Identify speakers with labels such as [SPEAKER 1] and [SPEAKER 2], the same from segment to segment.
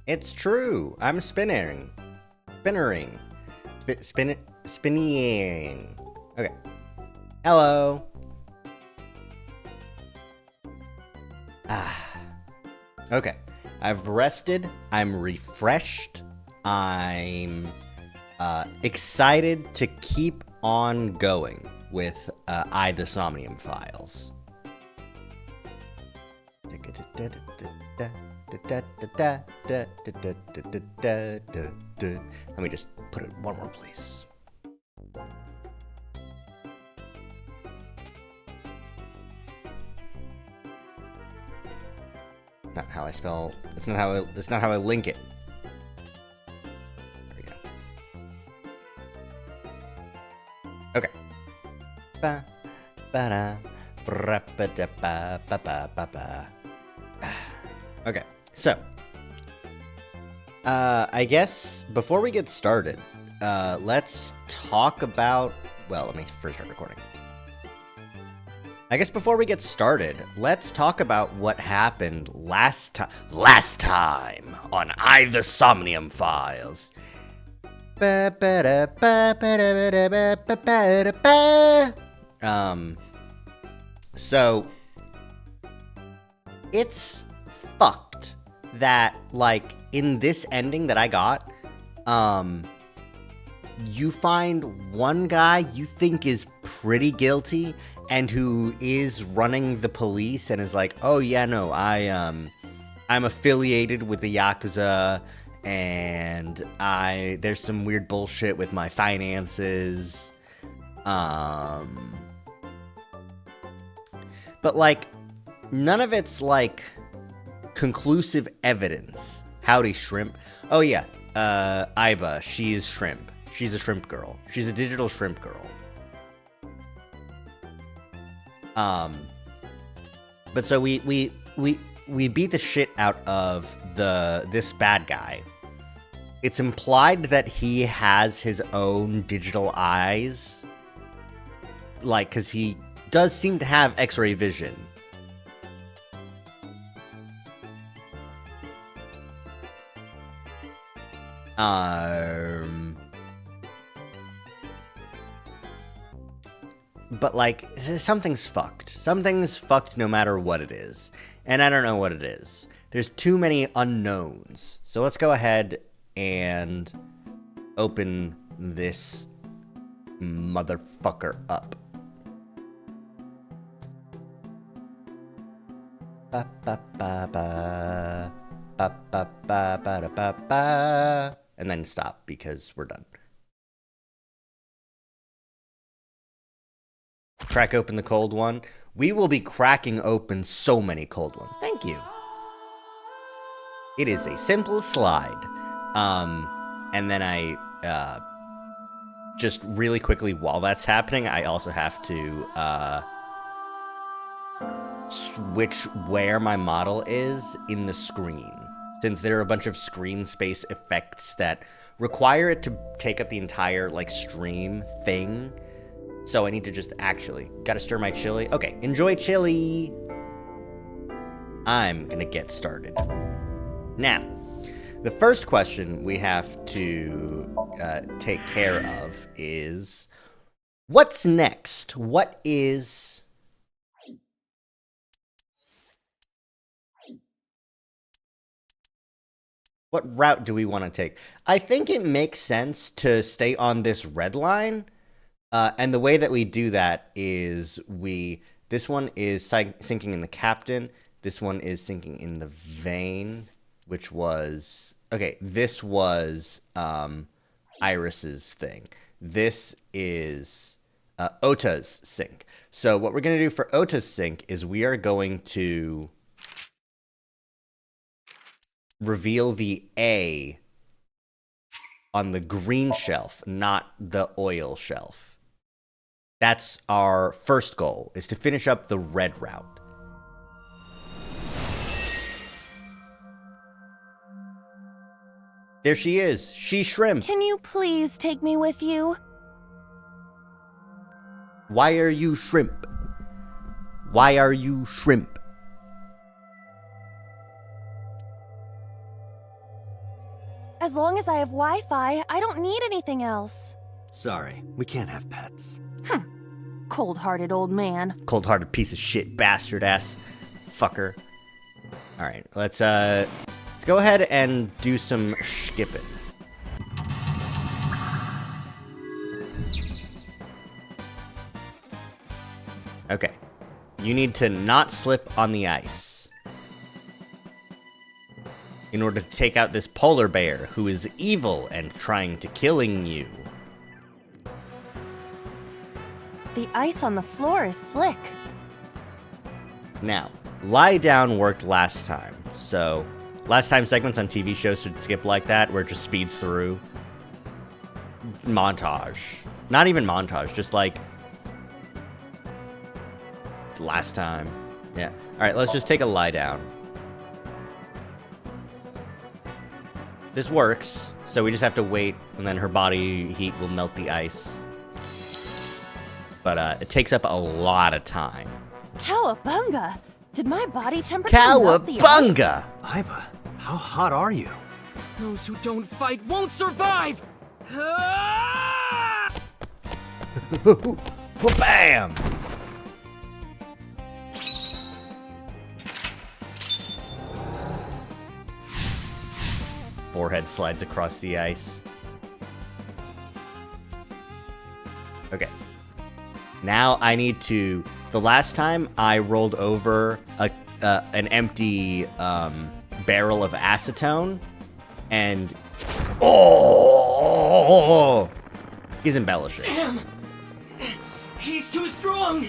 [SPEAKER 1] It's true. I'm spinnering. Spinnering. Spinning. Okay. Hello. Okay. I've rested. I'm refreshed. I'm excited to keep on going with the Somnium Files. Let me just put it one more place. Not how I spell. That's not how I link it. There we go. Okay. Ba ba da. Okay, so I guess before we get started, let's talk about. Well, let me first start recording. I guess before we get started, let's talk about what happened last time on the Somnium Files. So it's fucked that, like, in this ending that I got, you find one guy you think is pretty guilty and who is running the police and is like, oh yeah, no, I'm affiliated with the Yakuza and there's some weird bullshit with my finances. But, like, none of it's, like, conclusive evidence. Howdy, shrimp. Oh, yeah. Iba, she is shrimp. She's a shrimp girl. She's a digital shrimp girl. But so we beat the shit out of this bad guy. It's implied that he has his own digital eyes. Like, because he does seem to have X-ray vision. But, like, something's fucked. Something's fucked no matter what it is. And I don't know what it is. There's too many unknowns. So let's go ahead and open this motherfucker up. Ba ba ba ba ba ba ba ba ba ba, and then stop because we're done. Crack open the cold one. We will be cracking open so many cold ones. Thank you. It is a simple slide. And then I just really quickly while that's happening, I also have to switch where my model is in the screen, since there are a bunch of screen space effects that require it to take up the entire, like, stream thing. So I need to just actually gotta stir my chili. Okay, enjoy chili. I'm gonna get started. Now, the first question we have to take care of is, what's next? What route do we want to take? I think it makes sense to stay on this red line. And the way that we do that is this one is sinking in the captain. This one is sinking in the vein, which was, okay, this was Iris's thing. This is Ota's sink. So what we're going to do for Ota's sink is we are going to reveal the A on the green shelf, not the oil shelf. That's our first goal, is to finish up the red route. There she is. She's shrimp.
[SPEAKER 2] Can you please take me with you?
[SPEAKER 1] Why are you shrimp? Why are you shrimp?
[SPEAKER 2] As long as I have Wi-Fi, I don't need anything else.
[SPEAKER 3] Sorry, we can't have pets.
[SPEAKER 2] Cold-hearted old man.
[SPEAKER 1] Cold-hearted piece of shit, bastard ass fucker. All right, let's go ahead and do some skipping. Okay, you need to not slip on the ice in order to take out this polar bear who is evil and trying to killing you.
[SPEAKER 2] The ice on the floor is slick.
[SPEAKER 1] Now, lie down worked last time, so last time segments on TV shows should skip like that, where it just speeds through. Montage. Not even montage, just like last time. Yeah. Alright, let's just take a lie down. This works, so we just have to wait, and then her body heat will melt the ice. But it takes up a lot of time.
[SPEAKER 2] Cowabunga! Did my body temperature melt the ice?
[SPEAKER 1] Cowabunga!
[SPEAKER 3] Iva, how hot are you?
[SPEAKER 4] Those who don't fight won't survive! Ah!
[SPEAKER 1] Bam! Forehead slides across the ice. Okay. Now I need to... The last time I rolled over an empty barrel of acetone, and... Oh! He's embellishing.
[SPEAKER 4] Damn! He's too strong!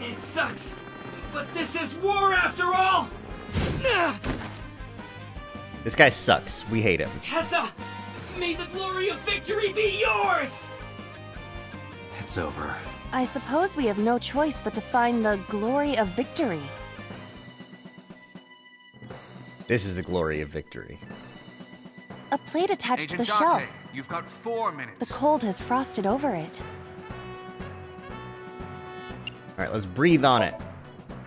[SPEAKER 4] It sucks, but this is war after all!
[SPEAKER 1] This guy sucks. We hate him.
[SPEAKER 4] Tessa! May the glory of victory be yours!
[SPEAKER 3] It's over.
[SPEAKER 2] I suppose we have no choice but to find the glory of victory.
[SPEAKER 1] This is the glory of victory.
[SPEAKER 2] A plate attached to
[SPEAKER 5] Agent
[SPEAKER 2] the shelf.
[SPEAKER 5] Dante, you've got 4 minutes.
[SPEAKER 2] The cold has frosted over it.
[SPEAKER 1] All right, let's breathe on it.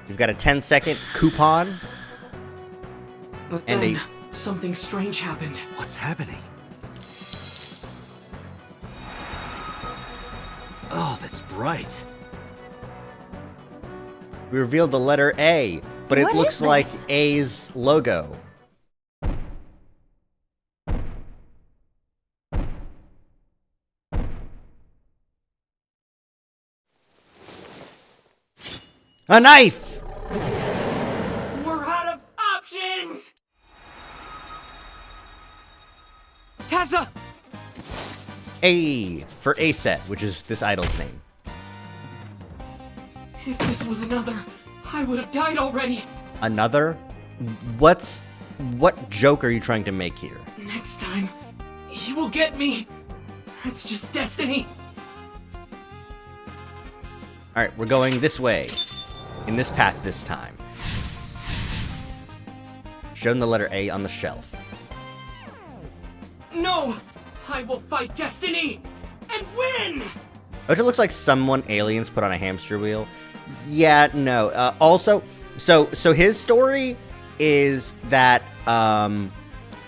[SPEAKER 1] We've got a 10-second coupon.
[SPEAKER 4] But
[SPEAKER 1] And
[SPEAKER 4] then, something strange happened.
[SPEAKER 3] What's happening? Oh, that's bright.
[SPEAKER 1] We revealed the letter A, but it
[SPEAKER 2] What
[SPEAKER 1] looks
[SPEAKER 2] is
[SPEAKER 1] like
[SPEAKER 2] this?
[SPEAKER 1] A's logo. A knife!
[SPEAKER 4] We're out of options! Tessa!
[SPEAKER 1] A for A set, which is this idol's name.
[SPEAKER 4] If this was another, I would have died already.
[SPEAKER 1] Another? What joke are you trying to make here?
[SPEAKER 4] Next time, he will get me. That's just destiny.
[SPEAKER 1] Alright, we're going this way. In this path this time. Shown the letter A on the shelf.
[SPEAKER 4] No! I will fight destiny and win!
[SPEAKER 1] Which it looks like someone aliens put on a hamster wheel. Yeah, no. Also, so his story is that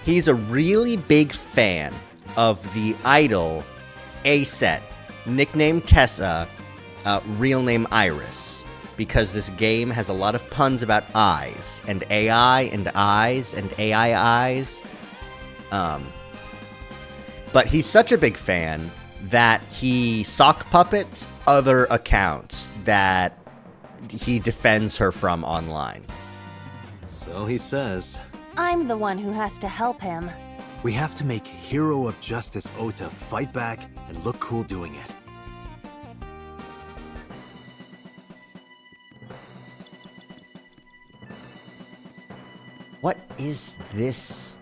[SPEAKER 1] he's a really big fan of the idol A-Set, nicknamed Tessa, real name Iris, because this game has a lot of puns about eyes, and AI and eyes and AI eyes. But he's such a big fan that he sock puppets other accounts that he defends her from online.
[SPEAKER 3] So he says.
[SPEAKER 2] I'm the one who has to help him.
[SPEAKER 3] We have to make Hero of Justice Ota fight back and look cool doing it.
[SPEAKER 1] What is this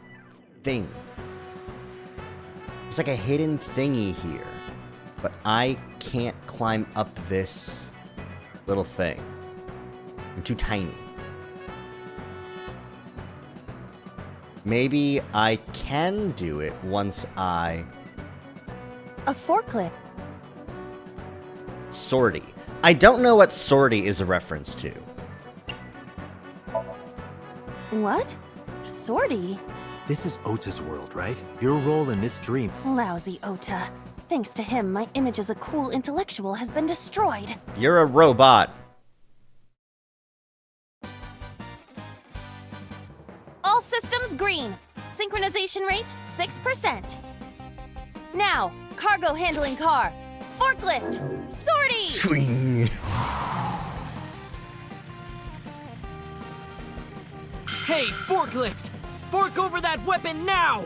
[SPEAKER 1] thing? There's like a hidden thingy here, but I can't climb up this little thing. I'm too tiny. Maybe I can do it once I...
[SPEAKER 2] A forklift.
[SPEAKER 1] Sortie. I don't know what sortie is a reference to.
[SPEAKER 2] What? Sortie?
[SPEAKER 3] This is Ota's world, right? Your role in this dream.
[SPEAKER 2] Lousy Ota. Thanks to him, my image as a cool intellectual has been destroyed.
[SPEAKER 1] You're a robot.
[SPEAKER 2] All systems green. Synchronization rate, 6%. Now, cargo handling car. Forklift. Sortie!
[SPEAKER 1] Swing.
[SPEAKER 4] Hey, forklift! Fork over that weapon now!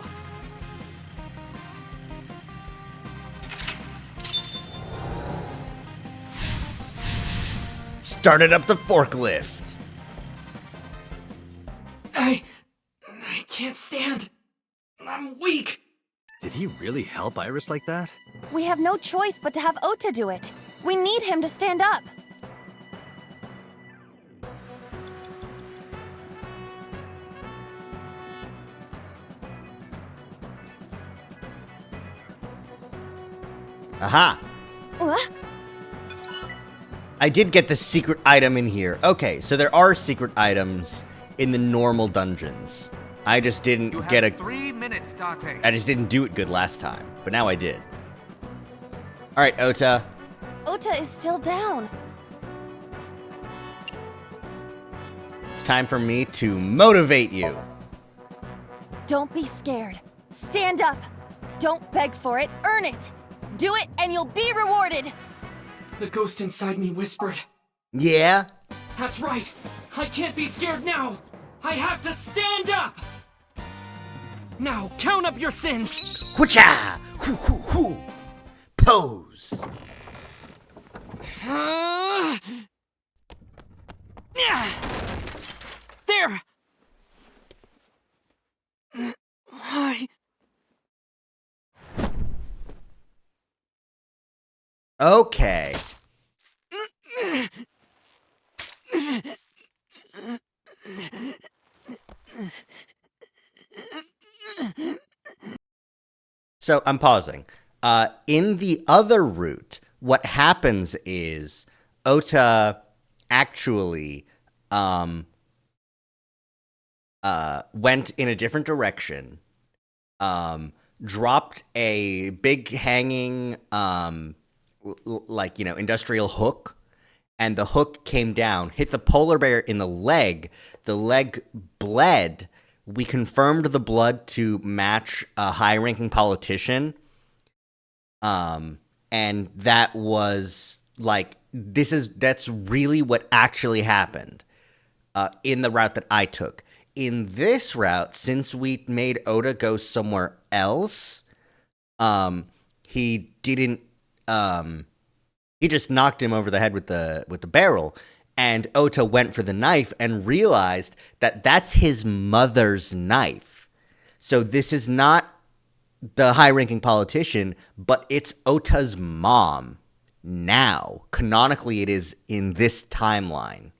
[SPEAKER 1] Started up the forklift.
[SPEAKER 4] I can't stand. I'm weak.
[SPEAKER 3] Did he really help Iris like that?
[SPEAKER 2] We have no choice but to have Ota do it. We need him to stand up.
[SPEAKER 1] Aha!
[SPEAKER 2] What?
[SPEAKER 1] I did get the secret item in here. Okay, so there are secret items in the normal dungeons. I just didn't get a...
[SPEAKER 5] 3 minutes, Date.
[SPEAKER 1] I just didn't do it good last time, but now I did. Alright, Ota.
[SPEAKER 2] Ota is still down.
[SPEAKER 1] It's time for me to motivate you.
[SPEAKER 2] Don't be scared. Stand up. Don't beg for it, earn it. Do it and you'll be rewarded.
[SPEAKER 4] The ghost inside me whispered.
[SPEAKER 1] Yeah?
[SPEAKER 4] That's right. I can't be scared now. I have to stand up. Now, count up your sins.
[SPEAKER 1] Whoocha! Hoo hoo hoo! Pose!
[SPEAKER 4] There. Why?
[SPEAKER 1] Okay. So I'm pausing. In the other route, what happens is Ota actually went in a different direction, dropped a big hanging industrial hook, and the hook came down, hit the polar bear in the leg bled. We confirmed the blood to match a high-ranking politician, and that was that's really what actually happened in the route that I took. In this route, since we made Ota go somewhere else, he didn't. He just knocked him over the head with the barrel, and Ota went for the knife and realized that that's his mother's knife. So this is not the high-ranking politician, but it's Ota's mom. Now, canonically, it is in this timeline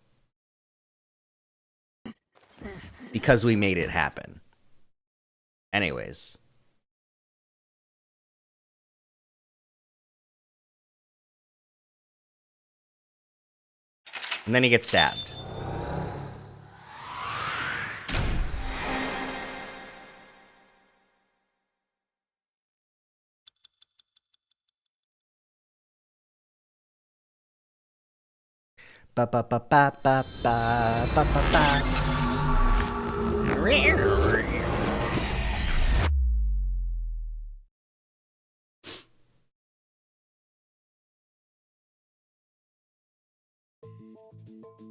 [SPEAKER 1] because we made it happen. Anyways. And then he gets stabbed. Ba ba ba ba ba ba ba ba ba.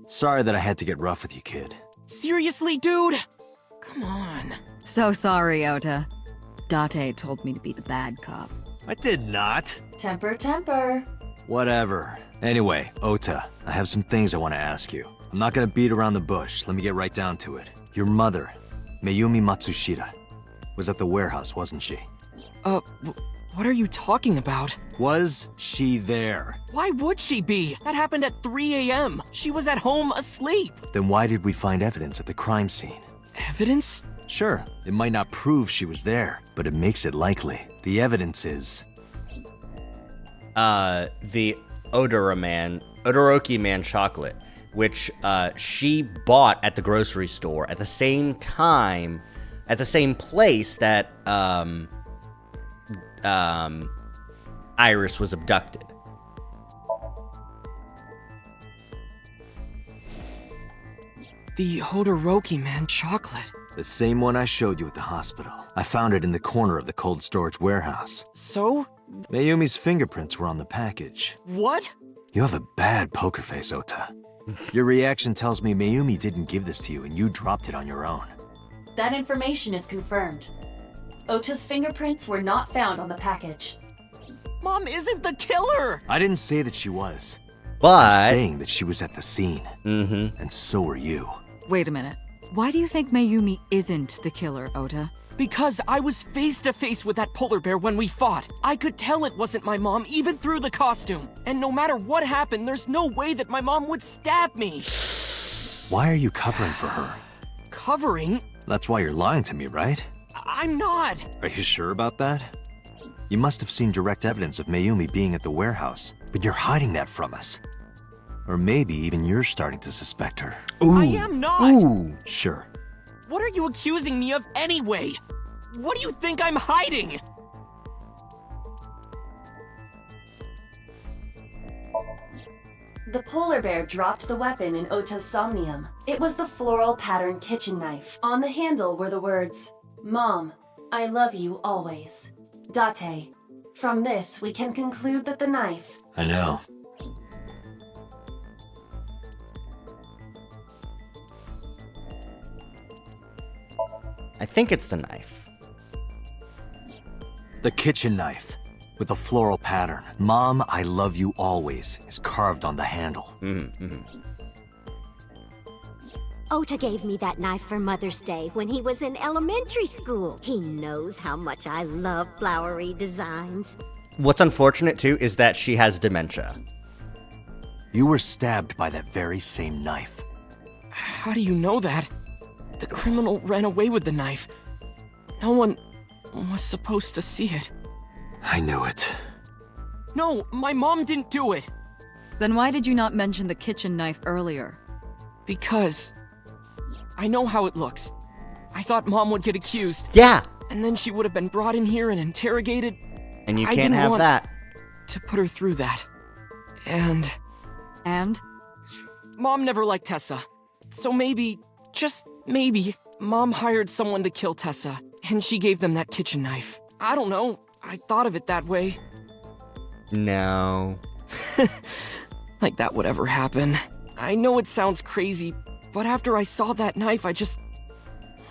[SPEAKER 3] Sorry that I had to get rough with you, kid.
[SPEAKER 4] Seriously, dude? Come on.
[SPEAKER 6] So sorry, Ota. Date told me to be the bad cop.
[SPEAKER 3] I did not.
[SPEAKER 2] Temper, temper.
[SPEAKER 3] Whatever. Anyway, Ota, I have some things I want to ask you. I'm not gonna beat around the bush. Let me get right down to it. Your mother, Mayumi Matsushita, was at the warehouse, wasn't she?
[SPEAKER 4] What are you talking about?
[SPEAKER 3] Was she there?
[SPEAKER 4] Why would she be? That happened at 3 a.m. She was at home asleep.
[SPEAKER 3] Then why did we find evidence at the crime scene?
[SPEAKER 4] Evidence?
[SPEAKER 3] Sure, it might not prove she was there, but it makes it likely. The evidence is...
[SPEAKER 1] the Odoroki Man chocolate, which she bought at the grocery store at the same time at the same place that Iris was abducted.
[SPEAKER 4] The Hodoroki man chocolate.
[SPEAKER 3] The same one I showed you at the hospital. I found it in the corner of the cold storage warehouse.
[SPEAKER 4] So?
[SPEAKER 3] Mayumi's fingerprints were on the package.
[SPEAKER 4] What?
[SPEAKER 3] You have a bad poker face, Ota. Your reaction tells me Mayumi didn't give this to you and you dropped it on your own.
[SPEAKER 2] That information is confirmed. Ota's fingerprints were not found on the package.
[SPEAKER 4] Mom isn't the killer!
[SPEAKER 3] I didn't say that she was.
[SPEAKER 1] But
[SPEAKER 3] I'm saying that she was at the scene. And so were you.
[SPEAKER 6] Wait a minute. Why do you think Mayumi isn't the killer, Ota?
[SPEAKER 4] Because I was face to face with that polar bear when we fought. I could tell it wasn't my mom even through the costume. And no matter what happened, there's no way that my mom would stab me.
[SPEAKER 3] Why are you covering for her?
[SPEAKER 4] Covering?
[SPEAKER 3] That's why you're lying to me, right?
[SPEAKER 4] I'm not.
[SPEAKER 3] Are you sure about that? You must have seen direct evidence of Mayumi being at the warehouse, but you're hiding that from us. Or maybe even you're starting to suspect her.
[SPEAKER 4] I am not.
[SPEAKER 1] Ooh.
[SPEAKER 3] Sure.
[SPEAKER 4] What are you accusing me of anyway? What do you think I'm hiding?
[SPEAKER 2] The polar bear dropped the weapon in Ota's somnium. It was the floral pattern kitchen knife. On the handle were the words, "Mom, I love you always. Date." From this, we can conclude that the knife...
[SPEAKER 3] I know.
[SPEAKER 1] I think it's the knife.
[SPEAKER 3] The kitchen knife with a floral pattern. Mom, I love you always is carved on the handle.
[SPEAKER 5] Ota gave me that knife for Mother's Day when he was in elementary school. He knows how much I love flowery designs.
[SPEAKER 1] What's unfortunate, too, is that she has dementia.
[SPEAKER 3] You were stabbed by that very same knife.
[SPEAKER 4] How do you know that? The criminal ran away with the knife. No one was supposed to see it.
[SPEAKER 3] I knew it.
[SPEAKER 4] No, my mom didn't do it.
[SPEAKER 6] Then why did you not mention the kitchen knife earlier?
[SPEAKER 4] Because I know how it looks. I thought mom would get accused.
[SPEAKER 1] Yeah,
[SPEAKER 4] And then she would have been brought in here and interrogated.
[SPEAKER 1] and you
[SPEAKER 4] I
[SPEAKER 1] can't
[SPEAKER 4] didn't
[SPEAKER 1] have
[SPEAKER 4] want
[SPEAKER 1] that.
[SPEAKER 4] to put her through that. And
[SPEAKER 6] And?
[SPEAKER 4] mom never liked Tessa. So maybe, just maybe, mom hired someone to kill Tessa, and she gave them that kitchen knife. I don't know. I thought of it that way.
[SPEAKER 1] No.
[SPEAKER 4] Like that would ever happen. I know it sounds crazy, but after I saw that knife, I just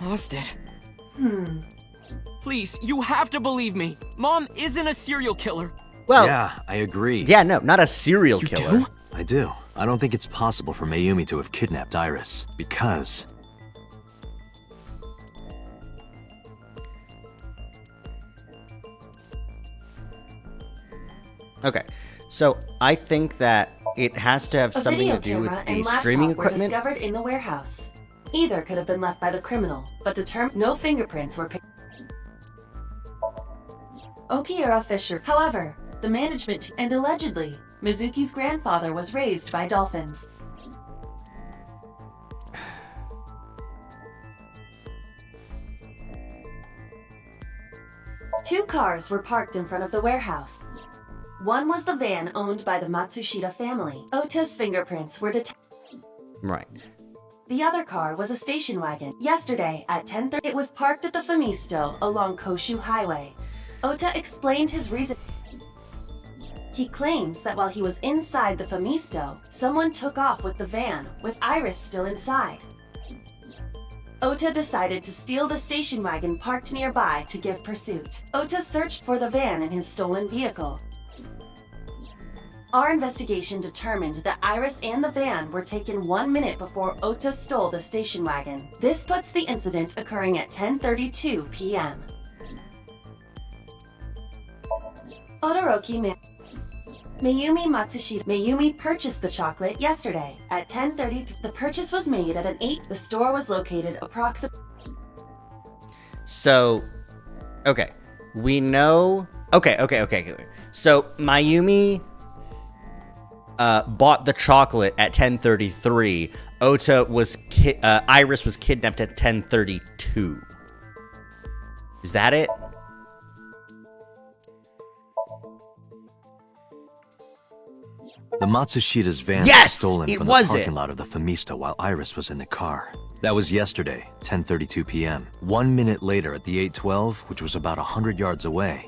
[SPEAKER 4] lost it. Please, you have to believe me. Mom isn't a serial killer.
[SPEAKER 1] Well,
[SPEAKER 3] Yeah, I agree.
[SPEAKER 1] yeah, no, not a serial
[SPEAKER 4] You
[SPEAKER 1] killer.
[SPEAKER 4] do?
[SPEAKER 3] I do. I don't think it's possible for Mayumi to have kidnapped Iris, because...
[SPEAKER 1] Okay, so I think that it has to have
[SPEAKER 2] A
[SPEAKER 1] something
[SPEAKER 2] video
[SPEAKER 1] to do with
[SPEAKER 2] camera
[SPEAKER 1] the
[SPEAKER 2] and
[SPEAKER 1] streaming
[SPEAKER 2] laptop were
[SPEAKER 1] equipment.
[SPEAKER 2] discovered in the warehouse. Either could have been left by the criminal, but determined no fingerprints were picked. Okiura Fisher. However, the management and allegedly, Mizuki's grandfather was raised by dolphins. Two cars were parked in front of the warehouse. One was the van owned by the Matsushita family. Ota's fingerprints were detected.
[SPEAKER 1] Right.
[SPEAKER 2] The other car was a station wagon. Yesterday at 10:30, it was parked at the Famisto along Koshu Highway. Ota explained his reason. He claims that while he was inside the Famisto, someone took off with the van, with Iris still inside. Ota decided to steal the station wagon parked nearby to give pursuit. Ota searched for the van in his stolen vehicle. Our investigation determined that Iris and the van were taken 1 minute before Ota stole the station wagon. This puts the incident occurring at 10:32 p.m. Odoroki Mayumi Matsushita. Mayumi purchased the chocolate yesterday at 10:30. The purchase was made at an 8. The store was located approximately.
[SPEAKER 1] So, okay, we know. Okay. So Mayumi bought the chocolate at 10:33. Ota was Iris was kidnapped at 10:32. Is that it?
[SPEAKER 3] The Matsushida's van
[SPEAKER 1] Yes!
[SPEAKER 3] was stolen
[SPEAKER 1] It
[SPEAKER 3] from the
[SPEAKER 1] was
[SPEAKER 3] parking
[SPEAKER 1] it!
[SPEAKER 3] lot of the Famista while Iris was in the car. That was yesterday, 10:32 p.m. 1 minute later at the 812, which was about 100 yards away,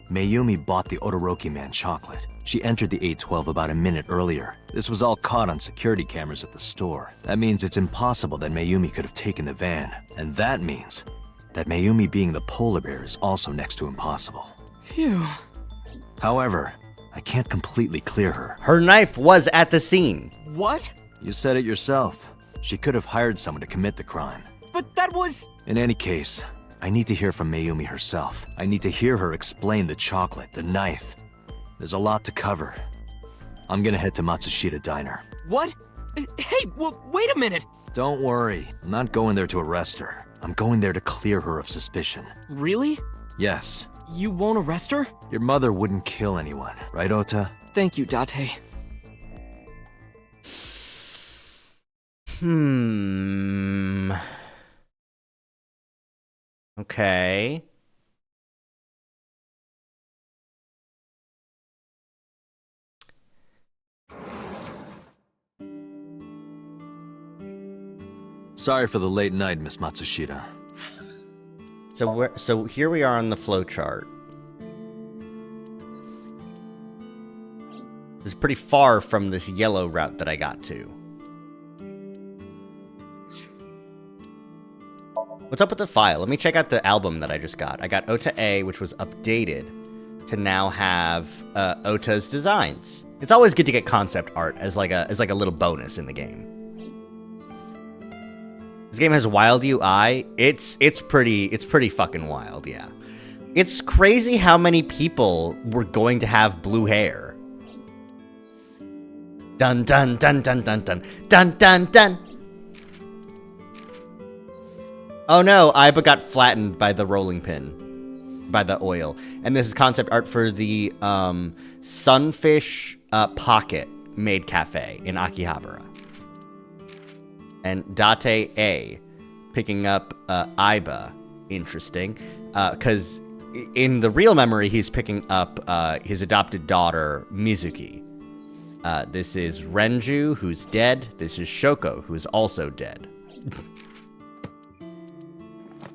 [SPEAKER 3] Mayumi bought the Odoroki Man chocolate. She entered the 812 about a minute earlier. This was all caught on security cameras at the store. That means it's impossible that Mayumi could have taken the van. And that means that Mayumi being the polar bear is also next to impossible.
[SPEAKER 4] Phew.
[SPEAKER 3] However, I can't completely clear her.
[SPEAKER 1] Her knife was at the scene.
[SPEAKER 4] What?
[SPEAKER 3] You said it yourself. She could have hired someone to commit the crime.
[SPEAKER 4] But that was...
[SPEAKER 3] In any case, I need to hear from Mayumi herself. I need to hear her explain the chocolate, the knife. There's a lot to cover. I'm gonna head to Matsushita Diner.
[SPEAKER 4] What? Hey, wait a minute!
[SPEAKER 3] Don't worry, I'm not going there to arrest her. I'm going there to clear her of suspicion.
[SPEAKER 4] Really?
[SPEAKER 3] Yes.
[SPEAKER 4] You won't arrest her?
[SPEAKER 3] Your mother wouldn't kill anyone, right, Ota?
[SPEAKER 4] Thank you, Date.
[SPEAKER 1] Okay.
[SPEAKER 3] Sorry for the late night, Miss Matsushita.
[SPEAKER 1] So here we are on the flowchart. This is pretty far from this yellow route that I got to. What's up with the file? Let me check out the album that I just got. I got Ota A, which was updated to now have Ota's designs. It's always good to get concept art as like a little bonus in the game. This game has wild UI. It's pretty fucking wild, yeah. It's crazy how many people were going to have blue hair. Dun dun dun dun dun dun dun dun dun. Oh no, Aiba got flattened by the rolling pin, by the oil. And this is concept art for the Sunfish Pocket Maid Cafe in Akihabara. And Date A picking up Aiba. Interesting. Because in the real memory, he's picking up his adopted daughter, Mizuki. This is Renju, who's dead. This is Shoko, who's also dead.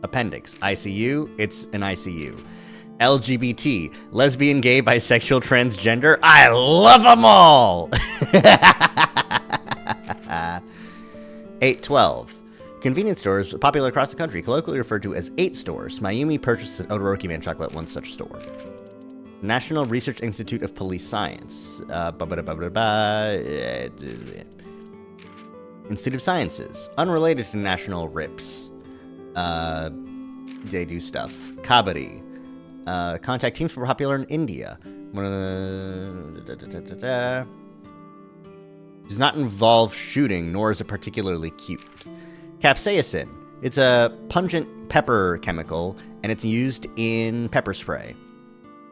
[SPEAKER 1] Appendix. ICU. It's an ICU. LGBT. Lesbian, gay, bisexual, transgender. I love them all! 812. Convenience stores popular across the country, colloquially referred to as 8 stores. Mayumi purchased an Odoroki Man chocolate at one such store. National Research Institute of Police Science. Institute of Sciences. Unrelated to National RIPS. They do stuff. Kabaddi. Contact teams were popular in India. Does not involve shooting, nor is it particularly cute. Capsaicin. It's a pungent pepper chemical, and it's used in pepper spray.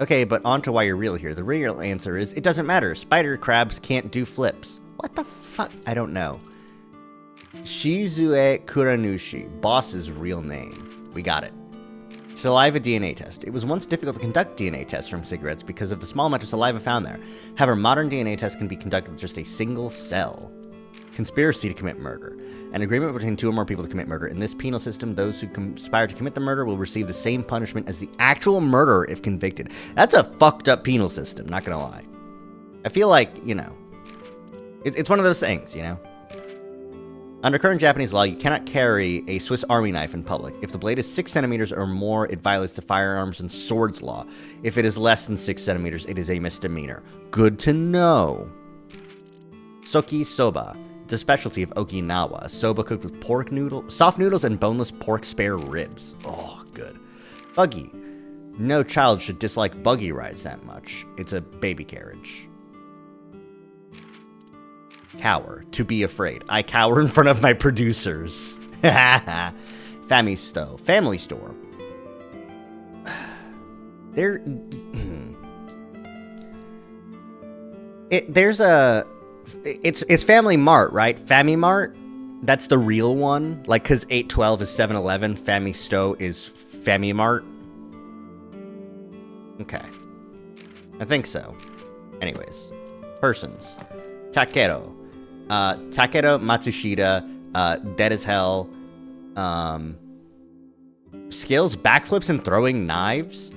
[SPEAKER 1] Okay, but on to why you're real here. The real answer is, it doesn't matter. Spider crabs can't do flips. What the fuck? I don't know. Shizue Kuranushi, boss's real name. We got it. Saliva DNA test. It was once difficult to conduct DNA tests from cigarettes because of the small amount of saliva found there. However, modern DNA tests can be conducted with just a single cell. Conspiracy to commit murder. An agreement between 2 or more people to commit murder. In this penal system, those who conspire to commit the murder will receive the same punishment as the actual murderer if convicted. That's a fucked up penal system, not gonna lie. I feel like, you know, it's one of those things, you know? Under current Japanese law, you cannot carry a Swiss Army knife in public. If the blade is 6 centimeters or more, it violates the firearms and swords law. If it is less than 6 centimeters, it is a misdemeanor. Good to know. Soki soba. It's a specialty of Okinawa. Soba cooked with pork soft noodles and boneless pork spare ribs. Oh, good. Buggy. No child should dislike buggy rides that much. It's a baby carriage. Cower. To be afraid. I cower in front of my producers. Family store. Family store. It's Family Mart, right? Family Mart. That's the real one. Like, because 812 is 7-Eleven. Family Sto is Famimart? Okay. I think so. Anyways. Persons. Takeru. Takeru Matsushita, dead as hell. Skills, backflips, and throwing knives.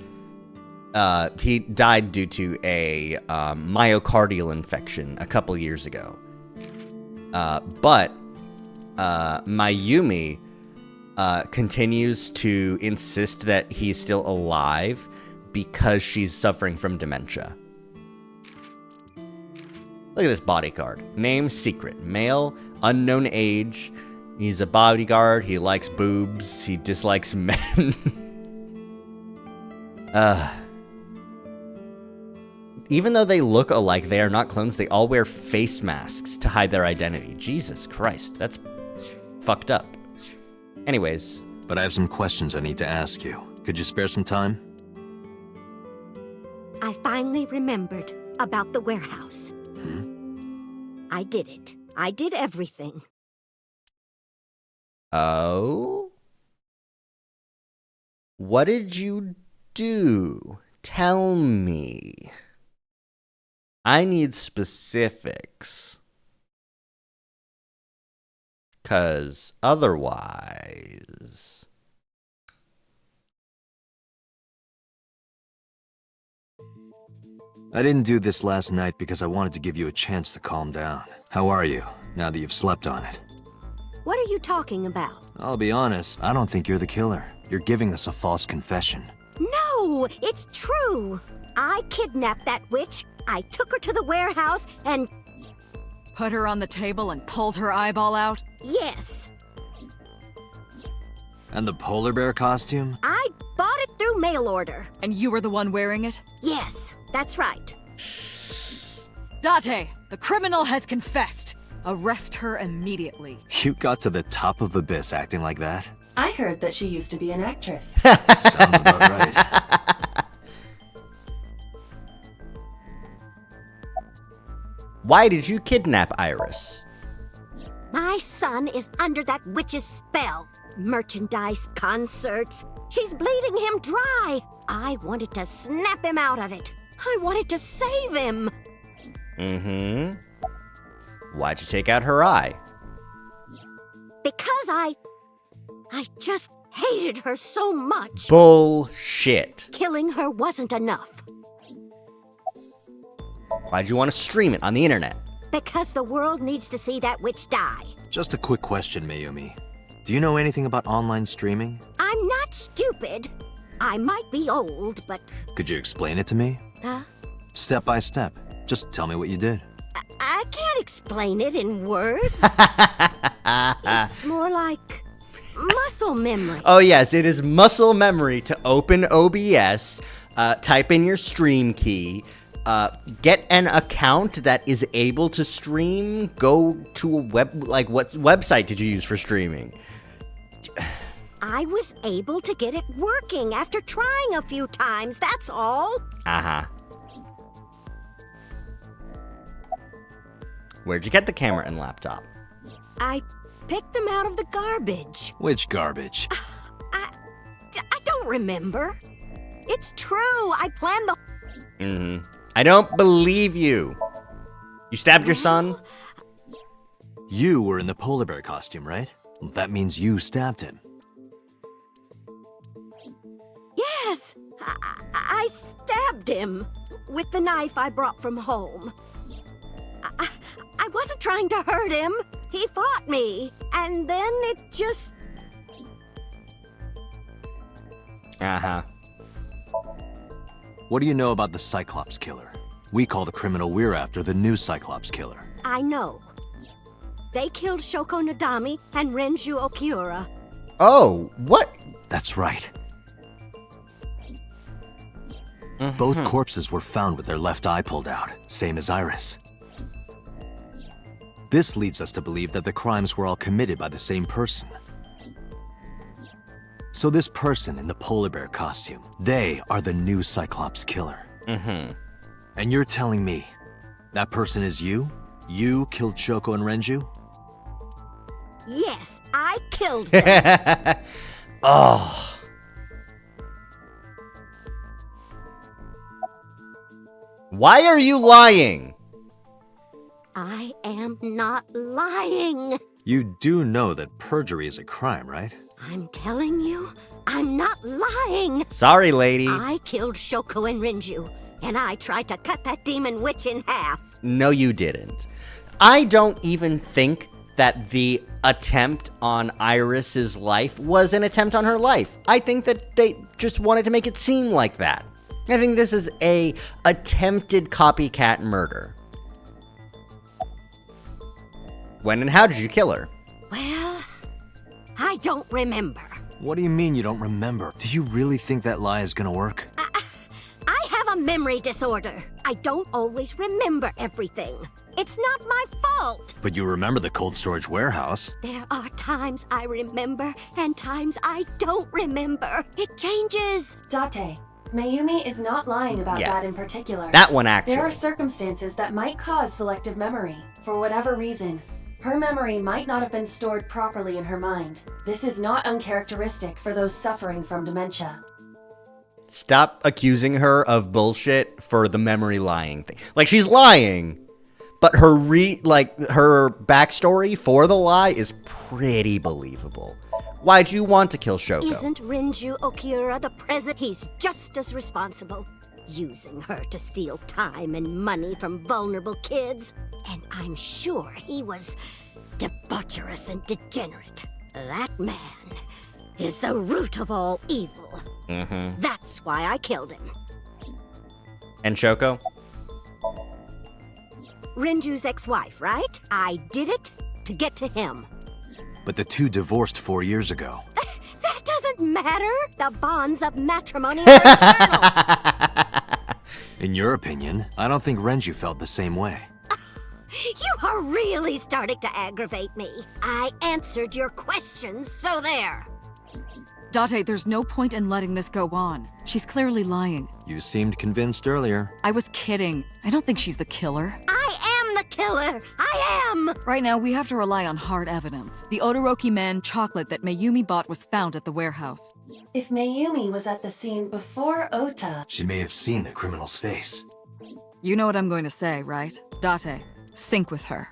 [SPEAKER 1] He died due to a myocardial infection a couple years ago. But Mayumi continues to insist that he's still alive because she's suffering from dementia. Look at this bodyguard. Name secret. Male, unknown age. He's a bodyguard. He likes boobs. He dislikes men. Even though they look alike, they are not clones. They all wear face masks to hide their identity. Jesus Christ, that's fucked up. Anyways.
[SPEAKER 3] But I have some questions I need to ask you. Could you spare some time?
[SPEAKER 5] I finally remembered about the warehouse. I did it. I did everything.
[SPEAKER 1] Oh? What did you do? Tell me. I need specifics. 'Cause otherwise...
[SPEAKER 3] I didn't do this last night because I wanted to give you a chance to calm down. How are you, now that you've slept on it?
[SPEAKER 5] What are you talking about?
[SPEAKER 3] I'll be honest, I don't think you're the killer. You're giving us a false confession.
[SPEAKER 5] No, it's true. I kidnapped that witch. I took her to the warehouse and...
[SPEAKER 6] Put her on the table and pulled her eyeball out?
[SPEAKER 5] Yes,
[SPEAKER 3] And the polar bear costume?
[SPEAKER 5] I bought it through mail order.
[SPEAKER 6] And you were the one wearing it?
[SPEAKER 5] Yes, that's right.
[SPEAKER 6] Date, the criminal has confessed. Arrest her immediately.
[SPEAKER 3] You got to the top of Abyss acting like that?
[SPEAKER 2] I heard that she used to be an actress.
[SPEAKER 3] Sounds about right.
[SPEAKER 1] Why did you kidnap Iris?
[SPEAKER 5] My son is under that witch's spell. Merchandise, concerts. She's bleeding him dry. I wanted to snap him out of it. I wanted to save him.
[SPEAKER 1] Mm-hmm. Why'd you take out her eye?
[SPEAKER 5] Because I just hated her so much.
[SPEAKER 1] Bullshit.
[SPEAKER 5] Killing her wasn't enough.
[SPEAKER 1] Why'd you want to stream it on the internet?
[SPEAKER 5] Because the world needs to see that witch die.
[SPEAKER 3] Just a quick question, Mayumi. Do you know anything about online streaming?
[SPEAKER 5] I'm not stupid. I might be old, but...
[SPEAKER 3] Could you explain it to me?
[SPEAKER 5] Huh?
[SPEAKER 3] Step by step. Just tell me what you did.
[SPEAKER 5] I can't explain it in words. It's more like muscle memory.
[SPEAKER 1] Oh yes, it is muscle memory to open OBS, type in your stream key, get an account that is able to stream, go to a what website did you use for streaming?
[SPEAKER 5] I was able to get it working after trying a few times, that's all.
[SPEAKER 1] Uh-huh. Where'd you get the camera and laptop?
[SPEAKER 5] I picked them out of the garbage.
[SPEAKER 3] Which garbage?
[SPEAKER 5] I don't remember. It's true, I planned the...
[SPEAKER 1] Mm-hmm. I don't believe you. You stabbed your son?
[SPEAKER 3] You were in the polar bear costume, right? That means you stabbed him.
[SPEAKER 5] Yes, I stabbed him with the knife I brought from home. I wasn't trying to hurt him. He fought me, and then it just...
[SPEAKER 1] Uh-huh.
[SPEAKER 3] What do you know about the Cyclops killer? We call the criminal we're after the new Cyclops killer.
[SPEAKER 5] I know. They killed Shoko Nadami and Renju Okiura.
[SPEAKER 1] Oh, what?
[SPEAKER 3] That's right. Both corpses were found with their left eye pulled out, same as Iris. This leads us to believe that the crimes were all committed by the same person. So this person in the polar bear costume, they are the new Cyclops killer.
[SPEAKER 1] Mm-hmm.
[SPEAKER 3] And you're telling me that person is you? You killed Shoko and Renju?
[SPEAKER 5] Yes, I killed them.
[SPEAKER 1] Oh. Why are you lying?
[SPEAKER 5] I am not lying.
[SPEAKER 3] You do know that perjury is a crime, right?
[SPEAKER 5] I'm telling you, I'm not lying.
[SPEAKER 1] Sorry, lady.
[SPEAKER 5] I killed Shoko and Rinju, and I tried to cut that demon witch in half.
[SPEAKER 1] No, you didn't. I don't even think that the attempt on Iris's life was an attempt on her life. I think that they just wanted to make it seem like that. I think this is a attempted copycat murder. When and how did you kill her?
[SPEAKER 5] Well, I don't remember.
[SPEAKER 3] What do you mean you don't remember? Do you really think that lie is gonna work?
[SPEAKER 5] I have a memory disorder. I don't always remember everything. It's not my fault.
[SPEAKER 3] But you remember the cold storage warehouse.
[SPEAKER 5] There are times I remember and times I don't remember. It changes.
[SPEAKER 2] Date, Mayumi is not lying about
[SPEAKER 1] Yeah.
[SPEAKER 2] that in particular.
[SPEAKER 1] That one, actually.
[SPEAKER 2] There are circumstances that might cause selective memory. For whatever reason, her memory might not have been stored properly in her mind. This is not uncharacteristic for those suffering from dementia.
[SPEAKER 1] Stop accusing her of bullshit for the memory lying thing. Like, she's lying, but her her backstory for the lie is pretty believable. Why'd you want to kill Shoko?
[SPEAKER 5] Isn't Rinju Okiura the president? He's just as responsible. Using her to steal time and money from vulnerable kids. And I'm sure he was debaucherous and degenerate. That man is the root of all evil.
[SPEAKER 1] Mm-hmm.
[SPEAKER 5] That's why I killed him.
[SPEAKER 1] And Shoko?
[SPEAKER 5] Rinju's ex-wife, right? I did it to get to him.
[SPEAKER 3] But the two divorced 4 years ago.
[SPEAKER 5] That doesn't matter. The bonds of matrimony are eternal.
[SPEAKER 3] In your opinion, I don't think Renju felt the same way.
[SPEAKER 5] You are really starting to aggravate me. I answered your questions, so there.
[SPEAKER 6] Date, there's no point in letting this go on. She's clearly lying.
[SPEAKER 3] You seemed convinced earlier.
[SPEAKER 6] I was kidding. I don't think she's the killer.
[SPEAKER 5] I am the killer. I am.
[SPEAKER 6] Right now, we have to rely on hard evidence. The Odoroki Man chocolate that Mayumi bought was found at the warehouse.
[SPEAKER 2] If Mayumi was at the scene before Ota,
[SPEAKER 3] She may have seen the criminal's face.
[SPEAKER 6] You know what I'm going to say, right? Date, sync with her.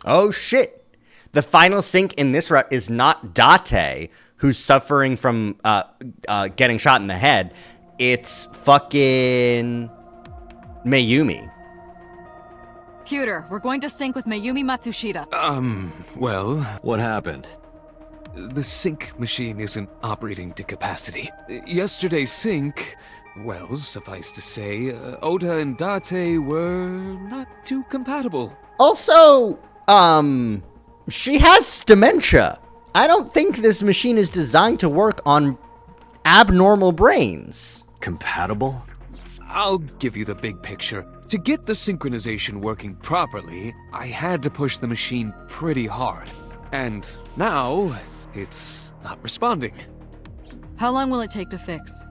[SPEAKER 1] Oh, shit. The final sync in this route is not Date, who's suffering from getting shot in the head. It's fucking Mayumi.
[SPEAKER 6] Pewter, we're going to sync with Mayumi Matsushita.
[SPEAKER 7] Well,
[SPEAKER 3] What happened?
[SPEAKER 7] the sync machine isn't operating to capacity. Yesterday's sync, well, suffice to say, Ota and Date were not too compatible.
[SPEAKER 1] Also, she has dementia. I don't think this machine is designed to work on abnormal brains.
[SPEAKER 3] Compatible?
[SPEAKER 7] I'll give you the big picture. To get the synchronization working properly, I had to push the machine pretty hard. And now, it's not responding.
[SPEAKER 6] How long will it take to fix?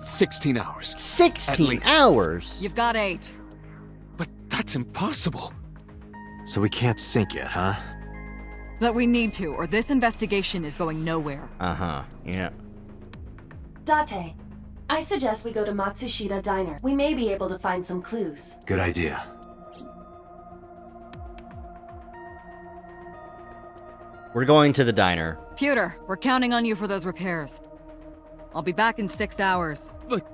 [SPEAKER 7] 16 hours. At
[SPEAKER 1] 16
[SPEAKER 7] least.
[SPEAKER 1] hours.
[SPEAKER 6] You've got 8.
[SPEAKER 7] But that's impossible.
[SPEAKER 3] So we can't sync yet, huh?
[SPEAKER 6] But we need to, or this investigation is going nowhere.
[SPEAKER 1] Uh-huh, yeah.
[SPEAKER 2] Date, I suggest we go to Matsushita Diner. We may be able to find some clues.
[SPEAKER 3] Good idea.
[SPEAKER 1] We're going to the diner.
[SPEAKER 6] Pewter, we're counting on you for those repairs. I'll be back in 6 hours.
[SPEAKER 7] But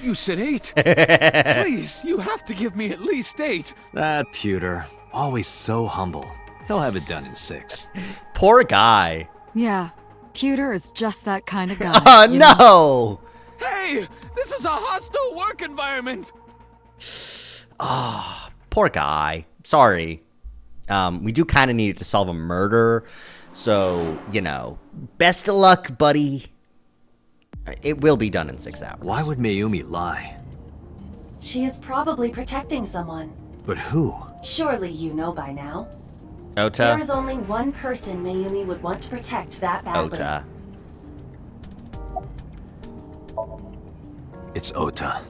[SPEAKER 7] you said 8. Please, you have to give me at least 8.
[SPEAKER 3] That Pewter, always so humble. He'll have it done in 6.
[SPEAKER 1] Poor guy.
[SPEAKER 6] Yeah, Pewter is just that kind of guy.
[SPEAKER 1] Oh,
[SPEAKER 6] you know?
[SPEAKER 1] no!
[SPEAKER 7] Hey, this is a hostile work environment.
[SPEAKER 1] Poor guy. Sorry. We do kind of need to solve a murder. So, you know, best of luck, buddy. It will be done in 6 hours.
[SPEAKER 3] Why would Mayumi lie?
[SPEAKER 2] She is probably protecting someone.
[SPEAKER 3] But who?
[SPEAKER 2] Surely you know by now. There
[SPEAKER 1] Ota?
[SPEAKER 2] is only one person Mayumi would want to protect that badly.
[SPEAKER 1] Ota.
[SPEAKER 3] It's Ota.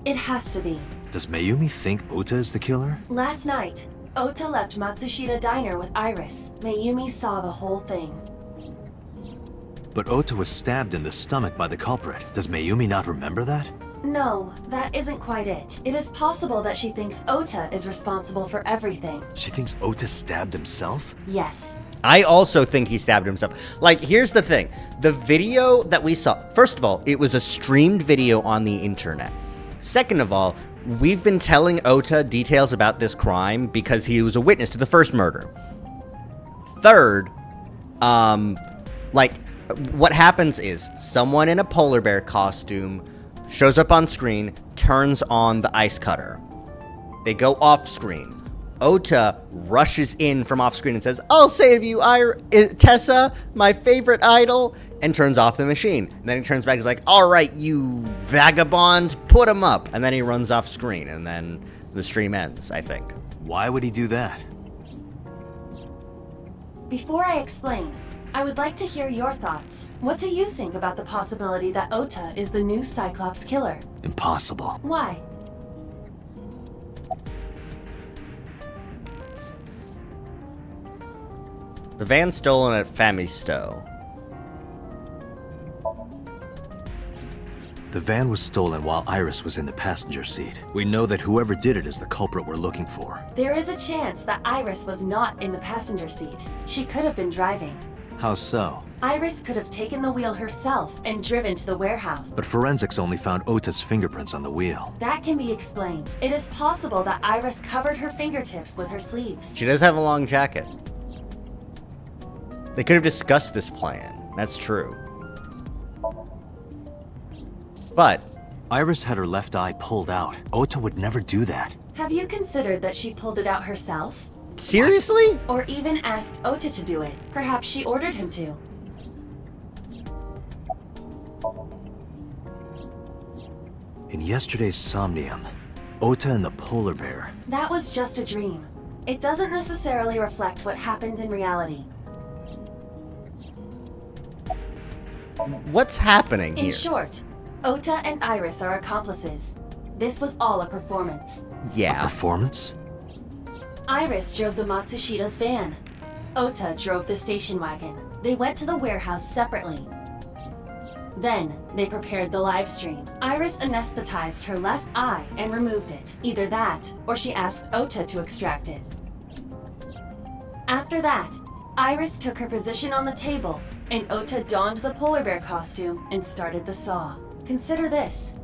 [SPEAKER 2] It has to be.
[SPEAKER 3] Does Mayumi think Ota is the killer?
[SPEAKER 2] Last night, Ota left Matsushita Diner with Iris. Mayumi saw the whole thing.
[SPEAKER 3] But Ota was stabbed in the stomach by the culprit. Does Mayumi not remember that?
[SPEAKER 2] No, that isn't quite it. It is possible that she thinks Ota is responsible for everything.
[SPEAKER 3] She thinks Ota stabbed himself?
[SPEAKER 2] Yes.
[SPEAKER 1] I also think he stabbed himself. Like, here's the thing. The video that we saw, first of all, it was a streamed video on the internet. Second of all, we've been telling Ota details about this crime because he was a witness to the first murder. Third, like, what happens is someone in a polar bear costume shows up on screen, turns on the ice cutter. They go off screen. Ota rushes in from off screen and says, "I'll save you, Tessa, my favorite idol," and turns off the machine. And then he turns back and is like, "All right, you vagabond, put him up." And then he runs off screen, and then the stream ends, I think.
[SPEAKER 3] Why would he do that?
[SPEAKER 2] Before I explain, I would like to hear your thoughts. What do you think about the possibility that Ota is the new Cyclops killer?
[SPEAKER 3] Impossible.
[SPEAKER 2] Why?
[SPEAKER 1] The van stolen at Famisto.
[SPEAKER 3] The van was stolen while Iris was in the passenger seat. We know that whoever did it is the culprit we're looking for.
[SPEAKER 2] There is a chance that Iris was not in the passenger seat. She could have been driving.
[SPEAKER 3] How so?
[SPEAKER 2] Iris could have taken the wheel herself and driven to the warehouse.
[SPEAKER 3] But forensics only found Ota's fingerprints on the wheel.
[SPEAKER 2] That can be explained. It is possible that Iris covered her fingertips with her sleeves.
[SPEAKER 1] She does have a long jacket. They could have discussed this plan. That's true. But
[SPEAKER 3] Iris had her left eye pulled out. Ota would never do that.
[SPEAKER 2] Have you considered that she pulled it out herself?
[SPEAKER 1] seriously?
[SPEAKER 2] Or even asked Ota to do it. Perhaps she ordered him to.
[SPEAKER 3] In yesterday's Somnium, Ota and the polar bear.
[SPEAKER 2] That was just a dream. It doesn't necessarily reflect what happened in reality.
[SPEAKER 1] What's happening
[SPEAKER 2] In
[SPEAKER 1] here?
[SPEAKER 2] short, Ota and Iris are accomplices. This was all a performance.
[SPEAKER 1] Yeah.
[SPEAKER 3] Performance?
[SPEAKER 2] Iris drove the Matsushida's van. Ota drove the station wagon. They went to the warehouse separately. Then, they prepared the live stream. Iris anesthetized her left eye and removed it. Either that, or she asked Ota to extract it. After that, Iris took her position on the table, and Ota donned the polar bear costume and started the saw. Consider this.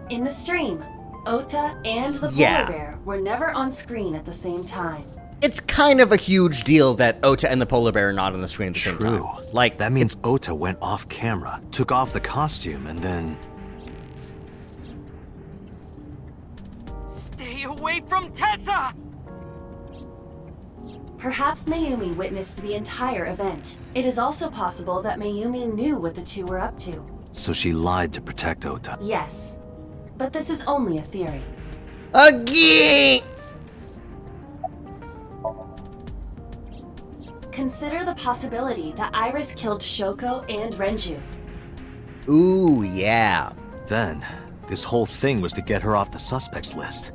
[SPEAKER 2] In the stream, Ota and the
[SPEAKER 1] Yeah.
[SPEAKER 2] polar bear were never on screen at the same time.
[SPEAKER 1] It's kind of a huge deal that Ota and the polar bear are not on the screen at the same time.
[SPEAKER 3] True.
[SPEAKER 1] Like,
[SPEAKER 3] That means Ota went off camera, took off the costume, and then...
[SPEAKER 4] Stay away from Tessa!
[SPEAKER 2] Perhaps Mayumi witnessed the entire event. It is also possible that Mayumi knew what the two were up to.
[SPEAKER 3] So she lied to protect Ota.
[SPEAKER 2] Yes. But this is only a theory.
[SPEAKER 1] again!
[SPEAKER 2] Consider the possibility that Iris killed Shoko and Renju.
[SPEAKER 1] Ooh, yeah.
[SPEAKER 3] Then, this whole thing was to get her off the suspects list.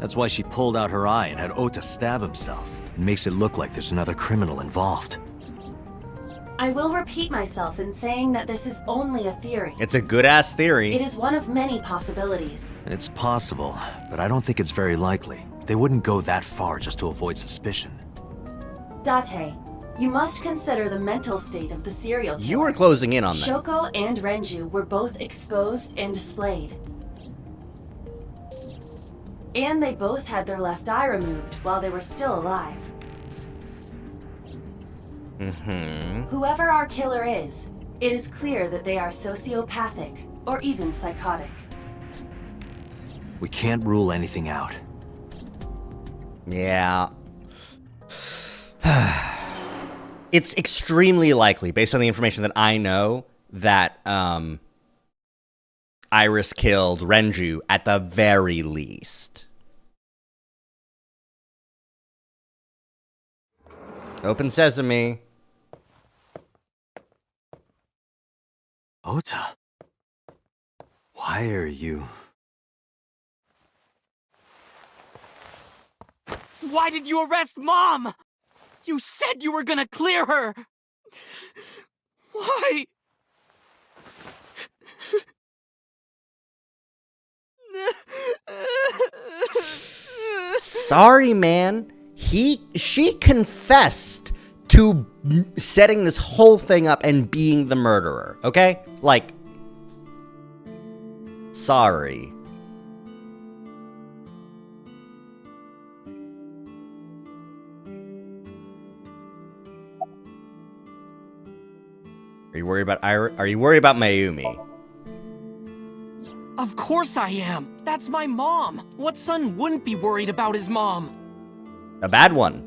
[SPEAKER 3] That's why she pulled out her eye and had Ota stab himself. It makes it look like there's another criminal involved.
[SPEAKER 2] I will repeat myself in saying that this is only a theory.
[SPEAKER 1] It's a good-ass theory.
[SPEAKER 2] It is one of many possibilities.
[SPEAKER 3] It's possible, but I don't think it's very likely. They wouldn't go that far just to avoid suspicion.
[SPEAKER 2] Date, you must consider the mental state of the serial killer.
[SPEAKER 1] You were closing in on that.
[SPEAKER 2] Shoko and Renju were both exposed and displayed. And they both had their left eye removed while they were still alive. Whoever our killer is, it is clear that they are sociopathic or even psychotic.
[SPEAKER 3] We can't rule anything out.
[SPEAKER 1] Yeah. It's extremely likely, based on the information that I know, that Iris killed Renju at the very least. Open sesame.
[SPEAKER 3] Ota? Why are you...
[SPEAKER 4] Why did you arrest Mom? You said you were gonna clear her! Why?
[SPEAKER 1] sorry, man. She confessed to setting this whole thing up and being the murderer, okay? Like, sorry. Are you worried about Are you worried about Mayumi?
[SPEAKER 4] Of course I am. That's my mom. What son wouldn't be worried about his mom?
[SPEAKER 1] A bad one.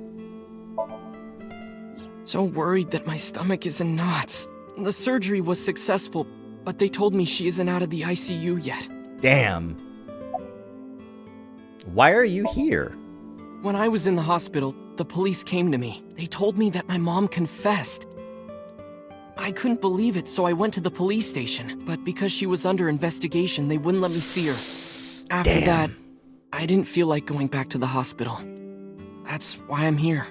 [SPEAKER 4] So worried that my stomach is in knots. The surgery was successful, but they told me she isn't out of the ICU yet.
[SPEAKER 1] Damn. Why are you here?
[SPEAKER 4] When I was in the hospital, the police came to me. They told me that my mom confessed. I couldn't believe it, so I went to the police station. But because she was under investigation, they wouldn't let me see her. After
[SPEAKER 1] Damn.
[SPEAKER 4] that, I didn't feel like going back to the hospital. That's why I'm here.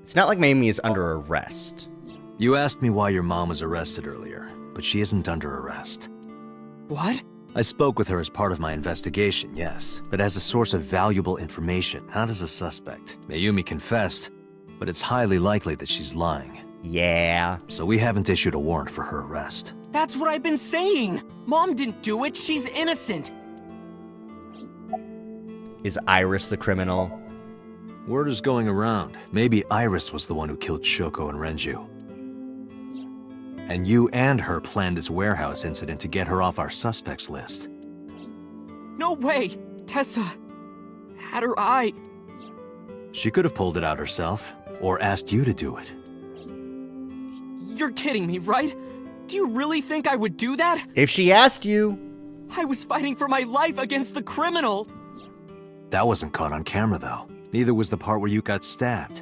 [SPEAKER 1] It's not like Mayumi is under arrest.
[SPEAKER 3] You asked me why your mom was arrested earlier, but she isn't under arrest.
[SPEAKER 4] What?
[SPEAKER 3] I spoke with her as part of my investigation, yes, but as a source of valuable information, not as a suspect. Mayumi confessed, but it's highly likely that she's lying.
[SPEAKER 1] Yeah.
[SPEAKER 3] So we haven't issued a warrant for her arrest.
[SPEAKER 4] That's what I've been saying. Mom didn't do it. She's innocent.
[SPEAKER 1] Is Iris the criminal?
[SPEAKER 3] Word is going around. Maybe Iris was the one who killed Shoko and Renju. And you and her planned this warehouse incident to get her off our suspects list.
[SPEAKER 4] No way. Tessa had her eye.
[SPEAKER 3] She could have pulled it out herself, or asked you to do it.
[SPEAKER 4] You're kidding me, right? Do you really think I would do that?
[SPEAKER 1] If she asked you.
[SPEAKER 4] I was fighting for my life against the criminal.
[SPEAKER 3] That wasn't caught on camera, though. Neither was the part where you got stabbed.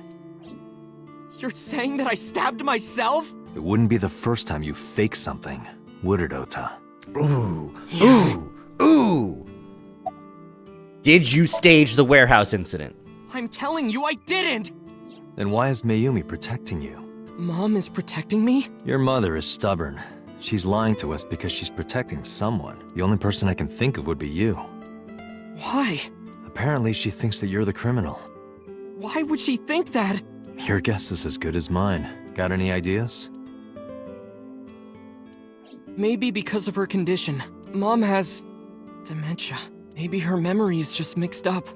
[SPEAKER 4] You're saying that I stabbed myself?
[SPEAKER 3] It wouldn't be the first time you faked something, would it, Ota?
[SPEAKER 1] Ooh. Ooh. Did you stage the warehouse incident?
[SPEAKER 4] I'm telling you I didn't!
[SPEAKER 3] Then why is Mayumi protecting you?
[SPEAKER 4] Mom is protecting me?
[SPEAKER 3] Your mother is stubborn. She's lying to us because she's protecting someone. The only person I can think of would be you.
[SPEAKER 4] Why?
[SPEAKER 3] Apparently she thinks that you're the criminal.
[SPEAKER 4] Why would she think that?
[SPEAKER 3] Your guess is as good as mine. Got any ideas?
[SPEAKER 4] Maybe because of her condition. Mom has dementia. Maybe her memory is just mixed up.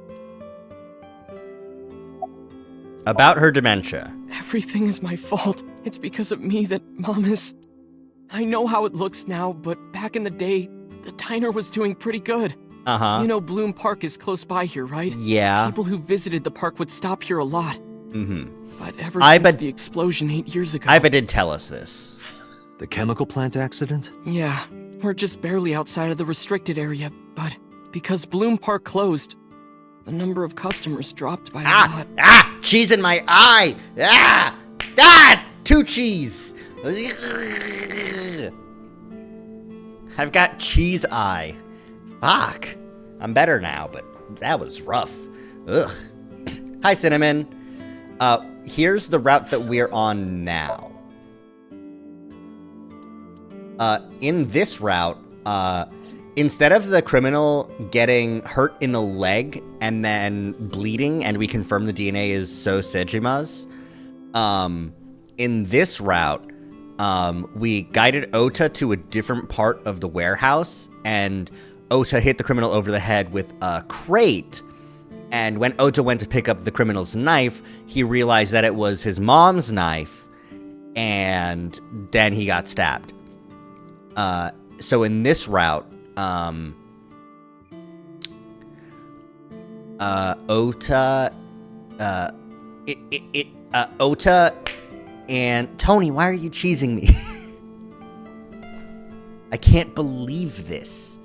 [SPEAKER 1] About her dementia.
[SPEAKER 4] Everything is my fault. It's because of me that Mom is... I know how it looks now, but back in the day, the diner was doing pretty good.
[SPEAKER 1] Uh-huh.
[SPEAKER 4] You know Bloom Park is close by here, right?
[SPEAKER 1] Yeah.
[SPEAKER 4] People who visited the park would stop here a lot.
[SPEAKER 1] Mm-hmm.
[SPEAKER 4] But ever
[SPEAKER 1] I
[SPEAKER 4] since
[SPEAKER 1] bet-
[SPEAKER 4] the explosion 8 years ago...
[SPEAKER 1] Iba did tell us this.
[SPEAKER 3] The chemical plant accident?
[SPEAKER 4] Yeah, we're just barely outside of the restricted area, but because Bloom Park closed, the number of customers dropped by a lot.
[SPEAKER 1] Cheese in my eye! Two cheese! I've got cheese eye. Fuck. I'm better now, but that was rough. Ugh. Hi, Cinnamon. Here's the route that we're on now. In this route, instead of the criminal getting hurt in the leg and then bleeding, and we confirm the DNA is So Sejima's, in this route, we guided Ota to a different part of the warehouse, and Ota hit the criminal over the head with a crate. And when Ota went to pick up the criminal's knife, he realized that it was his mom's knife, and then he got stabbed. So in this route, Ota, Ota and Tony, why are you cheesing me? I can't believe this.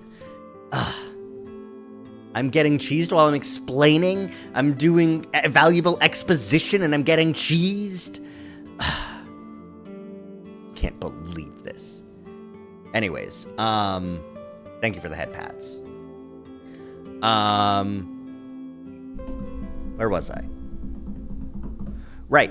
[SPEAKER 1] I'm getting cheesed while I'm explaining. I'm doing valuable exposition and I'm getting cheesed. Can't believe this. Anyways, thank you for the head pats. Where was I? Right.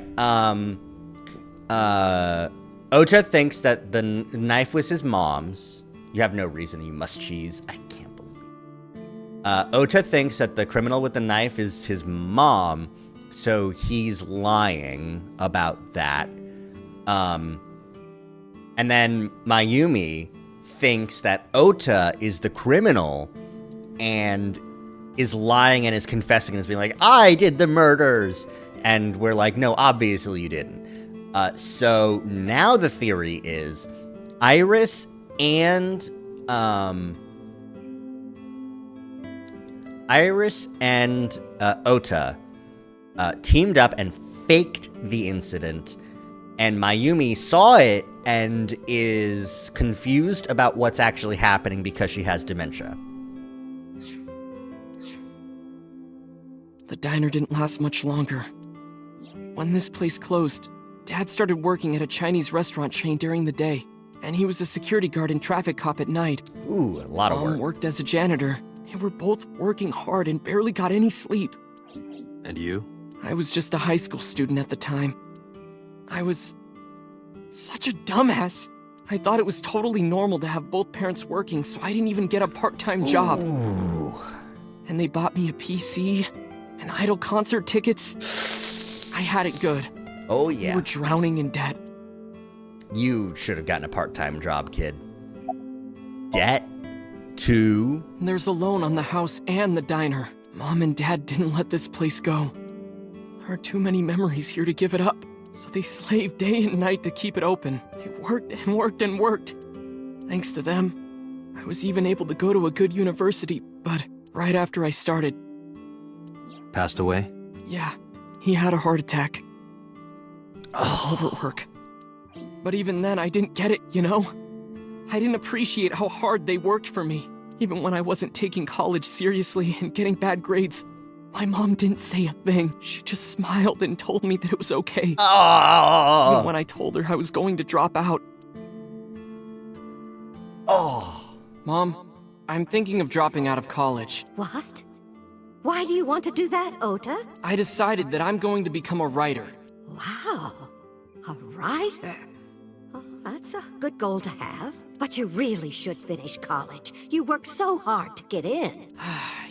[SPEAKER 1] Ota thinks that the knife was his mom's. You have no reason, you must cheese. I can't believe. Ota thinks that the criminal with the knife is his mom, so he's lying about that. And then Mayumi thinks that Ota is the criminal and is lying and is confessing and is being like, I did the murders. And we're like, no, obviously you didn't. So now the theory is Iris and Ota teamed up and faked the incident, and Mayumi saw it and is confused about what's actually happening because she has dementia.
[SPEAKER 4] The diner didn't last much longer. When this place closed, Dad started working at a Chinese restaurant chain during the day, and he was a security guard and traffic cop at night.
[SPEAKER 1] Ooh, a lot of
[SPEAKER 4] Mom
[SPEAKER 1] work.
[SPEAKER 4] worked as a janitor. They were both working hard and barely got any sleep.
[SPEAKER 3] And you?
[SPEAKER 4] I was just a high school student at the time. I was such a dumbass. I thought it was totally normal to have both parents working, so I didn't even get a part-time job.
[SPEAKER 1] Ooh.
[SPEAKER 4] And they bought me a PC and Idol concert tickets. I had it good.
[SPEAKER 1] Oh,
[SPEAKER 4] We
[SPEAKER 1] yeah.
[SPEAKER 4] were drowning in debt.
[SPEAKER 1] You should have gotten a part-time job, kid. Debt? Two?
[SPEAKER 4] And there's a loan on the house and the diner. Mom and Dad didn't let this place go. There are too many memories here to give it up. So they slaved day and night to keep it open. They worked and worked and worked. Thanks to them, I was even able to go to a good university, but right after I started,
[SPEAKER 3] Passed away?
[SPEAKER 4] yeah, he had a heart attack. Overwork. But even then, I didn't get it, you know? I didn't appreciate how hard they worked for me. Even when I wasn't taking college seriously and getting bad grades, my mom didn't say a thing. She just smiled and told me that it was okay. Even
[SPEAKER 1] Oh.
[SPEAKER 4] when I told her I was going to drop out.
[SPEAKER 1] Oh.
[SPEAKER 4] Mom, I'm thinking of dropping out of college.
[SPEAKER 5] What? Why do you want to do that, Ota?
[SPEAKER 4] I decided that I'm going to become a writer.
[SPEAKER 5] Wow, a writer. Oh, that's a good goal to have. But you really should finish college. You work so hard to get in.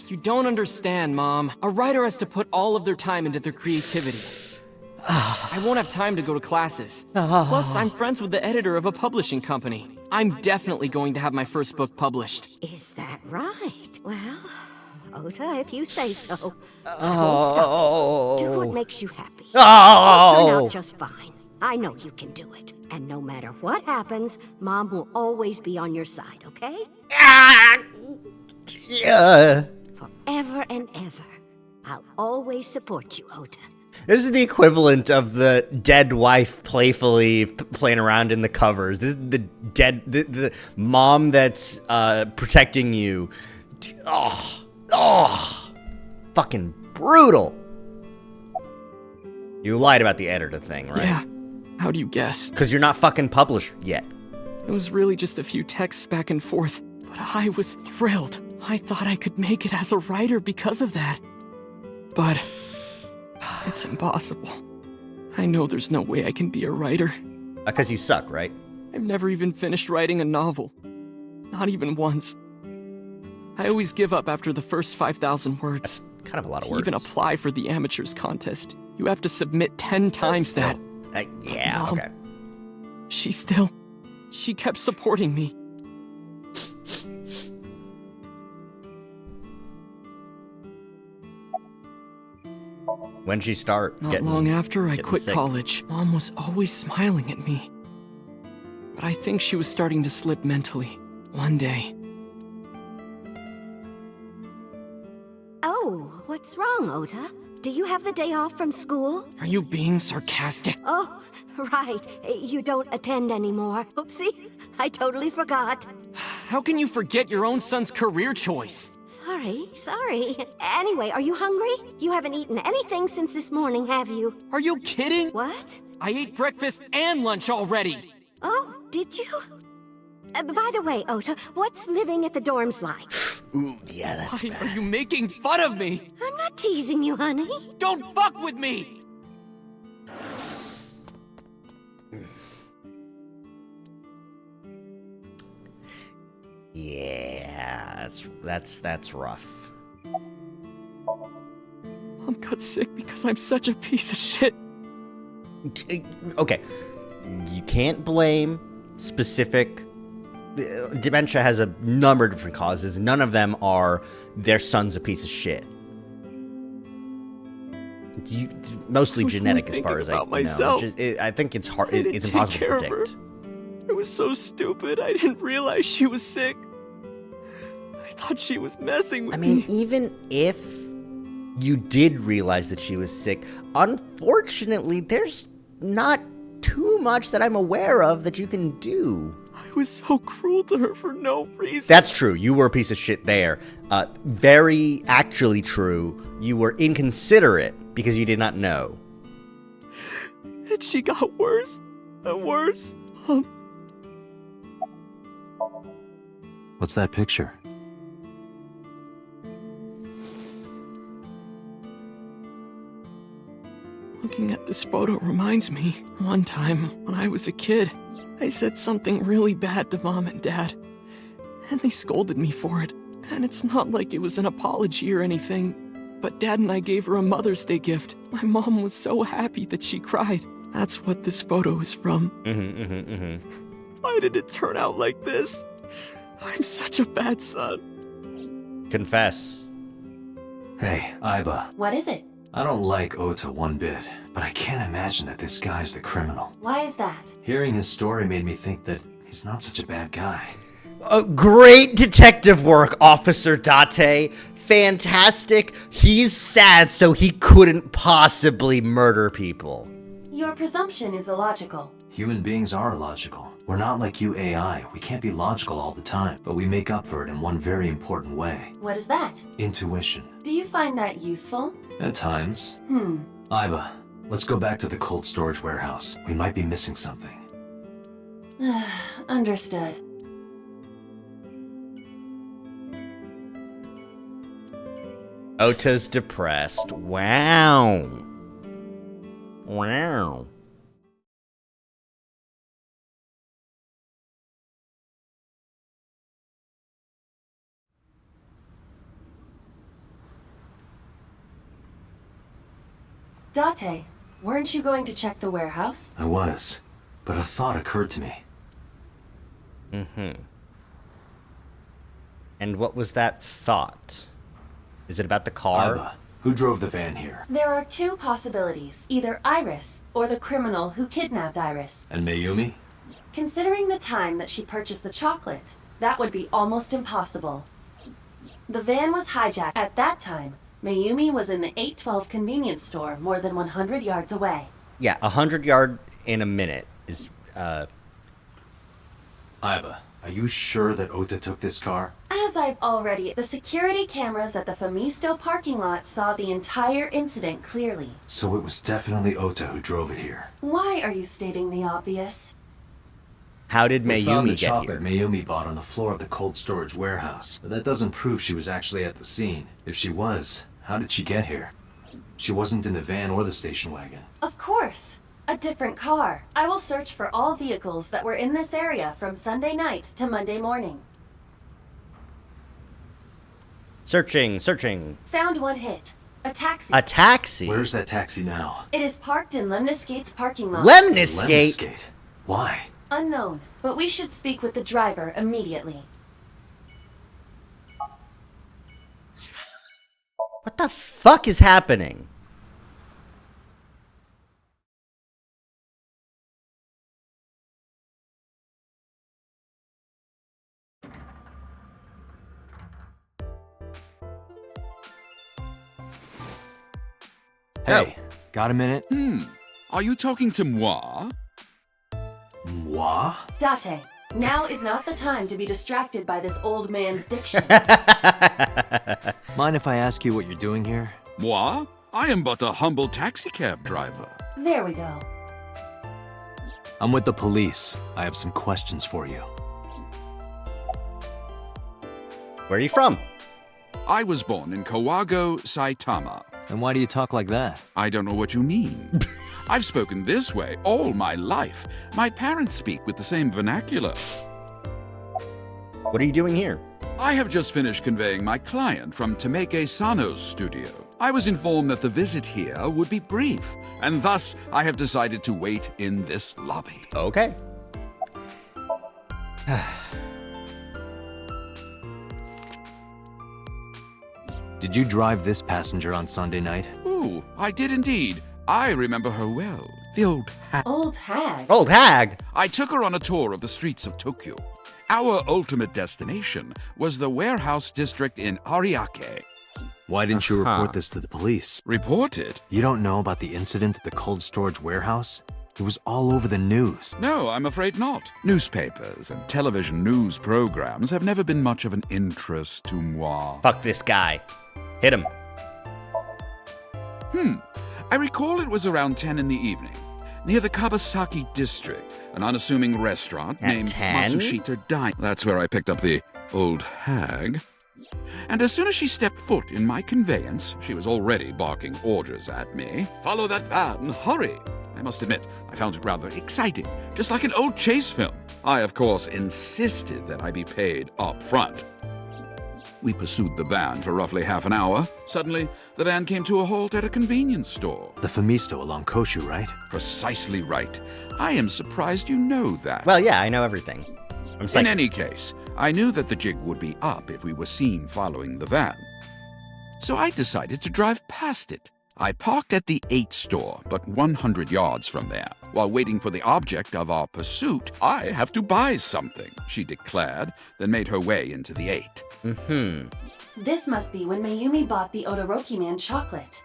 [SPEAKER 4] You don't understand, Mom. A writer has to put all of their time into their creativity. I won't have time to go to classes. Plus, I'm friends with the editor of a publishing company. I'm definitely going to have my first book published.
[SPEAKER 5] Is that right? Well, Ota, if you say so, I won't stop you. Do what makes you happy. It'll turn
[SPEAKER 1] Oh.
[SPEAKER 5] out just fine. I know you can do it. And no matter what happens, Mom will always be on your side, okay?
[SPEAKER 1] Ah. Yeah.
[SPEAKER 5] Forever and ever. I'll always support you, Ota.
[SPEAKER 1] This is the equivalent of the dead wife playfully playing around in the covers. This is the mom that's protecting you. Oh, fucking brutal. You lied about the editor thing, right?
[SPEAKER 4] Yeah. How do you guess?
[SPEAKER 1] Because you're not fucking published yet.
[SPEAKER 4] It was really just a few texts back and forth, but I was thrilled. I thought I could make it as a writer because of that. But it's impossible. I know there's no way I can be a writer.
[SPEAKER 1] Because you suck, right?
[SPEAKER 4] I've never even finished writing a novel. Not even once. I always give up after the first 5,000 words.
[SPEAKER 1] Kind of a lot of
[SPEAKER 4] To
[SPEAKER 1] words.
[SPEAKER 4] even apply for the amateurs contest, you have to submit 10 times that.
[SPEAKER 1] Yeah,
[SPEAKER 4] Mom.
[SPEAKER 1] okay.
[SPEAKER 4] She kept supporting me.
[SPEAKER 1] When she start
[SPEAKER 4] Not
[SPEAKER 1] getting,
[SPEAKER 4] long after I
[SPEAKER 1] getting
[SPEAKER 4] quit
[SPEAKER 1] sick.
[SPEAKER 4] college, Mom was always smiling at me. But I think she was starting to slip mentally. One day,
[SPEAKER 5] Oh, what's wrong, Ota? Do you have the day off from school?
[SPEAKER 4] are you being sarcastic?
[SPEAKER 5] Oh, right. You don't attend anymore. Oopsie, I totally forgot.
[SPEAKER 4] How can you forget your own son's career choice?
[SPEAKER 5] Sorry. Anyway, are you hungry? You haven't eaten anything since this morning, have you?
[SPEAKER 4] Are you kidding?
[SPEAKER 5] What?
[SPEAKER 4] I ate breakfast and lunch already.
[SPEAKER 5] Oh, did you? By the way, Ota, what's living at the dorms like?
[SPEAKER 1] Ooh, yeah, that's
[SPEAKER 4] Why
[SPEAKER 1] bad.
[SPEAKER 4] are you making fun of me?
[SPEAKER 5] I'm not teasing you, honey.
[SPEAKER 4] Don't fuck with me!
[SPEAKER 1] Yeah, that's rough.
[SPEAKER 4] got sick because I'm such a piece of shit.
[SPEAKER 1] Okay, you can't blame specific. Dementia has a number of different causes. None of them are their son's a piece of shit. Mostly genetic, as far as I know.
[SPEAKER 4] Myself.
[SPEAKER 1] I think it's hard.
[SPEAKER 4] I didn't
[SPEAKER 1] It's
[SPEAKER 4] take
[SPEAKER 1] impossible
[SPEAKER 4] care
[SPEAKER 1] to
[SPEAKER 4] of her.
[SPEAKER 1] predict.
[SPEAKER 4] It was so stupid. I didn't realize she was sick. I thought she was messing with
[SPEAKER 1] I mean,
[SPEAKER 4] me.
[SPEAKER 1] even if you did realize that she was sick, unfortunately, there's not too much that I'm aware of that you can do.
[SPEAKER 4] I was so cruel to her for no reason.
[SPEAKER 1] That's true. You were a piece of shit there. Very actually true. You were inconsiderate because you did not know.
[SPEAKER 4] And she got worse and worse.
[SPEAKER 3] What's that picture?
[SPEAKER 4] Looking at this photo reminds me, one time, when I was a kid, I said something really bad to Mom and Dad, and they scolded me for it. And it's not like it was an apology or anything, but Dad and I gave her a Mother's Day gift. My mom was so happy that she cried. That's what this photo is from. Why did it turn out like this? I'm such a bad son.
[SPEAKER 1] Confess.
[SPEAKER 3] Hey, Aiba.
[SPEAKER 2] What is it?
[SPEAKER 3] I don't like Ota one bit, but I can't imagine that this guy's the criminal.
[SPEAKER 2] Why is that?
[SPEAKER 3] Hearing his story made me think that he's not such a bad guy.
[SPEAKER 1] Great detective work, Officer Date. Fantastic. He's sad, so he couldn't possibly murder people.
[SPEAKER 2] Your presumption is illogical.
[SPEAKER 3] Human beings are illogical. We're not like you AI. We can't be logical all the time, but we make up for it in one very important way.
[SPEAKER 2] What is that?
[SPEAKER 3] Intuition.
[SPEAKER 2] Do you find that useful?
[SPEAKER 3] At times.
[SPEAKER 2] Hmm.
[SPEAKER 3] Aiba, let's go back to the cold storage warehouse. We might be missing something.
[SPEAKER 2] Understood.
[SPEAKER 1] Ota's depressed. Wow. Wow.
[SPEAKER 2] Date, weren't you going to check the warehouse?
[SPEAKER 3] I was, but a thought occurred to me.
[SPEAKER 1] And what was that thought? Is it about the car?
[SPEAKER 3] Aiba, who drove the van here?
[SPEAKER 2] There are two possibilities. Either Iris, or the criminal who kidnapped Iris.
[SPEAKER 3] And Mayumi?
[SPEAKER 2] Considering the time that she purchased the chocolate, that would be almost impossible. The van was hijacked. At that time, Mayumi was in the 812 convenience store more than 100 yards away.
[SPEAKER 1] Yeah, 100 yard in a minute is,
[SPEAKER 3] Aiba, are you sure that Ota took this car?
[SPEAKER 2] As I've already... The security cameras at the Famisto parking lot saw the entire incident clearly.
[SPEAKER 3] So it was definitely Ota who drove it here.
[SPEAKER 2] Why are you stating the obvious?
[SPEAKER 1] How did
[SPEAKER 3] We found the
[SPEAKER 1] Mayumi get
[SPEAKER 3] chocolate
[SPEAKER 1] here?
[SPEAKER 3] Mayumi bought on the floor of the cold storage warehouse. But that doesn't prove she was actually at the scene. If she was, how did she get here? She wasn't in the van or the station wagon.
[SPEAKER 2] Of course. A different car. I will search for all vehicles that were in this area from Sunday night to Monday morning.
[SPEAKER 1] Searching, searching.
[SPEAKER 2] Found one hit. A taxi.
[SPEAKER 1] A taxi?
[SPEAKER 3] Where's that taxi now?
[SPEAKER 2] It is parked in Lemniscate's parking lot.
[SPEAKER 1] Lemniscate?
[SPEAKER 3] Lemniscate. Why?
[SPEAKER 2] Unknown, but we should speak with the driver immediately.
[SPEAKER 1] What the fuck is happening?
[SPEAKER 3] Hey, got a minute?
[SPEAKER 8] Are you talking to moi?
[SPEAKER 3] Moi?
[SPEAKER 2] Date, now is not the time to be distracted by this old man's diction.
[SPEAKER 3] Mind if I ask you what you're doing here?
[SPEAKER 8] Moi? I am but a humble taxicab driver.
[SPEAKER 2] There we go.
[SPEAKER 3] I'm with the police. I have some questions for you.
[SPEAKER 1] Where are you from?
[SPEAKER 8] I was born in Kawago, Saitama.
[SPEAKER 3] And why do you talk like that?
[SPEAKER 8] I don't know what you mean. I've spoken this way all my life. My parents speak with the same vernacular.
[SPEAKER 1] What are you doing here?
[SPEAKER 8] I have just finished conveying my client from Tameke Sano's studio. I was informed that the visit here would be brief, and thus I have decided to wait in this lobby.
[SPEAKER 1] Okay.
[SPEAKER 3] Did you drive this passenger on Sunday night?
[SPEAKER 8] Ooh, I did indeed. I remember her well. The old hag.
[SPEAKER 2] Old hag.
[SPEAKER 1] Old hag.
[SPEAKER 8] I took her on a tour of the streets of Tokyo. Our ultimate destination was the warehouse district in Ariake.
[SPEAKER 3] Why didn't you report this to the police?
[SPEAKER 8] Reported?
[SPEAKER 3] You don't know about the incident at the cold storage warehouse? It was all over the news.
[SPEAKER 8] No, I'm afraid not. Newspapers and television news programs have never been much of an interest to moi.
[SPEAKER 1] Fuck this guy. Hit him.
[SPEAKER 8] I recall it was around 10 in the evening, near the Kabasaki district, an unassuming restaurant
[SPEAKER 1] At
[SPEAKER 8] named
[SPEAKER 1] 10?
[SPEAKER 8] Matsushita Dine. That's where I picked up the old hag. And as soon as she stepped foot in my conveyance, she was already barking orders at me. Follow that van, hurry! I must admit, I found it rather exciting, just like an old chase film. I, of course, insisted that I be paid up front. We pursued the van for roughly half an hour. Suddenly, the van came to a halt at a convenience store.
[SPEAKER 3] The Famisto along Koshu, right?
[SPEAKER 8] Precisely right. I am surprised you know that.
[SPEAKER 1] Well, yeah, I know everything. I'm
[SPEAKER 8] In
[SPEAKER 1] psychic.
[SPEAKER 8] any case, I knew that the jig would be up if we were seen following the van. So I decided to drive past it. I parked at the 8 store, but 100 yards from there. While waiting for the object of our pursuit, I have to buy something, she declared, then made her way into the 8.
[SPEAKER 2] This must be when Mayumi bought the Odoroki man chocolate.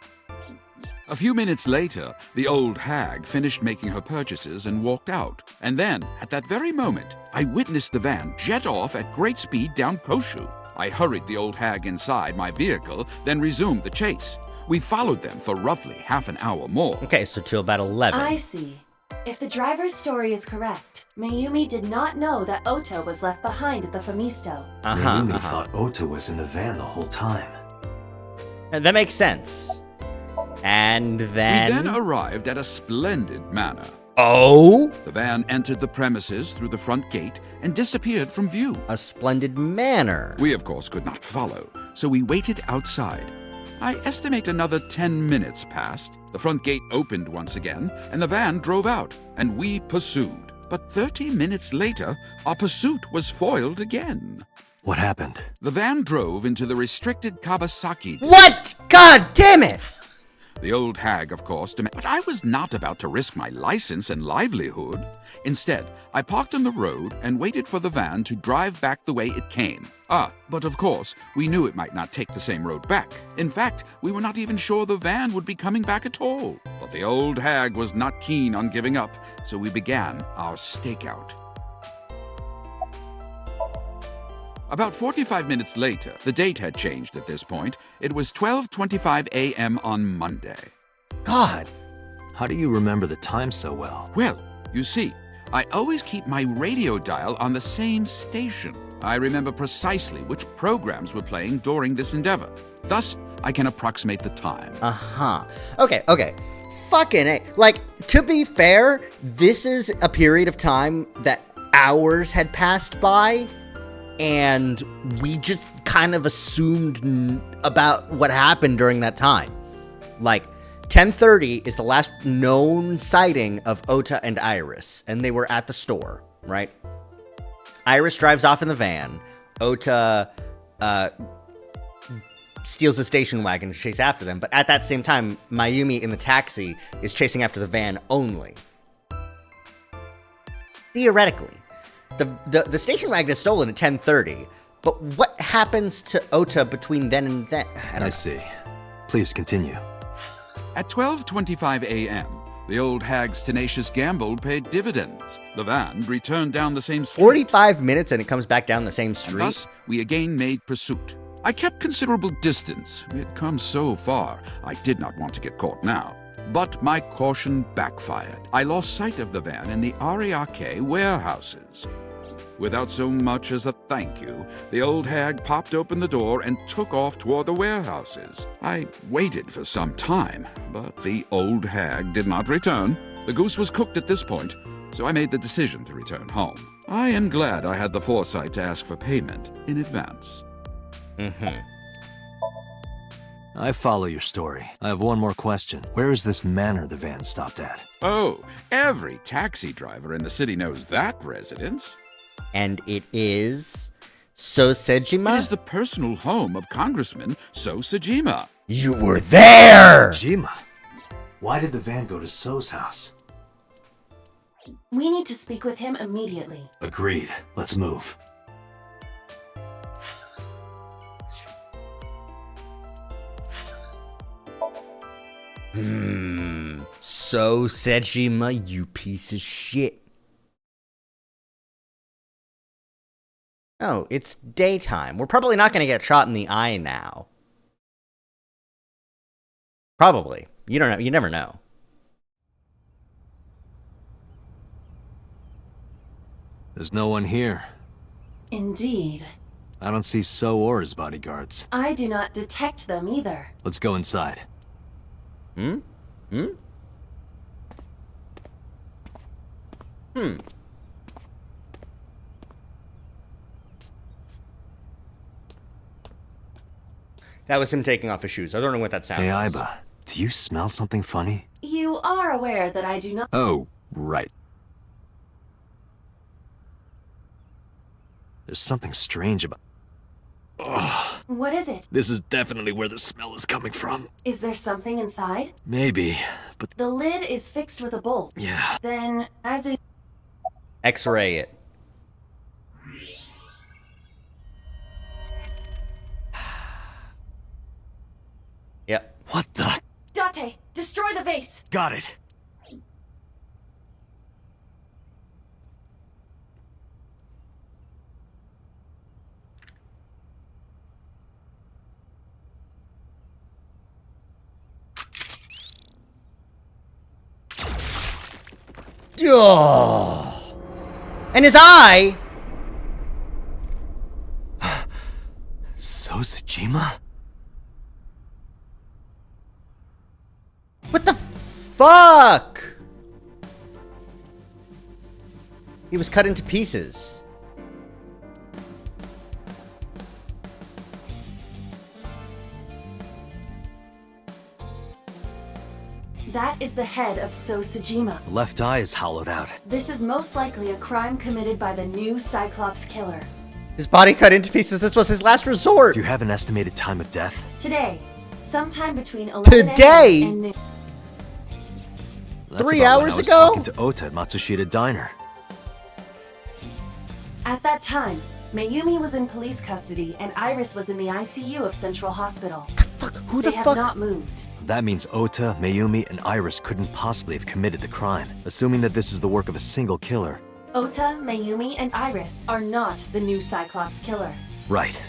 [SPEAKER 8] A few minutes later, the old hag finished making her purchases and walked out. And then, at that very moment, I witnessed the van jet off at great speed down Koshu. I hurried the old hag inside my vehicle, then resumed the chase. We followed them for roughly half an hour more.
[SPEAKER 1] Okay, so till about 11.
[SPEAKER 2] I see. If the driver's story is correct, Mayumi did not know that Ota was left behind at the Famisto.
[SPEAKER 3] Mayumi thought Ota was in the van the whole time.
[SPEAKER 1] That makes sense. And
[SPEAKER 8] We
[SPEAKER 1] then...
[SPEAKER 8] then arrived at a splendid manor.
[SPEAKER 1] Oh?
[SPEAKER 8] The van entered the premises through the front gate and disappeared from view.
[SPEAKER 1] A splendid manner.
[SPEAKER 8] We, of course, could not follow, so we waited outside. I estimate another 10 minutes passed. The front gate opened once again, and the van drove out, and we pursued. But 30 minutes later, our pursuit was foiled again.
[SPEAKER 3] What happened?
[SPEAKER 8] The van drove into the restricted Kabasaki.
[SPEAKER 1] What? God damn it!
[SPEAKER 8] The old hag, of course, but I was not about to risk my license and livelihood. Instead, I parked on the road and waited for the van to drive back the way it came. But of course, we knew it might not take the same road back. In fact, we were not even sure the van would be coming back at all. But the old hag was not keen on giving up, so we began our stakeout. About 45 minutes later, the date had changed at this point. It was 12:25 a.m. on Monday.
[SPEAKER 1] God.
[SPEAKER 3] How do you remember the time so well?
[SPEAKER 8] Well, you see, I always keep my radio dial on the same station. I remember precisely which programs were playing during this endeavor. Thus, I can approximate the time.
[SPEAKER 1] Okay. Fucking A. Like, to be fair, this is a period of time that hours had passed by, and we just kind of assumed about what happened during that time. Like, 10:30 is the last known sighting of Ota and Iris, and they were at the store, right? Iris drives off in the van. Ota steals the station wagon to chase after them, but at that same time, Mayumi in the taxi is chasing after the van only. Theoretically. The station wagon is stolen at 10:30, but what happens to Ota between then and then?
[SPEAKER 3] I see. Please continue.
[SPEAKER 8] At 12:25 a.m., the old hag's tenacious gamble paid dividends. The van returned down the same street.
[SPEAKER 1] 45 minutes and it comes back down the same
[SPEAKER 8] And
[SPEAKER 1] street?
[SPEAKER 8] thus, we again made pursuit. I kept considerable distance. We had come so far, I did not want to get caught now. But my caution backfired. I lost sight of the van in the Ariake warehouses. Without so much as a thank you, the old hag popped open the door and took off toward the warehouses. I waited for some time, but the old hag did not return. The goose was cooked at this point, so I made the decision to return home. I am glad I had the foresight to ask for payment in advance.
[SPEAKER 3] I follow your story. I have one more question. Where is this manor the van stopped at?
[SPEAKER 8] Oh, every taxi driver in the city knows that residence.
[SPEAKER 1] And it is Sosejima?
[SPEAKER 8] It is the personal home of Congressman Sosejima.
[SPEAKER 1] You were there!
[SPEAKER 3] Jima. Why did the van go to So's house?
[SPEAKER 2] We need to speak with him immediately.
[SPEAKER 3] Agreed. Let's move.
[SPEAKER 1] Sosejima, you piece of shit. Oh, it's daytime. We're probably not going to get shot in the eye now. Probably. You don't know. You never know.
[SPEAKER 3] There's no one here.
[SPEAKER 2] Indeed.
[SPEAKER 3] I don't see So or his bodyguards.
[SPEAKER 2] I do not detect them either.
[SPEAKER 3] Let's go inside.
[SPEAKER 1] Hmm? That was him taking off his shoes. I don't know what that sound
[SPEAKER 3] Hey,
[SPEAKER 1] was.
[SPEAKER 3] Aiba. Do you smell something funny?
[SPEAKER 2] You are aware that I do not.
[SPEAKER 3] Oh, right. There's something strange about... Ugh.
[SPEAKER 2] What is it?
[SPEAKER 3] This is definitely where the smell is coming from.
[SPEAKER 2] Is there something inside?
[SPEAKER 3] Maybe, but...
[SPEAKER 2] The lid is fixed with a bolt.
[SPEAKER 3] Yeah.
[SPEAKER 2] Then, as it.
[SPEAKER 1] X-ray it. Yep.
[SPEAKER 3] What the...
[SPEAKER 2] Date, destroy the vase!
[SPEAKER 3] Got it.
[SPEAKER 1] Oh. And his eye!
[SPEAKER 3] Sosejima?
[SPEAKER 1] What the fuck? He was cut into pieces.
[SPEAKER 2] That is the head of Sosejima.
[SPEAKER 3] The left eye is hollowed out.
[SPEAKER 2] This is most likely a crime committed by the new Cyclops killer.
[SPEAKER 1] His body cut into pieces. This was his last resort.
[SPEAKER 3] Do you have an estimated time of death?
[SPEAKER 2] Today, sometime between 11
[SPEAKER 1] Today?
[SPEAKER 2] a.m. and noon.
[SPEAKER 3] That's
[SPEAKER 1] 3
[SPEAKER 3] about when
[SPEAKER 1] hours
[SPEAKER 3] I was
[SPEAKER 1] ago?
[SPEAKER 3] talking to Ota at Matsushita Diner.
[SPEAKER 2] At that time, Mayumi was in police custody and Iris was in the ICU of Central Hospital.
[SPEAKER 1] Who
[SPEAKER 2] They
[SPEAKER 1] the
[SPEAKER 2] have
[SPEAKER 1] fuck?
[SPEAKER 2] not moved.
[SPEAKER 3] That means Ota, Mayumi, and Iris couldn't possibly have committed the crime. Assuming that this is the work of a single killer.
[SPEAKER 2] Ota, Mayumi, and Iris are not the new Cyclops killer.
[SPEAKER 3] Right.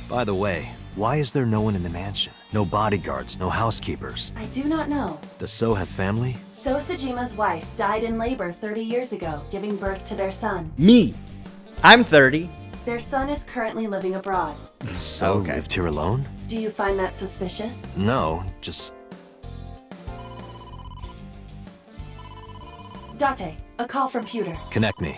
[SPEAKER 3] By the way, why is there no one in the mansion? No bodyguards, no housekeepers.
[SPEAKER 2] I do not know.
[SPEAKER 3] Does So have family?
[SPEAKER 2] Sosejima's wife died in labor 30 years ago, giving birth to their son.
[SPEAKER 1] Me. I'm 30.
[SPEAKER 2] Their son is currently living abroad.
[SPEAKER 3] So
[SPEAKER 1] Okay.
[SPEAKER 3] lived here alone?
[SPEAKER 2] Do you find that suspicious?
[SPEAKER 3] No, just...
[SPEAKER 2] Date, a call from Pewter.
[SPEAKER 3] connect me.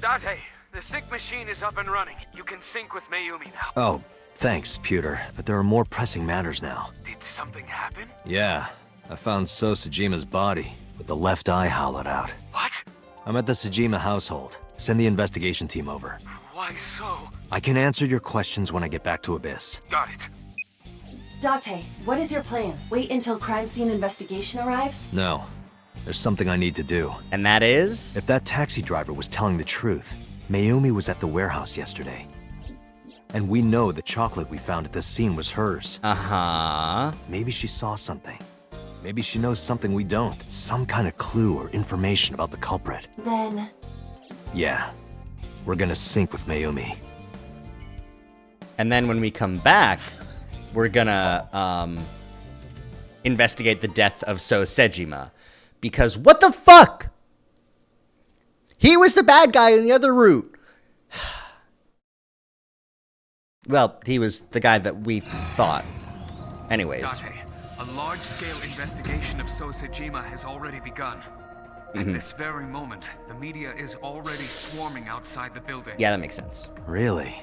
[SPEAKER 4] Date, the sync machine is up and running. You can sync with Mayumi now.
[SPEAKER 3] Oh, thanks, Pewter. But there are more pressing matters now.
[SPEAKER 4] Did something happen?
[SPEAKER 3] Yeah, I found So Sejima's body, with the left eye hollowed out.
[SPEAKER 4] What?
[SPEAKER 3] I'm at the Sejima household. Send the investigation team over.
[SPEAKER 4] Why so?
[SPEAKER 3] I can answer your questions when I get back to Abyss.
[SPEAKER 4] Got it.
[SPEAKER 2] Date, what is your plan? Wait until crime scene investigation arrives?
[SPEAKER 3] No, there's something I need to do.
[SPEAKER 1] And that is?
[SPEAKER 3] If that taxi driver was telling the truth, Mayumi was at the warehouse yesterday. And we know the chocolate we found at the scene was hers.
[SPEAKER 1] Uh-huh.
[SPEAKER 3] Maybe she saw something. Maybe she knows something we don't. Some kind of clue or information about the culprit.
[SPEAKER 2] Then,
[SPEAKER 3] Yeah, we're gonna sync with Mayumi.
[SPEAKER 1] And then when we come back, we're gonna, investigate the death of Sosejima. Because what the fuck? He was the bad guy in the other route. Well, he was the guy that we thought. Anyways.
[SPEAKER 9] Date, a large-scale investigation of Sosejima has already begun. At this very moment, the media is already swarming outside the building.
[SPEAKER 1] Yeah, that makes sense.
[SPEAKER 3] Really?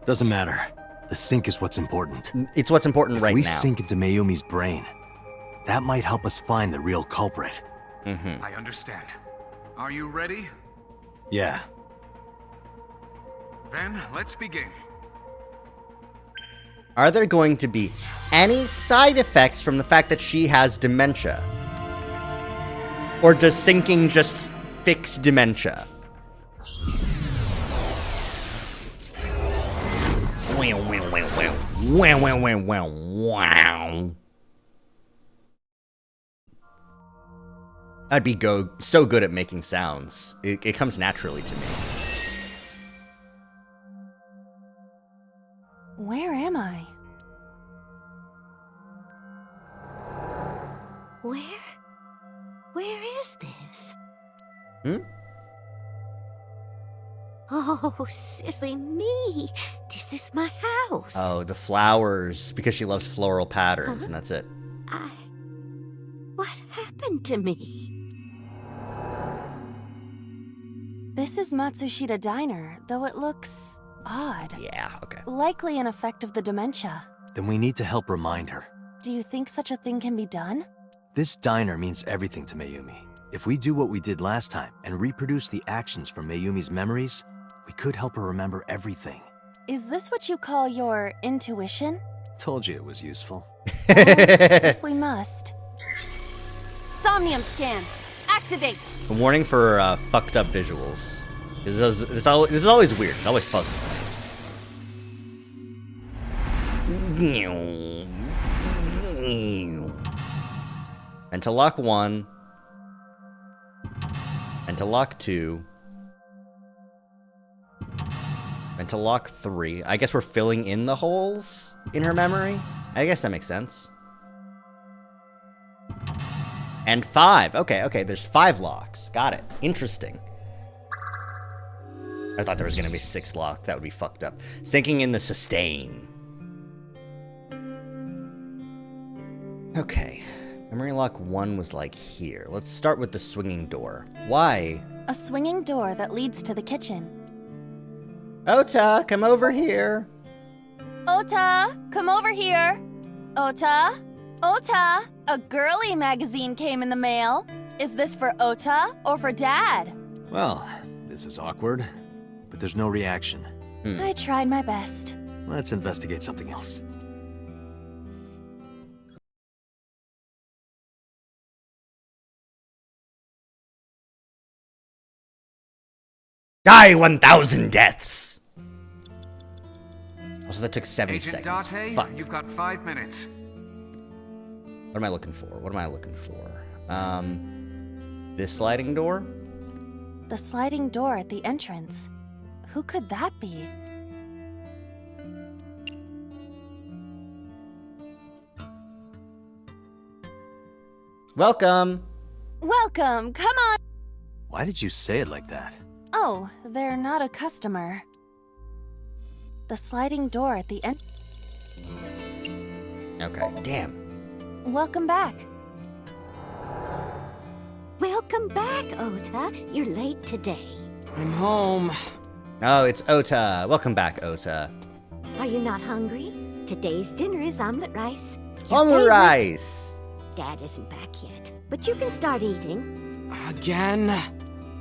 [SPEAKER 3] Doesn't matter. The sink is what's important.
[SPEAKER 1] It's what's important right
[SPEAKER 3] If we
[SPEAKER 1] now.
[SPEAKER 3] sink into Mayumi's brain, that might help us find the real culprit.
[SPEAKER 9] I understand. Are you ready?
[SPEAKER 3] Yeah.
[SPEAKER 9] Then let's begin.
[SPEAKER 1] Are there going to be any side effects from the fact that she has dementia? Or does sinking just fix dementia? Wow. I'd be so good at making sounds. It comes naturally to me.
[SPEAKER 2] Where am I?
[SPEAKER 5] Where is this?
[SPEAKER 1] Hmm?
[SPEAKER 5] Oh, silly me. This is my house.
[SPEAKER 1] Oh, the flowers, because she loves floral patterns, and that's it.
[SPEAKER 5] What happened to me?
[SPEAKER 2] This is Matsushita Diner, though it looks odd.
[SPEAKER 1] Yeah, okay.
[SPEAKER 2] Likely an effect of the dementia.
[SPEAKER 3] Then we need to help remind her.
[SPEAKER 2] Do you think such a thing can be done?
[SPEAKER 3] This diner means everything to Mayumi. If we do what we did last time and reproduce the actions from Mayumi's memories, we could help her remember everything.
[SPEAKER 2] Is this what you call your intuition?
[SPEAKER 3] Told you it was useful.
[SPEAKER 2] If we must. Somnium scan. Activate.
[SPEAKER 1] A warning for fucked up visuals. This is always weird. It's always fuzzy. And to lock 1. And to lock 2. And to lock 3. I guess we're filling in the holes in her memory. I guess that makes sense. And 5. Okay, there's 5 locks. Got it. Interesting. I thought there was going to be 6 locks. That would be fucked up. Sinking in the sustain. Okay. Memory lock 1 was like here. Let's start with the swinging door. Why?
[SPEAKER 2] A swinging door that leads to the kitchen.
[SPEAKER 1] Ota, come over here.
[SPEAKER 2] Ota, come over here. Ota, Ota, a girly magazine came in the mail. Is this for Ota or for Dad?
[SPEAKER 3] Well, this is awkward, but there's no reaction.
[SPEAKER 2] I tried my best.
[SPEAKER 3] Let's investigate something else.
[SPEAKER 1] Die 1,000 deaths! Also, that took 70
[SPEAKER 9] Agent
[SPEAKER 1] seconds.
[SPEAKER 9] Date,
[SPEAKER 1] Fuck.
[SPEAKER 9] you've got 5 minutes.
[SPEAKER 1] What am I looking for? This sliding door?
[SPEAKER 2] The sliding door at the entrance. Who could that be?
[SPEAKER 1] Welcome!
[SPEAKER 2] Welcome, come on!
[SPEAKER 3] Why did you say it like that?
[SPEAKER 2] Oh, they're not a customer. The sliding door at the end.
[SPEAKER 1] Okay, damn.
[SPEAKER 2] Welcome back.
[SPEAKER 5] Welcome back, Ota. You're late today.
[SPEAKER 4] I'm home.
[SPEAKER 1] Oh, it's Ota. Welcome back, Ota.
[SPEAKER 5] Are you not hungry? Today's dinner is omelet rice. Your
[SPEAKER 1] Omelet
[SPEAKER 5] favorite.
[SPEAKER 1] rice!
[SPEAKER 5] Dad isn't back yet, but you can start eating.
[SPEAKER 4] Again?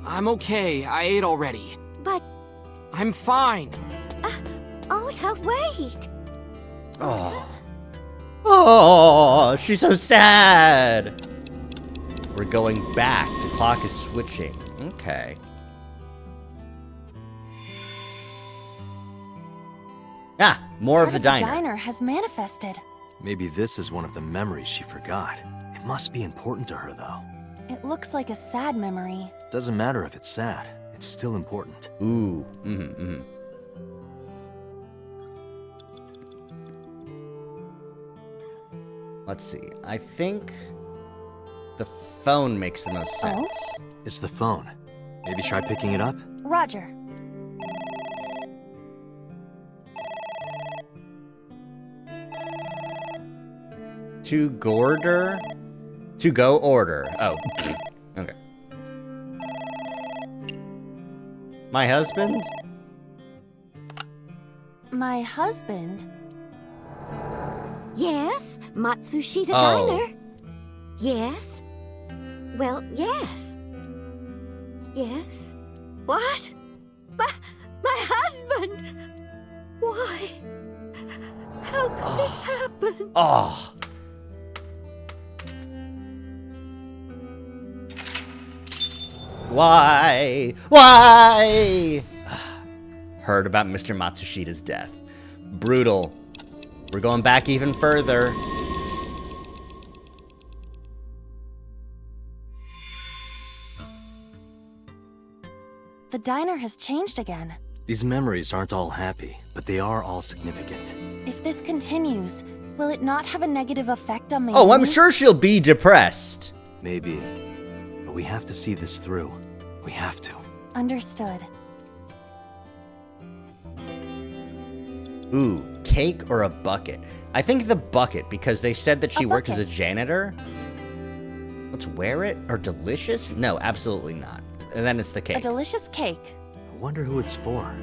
[SPEAKER 4] I'm okay. I ate already.
[SPEAKER 5] But,
[SPEAKER 4] I'm fine.
[SPEAKER 5] Ota, wait!
[SPEAKER 1] Oh. Oh, she's so sad! We're going back. The clock is switching. Okay. Ah, more of
[SPEAKER 2] Part
[SPEAKER 1] the
[SPEAKER 2] of
[SPEAKER 1] diner.
[SPEAKER 2] The diner has manifested.
[SPEAKER 3] Maybe this is one of the memories she forgot. It must be important to her, though.
[SPEAKER 2] It looks like a sad memory.
[SPEAKER 3] Doesn't matter if it's sad. It's still important.
[SPEAKER 1] Ooh. Let's see. I think the phone makes the most sense.
[SPEAKER 3] It's the phone. Maybe try picking it up?
[SPEAKER 2] Roger.
[SPEAKER 1] To Gorder? To go order. Oh. Okay. My husband?
[SPEAKER 2] My husband?
[SPEAKER 5] Yes, Matsushita
[SPEAKER 1] Oh.
[SPEAKER 5] Diner. Yes. Well, yes. Yes. What? My husband! Why? How could this happen?
[SPEAKER 1] Oh. Why? Why? Heard about Mr. Matsushita's death. Brutal. We're going back even further.
[SPEAKER 2] The diner has changed again.
[SPEAKER 3] These memories aren't all happy, but they are all significant.
[SPEAKER 2] If this continues, will it not have a negative effect on me?
[SPEAKER 1] Oh, I'm sure she'll be depressed.
[SPEAKER 3] Maybe. But we have to see this through. We have to.
[SPEAKER 2] Understood.
[SPEAKER 1] Ooh, cake or a bucket? I think the bucket, because they said that she
[SPEAKER 2] A
[SPEAKER 1] worked as a
[SPEAKER 2] bucket.
[SPEAKER 1] janitor. Let's wear it? Or delicious? No, absolutely not. And then it's the
[SPEAKER 2] A
[SPEAKER 1] cake.
[SPEAKER 2] delicious cake.
[SPEAKER 3] I wonder who it's for.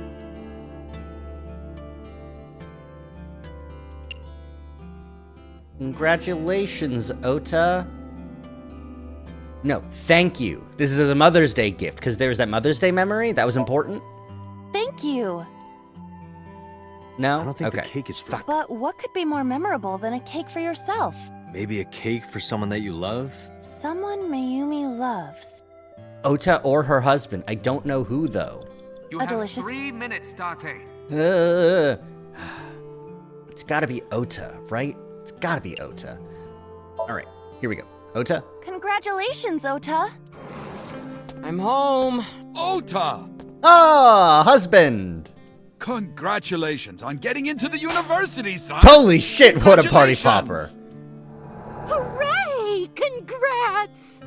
[SPEAKER 1] Congratulations, Ota. No, thank you. This is a Mother's Day gift, because there's that Mother's Day memory. That was important.
[SPEAKER 2] Thank you.
[SPEAKER 1] No?
[SPEAKER 3] I don't think
[SPEAKER 1] okay.
[SPEAKER 3] the cake is for...
[SPEAKER 2] But what could be more memorable than a cake for yourself?
[SPEAKER 3] Maybe a cake for someone that you love?
[SPEAKER 2] Someone Mayumi loves.
[SPEAKER 1] Ota or her husband. I don't know who, though.
[SPEAKER 9] You
[SPEAKER 2] A
[SPEAKER 9] have
[SPEAKER 2] delicious-
[SPEAKER 9] 3 minutes, Date.
[SPEAKER 1] It's gotta be Ota, right? It's gotta be Ota. Alright, here we go. Ota?
[SPEAKER 2] Congratulations, Ota.
[SPEAKER 4] I'm home.
[SPEAKER 8] Ota!
[SPEAKER 1] Ah, husband!
[SPEAKER 8] Congratulations on getting into the university, son!
[SPEAKER 1] Holy shit, what a party popper!
[SPEAKER 5] Hooray! Congrats!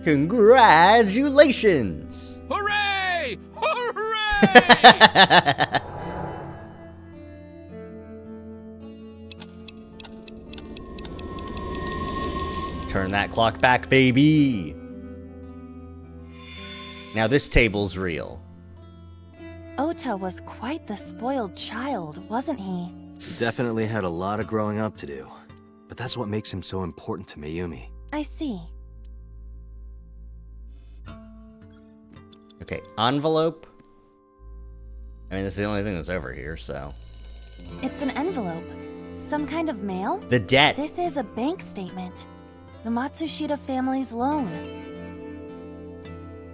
[SPEAKER 1] Congratulations!
[SPEAKER 8] Hooray! Hooray!
[SPEAKER 1] Turn that clock back, baby! Now this table's real.
[SPEAKER 2] Ota was quite the spoiled child, wasn't he?
[SPEAKER 3] He definitely had a lot of growing up to do. But that's what makes him so important to Mayumi.
[SPEAKER 2] I see.
[SPEAKER 1] Okay, envelope. I mean, that's the only thing that's over here, so.
[SPEAKER 2] It's an envelope. Some kind of mail?
[SPEAKER 1] The debt.
[SPEAKER 2] This is a bank statement. The Matsushita family's loan.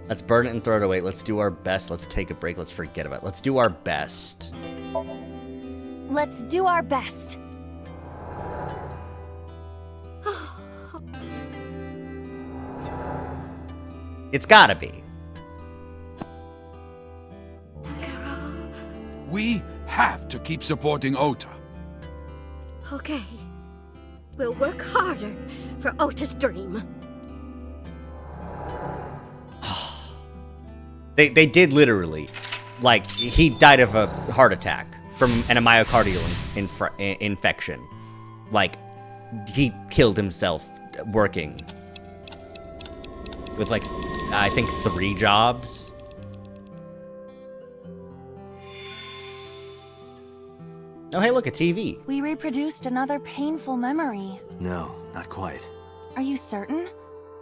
[SPEAKER 1] Let's burn it and throw it away. Let's do our best. Let's take a break. Let's forget about it. Let's do our best.
[SPEAKER 2] Let's do our best.
[SPEAKER 1] It's gotta be.
[SPEAKER 8] We have to keep supporting Ota.
[SPEAKER 5] Okay. We'll work harder for Ota's dream.
[SPEAKER 1] They did literally. Like, he died of a heart attack from and a myocardial infection. Like, he killed himself working. With, like, I think 3 jobs. Oh, hey, look, a TV.
[SPEAKER 2] We reproduced another painful memory.
[SPEAKER 3] No, not quite.
[SPEAKER 2] Are you certain?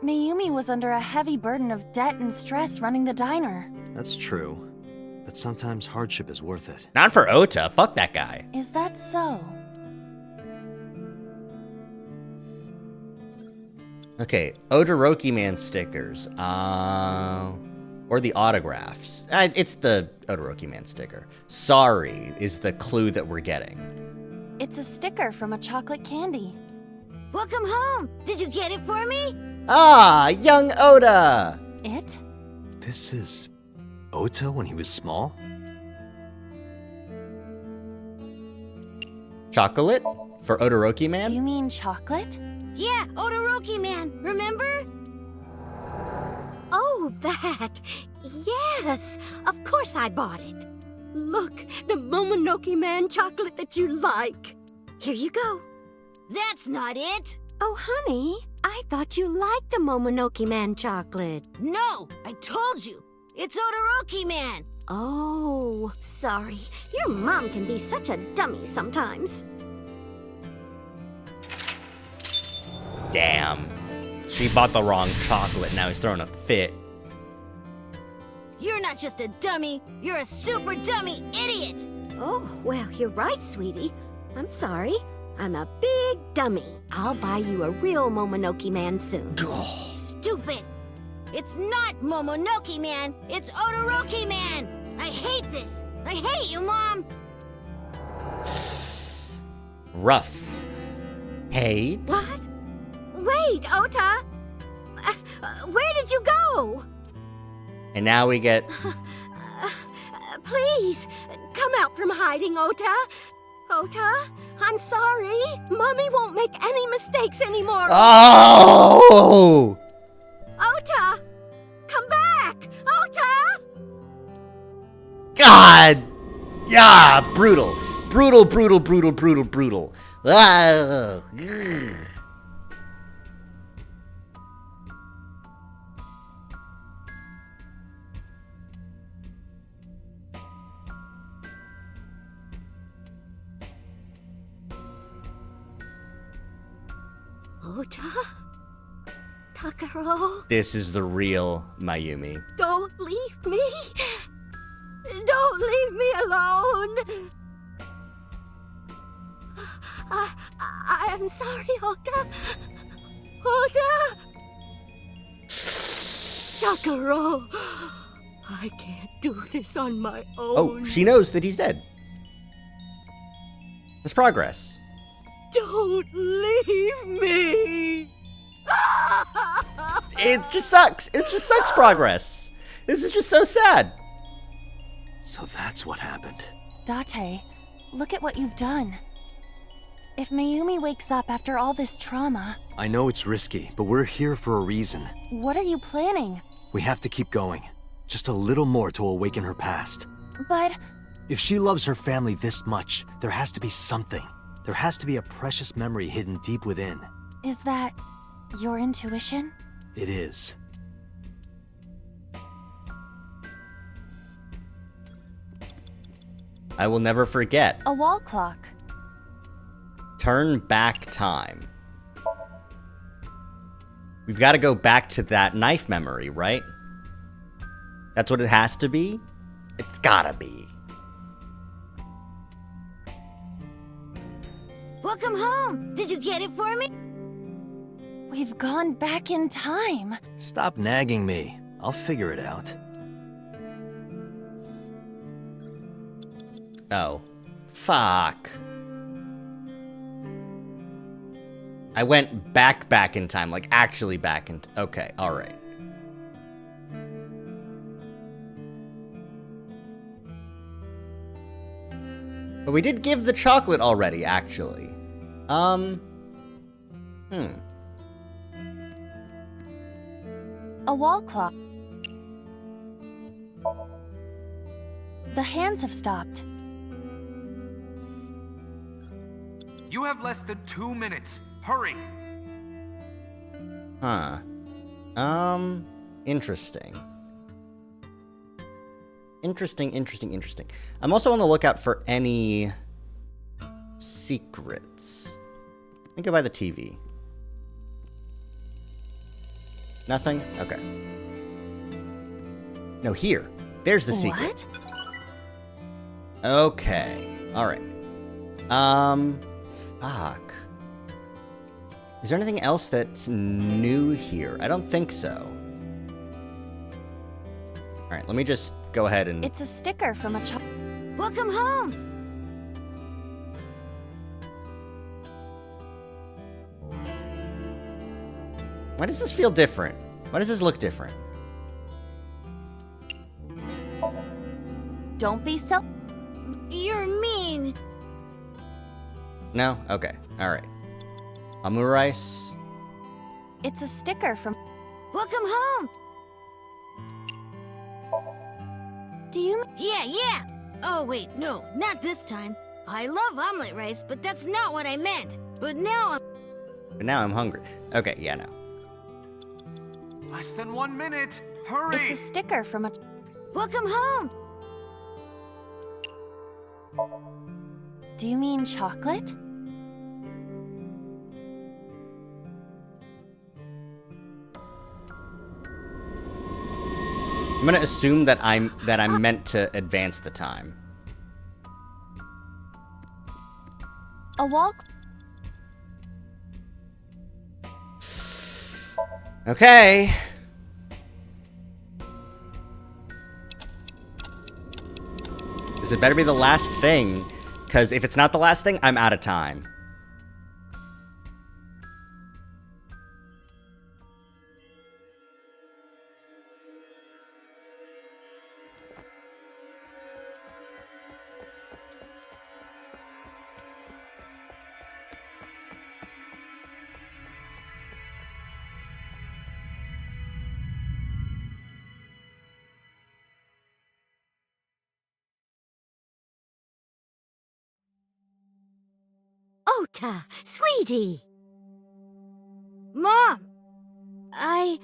[SPEAKER 2] Mayumi was under a heavy burden of debt and stress running the diner.
[SPEAKER 3] That's true. But sometimes hardship is worth it.
[SPEAKER 1] Not for Ota. Fuck that guy.
[SPEAKER 2] Is that so?
[SPEAKER 1] Okay, Odoroki Man stickers. Or the autographs. It's the Odoroki Man sticker. Sorry is the clue that we're getting.
[SPEAKER 2] It's a sticker from a chocolate candy.
[SPEAKER 5] Welcome home! Did you get it for me?
[SPEAKER 1] Ah, young Oda!
[SPEAKER 2] It?
[SPEAKER 3] This is... Ota when he was small?
[SPEAKER 1] Chocolate? For Odoroki Man?
[SPEAKER 2] Do you mean chocolate?
[SPEAKER 5] Yeah, Odoroki Man, remember? Oh, that! Yes! Of course I bought it! Look, the Momonoke Man chocolate that you like! Here you go. That's not it! Oh, honey, I thought you liked the Momonoke Man chocolate.
[SPEAKER 10] No, I told you. It's Odoroki Man.
[SPEAKER 5] Oh, sorry. Your mom can be such a dummy sometimes.
[SPEAKER 1] Damn. She bought the wrong chocolate. Now he's throwing a fit.
[SPEAKER 10] You're not just a dummy, you're a super dummy idiot!
[SPEAKER 5] Oh, well, you're right, sweetie. I'm sorry. I'm a big dummy. I'll buy you a real Momonoke Man soon.
[SPEAKER 10] Stupid! It's not Momonoke Man, it's Odoroki Man! I hate this! I hate you, Mom!
[SPEAKER 1] Rough. Hate?
[SPEAKER 5] What? Wait, Ota! Where did you go?
[SPEAKER 1] And now we get...
[SPEAKER 5] Please, come out from hiding, Ota. Ota, I'm sorry. Mommy won't make any mistakes anymore.
[SPEAKER 1] Oh!
[SPEAKER 5] Ota, come back! Ota!
[SPEAKER 1] God! Yeah, brutal. Brutal, brutal, brutal, brutal, brutal. Ah, ugh.
[SPEAKER 5] Ota? Takaro?
[SPEAKER 1] This is the real Mayumi.
[SPEAKER 5] Don't leave me! Don't leave me alone! I am sorry, Ota. Ota! Takaro! I can't do this on my own.
[SPEAKER 1] Oh, she knows that he's dead. There's progress.
[SPEAKER 5] Don't leave me!
[SPEAKER 1] It just sucks. It just sucks progress. This is just so sad.
[SPEAKER 3] So that's what happened.
[SPEAKER 2] Date, look at what you've done. If Mayumi wakes up after all this trauma,
[SPEAKER 3] I know it's risky, but we're here for a reason.
[SPEAKER 2] what are you planning?
[SPEAKER 3] We have to keep going. Just a little more to awaken her past.
[SPEAKER 2] But
[SPEAKER 3] If she loves her family this much, there has to be something. There has to be a precious memory hidden deep within.
[SPEAKER 2] is that your intuition?
[SPEAKER 3] It is.
[SPEAKER 1] I will never forget.
[SPEAKER 2] A wall clock.
[SPEAKER 1] Turn back time. We've got to go back to that knife memory, right? That's what it has to be? It's gotta be.
[SPEAKER 10] Welcome home! Did you get it for me?
[SPEAKER 2] We've gone back in time.
[SPEAKER 3] Stop nagging me. I'll figure it out.
[SPEAKER 1] Oh. Fuck. I went back in time, like actually back in... Okay, alright. But we did give the chocolate already, actually.
[SPEAKER 2] A wall clock. The hands have stopped.
[SPEAKER 9] You have less than 2 minutes. Hurry!
[SPEAKER 1] Huh. Interesting. Interesting. I'm also on the lookout for any secrets. Let me go by the TV. Nothing? Okay. No, here. There's the secret.
[SPEAKER 2] What?
[SPEAKER 1] Okay. Alright. Fuck. Is there anything else that's new here? I don't think so. Alright, let me just go ahead and...
[SPEAKER 2] It's a sticker from a child.
[SPEAKER 10] Welcome home!
[SPEAKER 1] Why does this feel different? Why does this look different?
[SPEAKER 2] Don't be so.
[SPEAKER 10] You're mean!
[SPEAKER 1] No? Okay. Alright. Rice.
[SPEAKER 2] It's a sticker from.
[SPEAKER 10] Welcome home!
[SPEAKER 2] Do you?
[SPEAKER 10] Yeah! Oh wait, no, not this time. I love omelet rice, but that's not what I meant. But now I'm...
[SPEAKER 1] But now I'm hungry. Okay, yeah, no.
[SPEAKER 9] Less than 1 minute. Hurry!
[SPEAKER 11] It's a sticker from a...
[SPEAKER 10] Welcome home.
[SPEAKER 2] Do you mean chocolate?
[SPEAKER 1] I'm gonna assume that I'm meant to advance the time.
[SPEAKER 11] A wall...
[SPEAKER 1] Okay. This had better be the last thing, because if it's not the last thing, I'm out of time.
[SPEAKER 10] Ota, sweetie. Mom, I...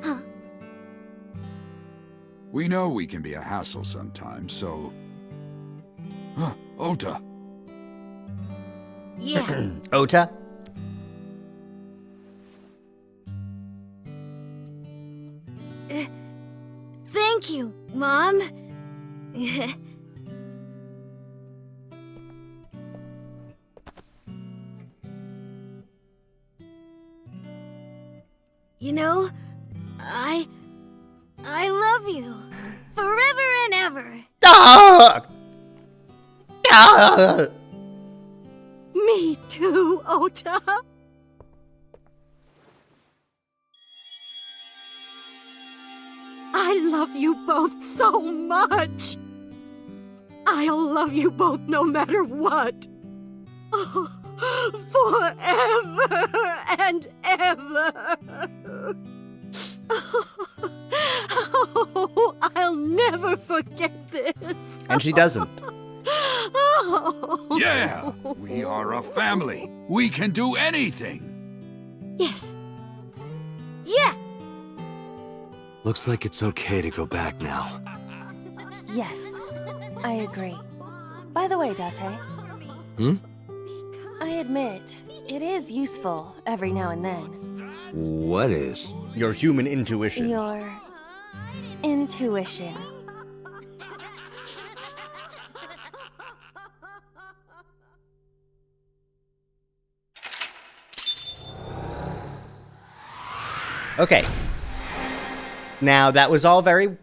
[SPEAKER 10] Huh?
[SPEAKER 8] We know we can be a hassle sometimes, so... Huh, Ota.
[SPEAKER 10] Yeah.
[SPEAKER 1] Ota?
[SPEAKER 10] Thank you, Mom. You know, I love you. Forever and ever.
[SPEAKER 1] Ah! Ah!
[SPEAKER 5] Me too, Ota. I love you both so much. I'll love you both no matter what. Oh, forever and ever. Oh, I'll never forget this.
[SPEAKER 1] And she doesn't.
[SPEAKER 5] Oh.
[SPEAKER 8] Yeah! We are a family. We can do anything.
[SPEAKER 5] Yes.
[SPEAKER 10] Yeah.
[SPEAKER 3] Looks like it's okay to go back now.
[SPEAKER 2] Yes, I agree. By the way, Date.
[SPEAKER 3] Hmm?
[SPEAKER 2] I admit, it is useful every now and then.
[SPEAKER 3] What is?
[SPEAKER 1] Your human intuition.
[SPEAKER 2] Your intuition.
[SPEAKER 1] Okay. Now that was all very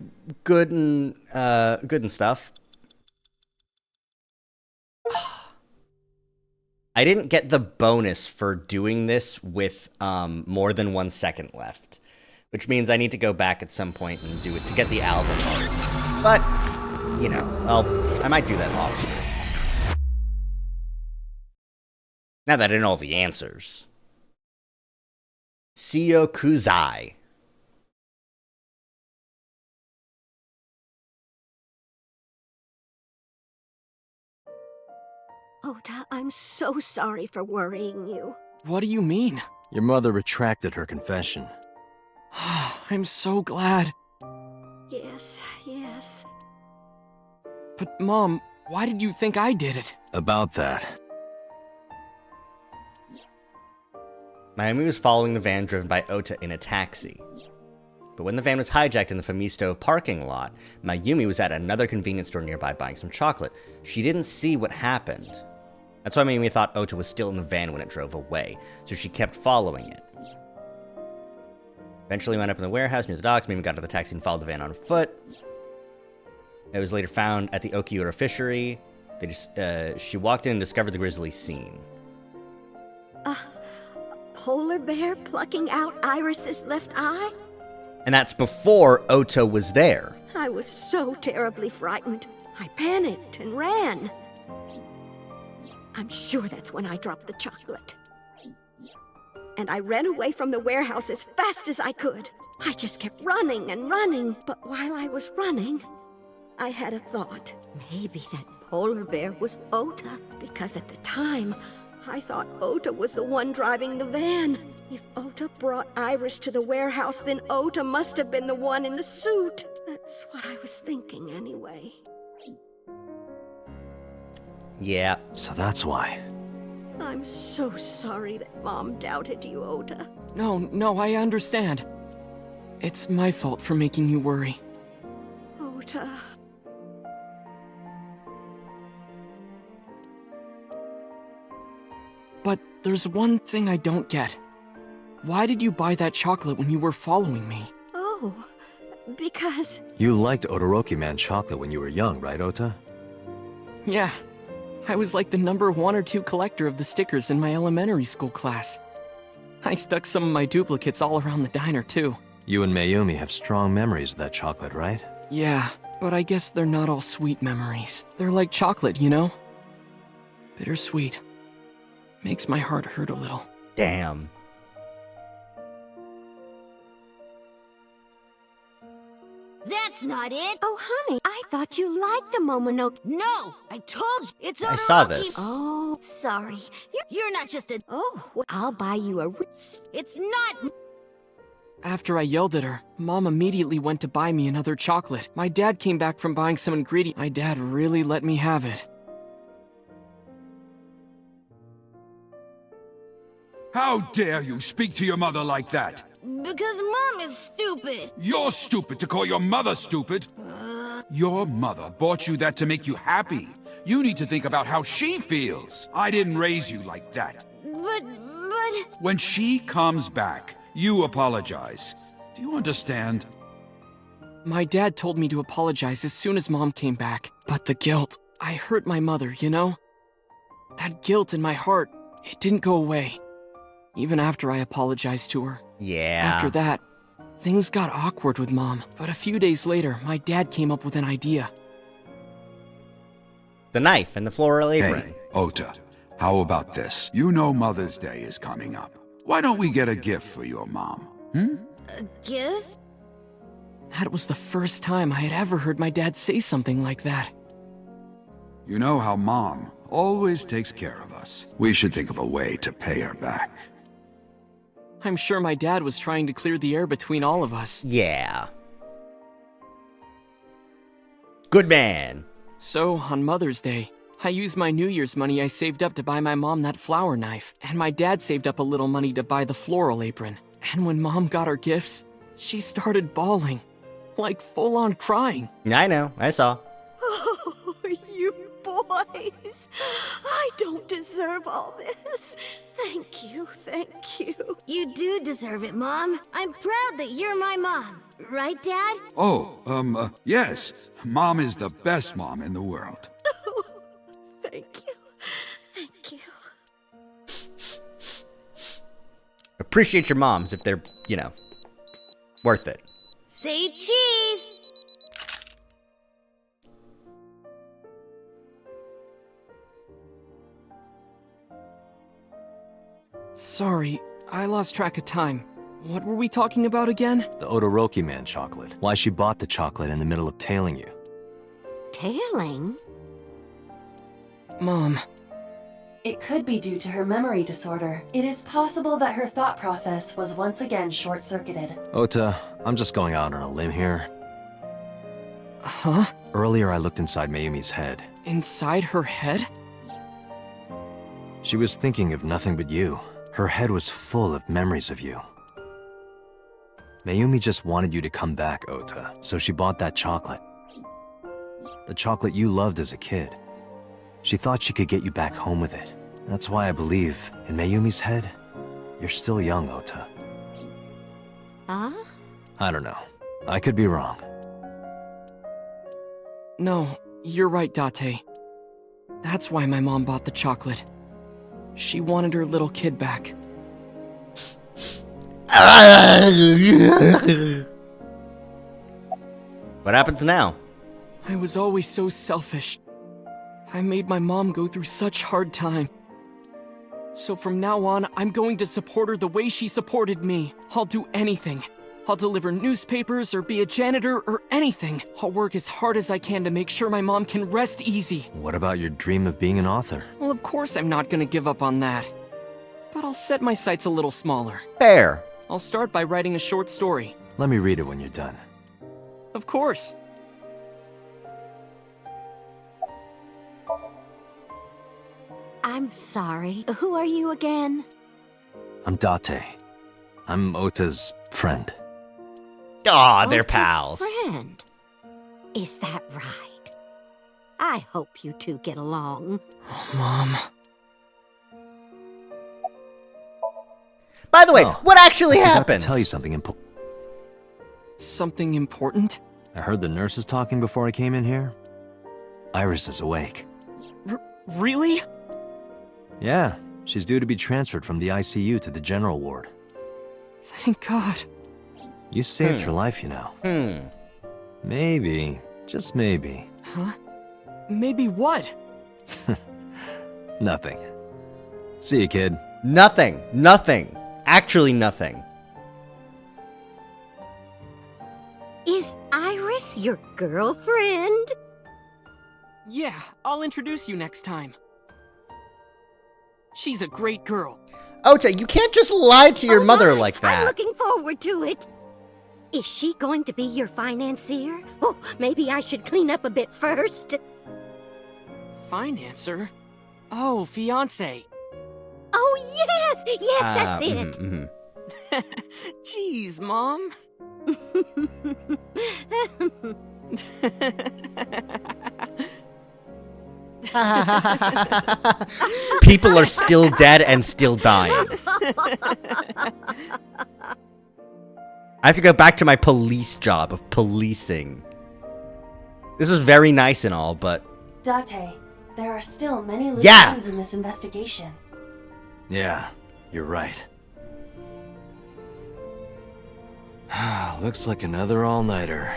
[SPEAKER 1] good and stuff. I didn't get the bonus for doing this with more than 1 second left, which means I need to go back at some point and do it to get the album art. But you know, I might do that off. Now that I know all the answers. Seo Kuzai.
[SPEAKER 5] Ota, I'm so sorry for worrying you.
[SPEAKER 4] What do you mean?
[SPEAKER 3] Your mother retracted her confession.
[SPEAKER 4] I'm so glad.
[SPEAKER 5] Yes, yes.
[SPEAKER 4] But Mom, why did you think I did it?
[SPEAKER 3] About that.
[SPEAKER 1] Mayumi was following the van driven by Ota in a taxi. But when the van was hijacked in the Famisto parking lot, Mayumi was at another convenience store nearby buying some chocolate. She didn't see what happened. That's why Mayumi thought Ota was still in the van when it drove away, so she kept following it. Eventually wound up in the warehouse near the docks. Mayumi got out of the taxi and followed the van on foot. It was later found at the Okiura fishery. She walked in and discovered the grisly scene.
[SPEAKER 5] Polar bear plucking out Iris's left eye?
[SPEAKER 1] And that's before Ota was there.
[SPEAKER 5] I was so terribly frightened. I panicked and ran. I'm sure that's when I dropped the chocolate. And I ran away from the warehouse as fast as I could. I just kept running and running, but while I was running, I had a thought. Maybe that polar bear was Ota, because at the time, I thought Ota was the one driving the van. If Ota brought Iris to the warehouse, then Ota must have been the one in the suit. That's what I was thinking anyway.
[SPEAKER 1] Yeah.
[SPEAKER 3] So that's why.
[SPEAKER 5] I'm so sorry that Mom doubted you, Ota.
[SPEAKER 4] No, I understand. It's my fault for making you worry.
[SPEAKER 5] Ota.
[SPEAKER 4] But there's one thing I don't get. Why did you buy that chocolate when you were following me?
[SPEAKER 5] Oh, because...
[SPEAKER 3] You liked Todoroki Man chocolate when you were young, right, Ota?
[SPEAKER 4] Yeah. I was like the number 1 or 2 collector of the stickers in my elementary school class. I stuck some of my duplicates all around the diner, too.
[SPEAKER 3] You and Mayumi have strong memories of that chocolate, right?
[SPEAKER 4] Yeah, but I guess they're not all sweet memories. They're like chocolate, you know? Bittersweet. Makes my heart hurt a little.
[SPEAKER 1] Damn.
[SPEAKER 10] That's not it.
[SPEAKER 5] Oh, honey, I thought you liked the Momonoke.
[SPEAKER 10] No, I told you. It's Todoroki.
[SPEAKER 1] I saw this.
[SPEAKER 5] Oh, sorry.
[SPEAKER 10] You're not just a...
[SPEAKER 5] Oh, well, I'll buy you a...
[SPEAKER 10] It's not...
[SPEAKER 4] After I yelled at her, Mom immediately went to buy me another chocolate. My dad came back from buying some ingredients. My dad really let me have it.
[SPEAKER 8] How dare you speak to your mother like that?
[SPEAKER 10] Because Mom is stupid.
[SPEAKER 8] You're stupid to call your mother stupid. Your mother bought you that to make you happy. You need to think about how she feels. I didn't raise you like that.
[SPEAKER 10] But...
[SPEAKER 8] When she comes back, you apologize. Do you understand?
[SPEAKER 4] My dad told me to apologize as soon as Mom came back. But the guilt, I hurt my mother, you know? That guilt in my heart, it didn't go away. Even after I apologized to her.
[SPEAKER 1] Yeah.
[SPEAKER 4] After that, things got awkward with Mom. But a few days later, my dad came up with an idea.
[SPEAKER 1] The knife and the floral apron.
[SPEAKER 8] Hey, Ota, how about this? You know Mother's Day is coming up. Why don't we get a gift for your mom?
[SPEAKER 10] A gift?
[SPEAKER 4] That was the first time I had ever heard my dad say something like that.
[SPEAKER 8] You know how Mom always takes care of us. We should think of a way to pay her back.
[SPEAKER 4] I'm sure my dad was trying to clear the air between all of us.
[SPEAKER 1] Yeah. Good man.
[SPEAKER 4] So, on Mother's Day, I used my New Year's money I saved up to buy my mom that flower knife, and my dad saved up a little money to buy the floral apron. And when Mom got her gifts, she started bawling. Like full-on crying.
[SPEAKER 1] I know, I saw.
[SPEAKER 5] Oh, you boys. I don't deserve all this. Thank you, thank you.
[SPEAKER 10] You do deserve it, Mom. I'm proud that you're my mom. Right, Dad?
[SPEAKER 8] Oh, yes. Mom is the best mom in the world.
[SPEAKER 5] Thank you. Thank you.
[SPEAKER 1] Appreciate your moms if they're, you know, worth it.
[SPEAKER 10] Say cheese!
[SPEAKER 4] Sorry, I lost track of time. What were we talking about again?
[SPEAKER 3] The Todoroki Man chocolate. Why she bought the chocolate in the middle of tailing you.
[SPEAKER 5] Tailing?
[SPEAKER 4] Mom.
[SPEAKER 2] It could be due to her memory disorder. It is possible that her thought process was once again short-circuited.
[SPEAKER 3] Ota, I'm just going out on a limb here.
[SPEAKER 4] Huh?
[SPEAKER 3] Earlier I looked inside Mayumi's head.
[SPEAKER 4] Inside her head?
[SPEAKER 3] She was thinking of nothing but you. Her head was full of memories of you. Mayumi just wanted you to come back, Ota, so she bought that chocolate. The chocolate you loved as a kid. She thought she could get you back home with it. That's why I believe, in Mayumi's head, you're still young, Ota.
[SPEAKER 5] Huh?
[SPEAKER 3] I don't know. I could be wrong.
[SPEAKER 4] No, you're right, Date. That's why my mom bought the chocolate. She wanted her little kid back.
[SPEAKER 1] What happens now?
[SPEAKER 4] I was always so selfish. I made my mom go through such hard time. So from now on, I'm going to support her the way she supported me. I'll do anything. I'll deliver newspapers or be a janitor or anything. I'll work as hard as I can to make sure my mom can rest easy.
[SPEAKER 3] What about your dream of being an author?
[SPEAKER 4] Well, of course I'm not gonna give up on that. But I'll set my sights a little smaller.
[SPEAKER 1] Fair.
[SPEAKER 4] I'll start by writing a short story.
[SPEAKER 3] Let me read it when you're done.
[SPEAKER 4] Of course.
[SPEAKER 5] I'm sorry. Who are you again?
[SPEAKER 3] I'm Date. I'm Ota's friend.
[SPEAKER 1] Aw, they're
[SPEAKER 5] Ota's
[SPEAKER 1] pals.
[SPEAKER 5] Friend. Is that right? I hope you two get along.
[SPEAKER 4] Oh, Mom.
[SPEAKER 1] By the way,
[SPEAKER 3] Oh,
[SPEAKER 1] what actually
[SPEAKER 3] I forgot
[SPEAKER 1] happened?
[SPEAKER 3] to tell you something important.
[SPEAKER 4] Something important?
[SPEAKER 3] I heard the nurses talking before I came in here. Iris is awake.
[SPEAKER 4] Really?
[SPEAKER 3] Yeah, she's due to be transferred from the ICU to the general ward.
[SPEAKER 4] Thank God.
[SPEAKER 3] You saved her life, you know. Maybe, just maybe.
[SPEAKER 4] Huh? Maybe what?
[SPEAKER 3] Nothing. See you, kid.
[SPEAKER 1] Nothing. Nothing. Actually nothing.
[SPEAKER 5] Is Iris your girlfriend?
[SPEAKER 4] Yeah, I'll introduce you next time. She's a great girl.
[SPEAKER 1] Ota, you can't just lie to your mother like that.
[SPEAKER 5] I'm looking forward to it. Is she going to be your financier? Oh, maybe I should clean up a bit first.
[SPEAKER 4] Financer? Oh, fiance.
[SPEAKER 5] Oh, yes! Yes, that's it!
[SPEAKER 4] Jeez, Mom.
[SPEAKER 1] People are still dead and still dying. I have to go back to my police job of policing. This is very nice and all, but...
[SPEAKER 2] Date, there are still many loose
[SPEAKER 1] Yeah.
[SPEAKER 2] ends in this investigation.
[SPEAKER 3] Yeah, you're right. Looks like another all-nighter.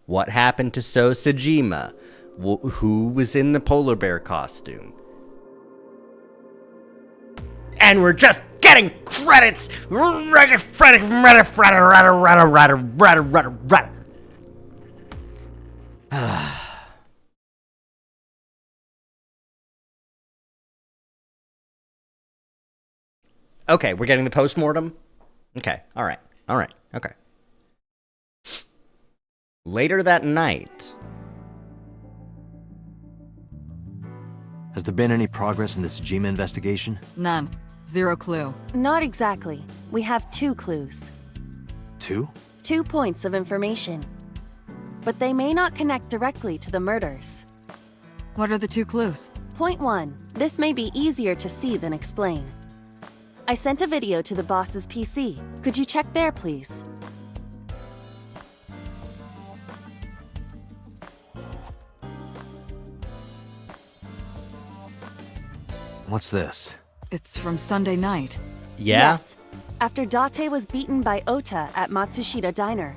[SPEAKER 1] What happened to Sosajima? Who was in the polar bear costume? And we're just getting credits! Okay, we're getting the postmortem? Okay, alright, okay. Later that night...
[SPEAKER 3] Has there been any progress in this Jima investigation?
[SPEAKER 6] None. Zero clue.
[SPEAKER 2] Not exactly. We have 2 clues.
[SPEAKER 3] 2?
[SPEAKER 2] 2 points of information. But they may not connect directly to the murders.
[SPEAKER 6] What are the 2 clues?
[SPEAKER 2] Point 1. This may be easier to see than explain. I sent a video to the boss's PC. Could you check there, please?
[SPEAKER 3] What's this?
[SPEAKER 6] It's from Sunday night.
[SPEAKER 1] Yeah?
[SPEAKER 2] Yes. After Date was beaten by Ota at Matsushita Diner.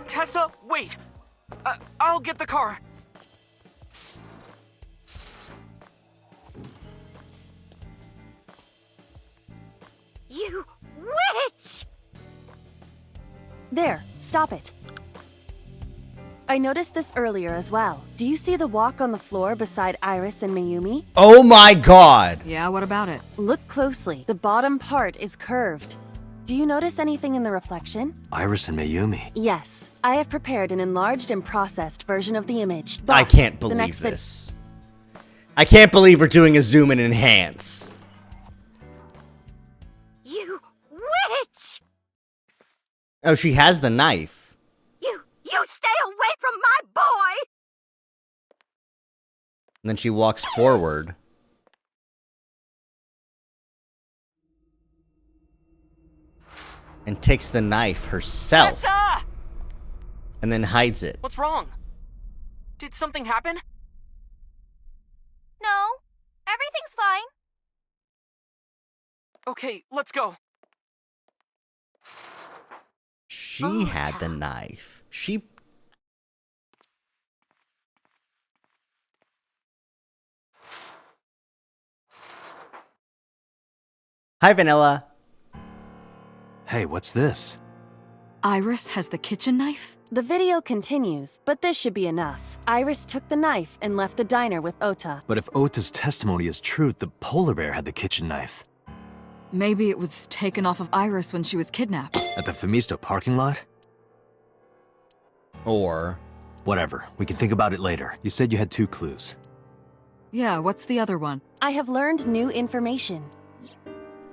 [SPEAKER 4] Tessa, wait! I'll get the car.
[SPEAKER 5] You witch!
[SPEAKER 2] There, stop it. I noticed this earlier as well. Do you see the walk on the floor beside Iris and Mayumi?
[SPEAKER 1] Oh my god!
[SPEAKER 6] Yeah, what about it?
[SPEAKER 2] Look closely. The bottom part is curved. Do you notice anything in the reflection?
[SPEAKER 3] Iris and Mayumi.
[SPEAKER 2] Yes. I have prepared an enlarged and processed version of the image.
[SPEAKER 1] I
[SPEAKER 2] Boss,
[SPEAKER 1] can't
[SPEAKER 2] the
[SPEAKER 1] believe
[SPEAKER 2] next
[SPEAKER 1] this. I can't believe we're doing a zoom and enhance.
[SPEAKER 5] You witch!
[SPEAKER 1] Oh, she has the knife.
[SPEAKER 5] You stay away from my boy!
[SPEAKER 1] And then she walks forward. And takes the knife herself.
[SPEAKER 4] Tessa!
[SPEAKER 1] And then hides it.
[SPEAKER 4] What's wrong? Did something happen?
[SPEAKER 11] No, everything's fine.
[SPEAKER 4] Okay, let's go.
[SPEAKER 1] She had the knife. She Hi, Vanilla.
[SPEAKER 3] Hey, what's this?
[SPEAKER 6] Iris has the kitchen knife?
[SPEAKER 2] The video continues, but this should be enough. Iris took the knife and left the diner with Ota.
[SPEAKER 3] But if Ota's testimony is true, the polar bear had the kitchen knife.
[SPEAKER 6] Maybe it was taken off of Iris when she was kidnapped.
[SPEAKER 3] At the Femisto parking lot?
[SPEAKER 1] Or...
[SPEAKER 3] Whatever, we can think about it later. You said you had 2 clues.
[SPEAKER 6] Yeah, what's the other one?
[SPEAKER 2] I have learned new information.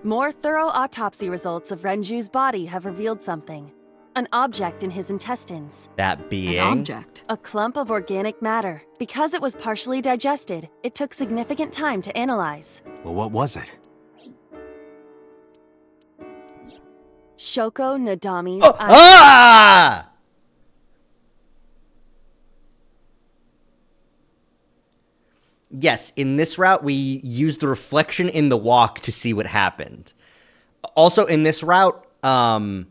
[SPEAKER 2] More thorough autopsy results of Renju's body have revealed something. An object in his intestines.
[SPEAKER 1] That being...
[SPEAKER 6] An object?
[SPEAKER 2] A clump of organic matter. Because it was partially digested, it took significant time to analyze.
[SPEAKER 3] Well, what was it?
[SPEAKER 2] Shoko Nadami's
[SPEAKER 1] Ah! Yes, in this route, we used the reflection in the walk to see what happened. Also, in this route, what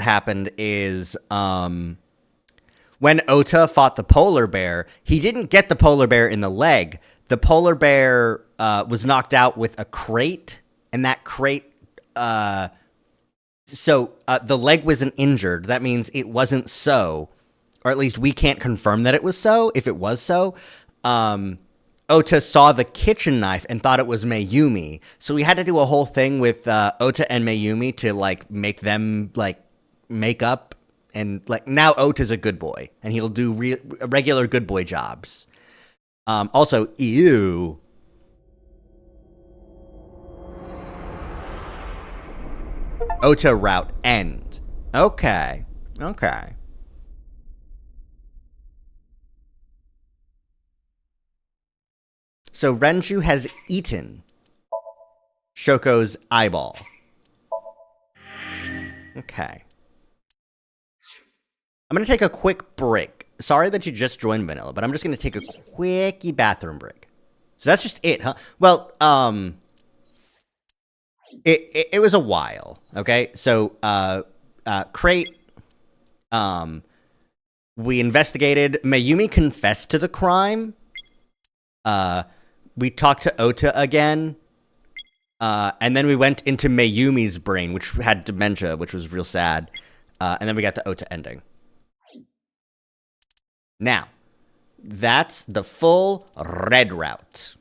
[SPEAKER 1] happened is, when Ota fought the polar bear, he didn't get the polar bear in the leg. The polar bear, was knocked out with a crate, and that crate, the leg wasn't injured. That means it wasn't so. Or at least we can't confirm that it was so. If it was so, Ota saw the kitchen knife and thought it was Mayumi. So we had to do a whole thing with Ota and Mayumi to like make them like make up. And like now Ota's a good boy and he'll do regular good boy jobs. Also, ew. Ota route end. Okay. Okay. So Renju has eaten Shoko's eyeball. Okay. I'm going to take a quick break. Sorry that you just joined, Vanilla, but I'm just going to take a quickie bathroom break. So that's just it, huh? Well, it was a while, okay? So, Crate, we investigated. Mayumi confessed to the crime. We talked to Ota again. And then we went into Mayumi's brain, which had dementia, which was real sad. And then we got to Ota ending. Now, that's the full red route.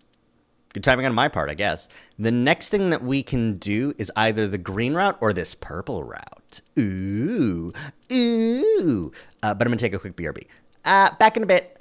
[SPEAKER 1] Good timing on my part, I guess. The next thing that we can do is either the green route or this purple route. Ooh. Ooh. But I'm going to take a quick BRB. Back in a bit.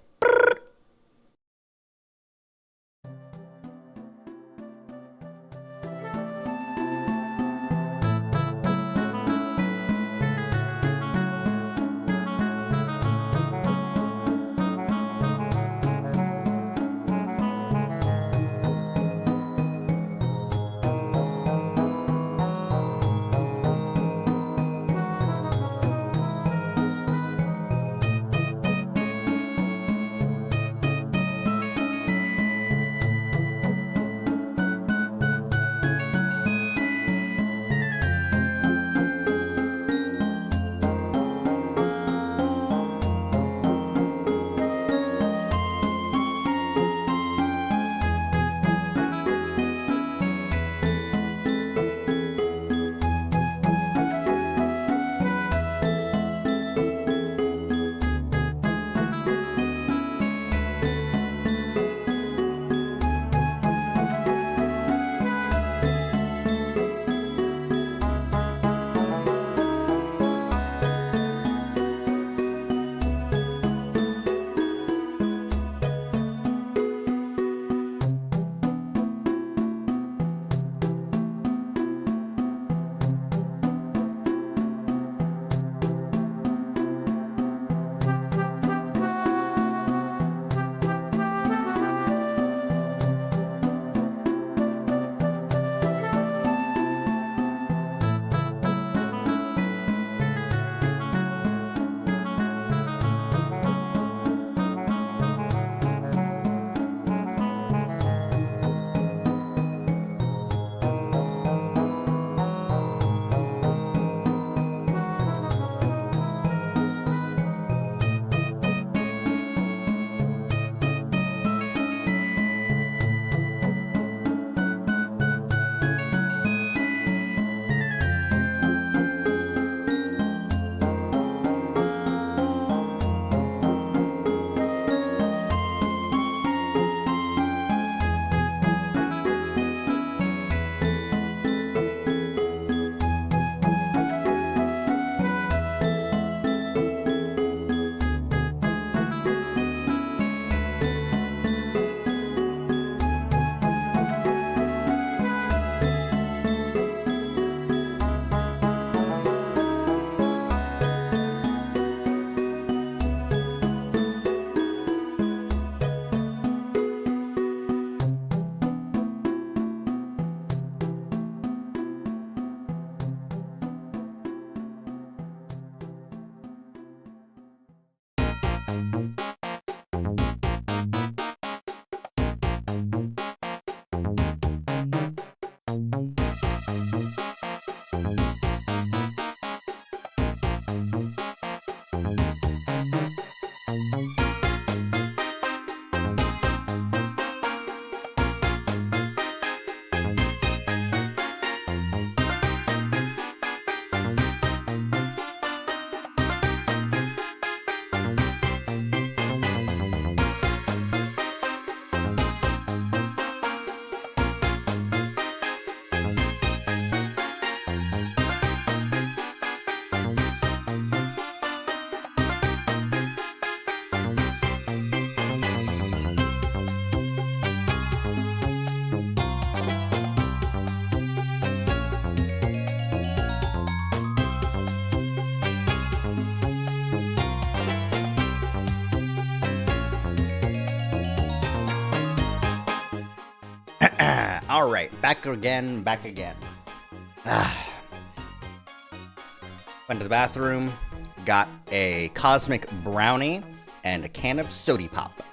[SPEAKER 1] All right, back again, back again. Went to the bathroom, got a cosmic brownie and a can of sody pop.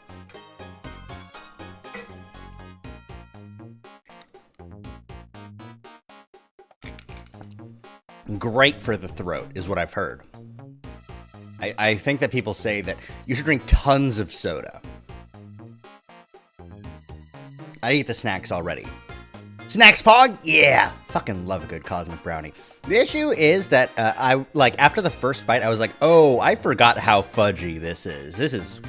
[SPEAKER 1] Great for the throat, is what I've heard. I think that people say that you should drink tons of soda. I eat the snacks already. Snacks, Pog? Yeah! Fucking love a good cosmic brownie. The issue is that after the first bite, I was like, oh, I forgot how fudgy this is. This is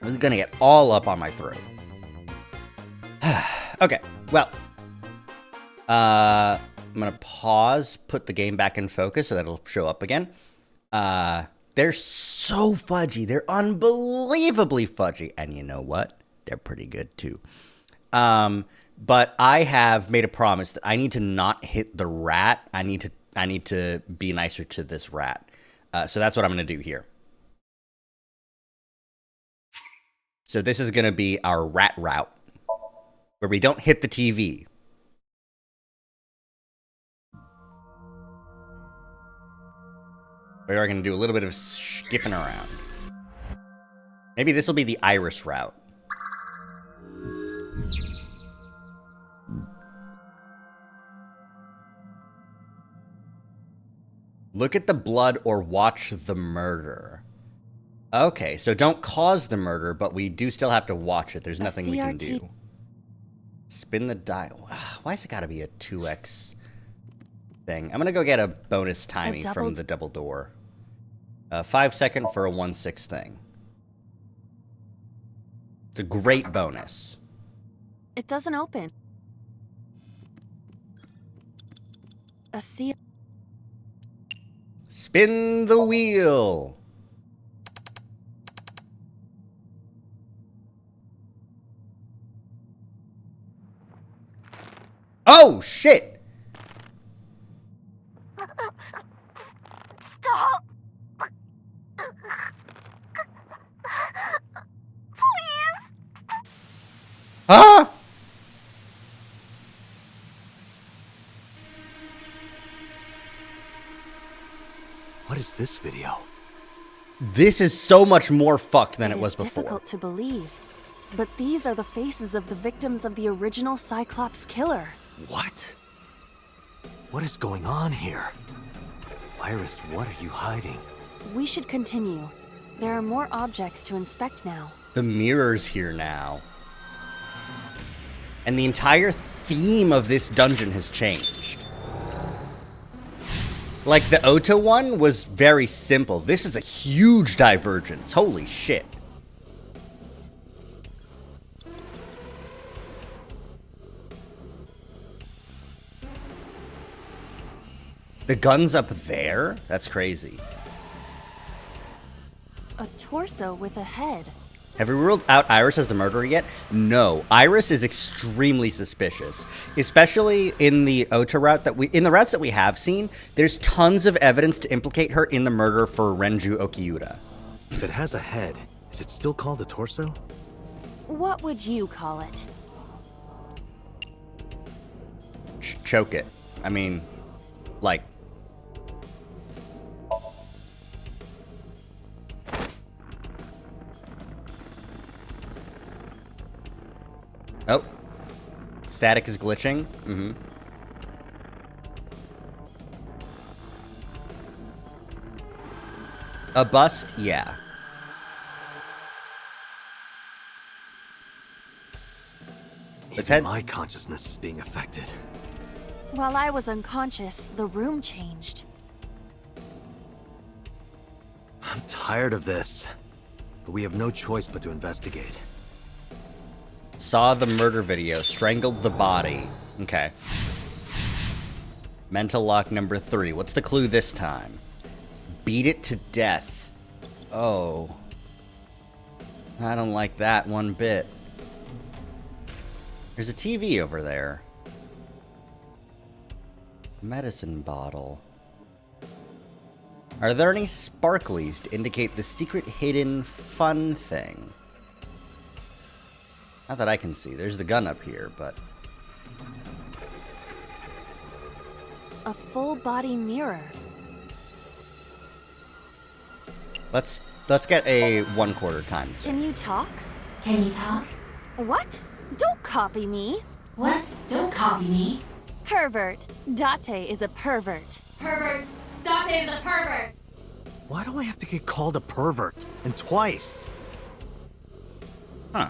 [SPEAKER 1] gonna get all up on my throat. Okay, well. I'm gonna pause, put the game back in focus so that it'll show up again. They're so fudgy. They're unbelievably fudgy. And you know what? They're pretty good too. But I have made a promise that I need to not hit the rat. I need to be nicer to this rat. So that's what I'm going to do here. So this is going to be our rat route, where we don't hit the TV. We are going to do a little bit of skipping around. Maybe this will be the iris route. Look at the blood or watch the murder. Okay, so don't cause the murder, but we do still have to watch it. There's nothing we can do. Spin the dial. Why has it got to be a 2x thing? I'm going to go get a bonus timing from the double door. 5 second for a 1/6 thing. It's a great bonus.
[SPEAKER 2] It doesn't open. A sea.
[SPEAKER 1] Spin the wheel. Oh, shit.
[SPEAKER 10] Stop!
[SPEAKER 1] Huh?
[SPEAKER 3] What is this video?
[SPEAKER 1] This is so much more fucked than it was before.
[SPEAKER 2] It's difficult to believe, but these are the faces of the victims of the original Cyclops killer.
[SPEAKER 3] What? What is going on here? Iris, what are you hiding?
[SPEAKER 2] We should continue. There are more objects to inspect now.
[SPEAKER 1] The mirror's here now. And the entire theme of this dungeon has changed. Like, the Ota one was very simple. This is a huge divergence. Holy shit. The gun's up there? That's crazy.
[SPEAKER 2] A torso with a head.
[SPEAKER 1] Have we ruled out Iris as the murderer yet? No. Iris is extremely suspicious, especially in the Ota route in the routes that we have seen. There's tons of evidence to implicate her in the murder for Renju Okiura.
[SPEAKER 3] If it has a head, is it still called a torso?
[SPEAKER 2] What would you call it?
[SPEAKER 1] Choke it. I mean, like. Oh. Static is glitching. Mm-hmm. A bust? Yeah.
[SPEAKER 3] Even my consciousness is being affected.
[SPEAKER 2] While I was unconscious, the room changed.
[SPEAKER 3] I'm tired of this, but we have no choice but to investigate.
[SPEAKER 1] Saw the murder video, strangled the body. Okay. Mental lock number 3. What's the clue this time? Beat it to death. Oh. I don't like that one bit. There's a TV over there. Medicine bottle. Are there any sparklies to indicate the secret hidden fun thing? Not that I can see. There's the gun up here, but...
[SPEAKER 2] A full-body mirror.
[SPEAKER 1] Let's get a 1/4 time.
[SPEAKER 2] Can you talk?
[SPEAKER 11] Can you talk?
[SPEAKER 2] What? Don't copy me.
[SPEAKER 11] What? Don't copy me.
[SPEAKER 2] Pervert. Date is a pervert.
[SPEAKER 11] Pervert. Date is a pervert.
[SPEAKER 3] Why do I have to get called a pervert? And twice?
[SPEAKER 1] Huh.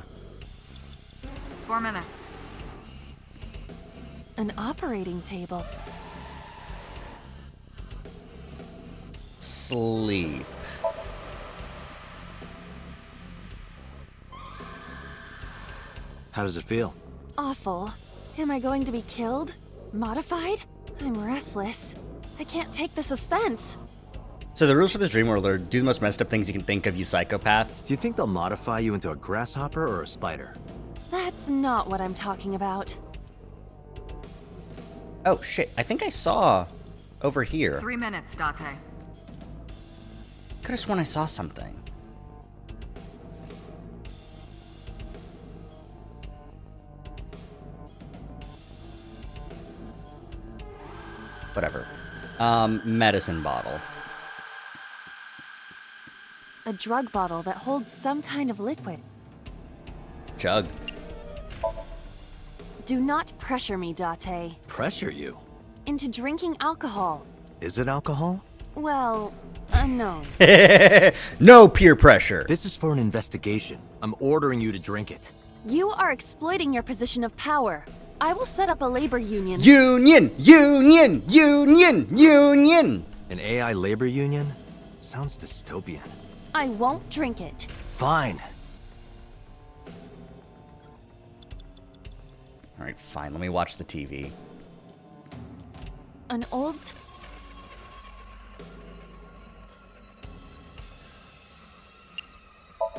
[SPEAKER 6] 4 minutes.
[SPEAKER 2] An operating table.
[SPEAKER 1] Sleep.
[SPEAKER 3] How does it feel?
[SPEAKER 2] Awful. Am I going to be killed? Modified? I'm restless. I can't take the suspense.
[SPEAKER 1] So the rules for this dream world are do the most messed up things you can think of, you psychopath.
[SPEAKER 3] Do you think they'll modify you into a grasshopper or a spider?
[SPEAKER 2] That's not what I'm talking about.
[SPEAKER 1] Oh shit, I think I saw over here.
[SPEAKER 6] 3 minutes, Date.
[SPEAKER 1] Could've sworn I saw something. Whatever. Medicine bottle.
[SPEAKER 2] A drug bottle that holds some kind of liquid.
[SPEAKER 1] Chug.
[SPEAKER 2] Do not pressure me, Date,
[SPEAKER 3] Pressure you?
[SPEAKER 2] into drinking alcohol.
[SPEAKER 3] Is it alcohol?
[SPEAKER 2] Well, unknown.
[SPEAKER 1] No peer pressure.
[SPEAKER 3] This is for an investigation. I'm ordering you to drink it.
[SPEAKER 2] You are exploiting your position of power. I will set up a labor union.
[SPEAKER 1] Union! Union! Union! Union!
[SPEAKER 3] An AI labor union? Sounds dystopian.
[SPEAKER 2] I won't drink it.
[SPEAKER 3] Fine.
[SPEAKER 1] Alright, fine. Let me watch the TV.
[SPEAKER 2] An old...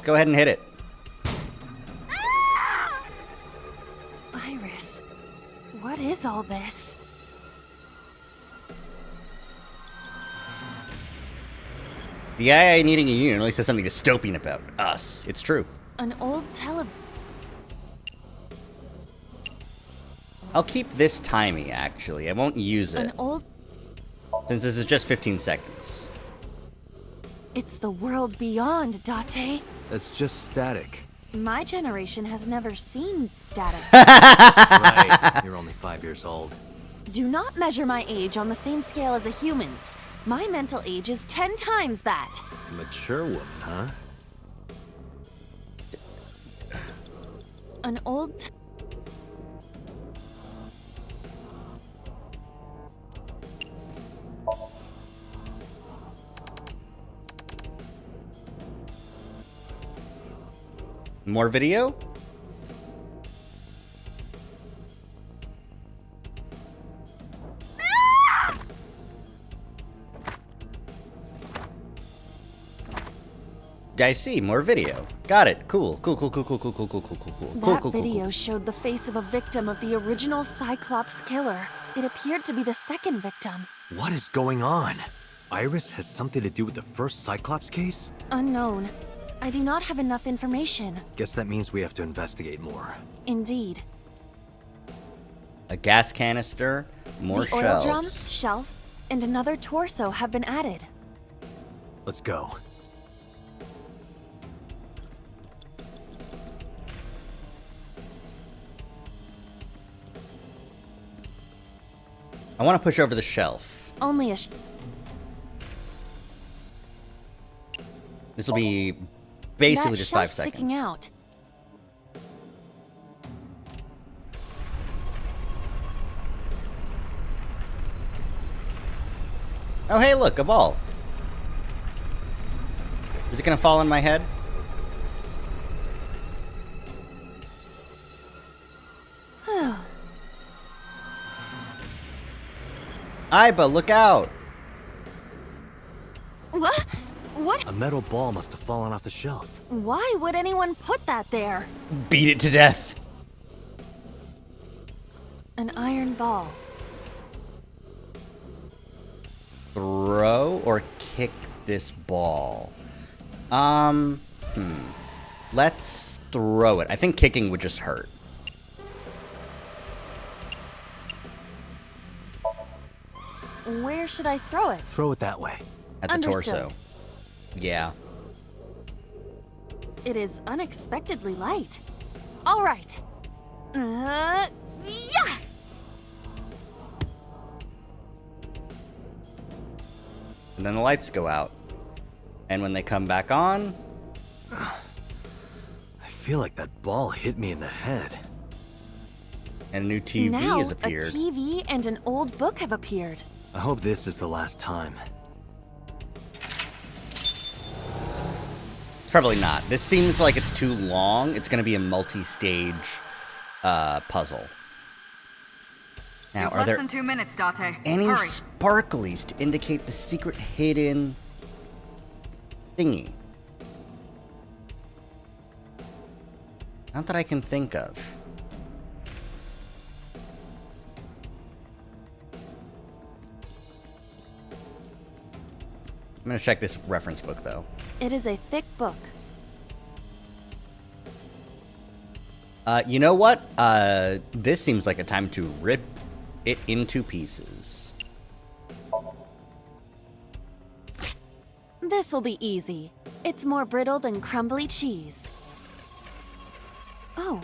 [SPEAKER 1] Go ahead and hit it.
[SPEAKER 2] Iris. What is all this?
[SPEAKER 1] The AI needing a union only says something dystopian about us. It's true.
[SPEAKER 2] An old
[SPEAKER 1] I'll keep this timey, actually. I won't use it.
[SPEAKER 2] An old...
[SPEAKER 1] Since this is just 15 seconds.
[SPEAKER 2] It's the world beyond, Date.
[SPEAKER 3] That's just static.
[SPEAKER 2] My generation has never seen static.
[SPEAKER 3] Right. You're only 5 years old.
[SPEAKER 2] Do not measure my age on the same scale as a human's. My mental age is 10 times that.
[SPEAKER 3] Mature woman, huh?
[SPEAKER 2] An old...
[SPEAKER 1] More video? I see, more video. Got it. Cool. Cool, cool, cool, cool, cool, cool, cool, cool, cool, cool.
[SPEAKER 2] That
[SPEAKER 1] Cool.
[SPEAKER 2] video showed the face of a victim of the original Cyclops killer. It appeared to be the second victim.
[SPEAKER 3] What is going on? Iris has something to do with the first Cyclops case?
[SPEAKER 2] Unknown. I do not have enough information.
[SPEAKER 3] Guess that means we have to investigate more.
[SPEAKER 2] Indeed.
[SPEAKER 1] A gas canister, more
[SPEAKER 2] The oil
[SPEAKER 1] shelves.
[SPEAKER 2] drum, shelf, and another torso have been added.
[SPEAKER 3] Let's go.
[SPEAKER 1] I want to push over the shelf.
[SPEAKER 2] Only a
[SPEAKER 1] This will be basically
[SPEAKER 2] that
[SPEAKER 1] just
[SPEAKER 2] shelf
[SPEAKER 1] 5 seconds.
[SPEAKER 2] sticking out.
[SPEAKER 1] Oh, hey, look, a ball. Is it gonna fall on my head? Iba, look out!
[SPEAKER 2] What? What?
[SPEAKER 3] A metal ball must have fallen off the shelf.
[SPEAKER 2] Why would anyone put that there?
[SPEAKER 1] Beat it to death.
[SPEAKER 2] An iron ball.
[SPEAKER 1] Throw or kick this ball? Let's throw it. I think kicking would just hurt.
[SPEAKER 2] Where should I throw it?
[SPEAKER 3] Throw it that way.
[SPEAKER 1] At the
[SPEAKER 2] Understood.
[SPEAKER 1] torso. Yeah.
[SPEAKER 2] It is unexpectedly light. All right. Yeah!
[SPEAKER 1] And then the lights go out. And when they come back on...
[SPEAKER 3] I feel like that ball hit me in the head.
[SPEAKER 1] And a new TV
[SPEAKER 2] now,
[SPEAKER 1] has appeared.
[SPEAKER 2] a TV and an old book have appeared.
[SPEAKER 3] I hope this is the last time.
[SPEAKER 1] Probably not. This seems like it's too long. It's going to be a multi-stage puzzle. Now,
[SPEAKER 6] You've
[SPEAKER 1] are
[SPEAKER 6] less
[SPEAKER 1] there
[SPEAKER 6] than 2 minutes, Date.
[SPEAKER 1] any
[SPEAKER 6] Hurry.
[SPEAKER 1] sparklies to indicate the secret hidden thingy? Not that I can think of. I'm going to check this reference book, though.
[SPEAKER 2] It is a thick book.
[SPEAKER 1] You know what? This seems like a time to rip it into pieces.
[SPEAKER 2] This will be easy. It's more brittle than crumbly cheese. Oh,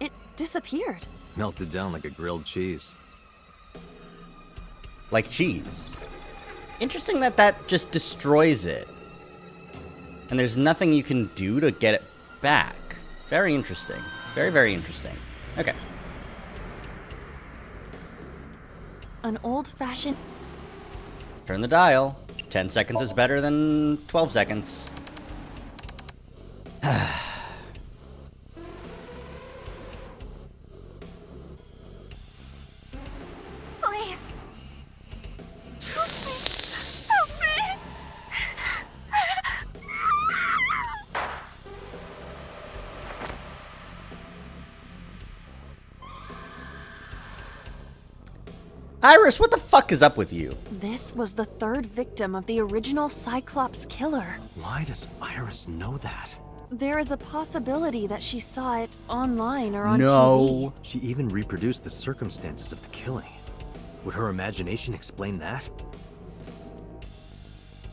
[SPEAKER 2] it disappeared.
[SPEAKER 3] Melted down like a grilled cheese.
[SPEAKER 1] Like cheese. Interesting that that just destroys it. And there's nothing you can do to get it back. Very interesting. Very, very interesting. Okay.
[SPEAKER 2] An old-fashioned...
[SPEAKER 1] Turn the dial. 10 seconds is better than 12 seconds.
[SPEAKER 10] Please. Help me.
[SPEAKER 1] Iris, what the fuck is up with you?
[SPEAKER 2] This was the third victim of the original Cyclops killer.
[SPEAKER 3] Why does Iris know that?
[SPEAKER 2] There is a possibility that she saw it online or on
[SPEAKER 1] No.
[SPEAKER 3] She even reproduced the circumstances of the killing. Would her imagination explain that?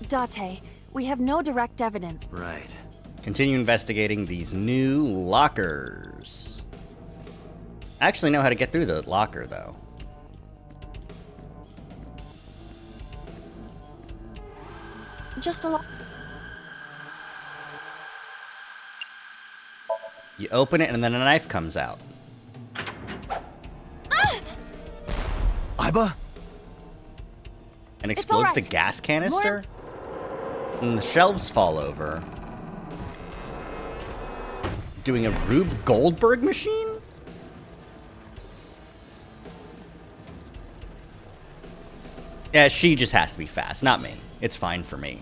[SPEAKER 2] TV. Date, we have no direct evidence.
[SPEAKER 3] Right.
[SPEAKER 1] Continue investigating these new lockers. I actually know how to get through the locker, though.
[SPEAKER 2] Just a lot.
[SPEAKER 1] You open it, and then a knife comes out.
[SPEAKER 3] Iba?
[SPEAKER 1] And
[SPEAKER 2] It's
[SPEAKER 1] explodes the
[SPEAKER 2] alright.
[SPEAKER 1] gas canister? And the shelves fall over. Doing a Rube Goldberg machine? Yeah, she just has to be fast, not me. It's fine for me.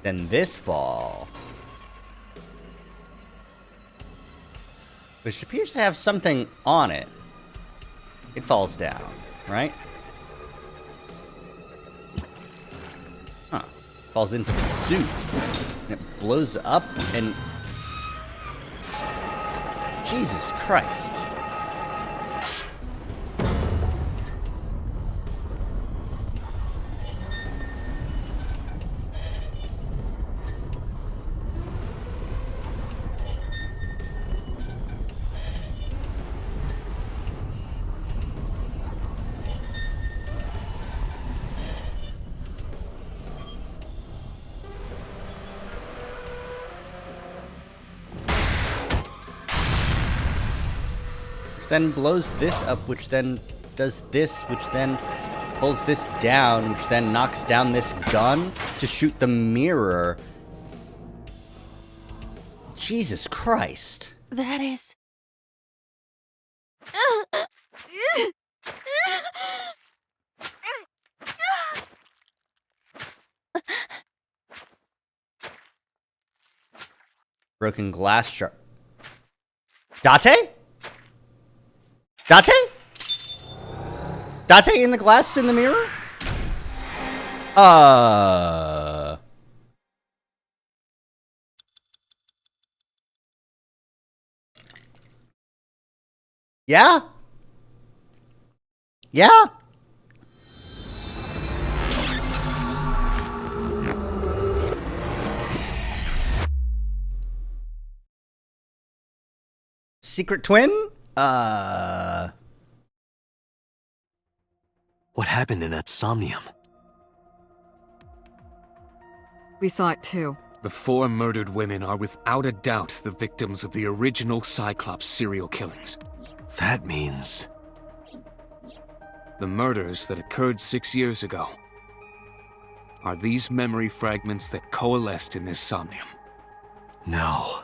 [SPEAKER 1] Then this ball, which appears to have something on it, it falls down, right? Huh. Falls into the suit, and it blows up, and... Jesus Christ. Then blows this up, which then does this, which then pulls this down, which then knocks down this gun to shoot the mirror. Jesus Christ.
[SPEAKER 2] That is...
[SPEAKER 1] Broken glass shard. Date? Date? Date in the glass in the mirror? Yeah? Yeah? Secret twin?
[SPEAKER 3] What happened in that Somnium?
[SPEAKER 6] We saw it too.
[SPEAKER 7] The 4 murdered women are without a doubt the victims of the original Cyclops serial killings.
[SPEAKER 3] That means...
[SPEAKER 7] The murders that occurred 6 years ago are these memory fragments that coalesced in this Somnium.
[SPEAKER 3] No.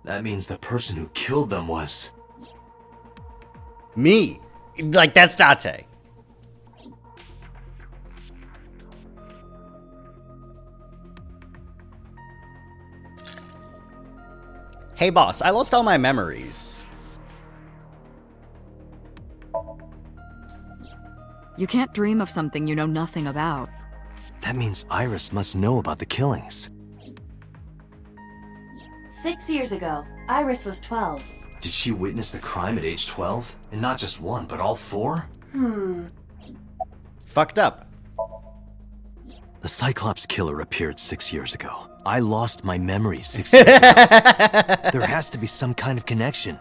[SPEAKER 3] That means the person who killed them was...
[SPEAKER 1] Me. Like, that's Date. Hey boss, I lost all my memories.
[SPEAKER 6] You can't dream of something you know nothing about.
[SPEAKER 3] That means Iris must know about the killings.
[SPEAKER 2] 6 years ago, Iris was 12.
[SPEAKER 3] Did she witness the crime at age 12? And not just one, but all 4?
[SPEAKER 1] Fucked up.
[SPEAKER 3] The Cyclops killer appeared 6 years ago. I lost my memory 6 years ago. There has to be some kind of connection.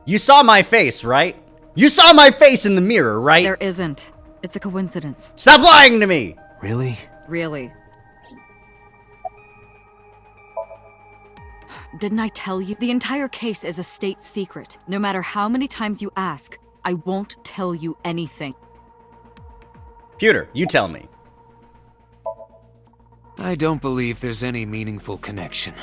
[SPEAKER 1] You saw my face, right? You saw my face in the mirror, right?
[SPEAKER 6] There isn't. It's a coincidence.
[SPEAKER 1] Stop lying to me!
[SPEAKER 3] Really?
[SPEAKER 6] Really. Didn't I tell you? The entire case is a state secret. No matter how many times you ask, I won't tell you anything.
[SPEAKER 1] Pewter, you tell me.
[SPEAKER 7] I don't believe there's any meaningful connection.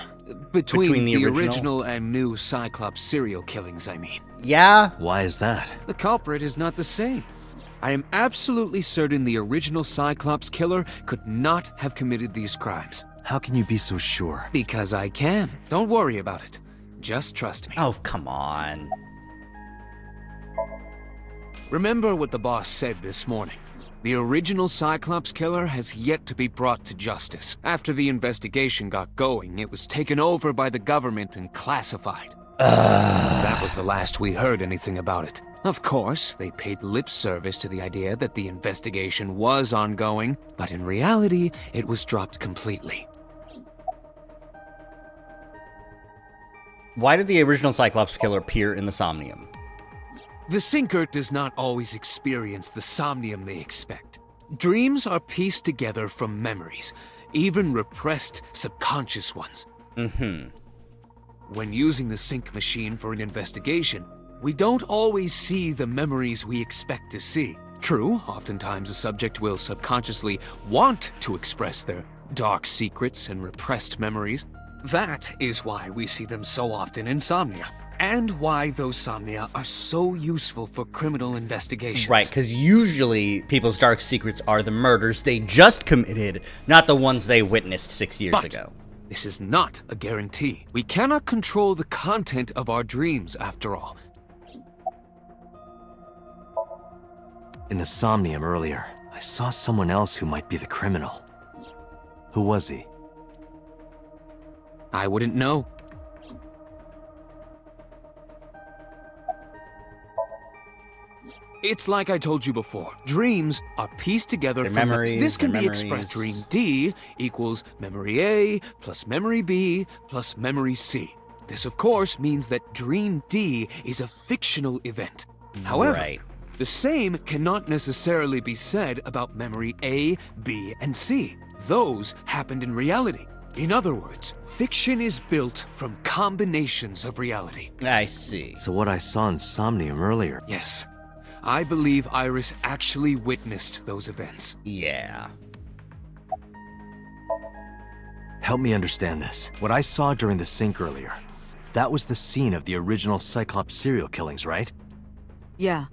[SPEAKER 7] Between the original and new Cyclops serial killings, I mean.
[SPEAKER 1] Yeah?
[SPEAKER 3] Why is that?
[SPEAKER 7] The culprit is not the same. I am absolutely certain the original Cyclops killer could not have committed these crimes.
[SPEAKER 3] How can you be so sure?
[SPEAKER 7] Because I can. Don't worry about it. Just trust me.
[SPEAKER 1] Oh, come on.
[SPEAKER 7] Remember what the boss said this morning. The original Cyclops killer has yet to be brought to justice. After the investigation got going, it was taken over by the government and classified. That was the last we heard anything about it. Of course, they paid lip service to the idea that the investigation was ongoing, but in reality, it was dropped completely.
[SPEAKER 1] Why did the original Cyclops killer appear in the Somnium?
[SPEAKER 7] The Sinker does not always experience the Somnium they expect. Dreams are pieced together from memories, even repressed subconscious ones. When using the sync machine for an investigation, we don't always see the memories we expect to see. True, oftentimes a subject will subconsciously want to express their dark secrets and repressed memories. That is why we see them so often in Somnia, and why those Somnia are so useful for criminal investigations.
[SPEAKER 1] Right, because usually people's dark secrets are the murders they just committed, not the ones they witnessed 6 years ago.
[SPEAKER 7] This is not a guarantee. We cannot control the content of our dreams, after all.
[SPEAKER 3] In the Somnium earlier, I saw someone else who might be the criminal. Who was he?
[SPEAKER 7] I wouldn't know. It's like I told you before. Dreams are pieced together from
[SPEAKER 1] memories.
[SPEAKER 7] This can be expressed. Dream D equals memory A plus memory B plus memory C. This, of course, means that Dream D is a fictional event. However, the same cannot necessarily be said about memory A, B, and C. Those happened in reality. In other words, fiction is built from combinations of reality.
[SPEAKER 1] I see.
[SPEAKER 3] So what I saw in Somnium earlier...
[SPEAKER 7] Yes. I believe Iris actually witnessed those events.
[SPEAKER 1] Yeah.
[SPEAKER 3] Help me understand this. What I saw during the sync earlier, that was the scene of the original Cyclops serial killings, right?
[SPEAKER 6] Yeah.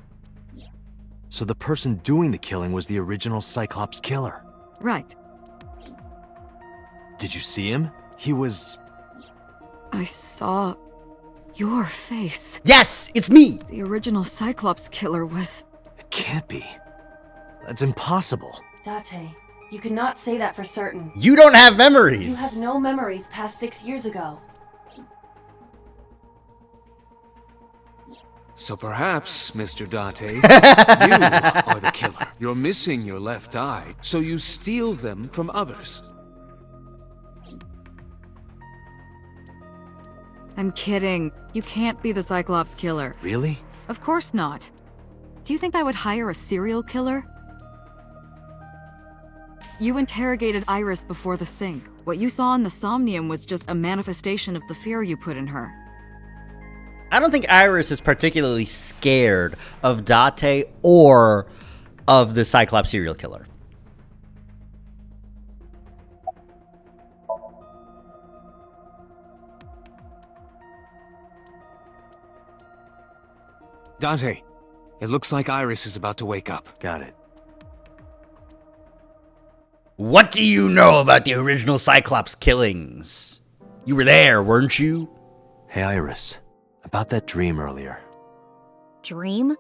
[SPEAKER 3] So the person doing the killing was the original Cyclops killer.
[SPEAKER 6] Right.
[SPEAKER 3] Did you see him? He was...
[SPEAKER 6] I saw Your face.
[SPEAKER 1] Yes, it's me!
[SPEAKER 6] The original Cyclops killer was...
[SPEAKER 3] It can't be. That's impossible.
[SPEAKER 2] Date, you cannot say that for certain.
[SPEAKER 1] You don't have memories!
[SPEAKER 2] You have no memories past 6 years ago.
[SPEAKER 7] So perhaps, Mr. Date, you are the killer. You're missing your left eye, so you steal them from others.
[SPEAKER 6] I'm kidding. You can't be the Cyclops killer.
[SPEAKER 3] Really?
[SPEAKER 6] Of course not. Do you think I would hire a serial killer? You interrogated Iris before the sink. What you saw in the Somnium was just a manifestation of the fear you put in her.
[SPEAKER 1] I don't think Iris is particularly scared of Date or of the Cyclops serial killer.
[SPEAKER 7] Dante, it looks like Iris is about to wake up.
[SPEAKER 3] Got it.
[SPEAKER 1] What do you know about the original Cyclops killings? You were there, weren't you?
[SPEAKER 3] Hey, Iris. About that dream earlier.
[SPEAKER 12] Dream?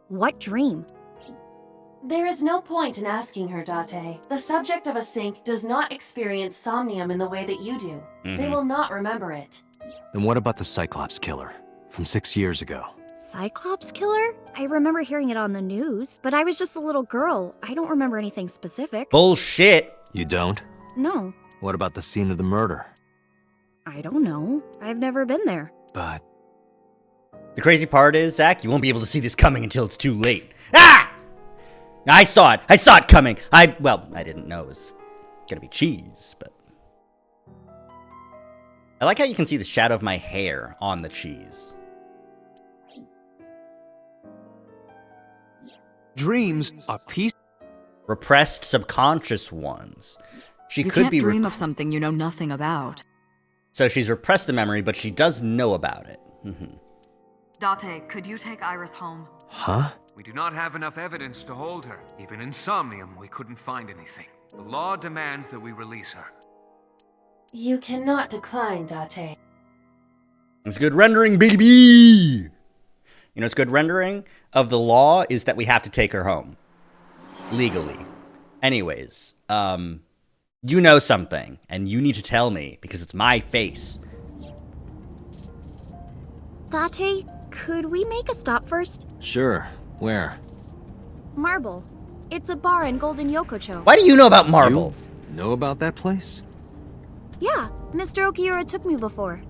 [SPEAKER 12] What dream?
[SPEAKER 2] There is no point in asking her, Date. The subject of a sink does not experience somnium in the way that you do. They will not remember it.
[SPEAKER 3] Then what about the Cyclops killer from 6 years ago?
[SPEAKER 12] Cyclops killer? I remember hearing it on the news, but I was just a little girl. I don't remember anything specific.
[SPEAKER 1] Bullshit.
[SPEAKER 3] You don't?
[SPEAKER 12] No.
[SPEAKER 3] What about the scene of the murder?
[SPEAKER 12] I don't know. I've never been there.
[SPEAKER 3] But...
[SPEAKER 1] The crazy part is, Zach, you won't be able to see this coming until it's too late. Ah! I saw it. I saw it coming. Well, I didn't know it was gonna be cheese, but... I like how you can see the shadow of my hair on the cheese.
[SPEAKER 7] Dreams are peace.
[SPEAKER 1] Repressed subconscious ones. She
[SPEAKER 6] You
[SPEAKER 1] could
[SPEAKER 6] can't
[SPEAKER 1] be
[SPEAKER 6] dream of something you know nothing about.
[SPEAKER 1] So she's repressed the memory, but she does know about it.
[SPEAKER 6] Date, could you take Iris home?
[SPEAKER 3] Huh?
[SPEAKER 9] We do not have enough evidence to hold her. Even in Somnium, we couldn't find anything. The law demands that we release her.
[SPEAKER 2] You cannot decline, Date.
[SPEAKER 1] It's good rendering, baby! You know, it's good rendering of the law is that we have to take her home. Legally. Anyways, you know something, and you need to tell me, because it's my face.
[SPEAKER 12] Date, could we make a stop first?
[SPEAKER 3] Sure. Where?
[SPEAKER 12] Marble. It's a bar in Golden Yokocho.
[SPEAKER 1] Why do you know about Marble?
[SPEAKER 3] You know about that place?
[SPEAKER 12] Yeah, Mr. Okiura took me before.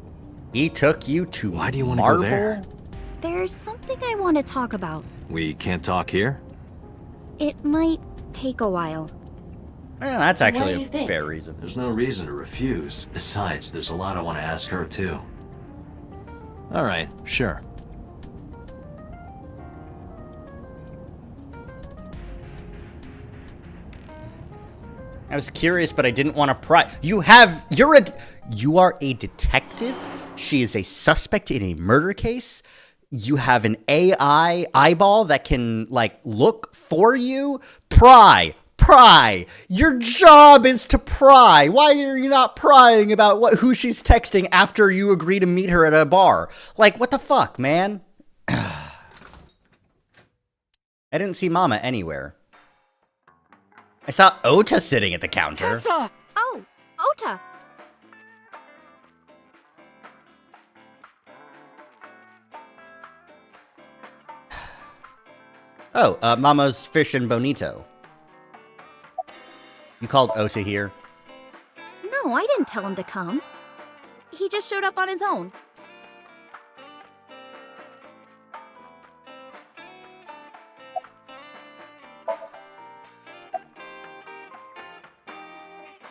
[SPEAKER 1] He took you to
[SPEAKER 3] Why do you want to
[SPEAKER 1] Marble?
[SPEAKER 3] go there?
[SPEAKER 12] There's something I want to talk about.
[SPEAKER 3] We can't talk here?
[SPEAKER 12] It might take a while.
[SPEAKER 1] Well, that's actually
[SPEAKER 2] What do you
[SPEAKER 1] a
[SPEAKER 2] think?
[SPEAKER 1] fair reason.
[SPEAKER 3] There's no reason to refuse. Besides, there's a lot I want to ask her, too. All right, sure.
[SPEAKER 1] I was curious, but I didn't want to pry. You are a detective? She is a suspect in a murder case? You have an AI eyeball that can, like, look for you? Pry. Your job is to pry. Why are you not prying about who she's texting after you agree to meet her at a bar? Like, what the fuck, man? I didn't see Mama anywhere. I saw Ota sitting at the counter.
[SPEAKER 4] Tessa!
[SPEAKER 12] Oh, Ota!
[SPEAKER 1] Oh, Mama's Fish and Bonito. You called Ota here?
[SPEAKER 12] No, I didn't tell him to come. He just showed up on his own.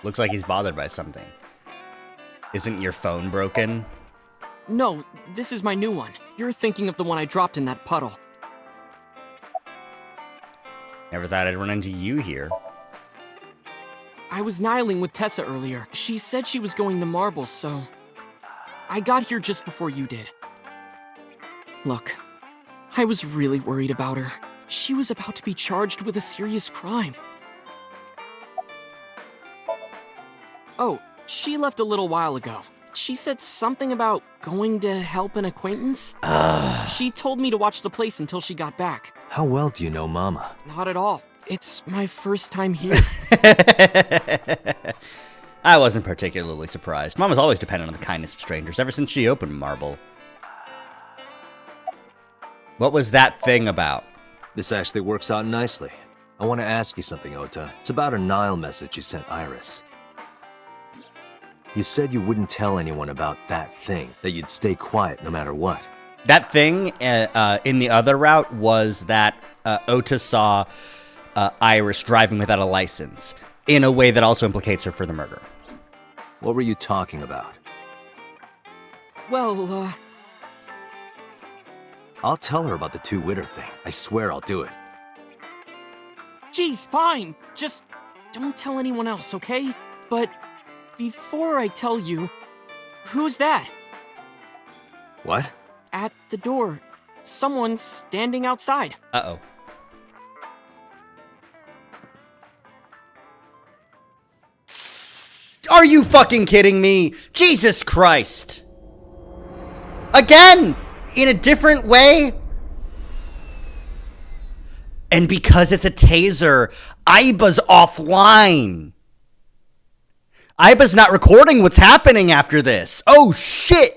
[SPEAKER 1] Looks like he's bothered by something. Isn't your phone broken?
[SPEAKER 4] No, this is my new one. You're thinking of the one I dropped in that puddle.
[SPEAKER 1] Never thought I'd run into you here.
[SPEAKER 4] I was nihiling with Tessa earlier. She said she was going to Marble, so... I got here just before you did. Look, I was really worried about her. She was about to be charged with a serious crime. Oh, she left a little while ago. She said something about going to help an acquaintance. She told me to watch the place until she got back.
[SPEAKER 3] How well do you know Mama?
[SPEAKER 4] Not at all. It's my first time here.
[SPEAKER 1] I wasn't particularly surprised. Mama's always dependent on the kindness of strangers ever since she opened Marble. What was that thing about?
[SPEAKER 3] This actually works out nicely. I want to ask you something, Ota. It's about a Nile message you sent Iris. You said you wouldn't tell anyone about that thing, that you'd stay quiet no matter what.
[SPEAKER 1] That thing in the other route was that Ota saw Iris driving without a license, in a way that also implicates her for the murder.
[SPEAKER 3] What were you talking about?
[SPEAKER 4] Well,
[SPEAKER 3] I'll tell her about the two-witter thing. I swear I'll do it.
[SPEAKER 4] geez, fine. Just don't tell anyone else, okay? But before I tell you, who's that?
[SPEAKER 3] What?
[SPEAKER 4] At the door. Someone's standing outside.
[SPEAKER 1] Uh-oh. Are you fucking kidding me? Jesus Christ. Again! In a different way? And because it's a taser, Aiba's offline. Aiba's not recording what's happening after this. Oh, shit.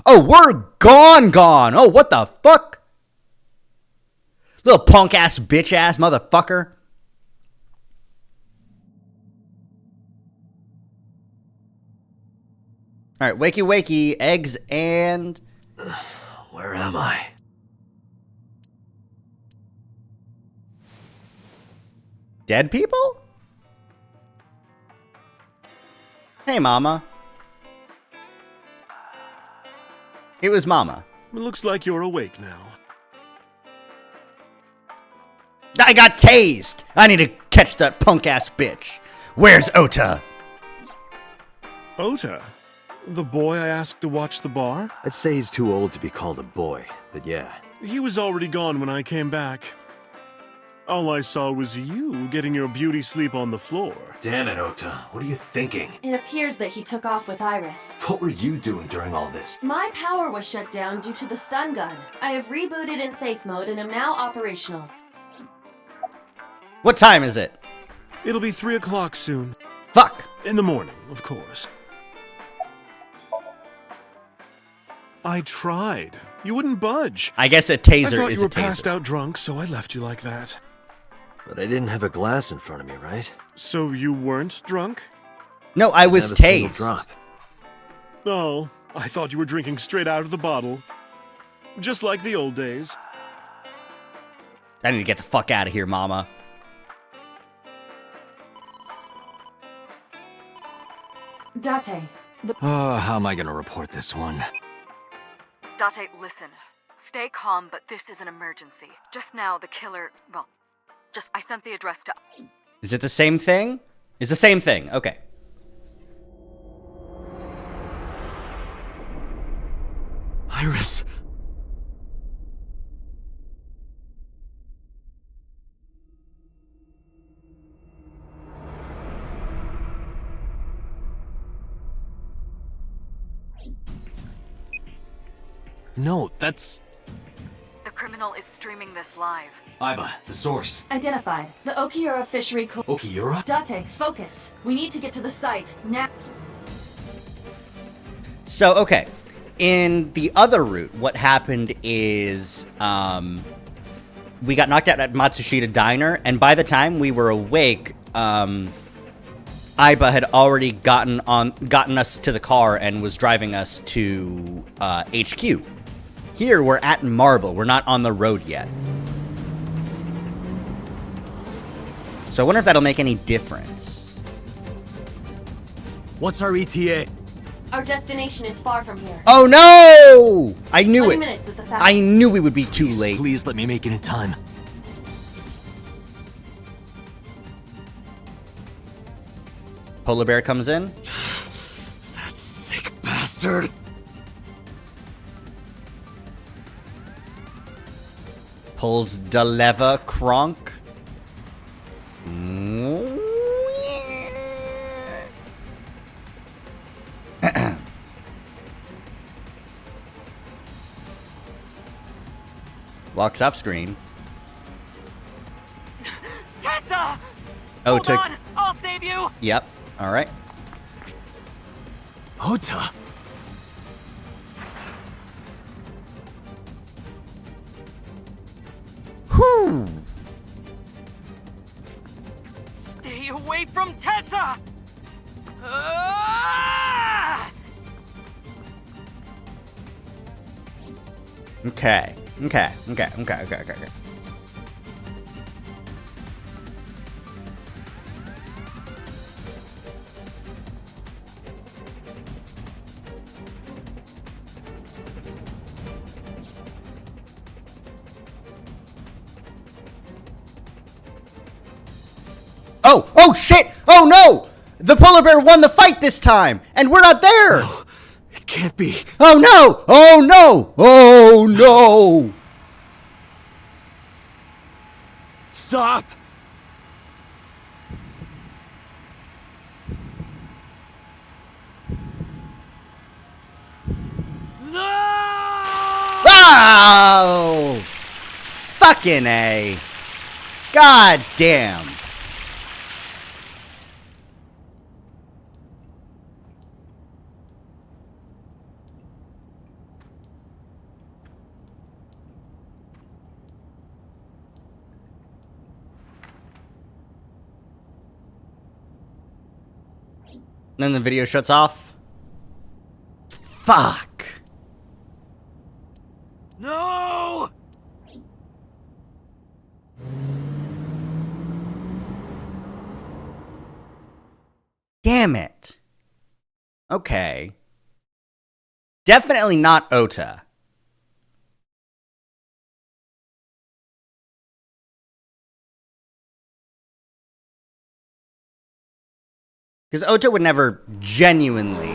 [SPEAKER 1] Oh, we're gone. Oh, what the fuck? Little punk-ass, bitch-ass motherfucker. All right, wakey, wakey, eggs and...
[SPEAKER 3] Where am I?
[SPEAKER 1] Dead people? Hey, Mama. It was Mama.
[SPEAKER 13] It looks like you're awake now.
[SPEAKER 1] I got tased! I need to catch that punk-ass bitch. Where's Ota?
[SPEAKER 13] Ota? The boy I asked to watch the bar?
[SPEAKER 3] I'd say he's too old to be called a boy, but yeah.
[SPEAKER 13] He was already gone when I came back. All I saw was you getting your beauty sleep on the floor.
[SPEAKER 3] Damn it, Ota. What are you thinking?
[SPEAKER 2] It appears that he took off with Iris.
[SPEAKER 3] What were you doing during all this?
[SPEAKER 2] My power was shut down due to the stun gun. I have rebooted in safe mode and am now operational.
[SPEAKER 1] What time is it?
[SPEAKER 13] It'll be 3 o'clock soon.
[SPEAKER 1] Fuck!
[SPEAKER 13] In the morning, of course. I tried. You wouldn't budge.
[SPEAKER 1] I guess a taser
[SPEAKER 13] I thought
[SPEAKER 1] is
[SPEAKER 13] you
[SPEAKER 1] a
[SPEAKER 13] were passed
[SPEAKER 1] taser.
[SPEAKER 13] out drunk, so I left you like that.
[SPEAKER 3] But I didn't have a glass in front of me, right?
[SPEAKER 13] So you weren't drunk?
[SPEAKER 1] No, I was
[SPEAKER 3] Not a single
[SPEAKER 1] tased.
[SPEAKER 3] drop.
[SPEAKER 13] Oh, I thought you were drinking straight out of the bottle. Just like the old days.
[SPEAKER 1] I need to get the fuck out of here, Mama.
[SPEAKER 2] Date.
[SPEAKER 3] Oh, how am I gonna report this one?
[SPEAKER 6] Date, listen. Stay calm, but this is an emergency. Just now, the killer, well, I sent the address to...
[SPEAKER 1] Is it the same thing? It's the same thing. Okay.
[SPEAKER 3] Iris! No, that's...
[SPEAKER 6] The criminal is streaming this live.
[SPEAKER 3] Aiba, the source.
[SPEAKER 2] Identified. The Okiura fishery
[SPEAKER 3] Okiura?
[SPEAKER 2] Date, focus. We need to get to the site, now.
[SPEAKER 1] So, okay. In the other route, what happened is, we got knocked out at Matsushita Diner, and by the time we were awake, Aiba had already gotten us to the car and was driving us to HQ. Here, we're at Marble. We're not on the road yet. So I wonder if that'll make any difference.
[SPEAKER 3] What's our ETA?
[SPEAKER 2] Our destination is far from here.
[SPEAKER 1] Oh no! I knew
[SPEAKER 2] 20
[SPEAKER 1] it.
[SPEAKER 2] minutes at the fastest.
[SPEAKER 1] I knew we would be too late.
[SPEAKER 3] Please let me make it in time.
[SPEAKER 1] Polar Bear comes in.
[SPEAKER 3] That sick bastard!
[SPEAKER 1] Pulls the lever, Kronk. Walks off screen.
[SPEAKER 14] Tessa!
[SPEAKER 1] Hold
[SPEAKER 14] on! I'll save you!
[SPEAKER 1] Yep. Alright.
[SPEAKER 3] Ota!
[SPEAKER 1] Whew.
[SPEAKER 14] Stay away from Tessa! Ah!
[SPEAKER 1] Okay. Okay. Okay. Oh shit! Oh no! The polar bear won the fight this time, and we're not there!
[SPEAKER 3] No, it can't be.
[SPEAKER 1] Oh no! Oh no! Oh no!
[SPEAKER 3] Stop!
[SPEAKER 14] No!
[SPEAKER 1] Oh! Fucking A. God damn. Then the video shuts off. Fuck.
[SPEAKER 14] No!
[SPEAKER 1] Damn it. Okay. Definitely not Ota. Because Ota would never genuinely...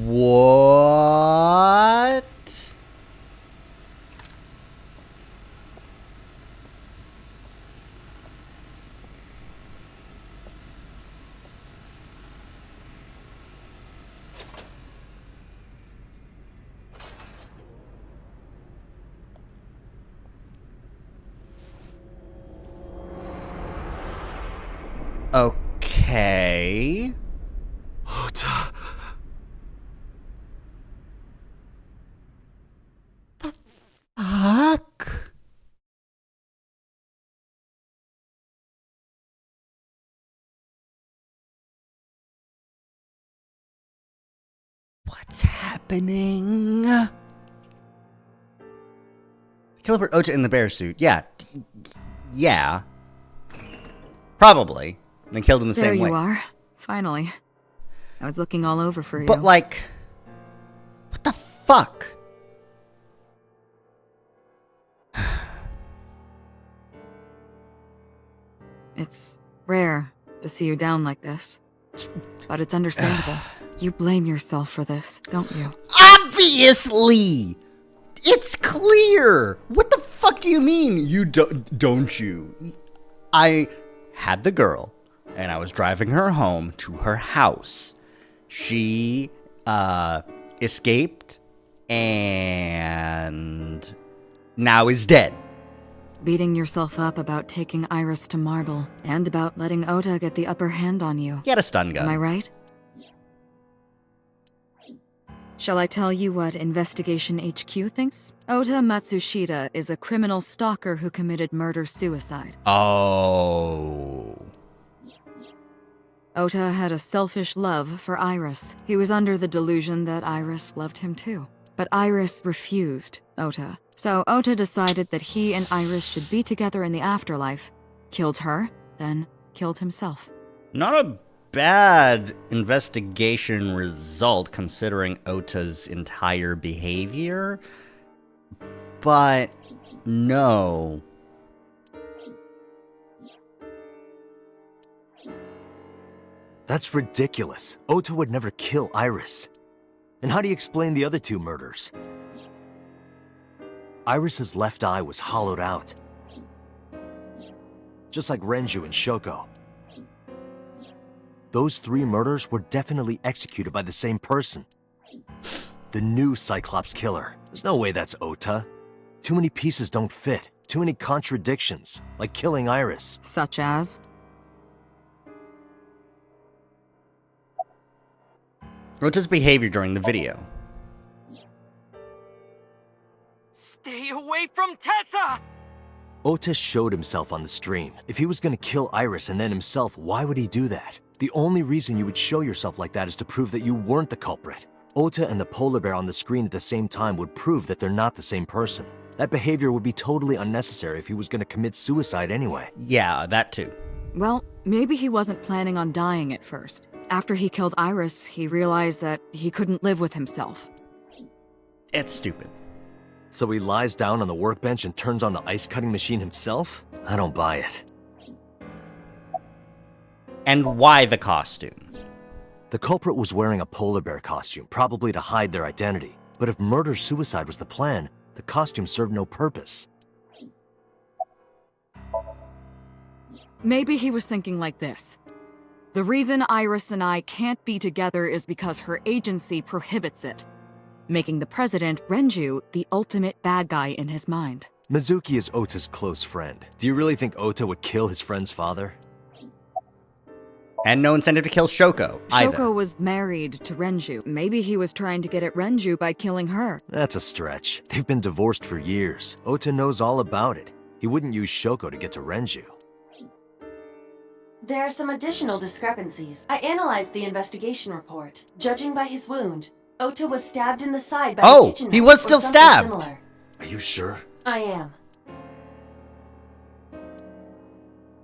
[SPEAKER 1] What? Okay.
[SPEAKER 3] Ota.
[SPEAKER 1] Fuck. What's happening? Killer put Ota in the bear suit. Yeah. Yeah. Probably. Then killed him the
[SPEAKER 6] There
[SPEAKER 1] same way.
[SPEAKER 6] you are. Finally. I was looking all over for you.
[SPEAKER 1] But like, what the fuck?
[SPEAKER 6] It's rare to see you down like this. But it's understandable. You blame yourself for this, don't you?
[SPEAKER 1] Obviously! It's clear! What the fuck do you mean? You don't you? I had the girl, and I was driving her home to her house. She, escaped, and now is dead.
[SPEAKER 6] Beating yourself up about taking Iris to Marble, and about letting Ota get the upper hand on you.
[SPEAKER 1] He had a stun gun.
[SPEAKER 6] Am I right? Shall I tell you what Investigation HQ thinks? Ota Matsushita is a criminal stalker who committed murder-suicide.
[SPEAKER 1] Oh.
[SPEAKER 6] Ota had a selfish love for Iris. He was under the delusion that Iris loved him too. But Iris refused Ota. So Ota decided that he and Iris should be together in the afterlife. Killed her, then killed himself.
[SPEAKER 1] Not a bad investigation result considering Ota's entire behavior. But no.
[SPEAKER 3] That's ridiculous. Ota would never kill Iris. And how do you explain the other two murders? Iris's left eye was hollowed out. just like Renju and Shoko. Those 3 murders were definitely executed by the same person. The new Cyclops killer. There's no way that's Ota. Too many pieces don't fit. Too many contradictions, like killing Iris.
[SPEAKER 6] Such as?
[SPEAKER 1] Ota's behavior during the video.
[SPEAKER 14] Stay away from Tessa!
[SPEAKER 3] Ota showed himself on the stream. If he was gonna kill Iris and then himself, why would he do that? The only reason you would show yourself like that is to prove that you weren't the culprit. Ota and the polar bear on the screen at the same time would prove that they're not the same person. That behavior would be totally unnecessary if he was gonna commit suicide anyway.
[SPEAKER 1] Yeah, that too.
[SPEAKER 6] Well, maybe he wasn't planning on dying at first. After he killed Iris, he realized that he couldn't live with himself.
[SPEAKER 1] It's stupid.
[SPEAKER 3] So he lies down on the workbench and turns on the ice-cutting machine himself? I don't buy it.
[SPEAKER 1] And why the costume?
[SPEAKER 3] The culprit was wearing a polar bear costume, probably to hide their identity. But if murder-suicide was the plan, the costume served no purpose.
[SPEAKER 6] Maybe he was thinking like this. The reason Iris and I can't be together is because her agency prohibits it, making the president, Renju, the ultimate bad guy in his mind.
[SPEAKER 3] Mizuki is Ota's close friend. Do you really think Ota would kill his friend's father?
[SPEAKER 1] And no incentive to kill Shoko, either.
[SPEAKER 6] Shoko was married to Renju. Maybe he was trying to get at Renju by killing her.
[SPEAKER 3] That's a stretch. They've been divorced for years. Ota knows all about it. He wouldn't use Shoko to get to Renju.
[SPEAKER 2] There are some additional discrepancies. I analyzed the investigation report. Judging by his wound, Ota was stabbed in the side by the kitchen
[SPEAKER 1] he
[SPEAKER 2] knife
[SPEAKER 1] was
[SPEAKER 2] or
[SPEAKER 1] still
[SPEAKER 2] something
[SPEAKER 1] stabbed.
[SPEAKER 2] similar.
[SPEAKER 3] Are you sure?
[SPEAKER 2] I am.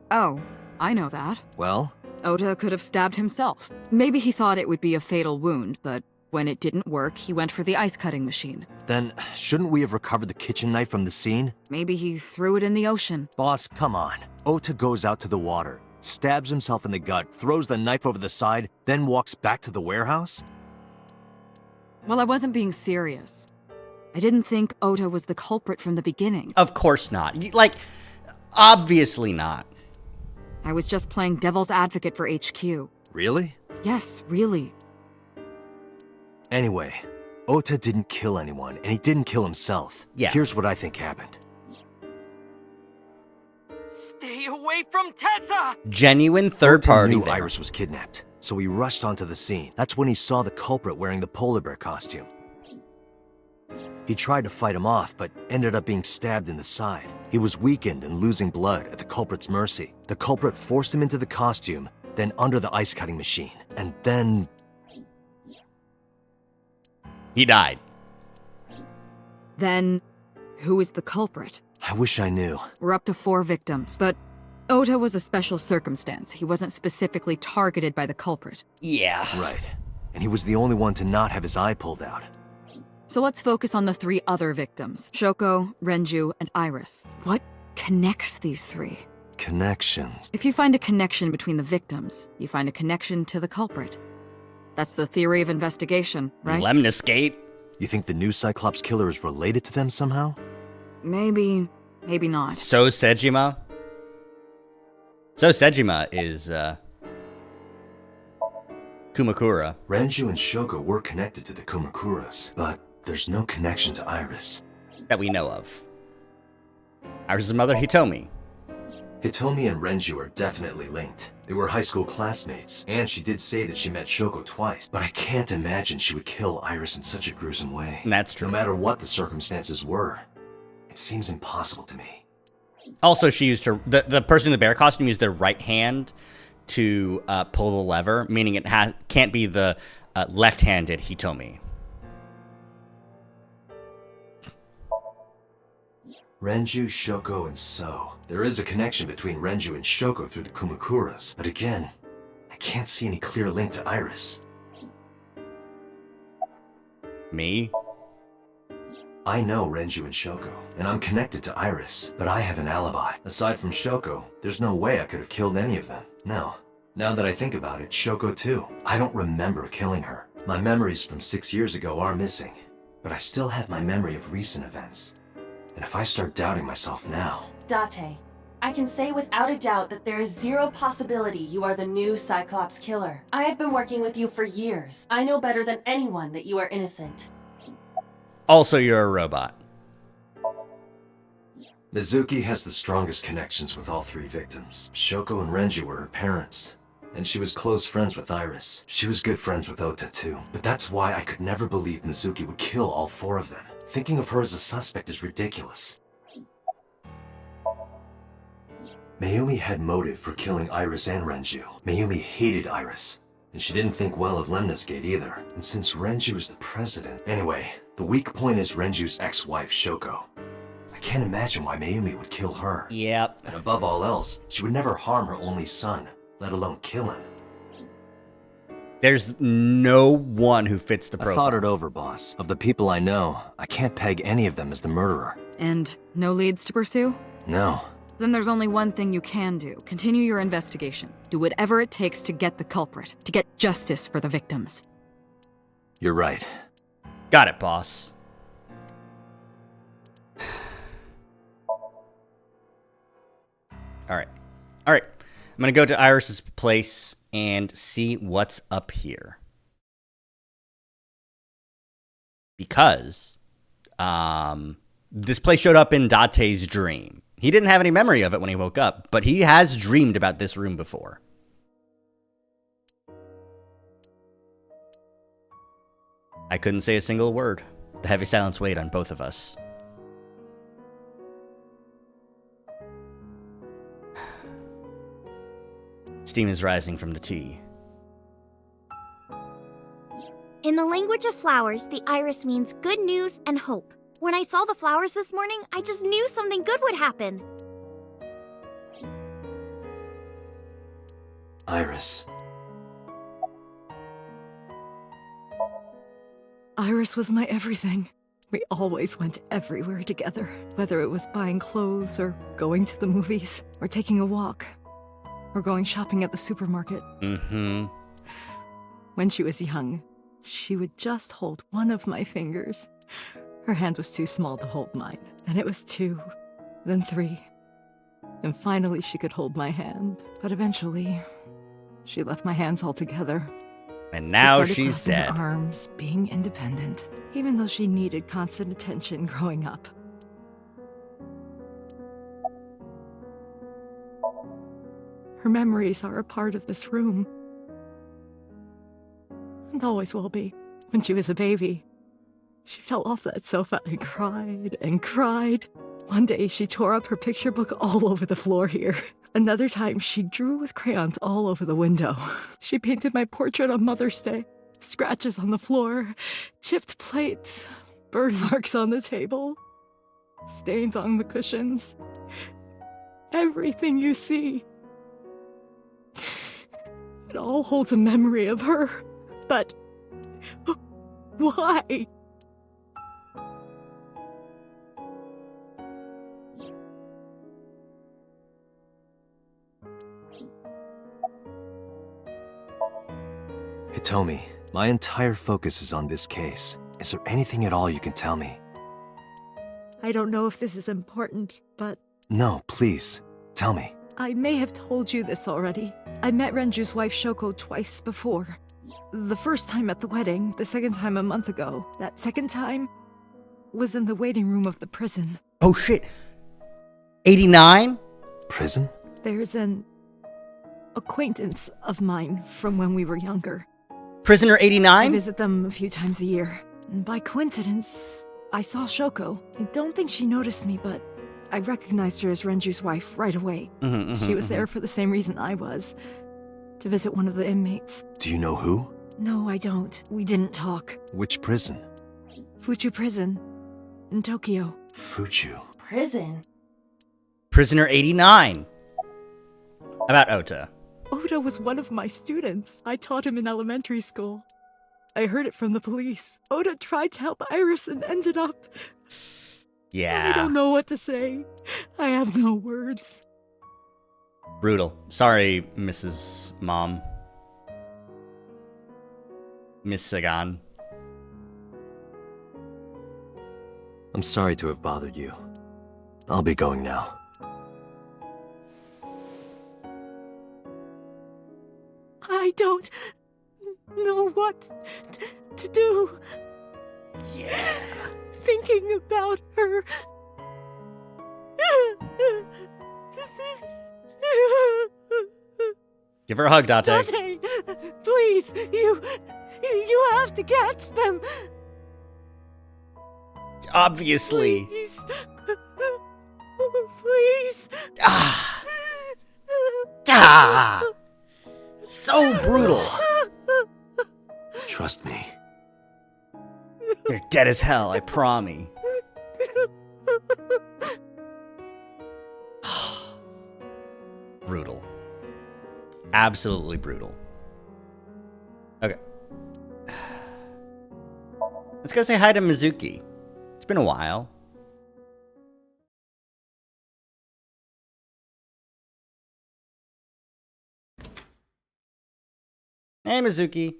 [SPEAKER 6] Oh, I know that.
[SPEAKER 3] Well?
[SPEAKER 6] Ota could have stabbed himself. Maybe he thought it would be a fatal wound, but when it didn't work, he went for the ice-cutting machine.
[SPEAKER 3] Then, shouldn't we have recovered the kitchen knife from the scene?
[SPEAKER 6] Maybe he threw it in the ocean.
[SPEAKER 3] Boss, come on. Ota goes out to the water, stabs himself in the gut, throws the knife over the side, then walks back to the warehouse?
[SPEAKER 6] Well, I wasn't being serious. I didn't think Ota was the culprit from the beginning.
[SPEAKER 1] Of course not. Like, obviously not.
[SPEAKER 6] I was just playing devil's advocate for HQ.
[SPEAKER 3] Really?
[SPEAKER 6] Yes, really.
[SPEAKER 3] Anyway, Ota didn't kill anyone, and he didn't kill himself.
[SPEAKER 1] Yeah.
[SPEAKER 3] Here's what I think happened.
[SPEAKER 14] Stay away from Tessa!
[SPEAKER 1] Genuine third
[SPEAKER 3] Ota
[SPEAKER 1] party
[SPEAKER 3] knew
[SPEAKER 1] there.
[SPEAKER 3] Iris was kidnapped, so he rushed onto the scene. That's when he saw the culprit wearing the polar bear costume. He tried to fight him off, but ended up being stabbed in the side. He was weakened and losing blood at the culprit's mercy. The culprit forced him into the costume, then under the ice-cutting machine, and then...
[SPEAKER 1] He died.
[SPEAKER 6] Then, who is the culprit?
[SPEAKER 3] I wish I knew.
[SPEAKER 6] We're up to 4 victims, but Ota was a special circumstance. He wasn't specifically targeted by the culprit.
[SPEAKER 1] Yeah.
[SPEAKER 3] Right. And he was the only one to not have his eye pulled out.
[SPEAKER 6] So let's focus on the 3 other victims, Shoko, Renju, and Iris. What connects these 3?
[SPEAKER 3] Connections.
[SPEAKER 6] If you find a connection between the victims, you find a connection to the culprit. That's the theory of investigation, right?
[SPEAKER 1] Lemniscate.
[SPEAKER 3] You think the new Cyclops killer is related to them somehow?
[SPEAKER 6] Maybe, maybe not.
[SPEAKER 1] So Sejima? So Sejima is, Kumakura.
[SPEAKER 3] Renju and Shoko were connected to the Kumakuras, but there's no connection to Iris.
[SPEAKER 1] That we know of. Iris' mother, Hitomi.
[SPEAKER 3] Hitomi and Renju are definitely linked. They were high school classmates, and she did say that she met Shoko twice, but I can't imagine she would kill Iris in such a gruesome way.
[SPEAKER 1] That's true.
[SPEAKER 3] No matter what the circumstances were, it seems impossible to me.
[SPEAKER 1] Also, she used her, the person in the bear costume used their right hand to pull the lever, meaning it can't be the left-handed Hitomi.
[SPEAKER 3] Renju, Shoko, and So. There is a connection between Renju and Shoko through the Kumakuras, but again, I can't see any clear link to Iris.
[SPEAKER 1] Me?
[SPEAKER 3] I know Renju and Shoko, and I'm connected to Iris, but I have an alibi. Aside from Shoko, there's no way I could have killed any of them. No. Now that I think about it, Shoko too. I don't remember killing her. My memories from 6 years ago are missing, but I still have my memory of recent events. And if I start doubting myself now...
[SPEAKER 2] Date, I can say without a doubt that there is zero possibility you are the new Cyclops killer. I have been working with you for years. I know better than anyone that you are innocent.
[SPEAKER 1] Also, you're a robot.
[SPEAKER 3] Mizuki has the strongest connections with all three victims. Shoko and Renji were her parents, and she was close friends with Iris. She was good friends with Ota too, but that's why I could never believe Mizuki would kill all four of them. Thinking of her as a suspect is ridiculous. Mayumi had motive for killing Iris and Renju. Mayumi hated Iris, and she didn't think well of Lemna's Gate either. And since Renju is the president... Anyway, the weak point is Renju's ex-wife, Shoko. I can't imagine why Mayumi would kill her.
[SPEAKER 1] Yep.
[SPEAKER 3] And above all else, she would never harm her only son, let alone kill him.
[SPEAKER 1] There's no one who fits the profile.
[SPEAKER 3] I thought it over, boss. Of the people I know, I can't peg any of them as the murderer.
[SPEAKER 6] And no leads to pursue?
[SPEAKER 3] No.
[SPEAKER 6] Then there's only one thing you can do. Continue your investigation. Do whatever it takes to get the culprit, to get justice for the victims.
[SPEAKER 3] You're right.
[SPEAKER 1] Got it, boss. Alright. Alright. I'm gonna go to Iris's place and see what's up here. Because, this place showed up in Date's dream. He didn't have any memory of it when he woke up, but he has dreamed about this room before. I couldn't say a single word. The heavy silence weighed on both of us. Steam is rising from the tea.
[SPEAKER 12] In the language of flowers, the iris means good news and hope. When I saw the flowers this morning, I just knew something good would happen.
[SPEAKER 3] Iris.
[SPEAKER 15] Iris was my everything. We always went everywhere together, whether it was buying clothes or going to the movies or taking a walk or going shopping at the supermarket.
[SPEAKER 1] Mm-hmm.
[SPEAKER 15] When she was young, she would just hold one of my fingers. Her hand was too small to hold mine. Then it was 2, then 3. And finally she could hold my hand. But eventually, she left my hands altogether.
[SPEAKER 1] And now
[SPEAKER 15] She
[SPEAKER 1] she's
[SPEAKER 15] started crossing
[SPEAKER 1] dead.
[SPEAKER 15] her arms, being independent, even though she needed constant attention growing up. Her memories are a part of this room. And always will be. When she was a baby, she fell off that sofa and cried and cried. One day she tore up her picture book all over the floor here. Another time she drew with crayons all over the window. She painted my portrait on Mother's Day. Scratches on the floor, chipped plates, burn marks on the table, stains on the cushions. Everything you see. It all holds a memory of her. But why?
[SPEAKER 3] Hitomi, my entire focus is on this case. Is there anything at all you can tell me?
[SPEAKER 15] I don't know if this is important, but
[SPEAKER 3] No, please. Tell me.
[SPEAKER 15] I may have told you this already. I met Renju's wife Shoko twice before. The first time at the wedding, the second time a month ago. That second time was in the waiting room of the prison.
[SPEAKER 1] Oh shit. 89?
[SPEAKER 3] Prison?
[SPEAKER 15] There's an acquaintance of mine from when we were younger.
[SPEAKER 1] Prisoner
[SPEAKER 15] I
[SPEAKER 1] 89?
[SPEAKER 15] visit them a few times a year. And by coincidence, I saw Shoko. I don't think she noticed me, but I recognized her as Renju's wife right away. She was there for the same reason I was, to visit one of the inmates.
[SPEAKER 3] Do you know who?
[SPEAKER 15] No, I don't. We didn't talk.
[SPEAKER 3] Which prison?
[SPEAKER 15] Fuchu Prison, in Tokyo.
[SPEAKER 3] Fuchu.
[SPEAKER 2] Prison?
[SPEAKER 1] Prisoner 89. About Ota.
[SPEAKER 15] Oda was one of my students. I taught him in elementary school. I heard it from the police. Oda tried to help Iris and ended up...
[SPEAKER 1] Yeah.
[SPEAKER 15] I don't know what to say. I have no words.
[SPEAKER 1] Brutal. Sorry, Mrs. Mom. Miss Sagan.
[SPEAKER 3] I'm sorry to have bothered you. I'll be going now.
[SPEAKER 15] I don't know what to do.
[SPEAKER 1] Yeah.
[SPEAKER 15] Thinking about her.
[SPEAKER 1] Give her a hug, Date.
[SPEAKER 15] Date, please, you have to catch them.
[SPEAKER 1] Obviously.
[SPEAKER 15] Please. Please.
[SPEAKER 1] Ah. So brutal.
[SPEAKER 3] Trust me.
[SPEAKER 1] They're dead as hell, I promise. Brutal. Absolutely brutal. Okay. Let's go say hi to Mizuki. It's been a while. Hey, Mizuki.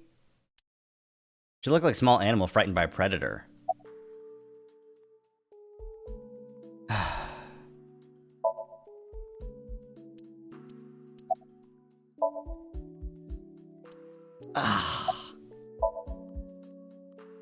[SPEAKER 1] She looked like a small animal frightened by a predator.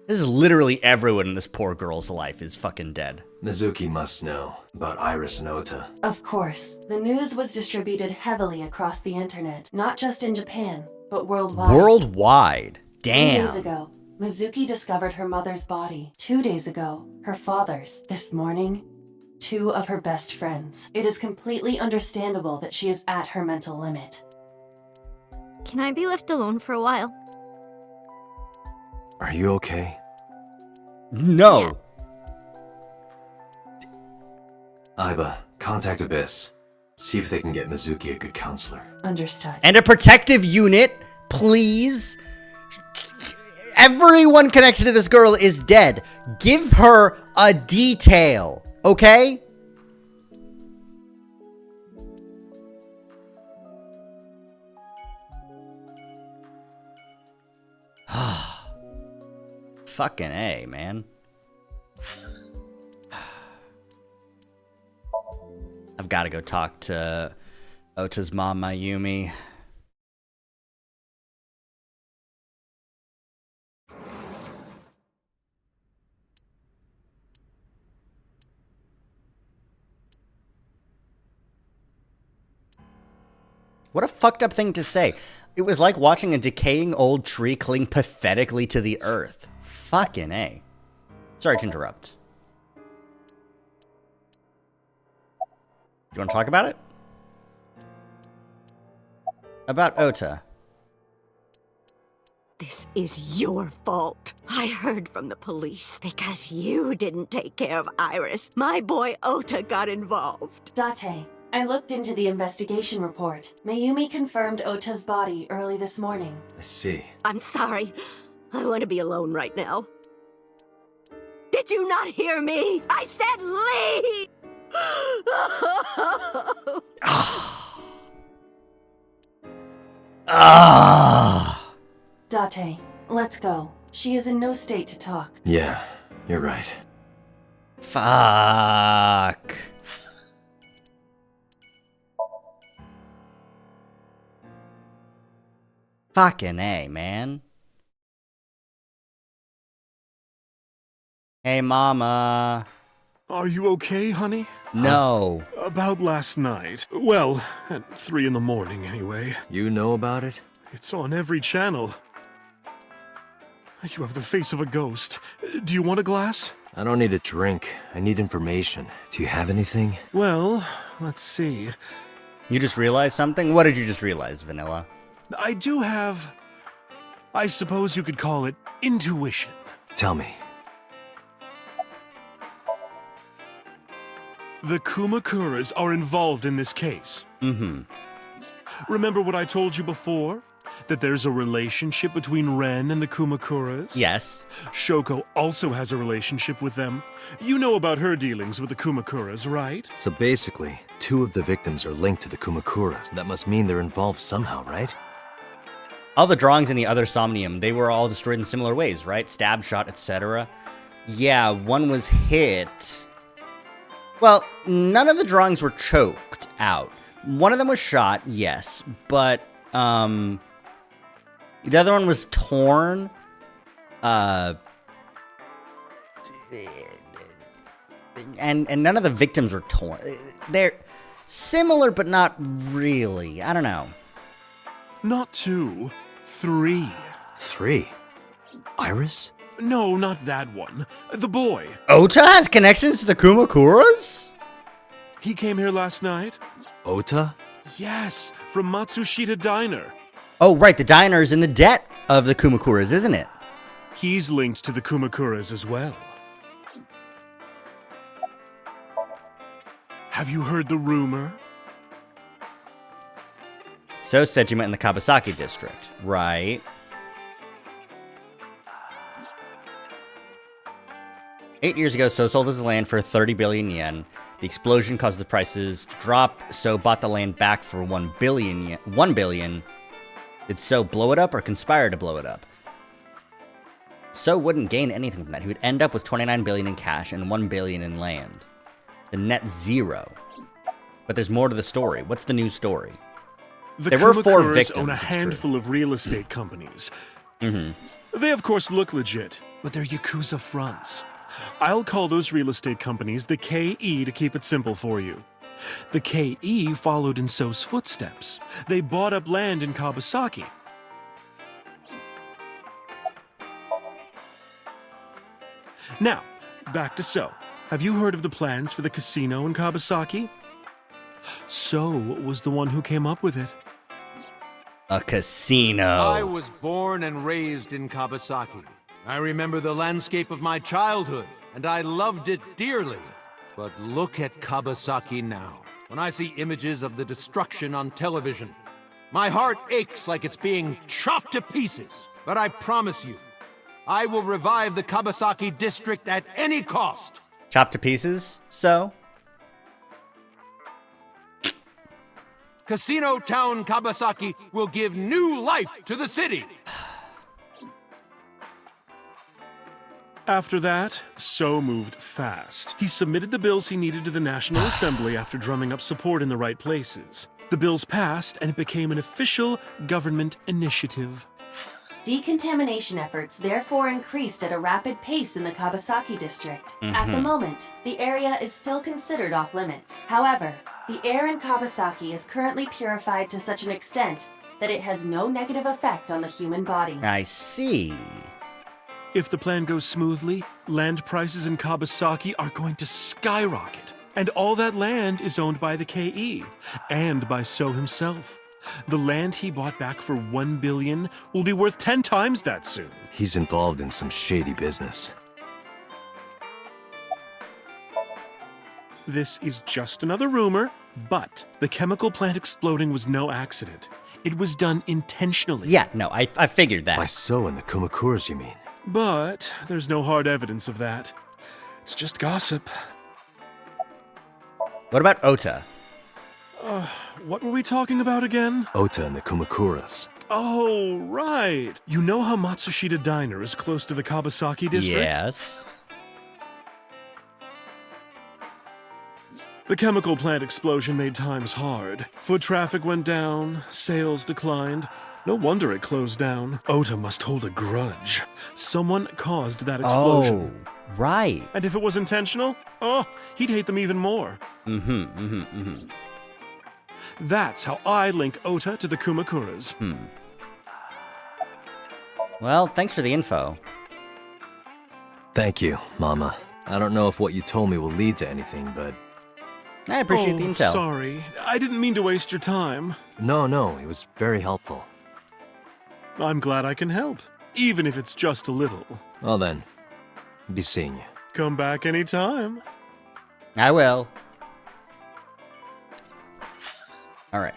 [SPEAKER 1] This is literally everyone in this poor girl's life is fucking dead.
[SPEAKER 3] Mizuki must know about Iris and Ota.
[SPEAKER 2] Of course, the news was distributed heavily across the internet, not just in Japan, but worldwide.
[SPEAKER 1] Worldwide?
[SPEAKER 2] 3
[SPEAKER 1] Damn.
[SPEAKER 2] days ago, Mizuki discovered her mother's body. 2 days ago, her father's. This morning, 2 of her best friends. It is completely understandable that she is at her mental limit.
[SPEAKER 12] Can I be left alone for a while?
[SPEAKER 3] Are you okay?
[SPEAKER 1] No.
[SPEAKER 3] Aiba, contact Abyss. See if they can get Mizuki a good counselor.
[SPEAKER 2] Understood.
[SPEAKER 1] And a protective unit, please. Everyone connected to this girl is dead. Give her a detail, okay? Fucking A, man. I've got to go talk to Ota's mom, Mayumi. What a fucked up thing to say. It was like watching a decaying old tree cling pathetically to the earth. Fucking A. Sorry to interrupt. You want to talk about it? About Ota.
[SPEAKER 5] This is your fault. I heard from the police because you didn't take care of Iris. My boy Ota got involved.
[SPEAKER 2] Date, I looked into the investigation report. Mayumi confirmed Ota's body early this morning.
[SPEAKER 3] I see.
[SPEAKER 5] I'm sorry. I want to be alone right now. Did you not hear me? I said leave!
[SPEAKER 2] Date, let's go. She is in no state to talk.
[SPEAKER 3] Yeah, you're right.
[SPEAKER 1] Fuck. Fucking A, man. Hey, mama.
[SPEAKER 13] Are you okay, honey?
[SPEAKER 1] No.
[SPEAKER 13] About last night. Well, at 3 in the morning, anyway.
[SPEAKER 3] You know about it?
[SPEAKER 13] It's on every channel. You have the face of a ghost. Do you want a glass?
[SPEAKER 3] I don't need a drink. I need information. Do you have anything?
[SPEAKER 13] Well, let's see.
[SPEAKER 1] You just realized something? What did you just realize, Vanilla?
[SPEAKER 13] I do have... I suppose you could call it intuition.
[SPEAKER 3] Tell me.
[SPEAKER 13] The Kumakuras are involved in this case.
[SPEAKER 1] Mm-hmm.
[SPEAKER 13] Remember what I told you before? That there's a relationship between Ren and the Kumakuras?
[SPEAKER 1] Yes.
[SPEAKER 13] Shoko also has a relationship with them. You know about her dealings with the Kumakuras, right?
[SPEAKER 3] So basically, 2 of the victims are linked to the Kumakuras. That must mean they're involved somehow, right?
[SPEAKER 1] All the drawings in the other Somnium, they were all destroyed in similar ways, right? Stab, shot, etc. Yeah, one was hit. Well, none of the drawings were choked out. One of them was shot, yes, but, The other one was torn. And none of the victims were torn. They're similar, but not really. I don't know.
[SPEAKER 13] Not 2, 3.
[SPEAKER 3] 3? Iris?
[SPEAKER 13] No, not that one. The boy.
[SPEAKER 1] Ota has connections to the Kumakuras?
[SPEAKER 13] He came here last night.
[SPEAKER 3] Ota?
[SPEAKER 13] Yes, from Matsushita Diner.
[SPEAKER 1] Oh, right. The diner is in the debt of the Kumakuras, isn't it?
[SPEAKER 13] He's linked to the Kumakuras as well. Have you heard the rumor?
[SPEAKER 1] So Sejima in the Kabasaki district, right? Eight years ago, So sold his land for 30 billion yen. The explosion caused the prices to drop, So bought the land back for 1 billion yen. 1 billion. Did So blow it up or conspire to blow it up? So wouldn't gain anything from that. He would end up with 29 billion in cash and 1 billion in land. The net zero. But there's more to the story. What's the new story?
[SPEAKER 13] The
[SPEAKER 1] There were 4
[SPEAKER 13] Kumakuras
[SPEAKER 1] victims.
[SPEAKER 13] own a
[SPEAKER 1] it's true.
[SPEAKER 13] handful of real estate companies.
[SPEAKER 1] Mm-hmm.
[SPEAKER 13] They of course look legit, but they're Yakuza fronts. I'll call those real estate companies the KE to keep it simple for you. The KE followed in So's footsteps. They bought up land in Kabasaki. Now, back to So. Have you heard of the plans for the casino in Kabasaki? So was the one who came up with it.
[SPEAKER 1] A casino.
[SPEAKER 16] I was born and raised in Kabasaki. I remember the landscape of my childhood, and I loved it dearly. But look at Kabasaki now. When I see images of the destruction on television, my heart aches like it's being chopped to pieces. But I promise you, I will revive the Kabasaki district at any cost.
[SPEAKER 1] Chopped to pieces, So?
[SPEAKER 16] Casino Town Kabasaki will give new life to the city.
[SPEAKER 13] After that, So moved fast. He submitted the bills he needed to the National Assembly after drumming up support in the right places. The bills passed, and it became an official government initiative.
[SPEAKER 2] Decontamination efforts therefore increased at a rapid pace in the Kabasaki district. At the
[SPEAKER 1] Mhm.
[SPEAKER 2] moment, the area is still considered off limits. However, the air in Kabasaki is currently purified to such an extent that it has no negative effect on the human body.
[SPEAKER 1] I see.
[SPEAKER 13] If the plan goes smoothly, land prices in Kabasaki are going to skyrocket. And all that land is owned by the KE, and by So himself. The land he bought back for 1 billion will be worth 10 times that soon.
[SPEAKER 3] He's involved in some shady business.
[SPEAKER 13] This is just another rumor, but the chemical plant exploding was no accident. It was done intentionally.
[SPEAKER 1] Yeah, no, I figured that.
[SPEAKER 3] By So and the Kumakuras, you mean?
[SPEAKER 13] But there's no hard evidence of that. It's just gossip.
[SPEAKER 1] What about Ota?
[SPEAKER 13] What were we talking about again?
[SPEAKER 3] Ota and the Kumakuras.
[SPEAKER 13] Oh, right. You know how Matsushita Diner is close to the Kabasaki district?
[SPEAKER 1] Yes.
[SPEAKER 13] The chemical plant explosion made times hard. Foot traffic went down, sales declined. No wonder it closed down. Ota must hold a grudge. Someone caused that explosion.
[SPEAKER 1] Oh, right.
[SPEAKER 13] And if it was intentional, he'd hate them even more. That's how I link Ota to the Kumakuras.
[SPEAKER 1] Well, thanks for the info.
[SPEAKER 3] Thank you, Mama. I don't know if what you told me will lead to anything, but...
[SPEAKER 1] I appreciate the intel.
[SPEAKER 13] Sorry. I didn't mean to waste your time.
[SPEAKER 3] No, it was very helpful.
[SPEAKER 13] I'm glad I can help, even if it's just a little.
[SPEAKER 3] Well then, be seeing you.
[SPEAKER 13] Come back anytime.
[SPEAKER 1] I will. Alright.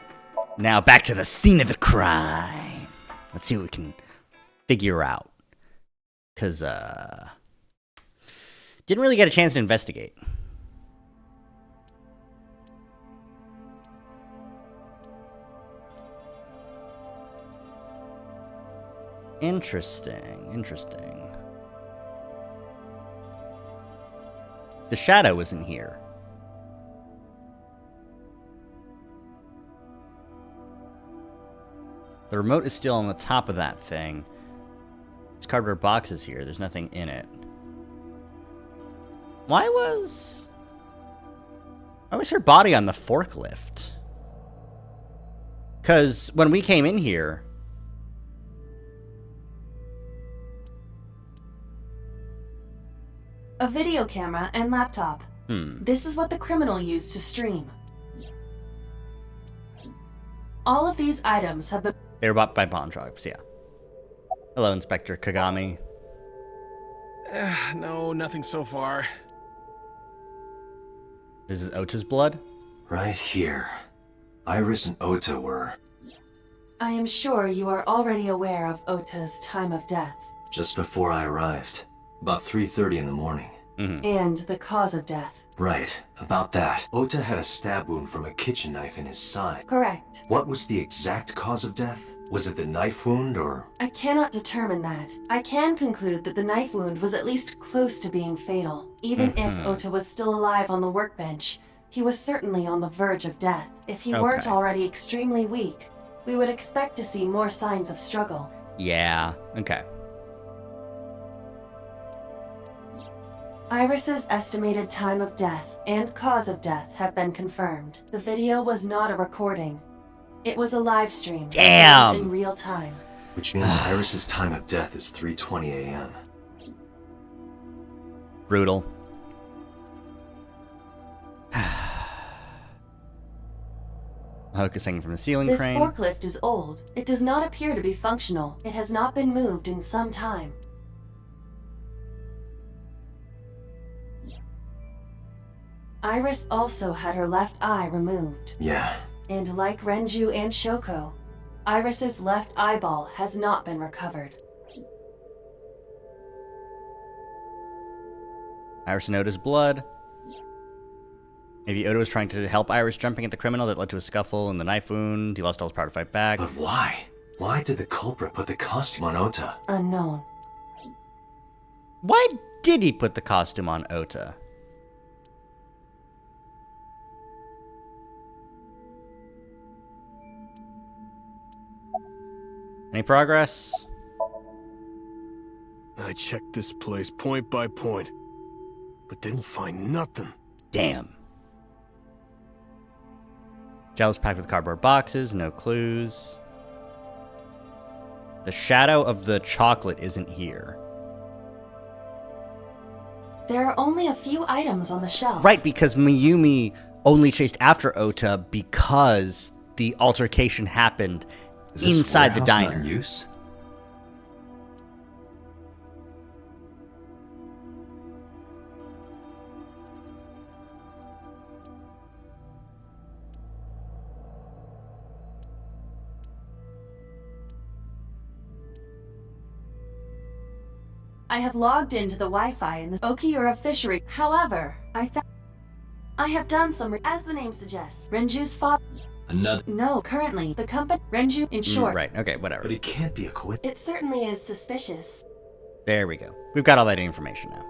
[SPEAKER 1] Now back to the scene of the crime. Let's see what we can figure out. Because, didn't really get a chance to investigate. Interesting. The shadow isn't here. The remote is still on the top of that thing. This cardboard box is here. There's nothing in it. Why was her body on the forklift? Because when we came in here...
[SPEAKER 2] A video camera and laptop. This is what the criminal used to stream. All of these items have been...
[SPEAKER 1] They were bought by pawn shops, yeah. Hello, Inspector Kagami.
[SPEAKER 17] No, nothing so far.
[SPEAKER 1] This is Ota's blood?
[SPEAKER 3] Right here. Iris and Ota were...
[SPEAKER 2] I am sure you are already aware of Ota's time of death.
[SPEAKER 3] Just before I arrived. About 3:30 in the morning.
[SPEAKER 2] And the cause of death.
[SPEAKER 3] Right, about that. Ota had a stab wound from a kitchen knife in his side.
[SPEAKER 2] Correct.
[SPEAKER 3] What was the exact cause of death? Was it the knife wound, or...?
[SPEAKER 2] I cannot determine that. I can conclude that the knife wound was at least close to being fatal. Even if Ota was still alive on the workbench, he was certainly on the verge of death. If he weren't already extremely weak, we would expect to see more signs of struggle.
[SPEAKER 1] Yeah, okay.
[SPEAKER 2] Iris's estimated time of death and cause of death have been confirmed. The video was not a recording. It was a live stream.
[SPEAKER 1] Damn!
[SPEAKER 2] In real time.
[SPEAKER 3] Which means Iris's time of death is 3:20 a.m.
[SPEAKER 1] Brutal. Hook is hanging from the ceiling
[SPEAKER 2] This
[SPEAKER 1] crane.
[SPEAKER 2] forklift is old. It does not appear to be functional. It has not been moved in some time. Iris also had her left eye removed.
[SPEAKER 3] Yeah.
[SPEAKER 2] And like Renju and Shoko, Iris's left eyeball has not been recovered.
[SPEAKER 1] Iris and Ota's blood. Maybe Ota was trying to help Iris jumping at the criminal that led to a scuffle and the knife wound. He lost all his power to fight back.
[SPEAKER 3] But why? Why did the culprit put the costume on Ota?
[SPEAKER 2] Unknown.
[SPEAKER 1] Why did he put the costume on Ota? Any progress?
[SPEAKER 17] I checked this place point by point, but didn't find nothing.
[SPEAKER 1] Damn. Gels packed with cardboard boxes, no clues. The shadow of the chocolate isn't here.
[SPEAKER 2] There are only a few items on the shelf.
[SPEAKER 1] Right, because Mayumi only chased after Ota because the altercation happened inside the diner.
[SPEAKER 3] Not in use?
[SPEAKER 2] I have logged into the Wi-Fi in the Okiura fishery. However, I have done some, as the name suggests, Renju's father.
[SPEAKER 3] Another.
[SPEAKER 2] No, currently, the company, Renju, in short.
[SPEAKER 1] Right, okay, whatever.
[SPEAKER 3] But it can't be a coincidence.
[SPEAKER 2] It certainly is suspicious.
[SPEAKER 1] There we go. We've got all that information now.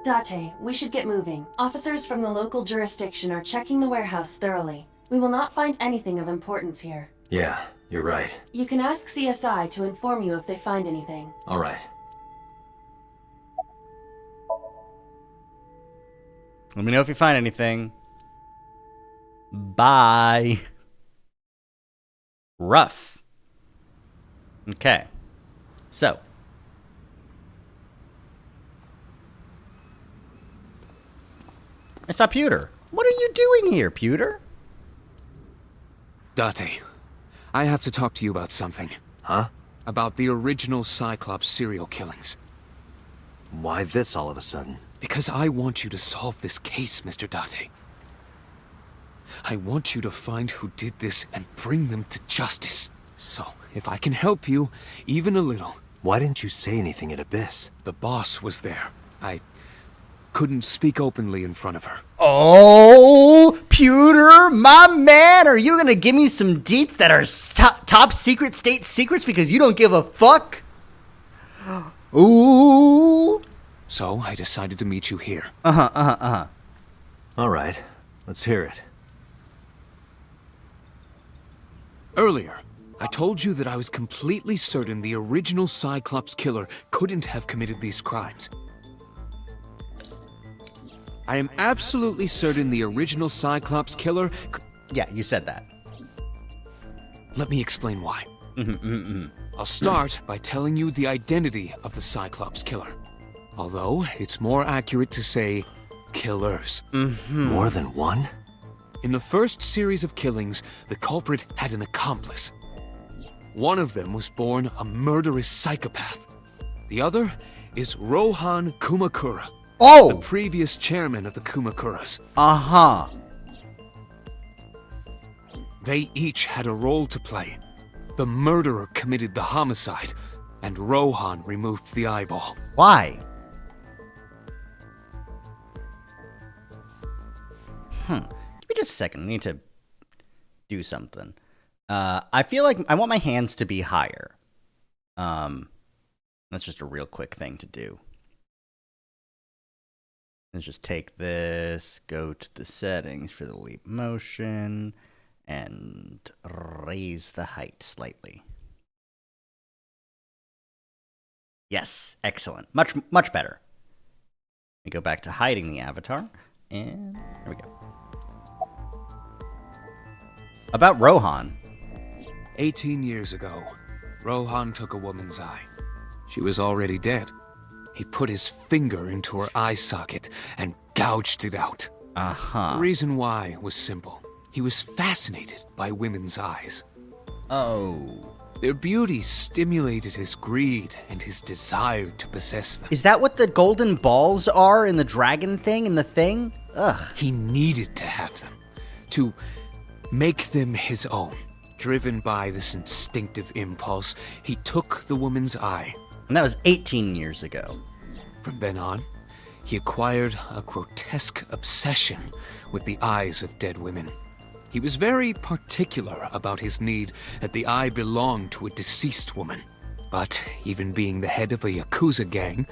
[SPEAKER 2] Date, we should get moving. Officers from the local jurisdiction are checking the warehouse thoroughly. We will not find anything of importance here.
[SPEAKER 3] Yeah, you're right.
[SPEAKER 2] You can ask CSI to inform you if they find anything.
[SPEAKER 3] All right.
[SPEAKER 1] Let me know if you find anything. Bye. Rough. Okay. So. I saw Pewter. What are you doing here, Pewter?
[SPEAKER 7] Date, I have to talk to you about something.
[SPEAKER 3] Huh?
[SPEAKER 7] About the original Cyclops serial killings.
[SPEAKER 3] Why this all of a sudden?
[SPEAKER 7] Because I want you to solve this case, Mr. Date. I want you to find who did this and bring them to justice. So, if I can help you, even a little...
[SPEAKER 3] Why didn't you say anything at Abyss?
[SPEAKER 7] The boss was there. I couldn't speak openly in front of her.
[SPEAKER 1] Oh, Pewter, my man, are you gonna give me some deets that are top secret state secrets because you don't give a fuck? Ooh.
[SPEAKER 7] So, I decided to meet you here.
[SPEAKER 3] All right, let's hear it.
[SPEAKER 7] Earlier, I told you that I was completely certain the original Cyclops killer couldn't have committed these crimes. I am absolutely certain the original Cyclops killer...
[SPEAKER 1] Yeah, you said that.
[SPEAKER 7] Let me explain why. I'll start by telling you the identity of the Cyclops killer. Although, it's more accurate to say killers.
[SPEAKER 3] More than one?
[SPEAKER 7] In the first series of killings, the culprit had an accomplice. One of them was born a murderous psychopath. The other is Rohan Kumakura.
[SPEAKER 1] Oh!
[SPEAKER 7] The previous chairman of the Kumakuras.
[SPEAKER 1] Uh-huh.
[SPEAKER 7] They each had a role to play. The murderer committed the homicide, and Rohan removed the eyeball.
[SPEAKER 1] Why? Give me just a second. I need to do something. I feel like I want my hands to be higher. That's just a real quick thing to do. Let's just take this, go to the settings for the leap motion, and raise the height slightly. Yes, excellent. Much better. We go back to hiding the avatar, and there we go. About Rohan.
[SPEAKER 7] 18 years ago, Rohan took a woman's eye. She was already dead. He put his finger into her eye socket and gouged it out. The reason why was simple. He was fascinated by women's eyes.
[SPEAKER 1] Oh.
[SPEAKER 7] Their beauty stimulated his greed and his desire to possess them.
[SPEAKER 1] Is that what the golden balls are in the dragon thing in the thing? Ugh.
[SPEAKER 7] He needed to have them, to make them his own. Driven by this instinctive impulse, he took the woman's eye.
[SPEAKER 1] And that was 18 years ago.
[SPEAKER 7] From then on, he acquired a grotesque obsession with the eyes of dead women. He was very particular about his need that the eye belonged to a deceased woman. But even being the head of a Yakuza gang,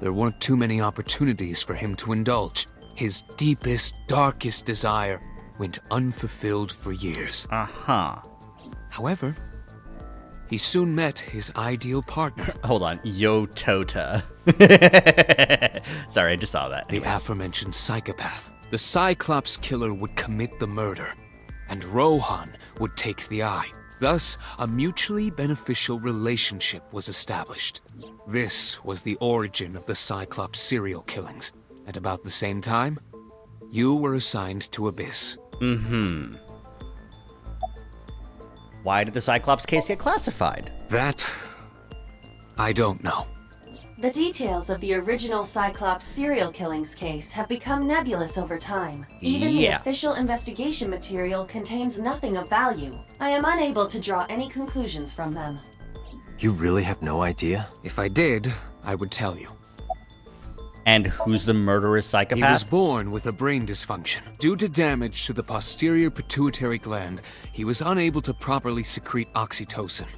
[SPEAKER 7] there weren't too many opportunities for him to indulge. His deepest, darkest desire went unfulfilled for years. However, he soon met his ideal partner.
[SPEAKER 1] Hold on, Yotota. Sorry, I just saw that.
[SPEAKER 7] The aforementioned psychopath. The Cyclops killer would commit the murder, and Rohan would take the eye. Thus, a mutually beneficial relationship was established. This was the origin of the Cyclops serial killings. At about the same time, you were assigned to Abyss.
[SPEAKER 1] Why did the Cyclops case get classified?
[SPEAKER 7] That... I don't know.
[SPEAKER 2] The details of the original Cyclops serial killings case have become nebulous over time. Even the official investigation material contains nothing of value. I am unable to draw any conclusions from them.
[SPEAKER 3] You really have no idea?
[SPEAKER 7] If I did, I would tell you.
[SPEAKER 1] And who's the murderous psychopath?
[SPEAKER 7] He was born with a brain dysfunction. Due to damage to the posterior pituitary gland, he was unable to properly secrete oxytocin.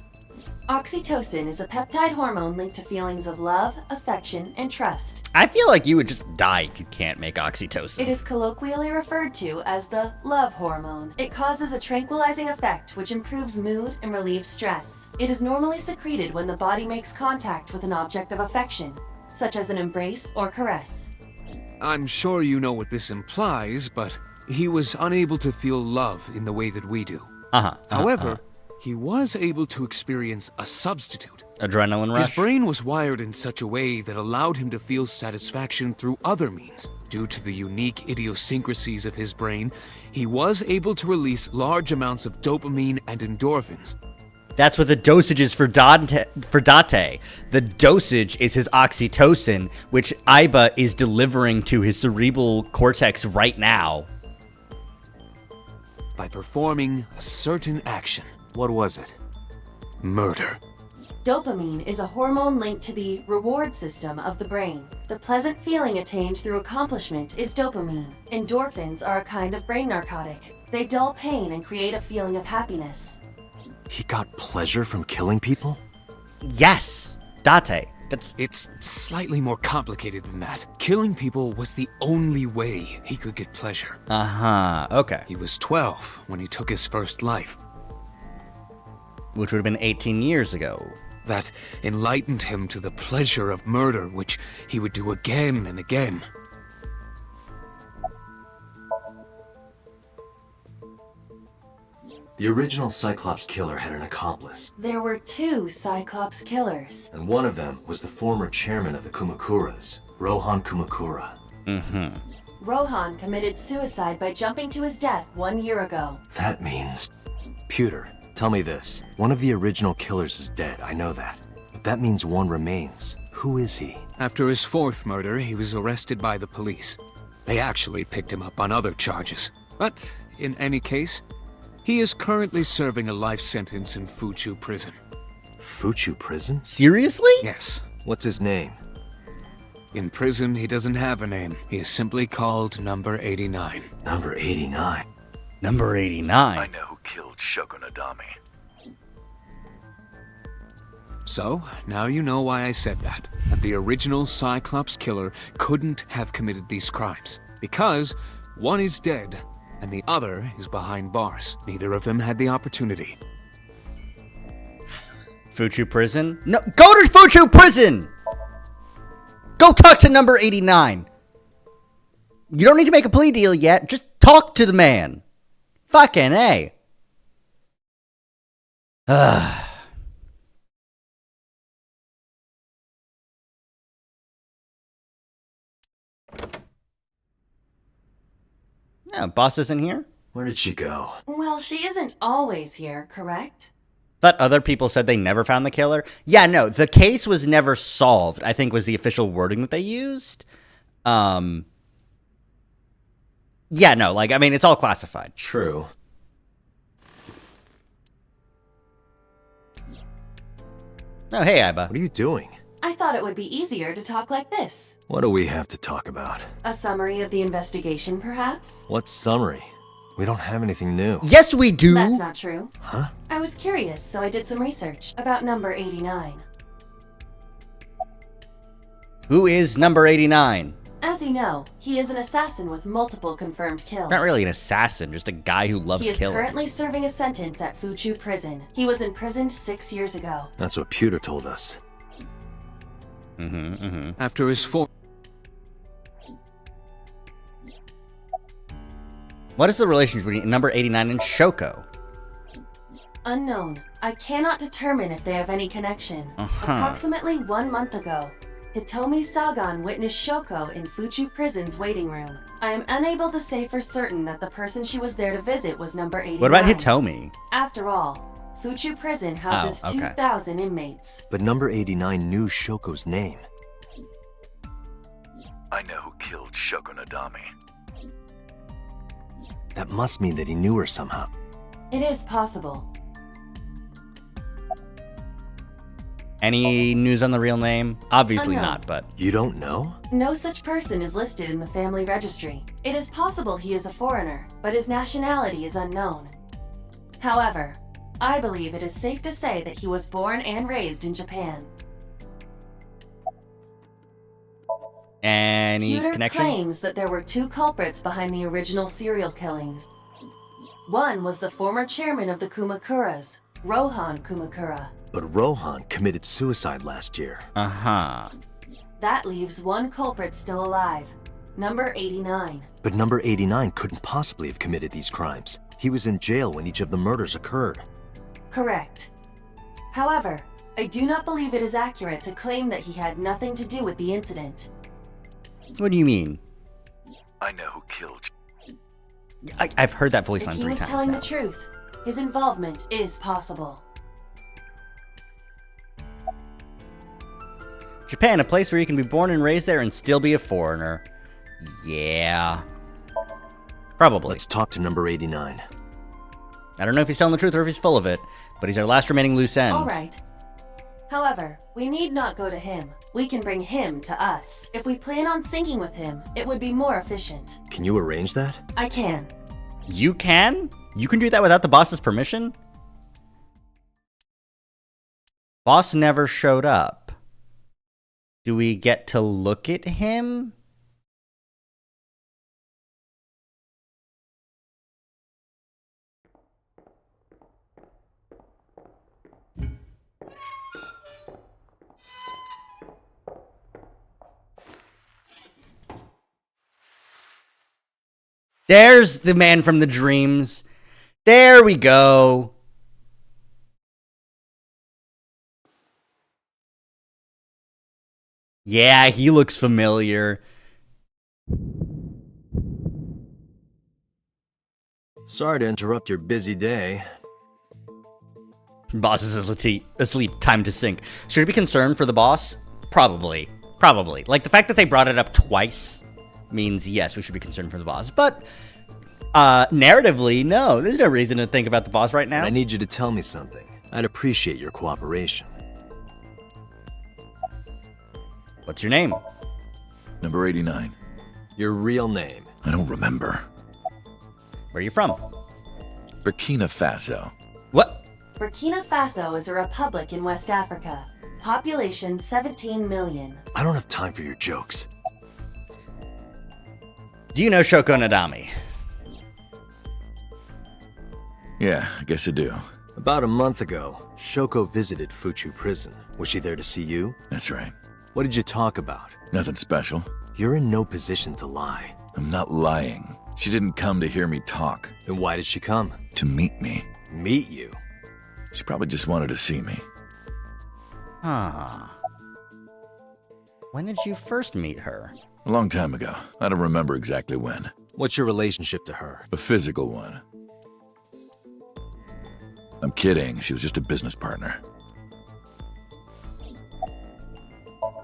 [SPEAKER 2] Oxytocin is a peptide hormone linked to feelings of love, affection, and trust.
[SPEAKER 1] I feel like you would just die if you can't make oxytocin.
[SPEAKER 2] It is colloquially referred to as the love hormone. It causes a tranquilizing effect which improves mood and relieves stress. It is normally secreted when the body makes contact with an object of affection, such as an embrace or caress.
[SPEAKER 7] I'm sure you know what this implies, but he was unable to feel love in the way that we do. However, he was able to experience a substitute.
[SPEAKER 1] Adrenaline rush?
[SPEAKER 7] His brain was wired in such a way that allowed him to feel satisfaction through other means. Due to the unique idiosyncrasies of his brain, he was able to release large amounts of dopamine and endorphins.
[SPEAKER 1] That's what the dosage is for Date. The dosage is his oxytocin, which Aiba is delivering to his cerebral cortex right now.
[SPEAKER 7] By performing a certain action.
[SPEAKER 3] What was it?
[SPEAKER 7] Murder.
[SPEAKER 2] Dopamine is a hormone linked to the reward system of the brain. The pleasant feeling attained through accomplishment is dopamine. Endorphins are a kind of brain narcotic. They dull pain and create a feeling of happiness.
[SPEAKER 3] He got pleasure from killing people?
[SPEAKER 1] Yes! Date.
[SPEAKER 7] It's slightly more complicated than that. Killing people was the only way he could get pleasure.
[SPEAKER 1] Okay.
[SPEAKER 7] He was 12 when he took his first life.
[SPEAKER 1] which would have been 18 years ago.
[SPEAKER 7] That enlightened him to the pleasure of murder, which he would do again and again.
[SPEAKER 3] The original Cyclops killer had an accomplice,
[SPEAKER 2] There were 2 Cyclops killers.
[SPEAKER 3] and one of them was the former chairman of the Kumakuras, Rohan Kumakura.
[SPEAKER 2] Rohan committed suicide by jumping to his death 1 year ago.
[SPEAKER 3] That means... Pewter, tell me this. One of the original killers is dead, I know that. But that means one remains. Who is he?
[SPEAKER 7] After his 4th murder, he was arrested by the police. They actually picked him up on other charges. But, in any case, he is currently serving a life sentence in Fuchu prison.
[SPEAKER 3] Fuchu prison?
[SPEAKER 1] Seriously?
[SPEAKER 7] Yes.
[SPEAKER 3] What's his name?
[SPEAKER 7] In prison, he doesn't have a name. He is simply called Number 89.
[SPEAKER 3] Number 89?
[SPEAKER 1] Number 89?
[SPEAKER 18] I know who killed Shoko Nadami.
[SPEAKER 7] So, now you know why I said that. That the original Cyclops killer couldn't have committed these crimes. Because one is dead, and the other is behind bars. Neither of them had the opportunity.
[SPEAKER 1] Fuchu prison? No, go to Fuchu prison! Go talk to number 89. You don't need to make a plea deal yet. Just talk to the man. Fucking A. Yeah, boss isn't here?
[SPEAKER 3] Where did she go?
[SPEAKER 2] Well, she isn't always here, correct?
[SPEAKER 1] Thought other people said they never found the killer. Yeah, no, the case was never solved, I think was the official wording that they used. Yeah, no, like, I mean, it's all classified.
[SPEAKER 3] True.
[SPEAKER 1] Oh, hey, Iba.
[SPEAKER 3] What are you doing?
[SPEAKER 2] I thought it would be easier to talk like this.
[SPEAKER 3] What do we have to talk about?
[SPEAKER 2] A summary of the investigation, perhaps?
[SPEAKER 3] What summary? We don't have anything new.
[SPEAKER 1] Yes, we do.
[SPEAKER 2] That's not true.
[SPEAKER 3] Huh?
[SPEAKER 2] I was curious, so I did some research about number 89.
[SPEAKER 1] Who is number 89?
[SPEAKER 2] As you know, he is an assassin with multiple confirmed kills.
[SPEAKER 1] Not really an assassin, just a guy who loves
[SPEAKER 2] He is
[SPEAKER 1] killing.
[SPEAKER 2] currently serving a sentence at Fuchu prison. He was imprisoned 6 years ago.
[SPEAKER 3] That's what Pewter told us.
[SPEAKER 7] After his 4th...
[SPEAKER 1] What is the relationship between number 89 and Shoko?
[SPEAKER 2] Unknown. I cannot determine if they have any connection. Approximately 1 month ago, Hitomi Sagan witnessed Shoko in Fuchu prison's waiting room. I am unable to say for certain that the person she was there to visit was number 89.
[SPEAKER 1] What about Hitomi?
[SPEAKER 2] After all, Fuchu prison houses 2,000 inmates.
[SPEAKER 3] But number 89 knew Shoko's name.
[SPEAKER 18] I know who killed Shoko Nadami.
[SPEAKER 3] That must mean that he knew her somehow.
[SPEAKER 2] It is possible.
[SPEAKER 1] Any news on the real name? Obviously
[SPEAKER 2] Unknown.
[SPEAKER 1] not, but...
[SPEAKER 3] You don't know?
[SPEAKER 2] No such person is listed in the family registry. It is possible he is a foreigner, but his nationality is unknown. However, I believe it is safe to say that he was born and raised in Japan.
[SPEAKER 1] Any
[SPEAKER 2] Pewter
[SPEAKER 1] connection?
[SPEAKER 2] claims that there were 2 culprits behind the original serial killings. One was the former chairman of the Kumakuras, Rohan Kumakura.
[SPEAKER 3] But Rohan committed suicide last year.
[SPEAKER 2] That leaves 1 culprit still alive, number 89.
[SPEAKER 3] But number 89 couldn't possibly have committed these crimes. He was in jail when each of the murders occurred.
[SPEAKER 2] Correct. However, I do not believe it is accurate to claim that he had nothing to do with the incident.
[SPEAKER 1] What do you mean?
[SPEAKER 18] I know who killed.
[SPEAKER 1] I've heard that voice
[SPEAKER 2] If
[SPEAKER 1] line
[SPEAKER 2] he
[SPEAKER 1] 3
[SPEAKER 2] was
[SPEAKER 1] times
[SPEAKER 2] telling
[SPEAKER 1] now.
[SPEAKER 2] the truth, his involvement is possible.
[SPEAKER 1] Japan, a place where you can be born and raised there and still be a foreigner. Yeah. Probably.
[SPEAKER 3] Let's talk to number 89.
[SPEAKER 1] I don't know if he's telling the truth or if he's full of it, but he's our last remaining loose end.
[SPEAKER 2] All right. However, we need not go to him. We can bring him to us. If we plan on syncing with him, it would be more efficient.
[SPEAKER 3] Can you arrange that?
[SPEAKER 2] I can.
[SPEAKER 1] You can? You can do that without the boss's permission? Boss never showed up. Do we get to look at him? There's the man from the dreams. There we go. Yeah, he looks familiar.
[SPEAKER 3] Sorry to interrupt your busy day.
[SPEAKER 1] Boss is asleep. Time to sync. Should I be concerned for the boss? Probably. Probably. Like, the fact that they brought it up twice means, yes, we should be concerned for the boss. But, narratively, no. There's no reason to think about the boss right now.
[SPEAKER 3] But I need you to tell me something. I'd appreciate your cooperation.
[SPEAKER 1] What's your name?
[SPEAKER 18] Number 89.
[SPEAKER 3] Your real name?
[SPEAKER 18] I don't remember.
[SPEAKER 1] Where are you from?
[SPEAKER 18] Burkina Faso.
[SPEAKER 1] What?
[SPEAKER 2] Burkina Faso is a republic in West Africa. Population 17 million.
[SPEAKER 3] I don't have time for your jokes.
[SPEAKER 1] Do you know Shoko Nadami?
[SPEAKER 18] Yeah, I guess I do.
[SPEAKER 3] About a month ago, Shoko visited Fuchu prison. Was she there to see you?
[SPEAKER 18] That's right.
[SPEAKER 3] What did you talk about?
[SPEAKER 18] Nothing special.
[SPEAKER 3] You're in no position to lie.
[SPEAKER 18] I'm not lying. She didn't come to hear me talk.
[SPEAKER 3] Then why did she come?
[SPEAKER 18] To meet me.
[SPEAKER 3] Meet you?
[SPEAKER 18] She probably just wanted to see me.
[SPEAKER 1] Huh. When did you first meet her?
[SPEAKER 18] A long time ago. I don't remember exactly when.
[SPEAKER 3] What's your relationship to her?
[SPEAKER 18] A physical one. I'm kidding. She was just a business partner.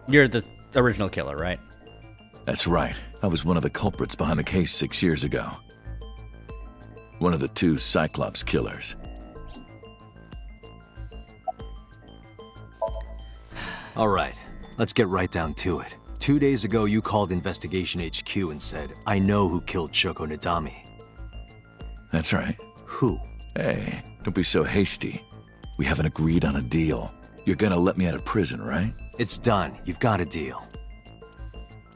[SPEAKER 1] You're the original killer, right?
[SPEAKER 18] That's right. I was one of the culprits behind the case 6 years ago. One of the 2 Cyclops killers.
[SPEAKER 3] All right, let's get right down to it. 2 days ago, you called Investigation HQ and said, I know who killed Shoko Nadami.
[SPEAKER 18] That's right.
[SPEAKER 3] Who?
[SPEAKER 18] Hey, don't be so hasty. We haven't agreed on a deal. You're gonna let me out of prison, right?
[SPEAKER 3] It's done. You've got a deal.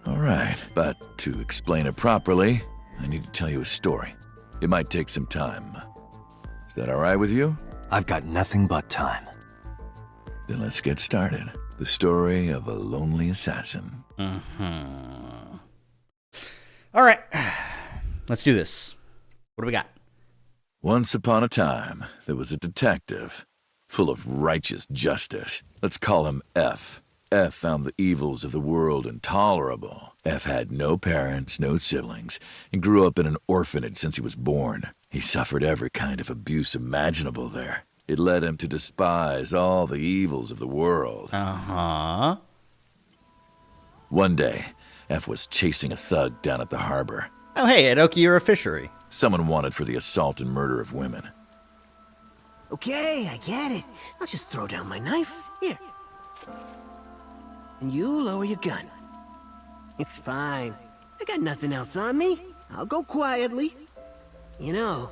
[SPEAKER 18] All right, but to explain it properly, I need to tell you a story. It might take some time. Is that all right with you?
[SPEAKER 3] I've got nothing but time.
[SPEAKER 18] Then let's get started. The story of a lonely assassin.
[SPEAKER 1] Mm-hmm. All right, let's do this. What do we got?
[SPEAKER 18] Once upon a time, there was a detective, full of righteous justice. Let's call him F. F found the evils of the world intolerable. F had no parents, no siblings, and grew up in an orphanage since he was born. He suffered every kind of abuse imaginable there. It led him to despise all the evils of the world.
[SPEAKER 1] Uh-huh.
[SPEAKER 18] One day, F was chasing a thug down at the harbor.
[SPEAKER 1] Oh, hey, at Okiura Fishery.
[SPEAKER 18] Someone wanted for the assault and murder of women.
[SPEAKER 19] Okay, I get it. I'll just throw down my knife. Here. And you lower your gun. It's fine. I got nothing else on me. I'll go quietly. You know,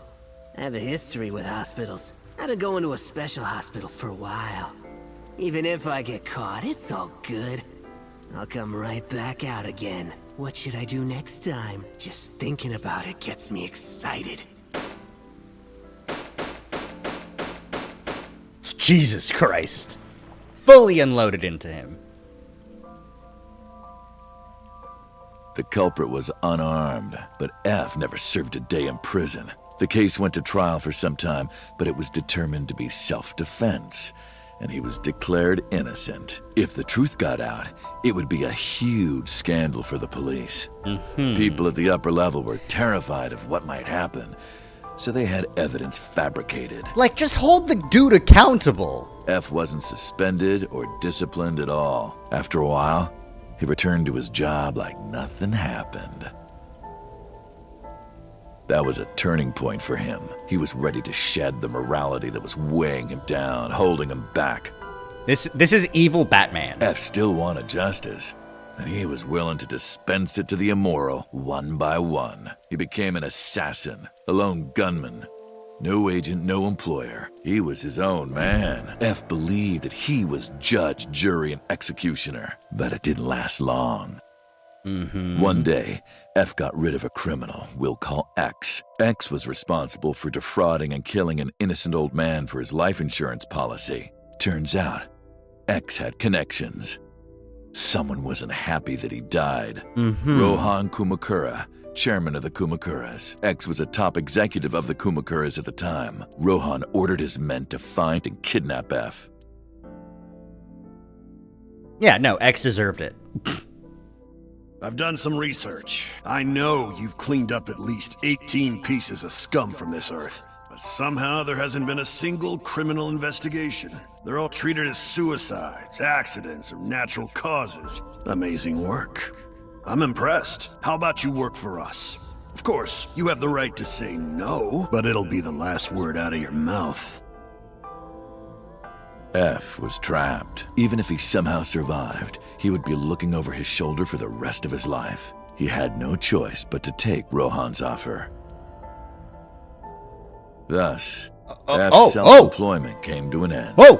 [SPEAKER 19] I have a history with hospitals. I've been going to a special hospital for a while. Even if I get caught, it's all good. I'll come right back out again. What should I do next time? Just thinking about it gets me excited.
[SPEAKER 1] Jesus Christ. Fully unloaded into him.
[SPEAKER 18] The culprit was unarmed, but F never served a day in prison. The case went to trial for some time, but it was determined to be self-defense, and he was declared innocent. If the truth got out, it would be a huge scandal for the police. People at the upper level were terrified of what might happen, so they had evidence fabricated.
[SPEAKER 1] Like, just hold the dude accountable.
[SPEAKER 18] F wasn't suspended or disciplined at all. After a while, he returned to his job like nothing happened. That was a turning point for him. He was ready to shed the morality that was weighing him down, holding him back.
[SPEAKER 1] This is evil Batman.
[SPEAKER 18] F still wanted justice, and he was willing to dispense it to the immoral one by one. He became an assassin, a lone gunman. No agent, no employer. He was his own man. F believed that he was judge, jury, and executioner, but it didn't last long. One day, F got rid of a criminal we'll call X. X was responsible for defrauding and killing an innocent old man for his life insurance policy. Turns out, X had connections. Someone wasn't happy that he died. Rohan Kumakura chairman of the Kumakuras. X was a top executive of the Kumakuras at the time. Rohan ordered his men to find and kidnap F.
[SPEAKER 1] Yeah, no, X deserved it.
[SPEAKER 20] I've done some research. I know you've cleaned up at least 18 pieces of scum from this earth. But somehow there hasn't been a single criminal investigation. They're all treated as suicides, accidents, or natural causes. Amazing work. I'm impressed. How about you work for us? Of course, you have the right to say no, but it'll be the last word out of your mouth.
[SPEAKER 18] F was trapped. Even if he somehow survived, he would be looking over his shoulder for the rest of his life. He had no choice but to take Rohan's offer. Thus, F's self-employment came to an end.
[SPEAKER 1] Whoa!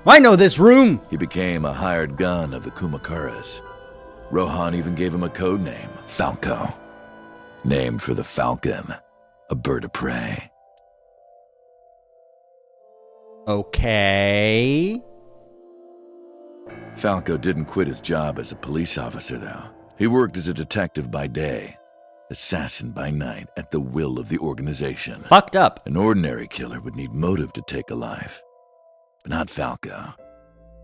[SPEAKER 1] I know this room!
[SPEAKER 18] He became a hired gun of the Kumakuras. Rohan even gave him a code name, Falco. Named for the falcon, a bird of prey.
[SPEAKER 1] Okay.
[SPEAKER 18] Falco didn't quit his job as a police officer, though. He worked as a detective by day, assassin by night, at the will of the organization.
[SPEAKER 1] Fucked up.
[SPEAKER 18] An ordinary killer would need motive to take a life. But not Falco.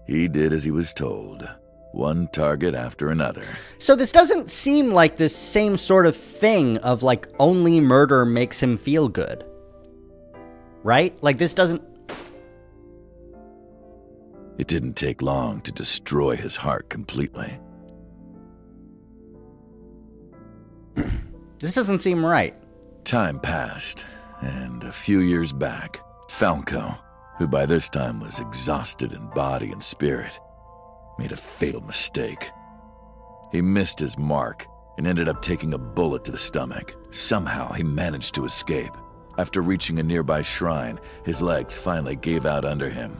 [SPEAKER 18] He did as he was told. One target after another.
[SPEAKER 1] So this doesn't seem like the same sort of thing of like only murder makes him feel good. Right? Like this doesn't...
[SPEAKER 18] It didn't take long to destroy his heart completely.
[SPEAKER 1] This doesn't seem right.
[SPEAKER 18] Time passed, and a few years back, Falco, who by this time was exhausted in body and spirit, made a fatal mistake. He missed his mark and ended up taking a bullet to the stomach. Somehow he managed to escape. After reaching a nearby shrine, his legs finally gave out under him.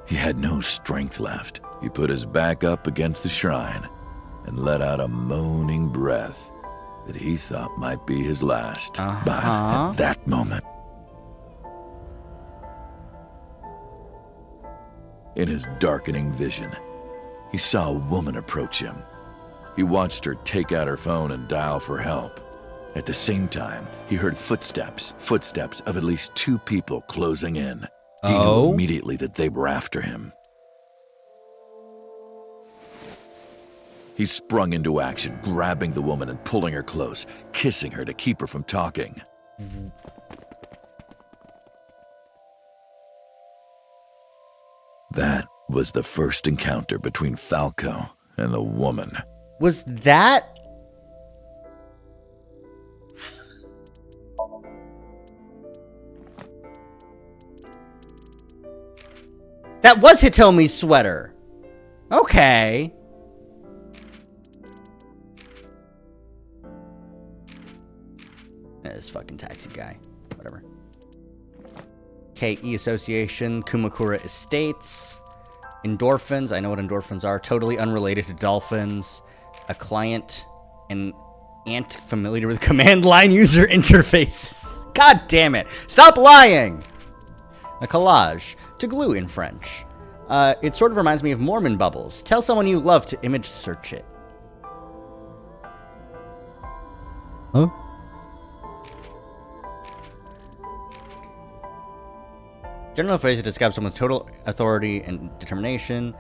[SPEAKER 18] He had no strength left. He put his back up against the shrine and let out a moaning breath that he thought might be his last. But at that moment, in his darkening vision, he saw a woman approach him. He watched her take out her phone and dial for help. At the same time, he heard footsteps of at least 2 people closing in. He knew immediately that they were after him. He sprung into action, grabbing the woman and pulling her close, kissing her to keep her from talking. That was the first encounter between Falco and the woman.
[SPEAKER 1] Was that... That was Hitomi's sweater. Okay. This fucking taxi guy. Whatever. KE Association, Kumakura Estates. Endorphins. I know what endorphins are. Totally unrelated to dolphins. A client. An ant familiar with command line user interface. God damn it. Stop lying. A collage. To glue in French. It sort of reminds me of Mormon bubbles. Tell someone you love to image search it. Huh? General phrase to describe someone's total authority and determination.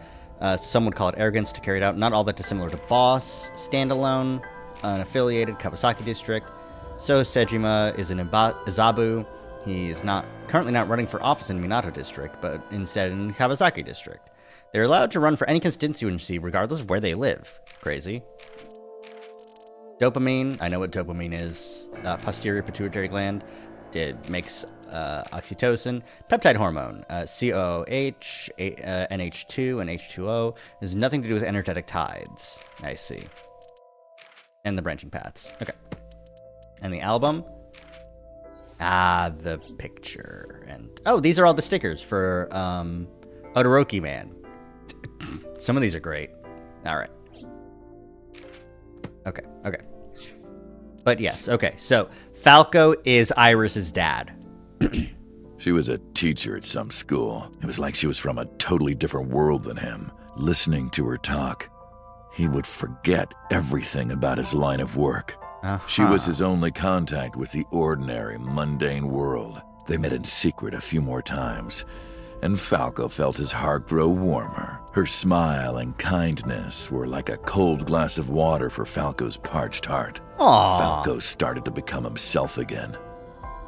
[SPEAKER 1] Some would call it arrogance to carry it out. Not all that dissimilar to boss. Standalone. Unaffiliated. Kawasaki district. So Sejima is an Izabu. He is currently not running for office in Minato district, but instead in Kawasaki district. They're allowed to run for any constituency regardless of where they live. Crazy. Dopamine. I know what dopamine is. Posterior pituitary gland. It makes oxytocin. Peptide hormone. COOH, NH2, and H2O. Has nothing to do with energetic tides. I see. And the branching paths. Okay. And the album. The picture. And these are all the stickers for Todoroki Man. Some of these are great. All right. Okay. But yes, okay. So Falco is Iris's dad.
[SPEAKER 18] She was a teacher at some school. It was like she was from a totally different world than him. Listening to her talk, he would forget everything about his line of work. She was his only contact with the ordinary, mundane world. They met in secret a few more times, and Falco felt his heart grow warmer. Her smile and kindness were like a cold glass of water for Falco's parched heart.
[SPEAKER 1] Aww.
[SPEAKER 18] Falco started to become himself again.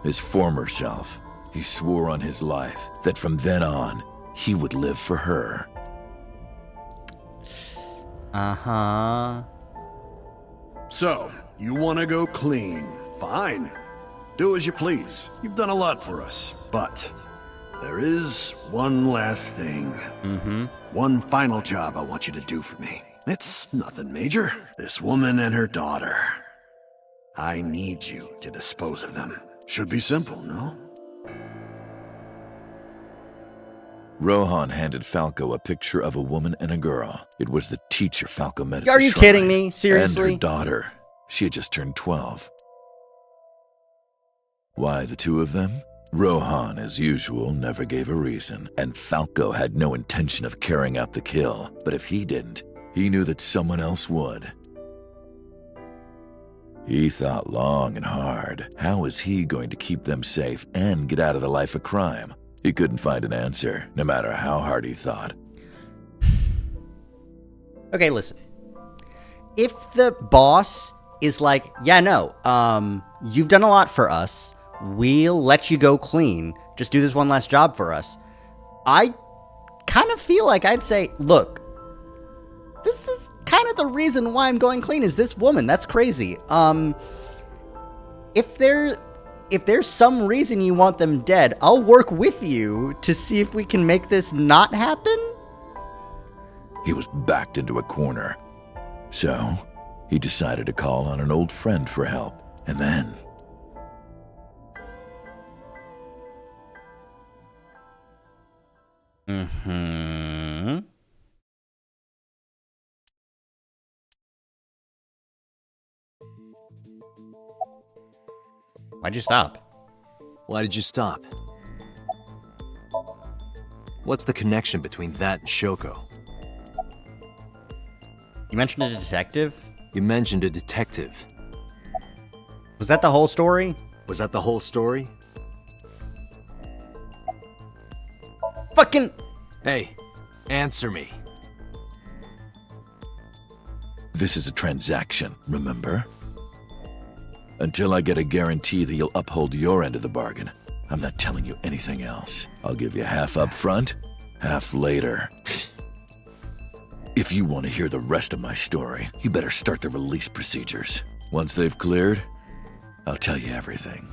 [SPEAKER 18] His former self. He swore on his life that from then on, he would live for her.
[SPEAKER 1] Uh-huh.
[SPEAKER 20] So, you want to go clean? Fine. Do as you please. You've done a lot for us. But there is one last thing. One final job I want you to do for me. It's nothing major. This woman and her daughter. I need you to dispose of them. Should be simple, no?
[SPEAKER 18] Rohan handed Falco a picture of a woman and a girl. It was the teacher Falco met at
[SPEAKER 1] Are
[SPEAKER 18] the
[SPEAKER 1] you
[SPEAKER 18] shrine.
[SPEAKER 1] kidding me? Seriously?
[SPEAKER 18] And her daughter. She had just turned 12. Why the two of them? Rohan, as usual, never gave a reason, and Falco had no intention of carrying out the kill. But if he didn't, he knew that someone else would. He thought long and hard. How was he going to keep them safe and get out of the life of crime? He couldn't find an answer, no matter how hard he thought.
[SPEAKER 1] Okay, listen. If the boss is like, yeah, no, you've done a lot for us. We'll let you go clean. Just do this one last job for us. I kind of feel like I'd say, look, this is kind of the reason why I'm going clean is this woman. That's crazy. If there's some reason you want them dead, I'll work with you to see if we can make this not happen.
[SPEAKER 18] He was backed into a corner. So, he decided to call on an old friend for help. And then...
[SPEAKER 1] Why'd you stop?
[SPEAKER 3] Why did you stop? What's the connection between that and Shoko?
[SPEAKER 1] You mentioned a detective?
[SPEAKER 3] You mentioned a detective.
[SPEAKER 1] Was that the whole story?
[SPEAKER 3] Was that the whole story?
[SPEAKER 1] Fucking...
[SPEAKER 3] Hey, answer me.
[SPEAKER 18] This is a transaction, remember? Until I get a guarantee that you'll uphold your end of the bargain, I'm not telling you anything else. I'll give you half up front, half later. If you want to hear the rest of my story, you better start the release procedures. Once they've cleared, I'll tell you everything.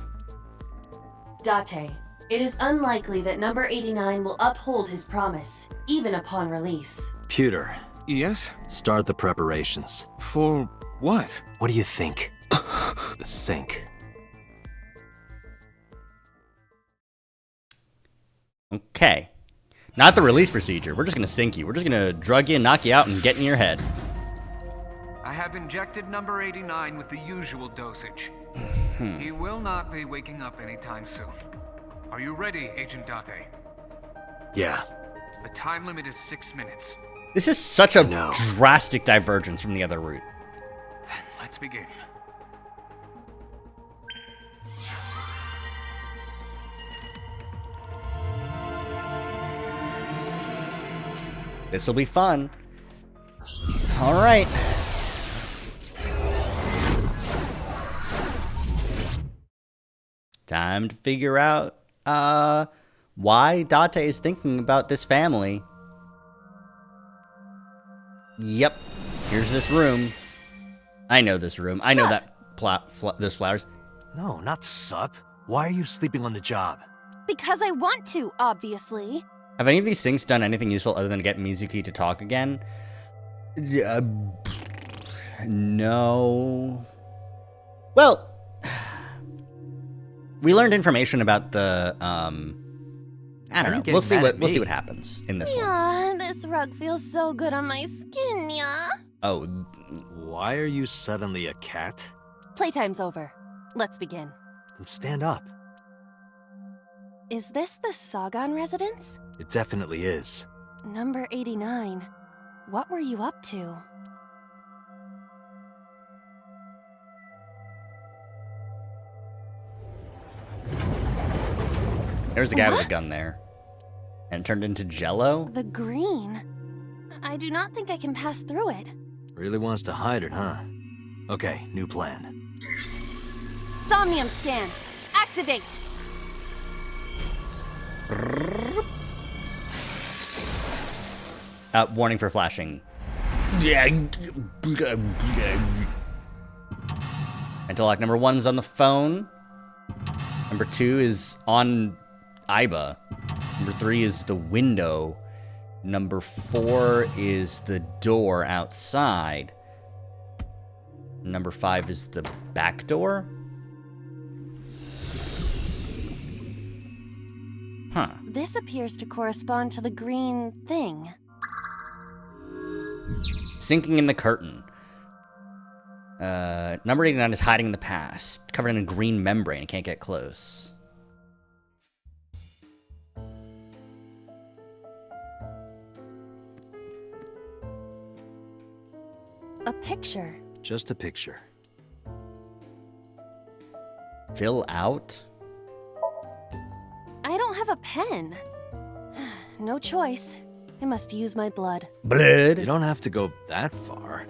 [SPEAKER 2] Date, it is unlikely that number 89 will uphold his promise, even upon release.
[SPEAKER 3] Pewter.
[SPEAKER 7] Yes?
[SPEAKER 3] Start the preparations.
[SPEAKER 7] For what?
[SPEAKER 3] What do you think? The sink.
[SPEAKER 1] Okay. Not the release procedure. We're just gonna sink you. We're just gonna drug you, knock you out, and get in your head.
[SPEAKER 9] I have injected number 89 with the usual dosage. He will not be waking up anytime soon. Are you ready, Agent Date?
[SPEAKER 3] Yeah.
[SPEAKER 9] The time limit is 6 minutes.
[SPEAKER 1] This is such a drastic divergence from the other route.
[SPEAKER 9] Then let's begin.
[SPEAKER 1] This'll be fun. All right. Time to figure out why Date is thinking about this family. Yep. Here's this room. I know this room. I know that those flowers.
[SPEAKER 3] No, not sup. Why are you sleeping on the job?
[SPEAKER 12] Because I want to, obviously.
[SPEAKER 1] Have any of these things done anything useful other than get Mizuki to talk again? No. Well, we learned information about the I don't know. We'll see what happens in this one.
[SPEAKER 12] Yeah, this rug feels so good on my skin, yeah.
[SPEAKER 1] Oh,
[SPEAKER 3] why are you suddenly a cat?
[SPEAKER 2] Playtime's over. Let's begin.
[SPEAKER 3] Then stand up.
[SPEAKER 12] Is this the Sagan residence?
[SPEAKER 3] It definitely is.
[SPEAKER 12] Number 89. What were you up to?
[SPEAKER 1] There's a guy with a gun there. And it turned into Jello?
[SPEAKER 2] The green. I do not think I can pass through it.
[SPEAKER 3] Really wants to hide it, huh? Okay, new plan.
[SPEAKER 2] Somnium scan. Activate.
[SPEAKER 1] Warning for flashing. Interlock number 1 is on the phone. Number 2 is on Iba. Number 3 is the window. Number 4 is the door outside. Number 5 is the back door. Huh.
[SPEAKER 2] This appears to correspond to the green thing.
[SPEAKER 1] Sinking in the curtain. Number 89 is hiding in the past. Covered in a green membrane. Can't get close.
[SPEAKER 2] A picture.
[SPEAKER 3] Just a picture.
[SPEAKER 1] Fill out?
[SPEAKER 2] I don't have a pen. No choice. I must use my blood.
[SPEAKER 1] Blood?
[SPEAKER 3] You don't have to go that far.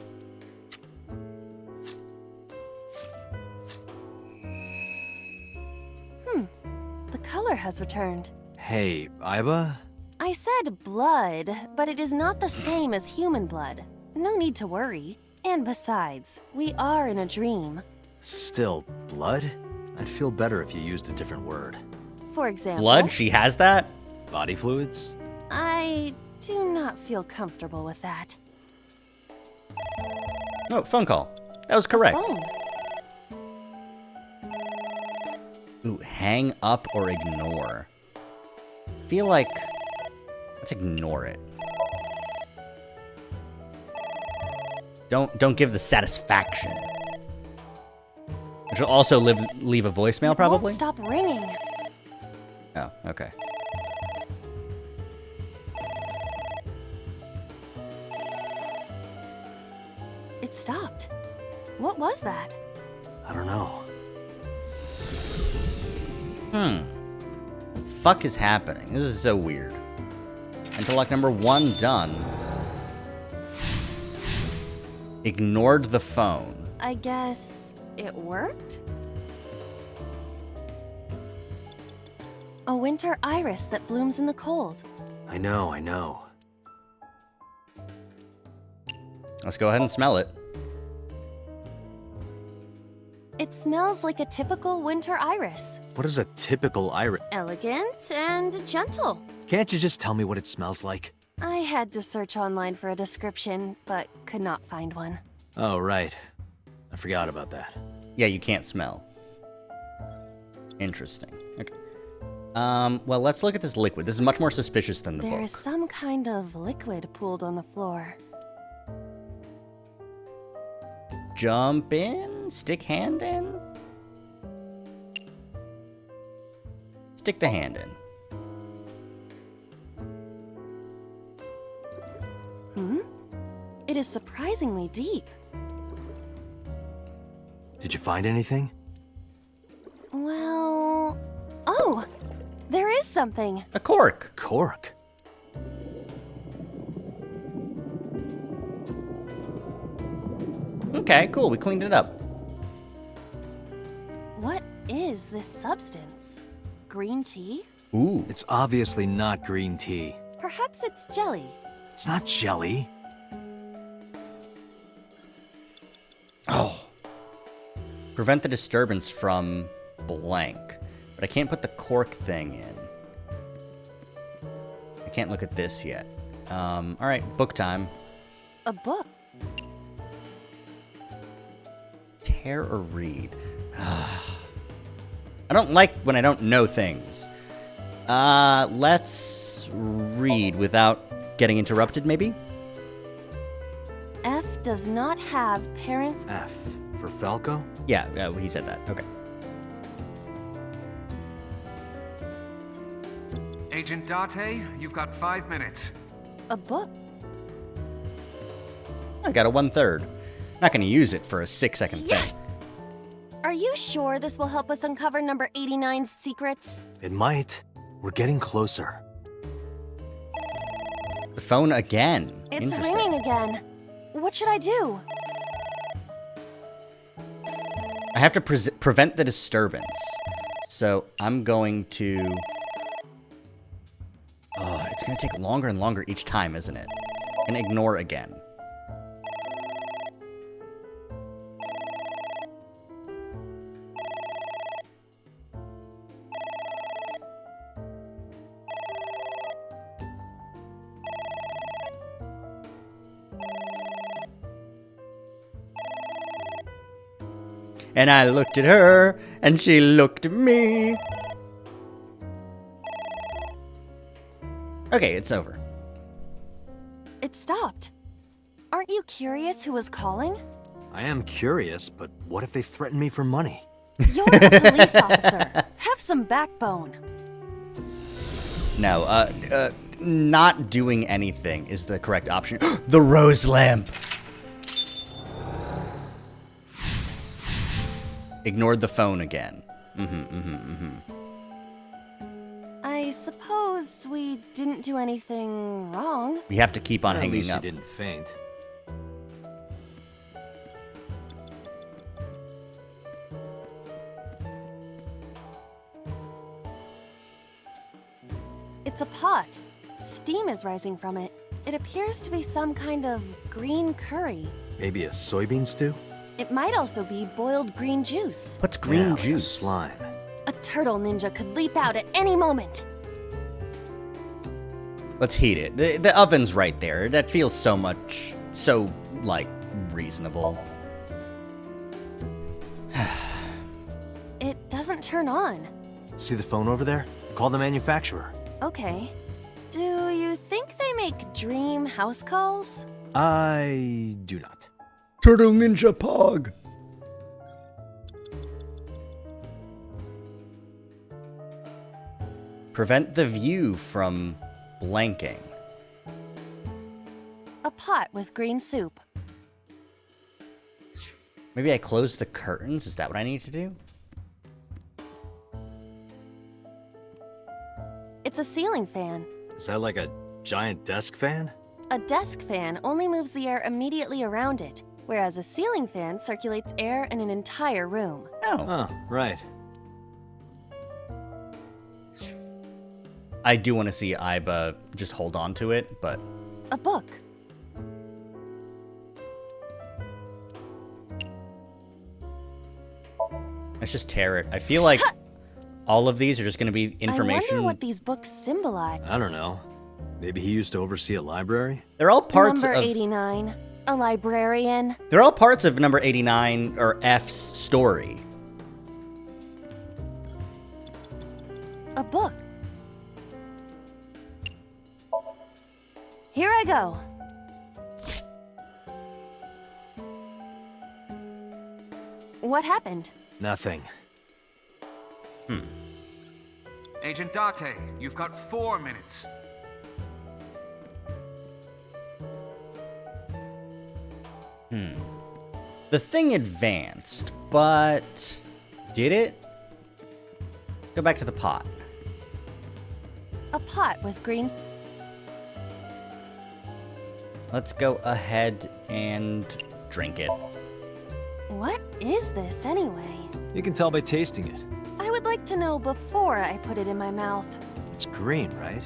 [SPEAKER 2] The color has returned.
[SPEAKER 3] Hey, Iba?
[SPEAKER 2] I said blood, but it is not the same as human blood. No need to worry. And besides, we are in a dream.
[SPEAKER 3] Still, blood? I'd feel better if you used a different word.
[SPEAKER 2] For example...
[SPEAKER 1] Blood? She has that?
[SPEAKER 3] Body fluids?
[SPEAKER 2] I do not feel comfortable with that.
[SPEAKER 1] Oh, phone call. That was correct.
[SPEAKER 2] Phone.
[SPEAKER 1] Ooh, hang up or ignore. Feel like... Let's ignore it. Don't give the satisfaction. Which will also leave a voicemail, probably?
[SPEAKER 2] Won't stop ringing.
[SPEAKER 1] Oh, okay.
[SPEAKER 2] It stopped. What was that?
[SPEAKER 3] I don't know.
[SPEAKER 1] Fuck is happening? This is so weird. Intellect number 1 done. Ignored the phone.
[SPEAKER 2] I guess it worked? A winter iris that blooms in the cold.
[SPEAKER 3] I know.
[SPEAKER 1] Let's go ahead and smell it.
[SPEAKER 2] It smells like a typical winter iris.
[SPEAKER 3] What is a typical iris?
[SPEAKER 2] Elegant and gentle.
[SPEAKER 3] Can't you just tell me what it smells like?
[SPEAKER 2] I had to search online for a description, but could not find one.
[SPEAKER 3] Oh, right. I forgot about that.
[SPEAKER 1] Yeah, you can't smell. Interesting. Okay. Well, let's look at this liquid. This is much more suspicious than the
[SPEAKER 2] There
[SPEAKER 1] book.
[SPEAKER 2] is some kind of liquid pooled on the floor.
[SPEAKER 1] Jump in? Stick hand in? Stick the hand in.
[SPEAKER 2] It is surprisingly deep.
[SPEAKER 3] Did you find anything?
[SPEAKER 2] Well... Oh! There is something.
[SPEAKER 1] A cork.
[SPEAKER 3] Cork?
[SPEAKER 1] Okay, cool. We cleaned it up.
[SPEAKER 2] What is this substance? Green tea?
[SPEAKER 1] Ooh.
[SPEAKER 3] It's obviously not green tea.
[SPEAKER 2] Perhaps it's jelly.
[SPEAKER 3] It's not jelly.
[SPEAKER 1] Oh. Prevent the disturbance from blank. But I can't put the cork thing in. I can't look at this yet. Alright, book time.
[SPEAKER 2] A book.
[SPEAKER 1] Tear or read? I don't like when I don't know things. Let's read without getting interrupted, maybe?
[SPEAKER 2] F does not have parents.
[SPEAKER 3] F for Falco?
[SPEAKER 1] Yeah, he said that. Okay.
[SPEAKER 9] Agent Date, you've got 5 minutes.
[SPEAKER 2] A book.
[SPEAKER 1] I got a 1/3. Not gonna use it for a 6-second thing.
[SPEAKER 2] Are you sure this will help us uncover number 89's secrets?
[SPEAKER 3] It might. We're getting closer.
[SPEAKER 1] The phone again.
[SPEAKER 2] It's
[SPEAKER 1] Interesting.
[SPEAKER 2] ringing again. What should I do?
[SPEAKER 1] I have to prevent the disturbance. So I'm going to... Oh, it's going to take longer and longer each time, isn't it? And ignore again. And I looked at her, and she looked at me. Okay, it's over.
[SPEAKER 2] It stopped. Aren't you curious who was calling?
[SPEAKER 3] I am curious, but what if they threaten me for money?
[SPEAKER 2] You're a police officer. Have some backbone.
[SPEAKER 1] No, not doing anything is the correct option. The rose lamp! Ignored the phone again.
[SPEAKER 2] I suppose we didn't do anything wrong.
[SPEAKER 1] We have to keep on
[SPEAKER 3] At
[SPEAKER 1] hanging
[SPEAKER 3] least
[SPEAKER 1] up.
[SPEAKER 3] you didn't faint.
[SPEAKER 2] It's a pot. Steam is rising from it. It appears to be some kind of green curry.
[SPEAKER 3] Maybe a soybean stew?
[SPEAKER 2] It might also be boiled green juice.
[SPEAKER 1] What's green
[SPEAKER 3] Like a
[SPEAKER 1] juice?
[SPEAKER 3] slime.
[SPEAKER 2] A turtle ninja could leap out at any moment.
[SPEAKER 1] Let's heat it. The oven's right there. That feels so, like, reasonable.
[SPEAKER 2] It doesn't turn on.
[SPEAKER 3] See the phone over there? Call the manufacturer.
[SPEAKER 2] Okay. Do you think they make dream house calls?
[SPEAKER 3] I do not.
[SPEAKER 1] Turtle Ninja Pog! Prevent the view from blanking.
[SPEAKER 2] A pot with green soup.
[SPEAKER 1] Maybe I close the curtains? Is that what I need to do?
[SPEAKER 2] It's a ceiling fan.
[SPEAKER 3] Is that like a giant desk fan?
[SPEAKER 2] A desk fan only moves the air immediately around it, whereas a ceiling fan circulates air in an entire room.
[SPEAKER 3] Oh, right.
[SPEAKER 1] I do want to see Iba just hold on to it, but...
[SPEAKER 2] A book.
[SPEAKER 1] Let's just tear it. I feel like all of these are just going to be
[SPEAKER 2] I
[SPEAKER 1] information.
[SPEAKER 2] wonder what these books symbolize.
[SPEAKER 3] I don't know. Maybe he used to oversee a library?
[SPEAKER 1] They're all parts
[SPEAKER 2] Number
[SPEAKER 1] of...
[SPEAKER 2] 89. A librarian.
[SPEAKER 1] They're all parts of number 89, or F's story.
[SPEAKER 2] A book. Here I go. What happened?
[SPEAKER 3] Nothing.
[SPEAKER 9] Agent Date, you've got 4 minutes.
[SPEAKER 1] The thing advanced, but... Did it? Go back to the pot.
[SPEAKER 2] A pot with green...
[SPEAKER 1] Let's go ahead and drink it.
[SPEAKER 2] What is this anyway?
[SPEAKER 3] You can tell by tasting it.
[SPEAKER 2] I would like to know before I put it in my mouth.
[SPEAKER 3] It's green, right?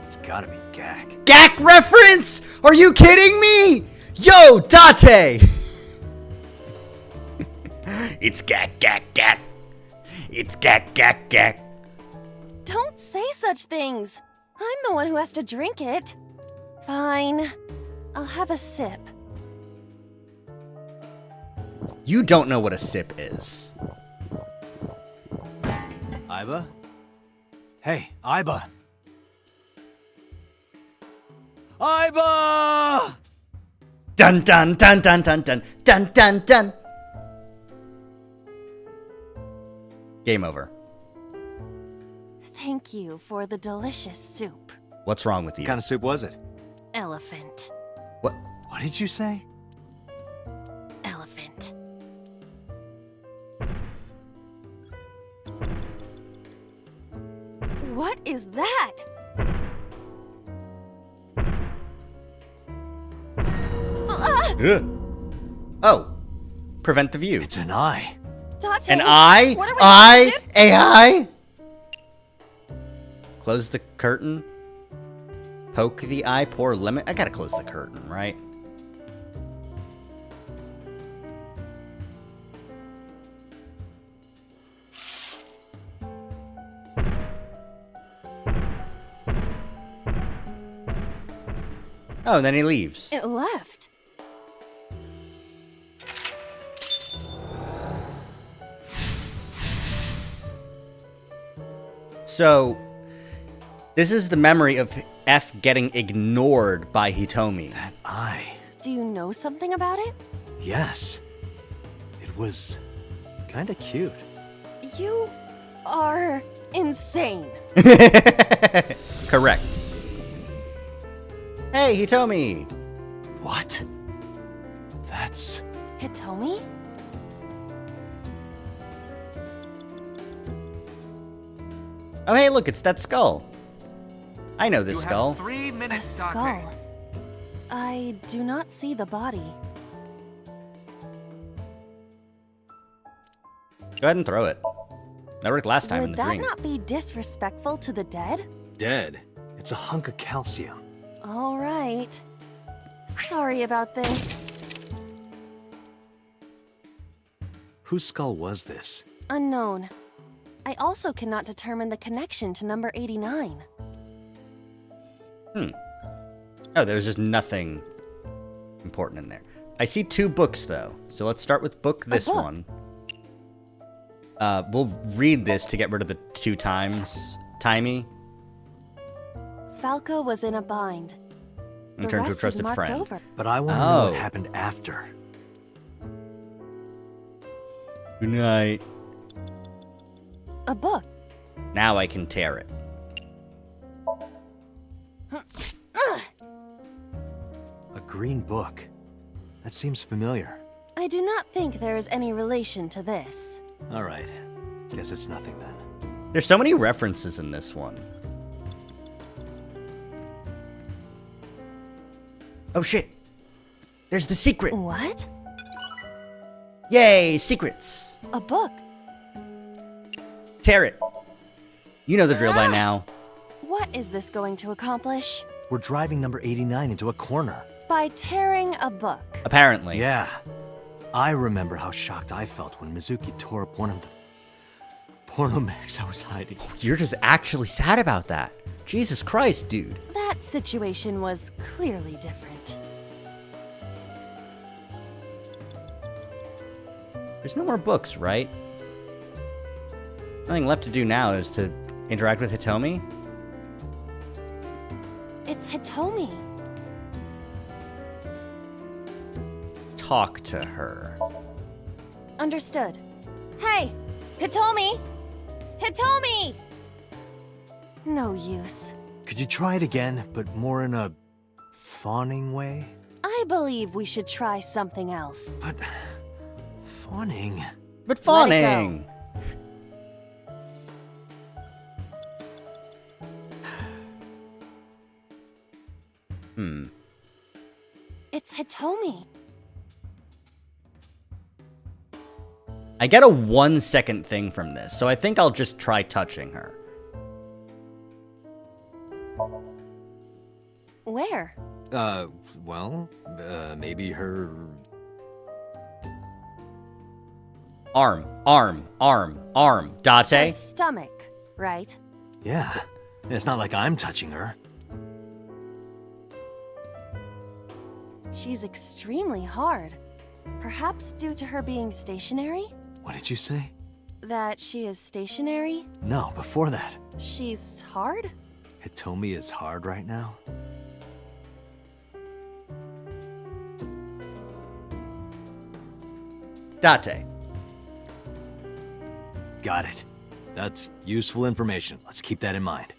[SPEAKER 3] It's gotta be gack.
[SPEAKER 1] Gak reference? Are you kidding me? Yo, Date! It's gak, gak, gak. It's gak, gak, gak.
[SPEAKER 2] Don't say such things. I'm the one who has to drink it. Fine. I'll have a sip.
[SPEAKER 1] You don't know what a sip is.
[SPEAKER 3] Iba? Hey, Iba! Iba!
[SPEAKER 1] Dun dun dun dun dun dun dun dun dun. Game over.
[SPEAKER 2] Thank you for the delicious soup.
[SPEAKER 1] What's wrong with you?
[SPEAKER 3] What kind of soup was it?
[SPEAKER 2] Elephant.
[SPEAKER 1] What?
[SPEAKER 3] What did you say?
[SPEAKER 2] Elephant. What is that?
[SPEAKER 1] Ugh. Oh. Prevent the view.
[SPEAKER 3] It's an eye.
[SPEAKER 2] Date,
[SPEAKER 1] An eye?
[SPEAKER 2] what are we
[SPEAKER 1] Eye?
[SPEAKER 2] supposed to do?
[SPEAKER 1] AI? Close the curtain. Poke the eye. Pour lemon. I gotta close the curtain, right? Oh, and then he leaves.
[SPEAKER 2] It left.
[SPEAKER 1] So, this is the memory of F getting ignored by Hitomi.
[SPEAKER 3] That eye.
[SPEAKER 2] Do you know something about it?
[SPEAKER 3] Yes. It was kinda cute.
[SPEAKER 2] You are insane.
[SPEAKER 1] Correct. Hey, Hitomi!
[SPEAKER 3] What? That's...
[SPEAKER 2] Hitomi?
[SPEAKER 1] Oh, hey, look, it's that skull. I know this
[SPEAKER 9] You
[SPEAKER 1] skull.
[SPEAKER 9] have 3 minutes,
[SPEAKER 2] A skull. I do not see the body.
[SPEAKER 1] Go ahead and throw it. That worked last time in
[SPEAKER 2] Would
[SPEAKER 1] the
[SPEAKER 2] that
[SPEAKER 1] dream.
[SPEAKER 2] not be disrespectful to the dead?
[SPEAKER 3] dead. It's a hunk of calcium.
[SPEAKER 2] All right. Sorry about this.
[SPEAKER 3] Whose skull was this?
[SPEAKER 2] Unknown. I also cannot determine the connection to number 89.
[SPEAKER 1] Oh, there's just nothing important in there. I see 2 books, though. So let's start with this
[SPEAKER 2] book.
[SPEAKER 1] one. We'll read this to get rid of the 2 times. Timey.
[SPEAKER 2] Falco was in a bind.
[SPEAKER 1] And
[SPEAKER 2] The
[SPEAKER 1] turn to a
[SPEAKER 2] rest is
[SPEAKER 1] trusted
[SPEAKER 2] marked
[SPEAKER 1] friend.
[SPEAKER 2] over.
[SPEAKER 3] But I want to know what
[SPEAKER 1] Oh.
[SPEAKER 3] happened after.
[SPEAKER 1] Good night.
[SPEAKER 2] A book.
[SPEAKER 1] Now I can tear it.
[SPEAKER 3] A green book. That seems familiar.
[SPEAKER 2] I do not think there is any relation to this.
[SPEAKER 3] All right. Guess it's nothing then.
[SPEAKER 1] There's so many references in this one. Oh shit! There's the secret!
[SPEAKER 2] What?
[SPEAKER 1] Yay, secrets!
[SPEAKER 2] A book.
[SPEAKER 1] Tear it! You know the drill by now.
[SPEAKER 2] What is this going to accomplish?
[SPEAKER 3] We're driving number 89 into a corner.
[SPEAKER 2] By tearing a book.
[SPEAKER 1] Apparently.
[SPEAKER 3] Yeah. I remember how shocked I felt when Mizuki tore up one of the porno mags I was hiding.
[SPEAKER 1] You're just actually sad about that. Jesus Christ, dude.
[SPEAKER 2] That situation was clearly different.
[SPEAKER 1] There's no more books, right? Nothing left to do now is to interact with Hitomi.
[SPEAKER 2] It's Hitomi.
[SPEAKER 1] Talk to her.
[SPEAKER 2] Understood. Hey! Hitomi! Hitomi! No use.
[SPEAKER 3] Could you try it again, but more in a fawning way?
[SPEAKER 2] I believe we should try something else.
[SPEAKER 3] But fawning.
[SPEAKER 1] But
[SPEAKER 2] Let it go.
[SPEAKER 1] fawning.
[SPEAKER 2] It's Hitomi.
[SPEAKER 1] I get a 1-second thing from this, so I think I'll just try touching her.
[SPEAKER 2] Where?
[SPEAKER 3] Maybe her...
[SPEAKER 1] Arm.
[SPEAKER 2] Her
[SPEAKER 1] Date?
[SPEAKER 2] stomach, right?
[SPEAKER 3] Yeah. It's not like I'm touching her.
[SPEAKER 2] She's extremely hard. Perhaps due to her being stationary?
[SPEAKER 3] What did you say?
[SPEAKER 2] That she is stationary?
[SPEAKER 3] No, before that.
[SPEAKER 2] She's hard?
[SPEAKER 3] Hitomi is hard right now?
[SPEAKER 1] Date.
[SPEAKER 3] Got it. That's useful information. Let's keep that in mind.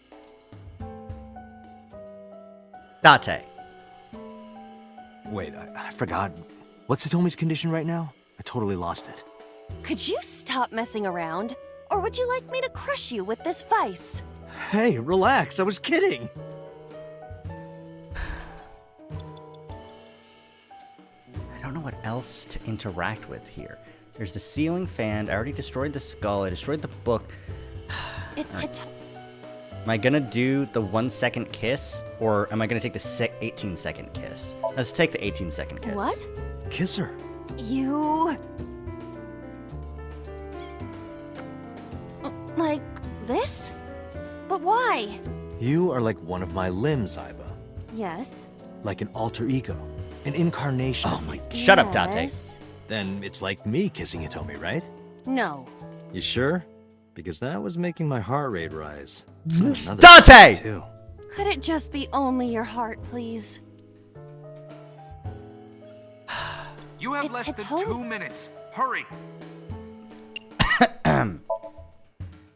[SPEAKER 1] Date.
[SPEAKER 3] Wait, I forgot. What's Hitomi's condition right now? I totally lost it.
[SPEAKER 2] Could you stop messing around? Or would you like me to crush you with this vice?
[SPEAKER 3] Hey, relax. I was kidding.
[SPEAKER 1] I don't know what else to interact with here. There's the ceiling fan. I already destroyed the skull. I destroyed the book.
[SPEAKER 2] It's
[SPEAKER 1] Am I gonna do the 1 second kiss, or am I gonna take the 18-second kiss? Let's take the 18-second kiss.
[SPEAKER 2] What?
[SPEAKER 3] Kiss her.
[SPEAKER 2] You... Like this? But why?
[SPEAKER 3] You are like one of my limbs, Aiba.
[SPEAKER 2] Yes.
[SPEAKER 3] Like an alter ego. An incarnation.
[SPEAKER 1] Oh my... Shut up, Date.
[SPEAKER 2] Yes.
[SPEAKER 3] Then it's like me kissing Hitomi, right?
[SPEAKER 2] No.
[SPEAKER 3] You sure? Because that was making my heart rate rise.
[SPEAKER 1] Date!
[SPEAKER 3] Too.
[SPEAKER 2] Could it just be only your heart, please?
[SPEAKER 9] You have
[SPEAKER 2] It's
[SPEAKER 9] less than
[SPEAKER 2] Hitomi.
[SPEAKER 9] 2 minutes. Hurry.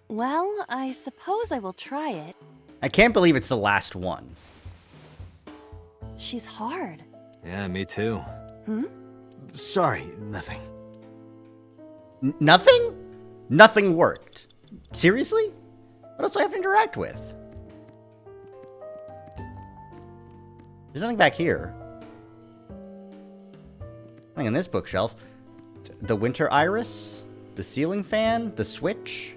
[SPEAKER 2] Well, I suppose I will try it.
[SPEAKER 1] I can't believe it's the last one.
[SPEAKER 2] She's hard.
[SPEAKER 3] Yeah, me too.
[SPEAKER 2] Hmm?
[SPEAKER 3] Sorry, nothing.
[SPEAKER 1] Nothing? Nothing worked. Seriously? What else do I have to interact with? There's nothing back here. Nothing in this bookshelf. The winter iris? The ceiling fan? The switch?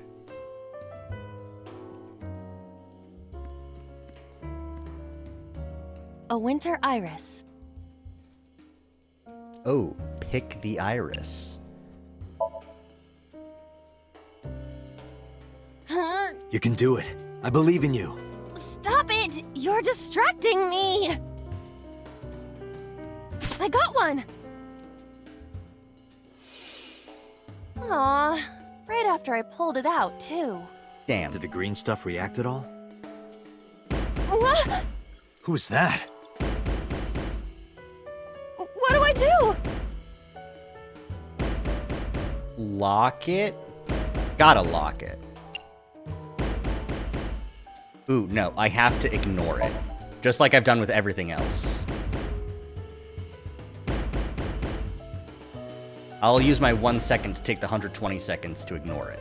[SPEAKER 2] A winter iris.
[SPEAKER 1] Oh, pick the iris.
[SPEAKER 2] Huh?
[SPEAKER 3] You can do it. I believe in you.
[SPEAKER 2] Stop it! You're distracting me! I got one! Aw, right after I pulled it out, too.
[SPEAKER 1] Damn.
[SPEAKER 3] Did the green stuff react at all?
[SPEAKER 2] What?
[SPEAKER 3] Who was that?
[SPEAKER 2] What do I do?
[SPEAKER 1] Lock it? Gotta lock it. Ooh, no, I have to ignore it. Just like I've done with everything else. I'll use my 1 second to take the 120 seconds to ignore it.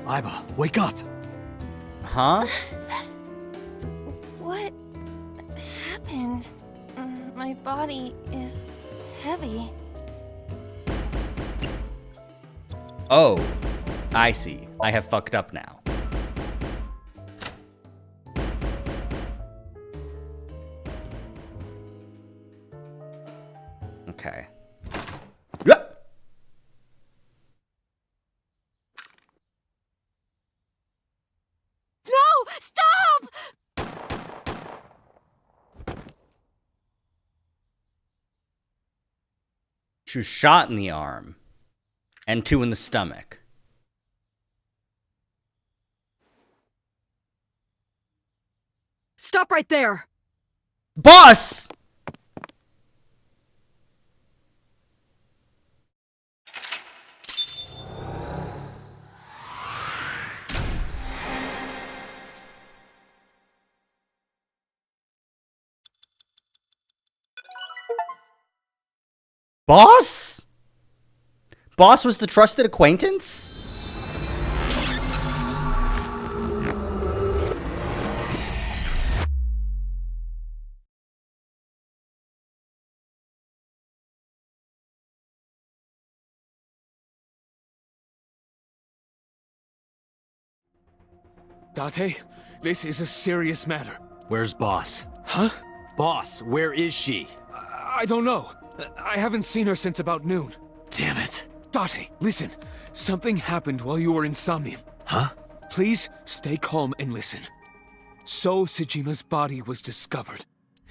[SPEAKER 3] Aiba, wake up!
[SPEAKER 1] Huh?
[SPEAKER 2] What happened? My body is heavy.
[SPEAKER 1] Oh, I see. I have fucked up now. Okay. Yep.
[SPEAKER 5] No! Stop!
[SPEAKER 1] She was shot in the arm. And 2 in the stomach.
[SPEAKER 6] Stop right there!
[SPEAKER 1] Boss! Boss? Boss was the trusted acquaintance?
[SPEAKER 7] Date, this is a serious matter.
[SPEAKER 3] Where's Boss?
[SPEAKER 7] Huh?
[SPEAKER 3] Boss, where is she?
[SPEAKER 7] I don't know. I haven't seen her since about noon.
[SPEAKER 3] Damn it.
[SPEAKER 7] Date, listen. Something happened while you were in Somnium.
[SPEAKER 3] Huh?
[SPEAKER 7] Please stay calm and listen. So Sejima's body was discovered.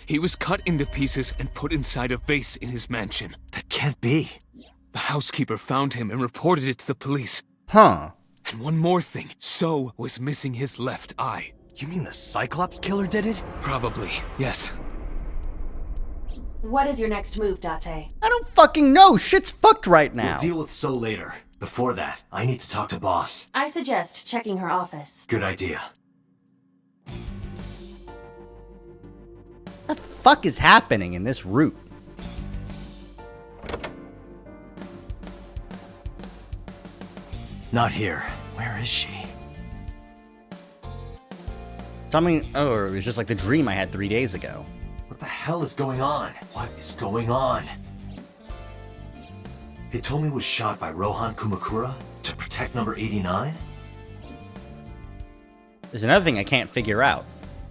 [SPEAKER 7] He was cut into pieces and put inside a vase in his mansion.
[SPEAKER 3] That can't be.
[SPEAKER 7] The housekeeper found him and reported it to the police.
[SPEAKER 1] Huh.
[SPEAKER 7] And one more thing. So was missing his left eye.
[SPEAKER 3] You mean the Cyclops killer did it?
[SPEAKER 7] Probably, yes.
[SPEAKER 2] What is your next move, Date?
[SPEAKER 1] I don't fucking know. Shit's fucked right now.
[SPEAKER 3] We'll deal with So later. Before that, I need to talk to Boss.
[SPEAKER 2] I suggest checking her office.
[SPEAKER 3] Good idea.
[SPEAKER 1] What the fuck is happening in this route?
[SPEAKER 3] Not here. Where is she?
[SPEAKER 1] Something, oh, it was just like the dream I had 3 days ago.
[SPEAKER 3] What the hell is going on? What is going on? Hitomi was shot by Rohan Kumakura to protect number 89?
[SPEAKER 1] There's another thing I can't figure out.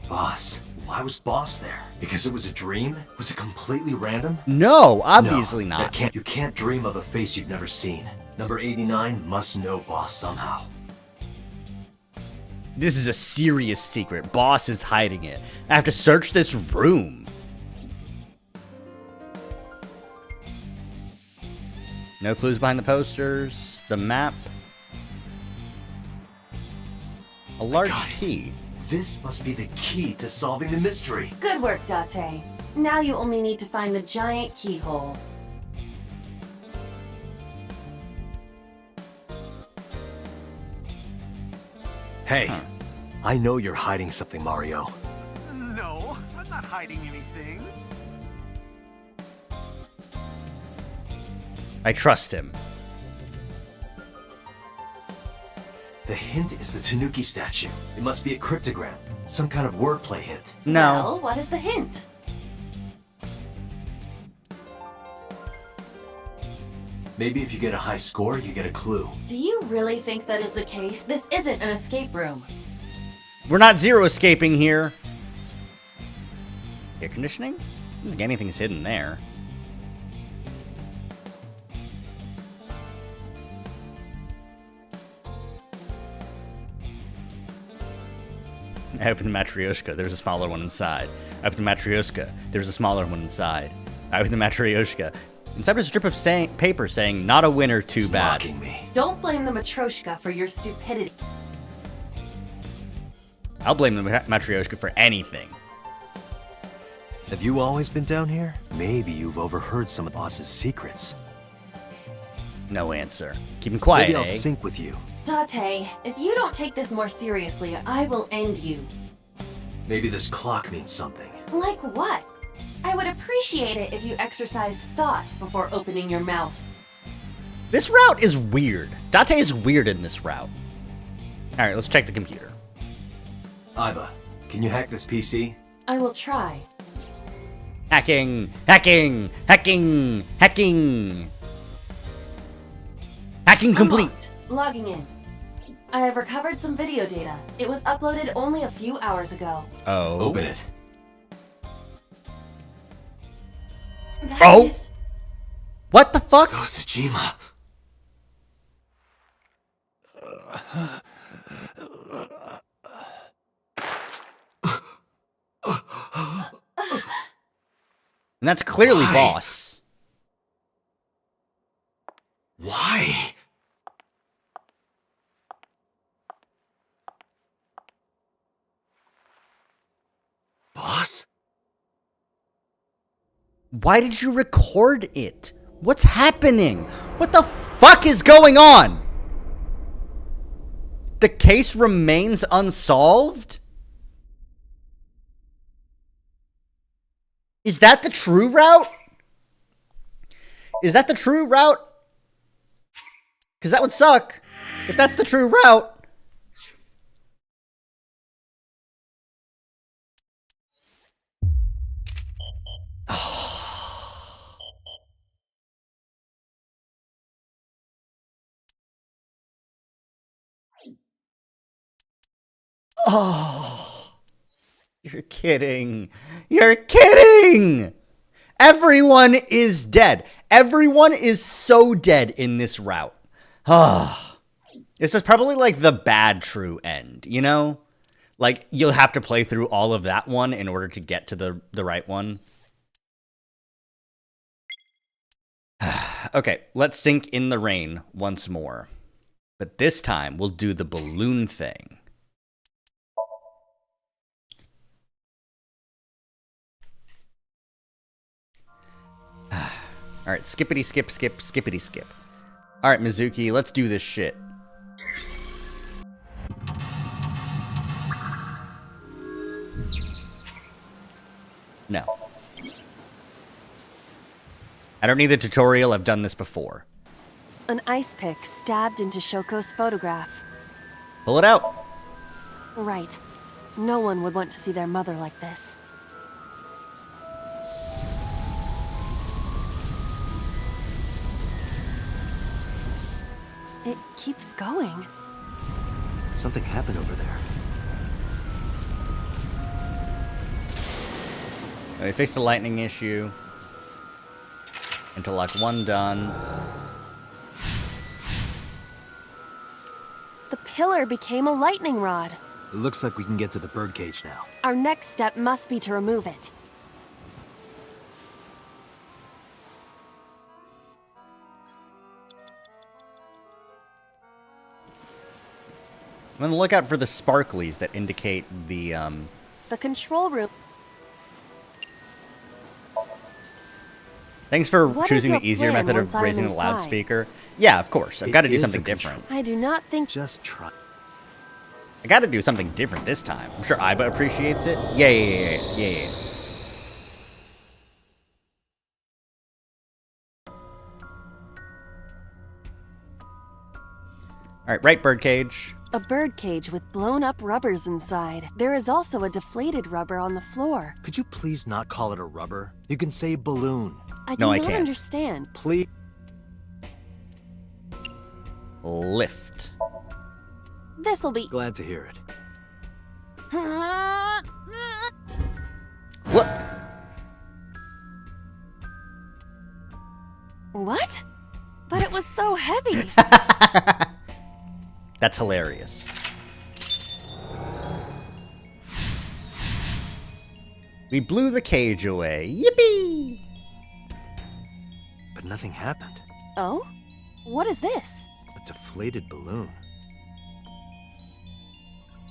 [SPEAKER 3] Boss. Why was Boss there? Because it was a dream? Was it completely random?
[SPEAKER 1] No, obviously
[SPEAKER 3] No,
[SPEAKER 1] not.
[SPEAKER 3] You can't dream of a face you've never seen. Number 89 must know Boss somehow.
[SPEAKER 1] This is a serious secret. Boss is hiding it. I have to search this room. No clues behind the posters. The map. A large key.
[SPEAKER 3] This must be the key to solving the mystery.
[SPEAKER 2] Good work, Date. Now you only need to find the giant keyhole.
[SPEAKER 3] Hey, I know you're hiding something, Mario.
[SPEAKER 14] No, I'm not hiding anything.
[SPEAKER 1] I trust him.
[SPEAKER 3] The hint is the Tanuki statue. It must be a cryptogram. Some kind of wordplay hint.
[SPEAKER 1] No.
[SPEAKER 2] Well, what is the hint?
[SPEAKER 3] Maybe if you get a high score, you get a clue.
[SPEAKER 2] Do you really think that is the case? This isn't an escape room.
[SPEAKER 1] We're not zero escaping here. Air conditioning? I don't think anything's hidden there. I opened the Matryoshka. There's a smaller one inside. I opened the Matryoshka. There's a smaller one inside. I opened the Matryoshka. Inside was a strip of paper saying, "Not a winner, too bad."
[SPEAKER 3] Me.
[SPEAKER 2] Don't blame the Matryoshka for your stupidity.
[SPEAKER 1] I'll blame the Matryoshka for anything.
[SPEAKER 3] Have you always been down here? Maybe you've overheard some of the boss's secrets.
[SPEAKER 1] No answer. Keep him quiet,
[SPEAKER 3] Maybe I'll
[SPEAKER 1] eh?
[SPEAKER 3] sync with you.
[SPEAKER 2] Date, if you don't take this more seriously, I will end you.
[SPEAKER 3] Maybe this clock means something.
[SPEAKER 2] Like what? I would appreciate it if you exercised thought before opening your mouth.
[SPEAKER 1] This route is weird. Date is weird in this route. Alright, let's check the computer.
[SPEAKER 3] Aiba, can you hack this PC?
[SPEAKER 2] I will try.
[SPEAKER 1] Hacking! Hacking! Hacking! Hacking! Hacking complete!
[SPEAKER 2] Unlocked. Logging in. I have recovered some video data. It was uploaded only a few hours ago.
[SPEAKER 1] Oh.
[SPEAKER 3] Open it.
[SPEAKER 1] Oh! What the fuck?
[SPEAKER 3] Sosajima.
[SPEAKER 1] And that's clearly
[SPEAKER 3] Why?
[SPEAKER 1] Boss.
[SPEAKER 3] Why? Boss?
[SPEAKER 1] Why did you record it? What's happening? What the fuck is going on? The case remains unsolved? Is that the true route? Is that the true route? Because that would suck if that's the true route. Oh, you're kidding. You're kidding. Everyone is dead. Everyone is so dead in this route. This is probably like the bad true end, you know? Like, you'll have to play through all of that one in order to get to the right one. Okay, let's sink in the rain once more. But this time, we'll do the balloon thing. Alright, skippity skip skip, skippity skip. Alright, Mizuki, let's do this shit. No. I don't need the tutorial, I've done this before.
[SPEAKER 2] An ice pick stabbed into Shoko's photograph.
[SPEAKER 1] Pull it out.
[SPEAKER 2] Right. No one would want to see their mother like this. It keeps going.
[SPEAKER 3] Something happened over there.
[SPEAKER 1] We fixed the lightning issue. Interlock 1 done.
[SPEAKER 2] The pillar became a lightning rod.
[SPEAKER 3] It looks like we can get to the birdcage now.
[SPEAKER 2] Our next step must be to remove it.
[SPEAKER 1] I'm on the lookout for the sparklies that indicate the,
[SPEAKER 2] The control room.
[SPEAKER 1] Thanks for
[SPEAKER 2] What is
[SPEAKER 1] choosing
[SPEAKER 2] your
[SPEAKER 1] the easier
[SPEAKER 2] plan
[SPEAKER 1] method
[SPEAKER 2] once
[SPEAKER 1] of
[SPEAKER 2] I am
[SPEAKER 1] raising the
[SPEAKER 2] inside?
[SPEAKER 1] loudspeaker. Yeah, of course. I've got to do
[SPEAKER 3] is
[SPEAKER 1] something
[SPEAKER 3] a control-
[SPEAKER 1] different.
[SPEAKER 2] I do not think.
[SPEAKER 3] Just try.
[SPEAKER 1] I got to do something different this time. I'm sure Iba appreciates it. Yeah. All right, birdcage.
[SPEAKER 2] A birdcage with blown up rubbers inside. There is also a deflated rubber on the floor.
[SPEAKER 3] Could you please not call it a rubber? You can say balloon.
[SPEAKER 2] I do not understand.
[SPEAKER 3] Please.
[SPEAKER 1] Lift.
[SPEAKER 2] This'll be.
[SPEAKER 3] Glad to hear it.
[SPEAKER 1] What?
[SPEAKER 2] What? But it was so heavy.
[SPEAKER 1] That's hilarious. We blew the cage away. Yippee!
[SPEAKER 3] But nothing happened.
[SPEAKER 2] Oh? What is this?
[SPEAKER 3] A deflated balloon.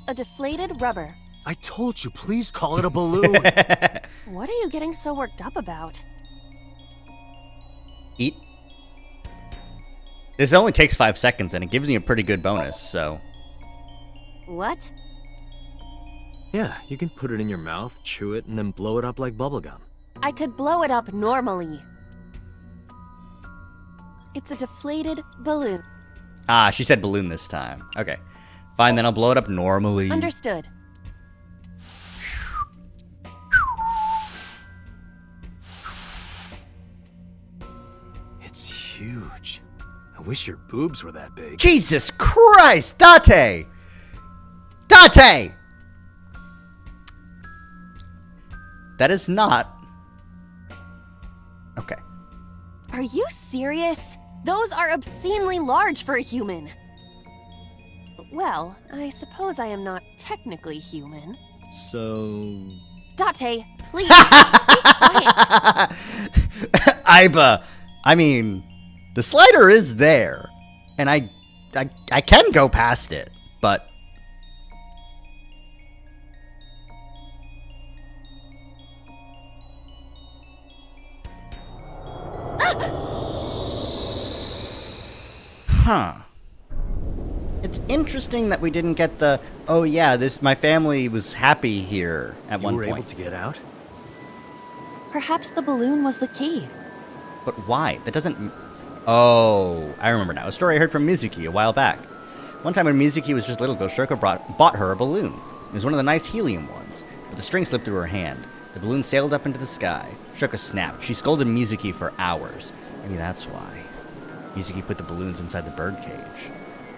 [SPEAKER 2] A deflated rubber.
[SPEAKER 3] I told you, please call it a balloon.
[SPEAKER 2] What are you getting so worked up about?
[SPEAKER 1] Eat. This only takes 5 seconds, and it gives me a pretty good bonus, so...
[SPEAKER 2] What?
[SPEAKER 3] Yeah, you can put it in your mouth, chew it, and then blow it up like bubblegum.
[SPEAKER 2] I could blow it up normally. It's a deflated balloon.
[SPEAKER 1] Ah, she said balloon this time. Okay. Fine, then I'll blow it up normally.
[SPEAKER 2] Understood.
[SPEAKER 3] It's huge. I wish your boobs were that big.
[SPEAKER 1] Jesus Christ! Date! Date! That is not... Okay.
[SPEAKER 2] Are you serious? Those are obscenely large for a human. Well, I suppose I am not technically human.
[SPEAKER 3] So...
[SPEAKER 2] Date, please, be quiet.
[SPEAKER 1] Iba, I mean, the slider is there, and I can go past it, but... Huh. It's interesting that we didn't get the, oh yeah, my family was happy here at one point.
[SPEAKER 3] You were able to get out?
[SPEAKER 2] Perhaps the balloon was the key.
[SPEAKER 1] But why? That doesn't... Oh, I remember now. A story I heard from Mizuki a while back. One time when Mizuki was just little girl, Shoko bought her a balloon. It was one of the nice helium ones, but the string slipped through her hand. The balloon sailed up into the sky. Shoko snapped. She scolded Mizuki for hours. Maybe that's why. Mizuki put the balloons inside the birdcage.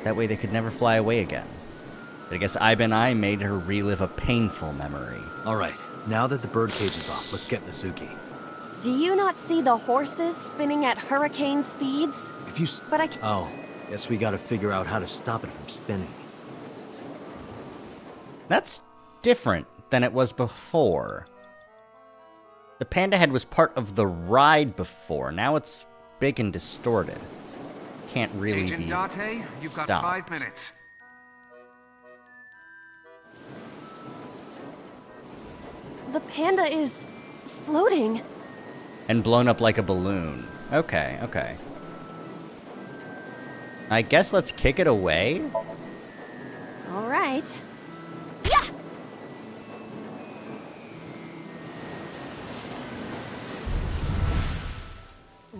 [SPEAKER 1] That way they could never fly away again. But I guess Iba and I made her relive a painful memory.
[SPEAKER 3] Alright, now that the birdcage is off, let's get Mizuki.
[SPEAKER 2] Do you not see the horses spinning at hurricane speeds?
[SPEAKER 3] If you...
[SPEAKER 2] But I
[SPEAKER 3] Oh, guess we gotta figure out how to stop it from spinning.
[SPEAKER 1] That's different than it was before. The panda head was part of the ride before. Now it's big and distorted. Can't really
[SPEAKER 9] Agent
[SPEAKER 1] be
[SPEAKER 9] Date, you've got
[SPEAKER 1] stopped.
[SPEAKER 9] 5 minutes.
[SPEAKER 2] The panda is floating.
[SPEAKER 1] And blown up like a balloon. Okay, okay. I guess let's kick it away.
[SPEAKER 2] All right.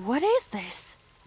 [SPEAKER 2] What is this?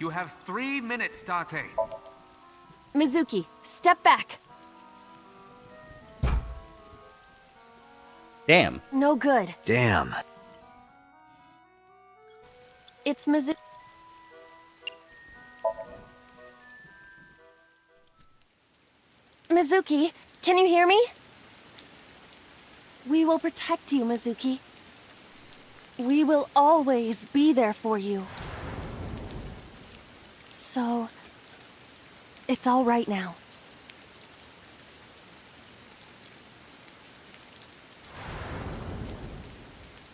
[SPEAKER 9] You have 3 minutes, Date.
[SPEAKER 2] Mizuki, step back.
[SPEAKER 1] Damn.
[SPEAKER 2] No good.
[SPEAKER 3] Damn.
[SPEAKER 2] It's Mizuki. Mizuki, can you hear me? We will protect you, Mizuki. We will always be there for you. So, it's all right now.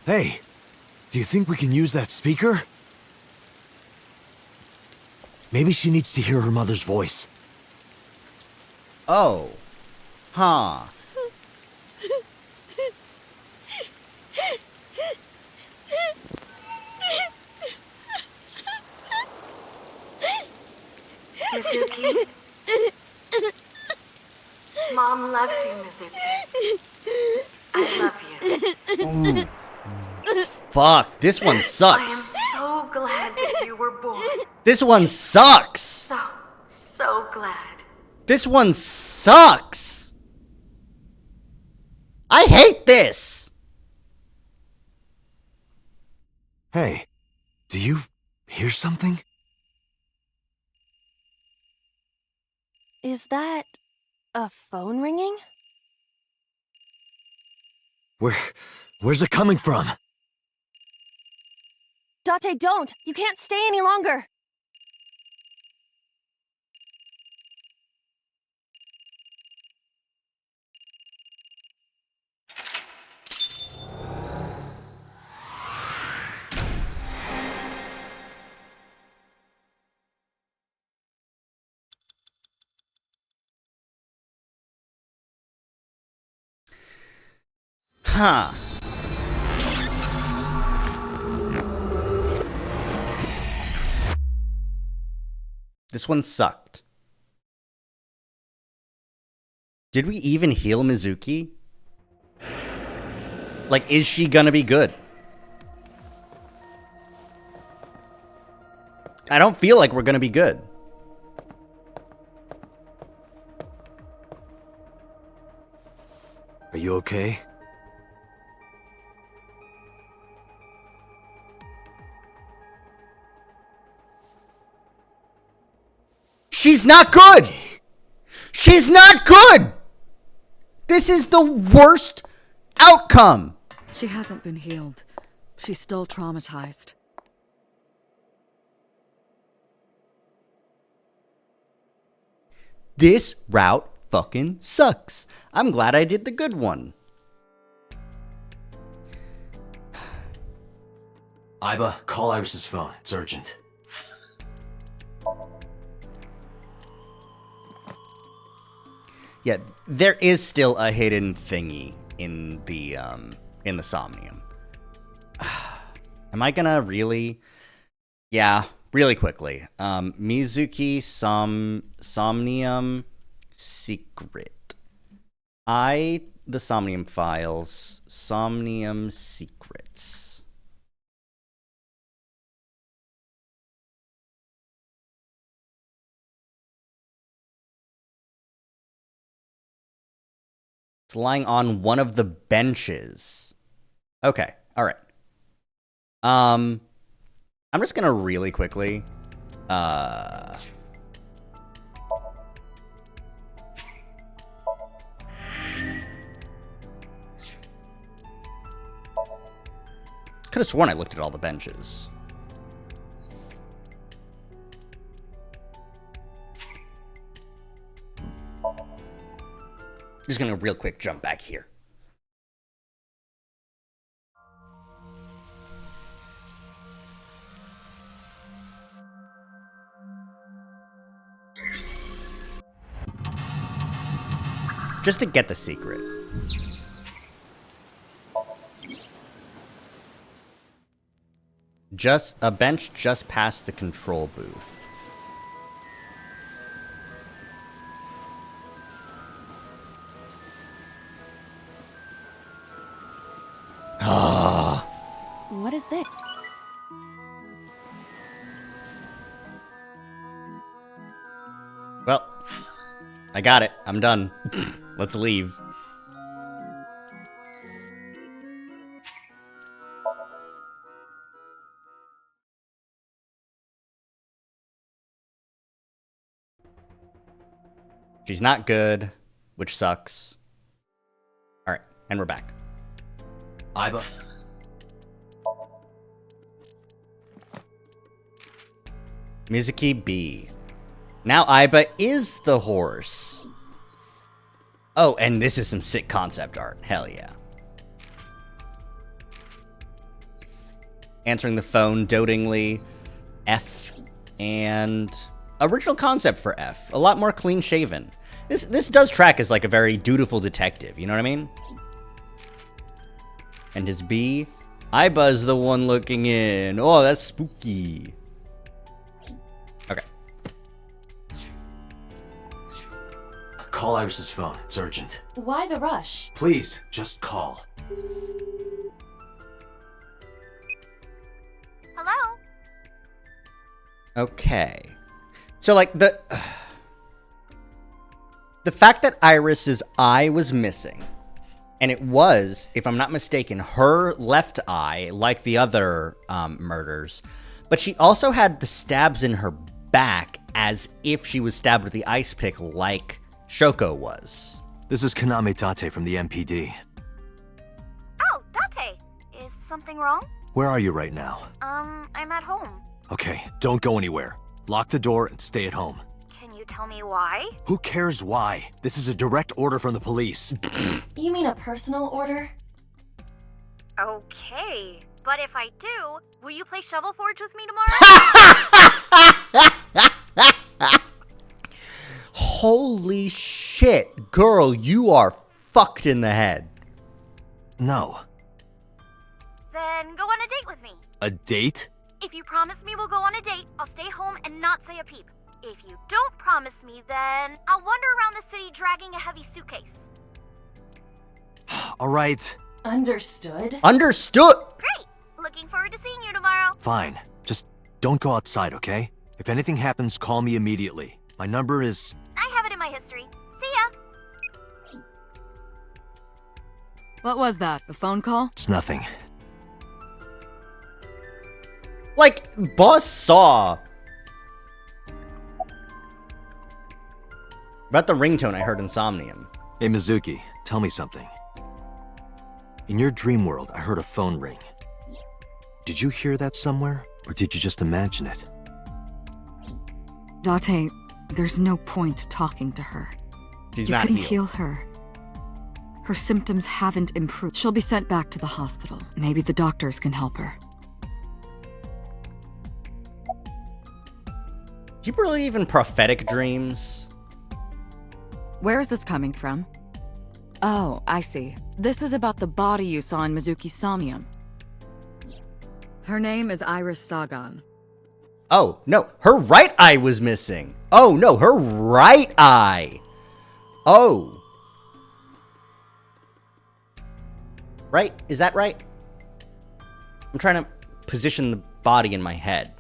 [SPEAKER 3] Hey, do you think we can use that speaker? Maybe she needs to hear her mother's voice.
[SPEAKER 1] Oh. Huh.
[SPEAKER 11] Mizuki? Mom loves you, Mizuki. I love you.
[SPEAKER 1] Fuck, this one
[SPEAKER 11] I am
[SPEAKER 1] sucks.
[SPEAKER 11] so glad that you were born.
[SPEAKER 1] This one sucks.
[SPEAKER 11] So glad.
[SPEAKER 1] This one sucks. I hate this.
[SPEAKER 3] Hey, do you hear something?
[SPEAKER 2] Is that a phone ringing?
[SPEAKER 3] Where's it coming from?
[SPEAKER 2] Date, don't! You can't stay any longer!
[SPEAKER 1] Huh. This one sucked. Did we even heal Mizuki? Like, is she gonna be good? I don't feel like we're gonna be good.
[SPEAKER 3] Are you okay?
[SPEAKER 1] She's not good! She's not good! This is the worst outcome!
[SPEAKER 6] She hasn't been healed. She's still traumatized.
[SPEAKER 1] This route fucking sucks. I'm glad I did the good one.
[SPEAKER 3] Iba, call Iris's phone. It's urgent.
[SPEAKER 1] Yeah, there is still a hidden thingy in the Somnium. Am I gonna really? Yeah, really quickly. Mizuki Somnium Secret. The Somnium Files, Somnium Secrets. It's lying on one of the benches. Okay, all right. I'm just gonna really quickly, could have sworn I looked at all the benches. Just gonna real quick jump back here. Just to get the secret. Just a bench just past the control booth.
[SPEAKER 2] What is this?
[SPEAKER 1] I got it. I'm done. Let's leave. She's not good, which sucks. All right, and we're back.
[SPEAKER 3] Aiba.
[SPEAKER 1] Mizuki B. Now Aiba is the horse. Oh, and this is some sick concept art. Hell yeah. Answering the phone dotingly. F. And original concept for F. A lot more clean shaven. This does track as like a very dutiful detective. You know what I mean? And his B. Aiba's the one looking in. Oh, that's spooky. Okay.
[SPEAKER 3] Call Iris's phone. It's urgent.
[SPEAKER 2] Why the rush?
[SPEAKER 3] Please, just call.
[SPEAKER 12] Hello?
[SPEAKER 1] Okay. So, like, the fact that Iris's eye was missing, and it was, if I'm not mistaken, her left eye, like the other murders, but she also had the stabs in her back as if she was stabbed with the ice pick like Shoko was.
[SPEAKER 3] This is Kaname Tate from the MPD.
[SPEAKER 12] Oh, Date. Is something wrong?
[SPEAKER 3] Where are you right now?
[SPEAKER 12] I'm at home.
[SPEAKER 3] Okay, don't go anywhere. Lock the door and stay at home.
[SPEAKER 12] Can you tell me why?
[SPEAKER 3] Who cares why? This is a direct order from the police.
[SPEAKER 2] You mean a personal order?
[SPEAKER 12] Okay, but if I do, will you play Shovel Forge with me tomorrow?
[SPEAKER 1] Holy shit, girl, you are fucked in the head.
[SPEAKER 3] No.
[SPEAKER 12] Then go on a date with me.
[SPEAKER 3] A date?
[SPEAKER 12] If you promise me we'll go on a date, I'll stay home and not say a peep. If you don't promise me, then I'll wander around the city dragging a heavy suitcase.
[SPEAKER 3] All right.
[SPEAKER 2] Understood.
[SPEAKER 1] Understood!
[SPEAKER 12] Great! Looking forward to seeing you tomorrow.
[SPEAKER 3] Fine. Just don't go outside, okay? If anything happens, call me immediately. My number is...
[SPEAKER 12] I have it in my history. See ya!
[SPEAKER 6] What was that? A phone call?
[SPEAKER 3] It's nothing.
[SPEAKER 1] Like, Boss saw. About the ringtone I heard in Somnium.
[SPEAKER 3] Hey, Mizuki, tell me something. In your dream world, I heard a phone ring. Did you hear that somewhere, or did you just imagine it?
[SPEAKER 6] Date, there's no point talking to her.
[SPEAKER 1] She's
[SPEAKER 6] you
[SPEAKER 1] not
[SPEAKER 6] couldn't
[SPEAKER 1] healed.
[SPEAKER 6] heal her. Her symptoms haven't improved. She'll be sent back to the hospital. Maybe the doctors can help her.
[SPEAKER 1] Do you believe in prophetic dreams?
[SPEAKER 6] Where is this coming from? Oh, I see. This is about the body you saw in Mizuki's Somnium. Her name is Iris Sagan.
[SPEAKER 1] Oh, no, her right eye was missing. Oh, no, her right eye. Oh. Right? Is that right? I'm trying to position the body in my head.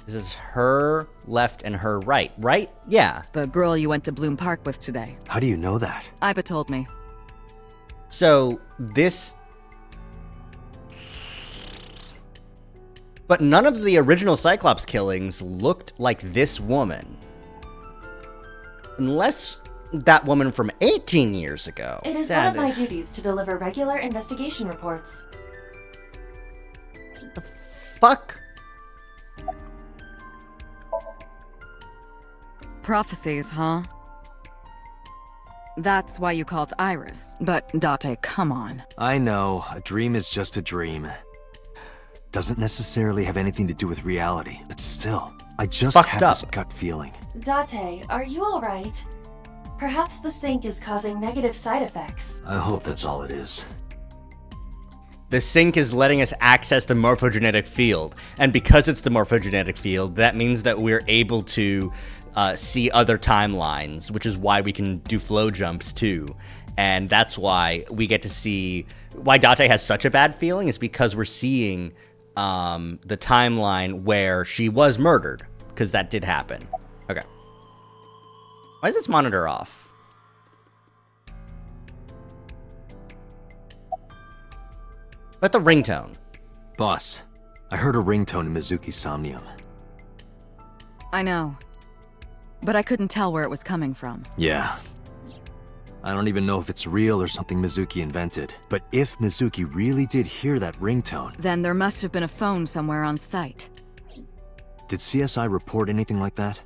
[SPEAKER 1] This is her left and her right, right? Yeah.
[SPEAKER 6] The girl you went to Bloom Park with today.
[SPEAKER 3] How do you know that?
[SPEAKER 6] Iba told me.
[SPEAKER 1] So, this... But none of the original Cyclops killings looked like this woman. Unless that woman from 18 years ago.
[SPEAKER 2] It is one of my duties to deliver regular investigation reports.
[SPEAKER 1] Fuck?
[SPEAKER 6] Prophecies, huh? That's why you called Iris. But, Date, come on.
[SPEAKER 3] I know, a dream is just a dream. Doesn't necessarily have anything to do with reality, but still, I just have this gut feeling.
[SPEAKER 2] Date, are you alright? Perhaps the sink is causing negative side effects.
[SPEAKER 3] I hope that's all it is.
[SPEAKER 1] The sink is letting us access the morphogenetic field. And because it's the morphogenetic field, that means that we're able to see other timelines, which is why we can do flow jumps too. And that's why we get to see why Date has such a bad feeling is because we're seeing the timeline where she was murdered. because that did happen. Okay. Why is this monitor off? But the ringtone.
[SPEAKER 3] Boss, I heard a ringtone in Mizuki's Somnium.
[SPEAKER 6] I know. But I couldn't tell where it was coming from.
[SPEAKER 3] Yeah. I don't even know if it's real or something Mizuki invented. But if Mizuki really did hear that ringtone...
[SPEAKER 6] Then there must have been a phone somewhere on site.
[SPEAKER 3] Did CSI report anything like that?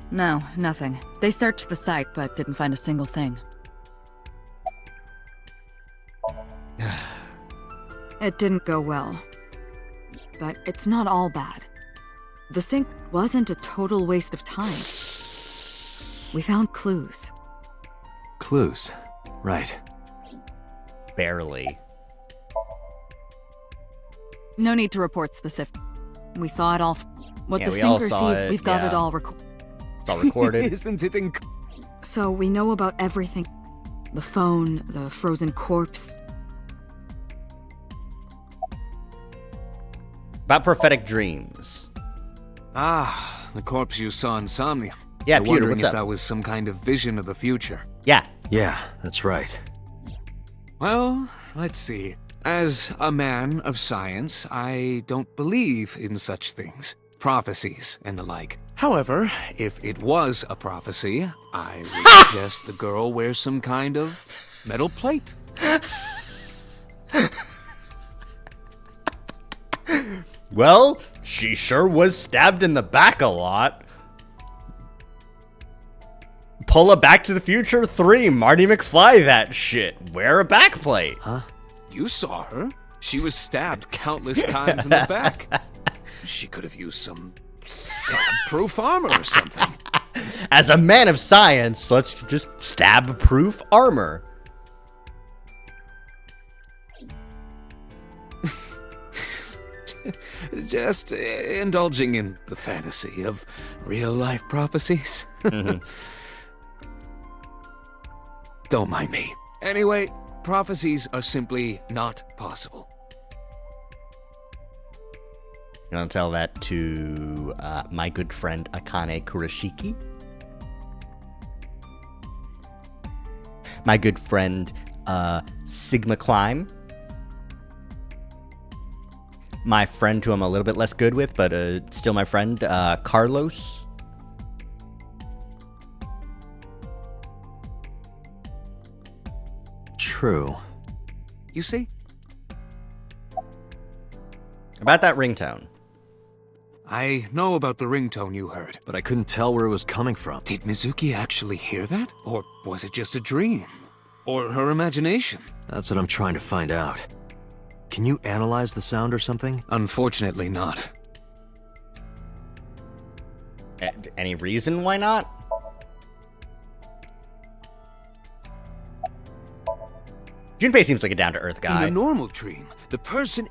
[SPEAKER 6] No, nothing. They searched the site, but didn't find a single thing. It didn't go well. But it's not all bad. The sink wasn't a total waste of time. We found clues.
[SPEAKER 3] Clues. Right.
[SPEAKER 1] Barely.
[SPEAKER 6] No need to report specific. We saw it all. What
[SPEAKER 1] Yeah,
[SPEAKER 6] the
[SPEAKER 1] we all
[SPEAKER 6] sinker
[SPEAKER 1] saw
[SPEAKER 6] sees,
[SPEAKER 1] it,
[SPEAKER 6] we've got
[SPEAKER 1] yeah.
[SPEAKER 6] it all recorded.
[SPEAKER 1] It's all recorded.
[SPEAKER 7] Isn't it
[SPEAKER 6] So we know about everything. The phone, the frozen corpse.
[SPEAKER 1] About prophetic dreams.
[SPEAKER 7] Ah, the corpse you saw in Somnium.
[SPEAKER 1] Yeah,
[SPEAKER 7] I'm
[SPEAKER 1] Pewter,
[SPEAKER 7] wondering
[SPEAKER 1] what's
[SPEAKER 7] if
[SPEAKER 1] up?
[SPEAKER 7] that was some kind of vision of the future.
[SPEAKER 1] Yeah.
[SPEAKER 3] Yeah, that's right.
[SPEAKER 7] Well, let's see. As a man of science, I don't believe in such things. Prophecies and the like. However, if it was a prophecy, I would suggest the girl wear some kind of metal plate.
[SPEAKER 1] Well, she sure was stabbed in the back a lot. Pull a Back to the Future 3, Marty McFly that shit. Wear a backplate.
[SPEAKER 3] Huh?
[SPEAKER 7] You saw her. She was stabbed countless times in the back. She could have used some stab-proof armor or something.
[SPEAKER 1] As a man of science, let's just stab-proof armor.
[SPEAKER 7] Just indulging in the fantasy of real-life prophecies. Don't mind me. Anyway, prophecies are simply not possible.
[SPEAKER 1] You want to tell that to my good friend Akane Kurashiki? My good friend Sigma Climb? My friend who I'm a little bit less good with, but still my friend, Carlos?
[SPEAKER 3] True.
[SPEAKER 7] You see?
[SPEAKER 1] About that ringtone.
[SPEAKER 7] I know about the ringtone you heard.
[SPEAKER 3] But I couldn't tell where it was coming from.
[SPEAKER 7] Did Mizuki actually hear that? Or was it just a dream? Or her imagination?
[SPEAKER 3] That's what I'm trying to find out. Can you analyze the sound or something?
[SPEAKER 7] Unfortunately not.
[SPEAKER 1] Any reason why not? Junpei seems like a down-to-earth guy.
[SPEAKER 7] In a normal dream, the person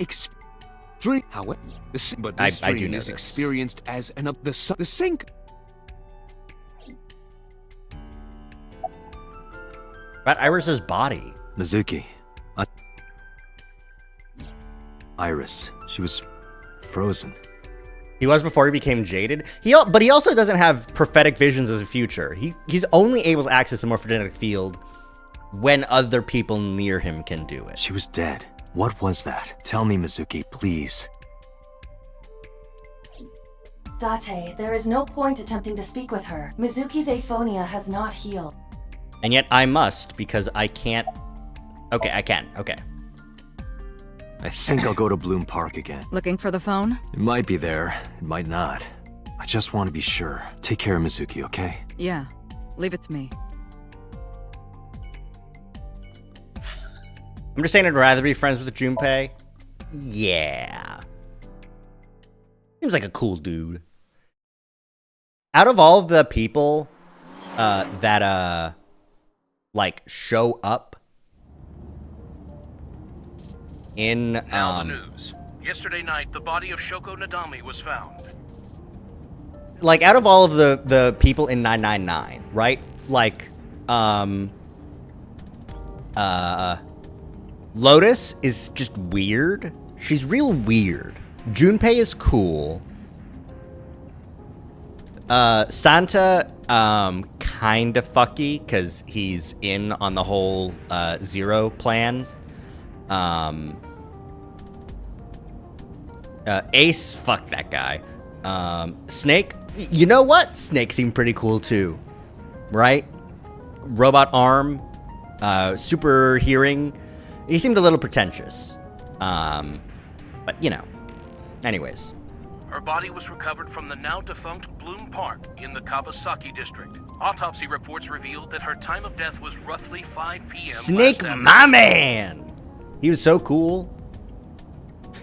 [SPEAKER 7] dream. However, but this
[SPEAKER 1] I do
[SPEAKER 7] dream
[SPEAKER 1] know
[SPEAKER 7] is
[SPEAKER 1] this.
[SPEAKER 7] experienced as the sink.
[SPEAKER 1] About Iris's body.
[SPEAKER 3] Mizuki. Iris. She was frozen.
[SPEAKER 1] He was before he became jaded. But he also doesn't have prophetic visions of the future. He's only able to access the morphogenetic field when other people near him can do it.
[SPEAKER 3] She was dead. What was that? Tell me, Mizuki, please.
[SPEAKER 2] Date, there is no point attempting to speak with her. Mizuki's aphonia has not healed.
[SPEAKER 1] And yet I must, because I can't... Okay, I can. Okay.
[SPEAKER 3] I think I'll go to Bloom Park again.
[SPEAKER 6] Looking for the phone?
[SPEAKER 3] It might be there. It might not. I just want to be sure. Take care of Mizuki, okay?
[SPEAKER 6] Yeah. Leave it to me.
[SPEAKER 1] I'm just saying I'd rather be friends with Junpei. Yeah. Seems like a cool dude. Out of all of the people that like show up in
[SPEAKER 21] Now the news. Yesterday night, the body of Shoko Nadami was found.
[SPEAKER 1] like out of all of the people in 999, right? Like Lotus is just weird. She's real weird. Junpei is cool. Santa, kind of fucky, because he's in on the whole, Zero plan. Ace, fuck that guy. Snake, you know what? Snake seemed pretty cool, too. Right? Robot arm, super hearing. He seemed a little pretentious. But, you know. Anyways.
[SPEAKER 21] Her body was recovered from the now-defunct Bloom Park in the Kawasaki district. Autopsy reports revealed that her time of death was roughly 5 p.m.
[SPEAKER 1] Snake, my man! He was so cool.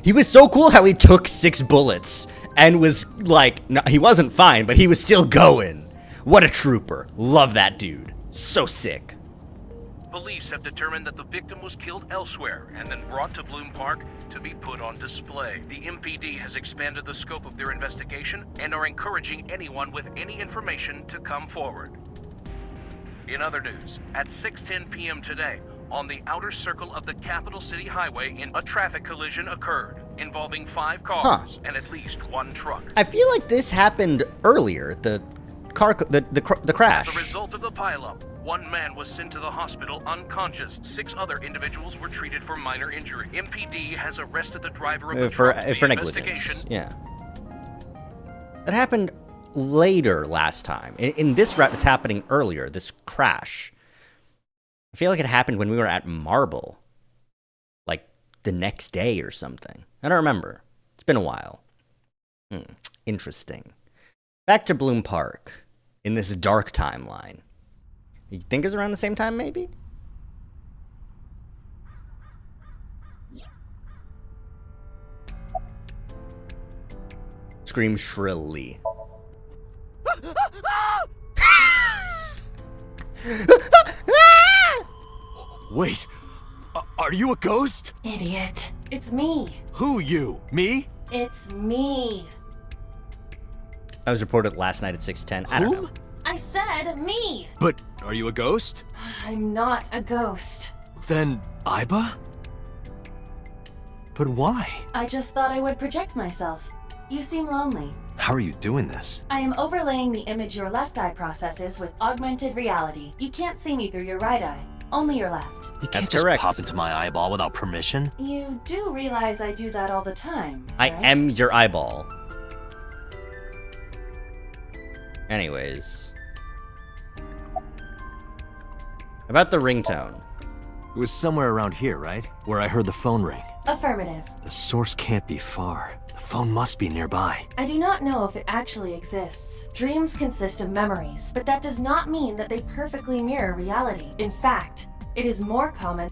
[SPEAKER 1] He was so cool how he took 6 bullets and was like, no, he wasn't fine, but he was still going. What a trooper. Love that dude. So sick.
[SPEAKER 21] Police have determined that the victim was killed elsewhere and then brought to Bloom Park to be put on display. The MPD has expanded the scope of their investigation and are encouraging anyone with any information to come forward. In other news, at 6:10 p.m. today, on the outer circle of the Capital City Highway, a traffic collision occurred involving 5 cars and at least 1 truck.
[SPEAKER 1] I feel like this happened earlier. The crash.
[SPEAKER 21] As a result of the pileup, 1 man was sent to the hospital unconscious. 6 other individuals were treated for minor injury. MPD has arrested the driver of the truck
[SPEAKER 1] for negligence. Yeah. It happened later last time. In this route, it's happening earlier. This crash. I feel like it happened when we were at Marble, like the next day or something. I don't remember. It's been a while. Interesting. Back to Bloom Park in this dark timeline. You think it's around the same time, maybe? Scream shrilly.
[SPEAKER 3] Wait, are you a ghost?
[SPEAKER 2] Idiot. It's me.
[SPEAKER 3] Who you? Me?
[SPEAKER 2] It's me.
[SPEAKER 1] I was reported last night at 6:10. I don't know.
[SPEAKER 2] I said me.
[SPEAKER 3] But are you a ghost?
[SPEAKER 2] I'm not a ghost.
[SPEAKER 3] Then Aiba? But why?
[SPEAKER 2] I just thought I would project myself. You seem lonely.
[SPEAKER 3] How are you doing this?
[SPEAKER 2] I am overlaying the image your left eye processes with augmented reality. You can't see me through your right eye, only your left.
[SPEAKER 3] You can't just pop into my eyeball without permission.
[SPEAKER 2] You do realize I do that all the time,
[SPEAKER 1] I
[SPEAKER 2] right?
[SPEAKER 1] am your eyeball. Anyways. About the ringtone.
[SPEAKER 3] It was somewhere around here, right? Where I heard the phone ring.
[SPEAKER 2] Affirmative.
[SPEAKER 3] The source can't be far. The phone must be nearby.
[SPEAKER 2] I do not know if it actually exists. Dreams consist of memories, but that does not mean that they perfectly mirror reality. In fact, it is more common.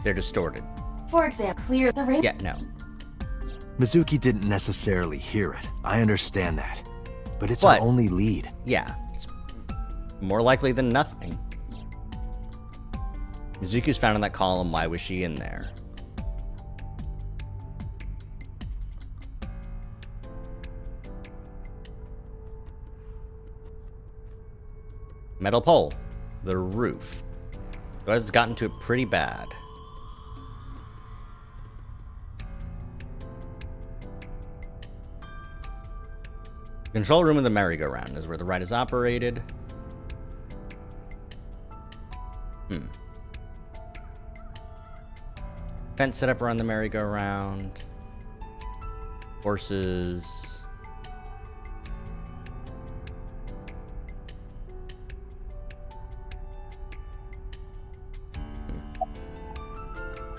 [SPEAKER 1] They're distorted.
[SPEAKER 2] For example, clear the ring.
[SPEAKER 1] Yeah, no.
[SPEAKER 3] Mizuki didn't necessarily hear it. I understand that. But it's our only lead.
[SPEAKER 1] Yeah, it's more likely than nothing. Mizuki's found in that column. Why was she in there? Metal pole. The roof. Guys has gotten to it pretty bad. Control room of the merry-go-round is where the ride is operated. Fence set up around the merry-go-round. Horses.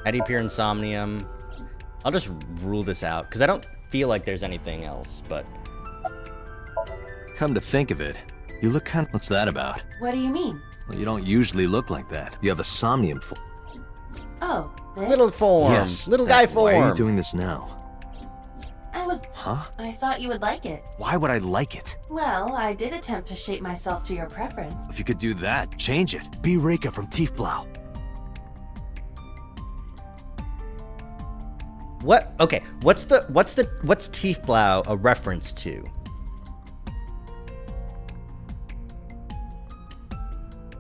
[SPEAKER 1] Eddie Pier and Somnium. I'll just rule this out, because I don't feel like there's anything else, but...
[SPEAKER 3] Come to think of it, you look kind of... What's that about?
[SPEAKER 2] What do you mean?
[SPEAKER 3] Well, you don't usually look like that. You have a Somnium form.
[SPEAKER 2] Oh, this?
[SPEAKER 1] Little form.
[SPEAKER 3] Yes,
[SPEAKER 1] little guy form.
[SPEAKER 3] Why are you doing this now? Huh?
[SPEAKER 2] I thought you would like it.
[SPEAKER 3] Why would I like it?
[SPEAKER 2] Well, I did attempt to shape myself to your preference.
[SPEAKER 3] If you could do that, change it. Be Reika from Tiefblau.
[SPEAKER 1] What? Okay. What's Tiefblau a reference to?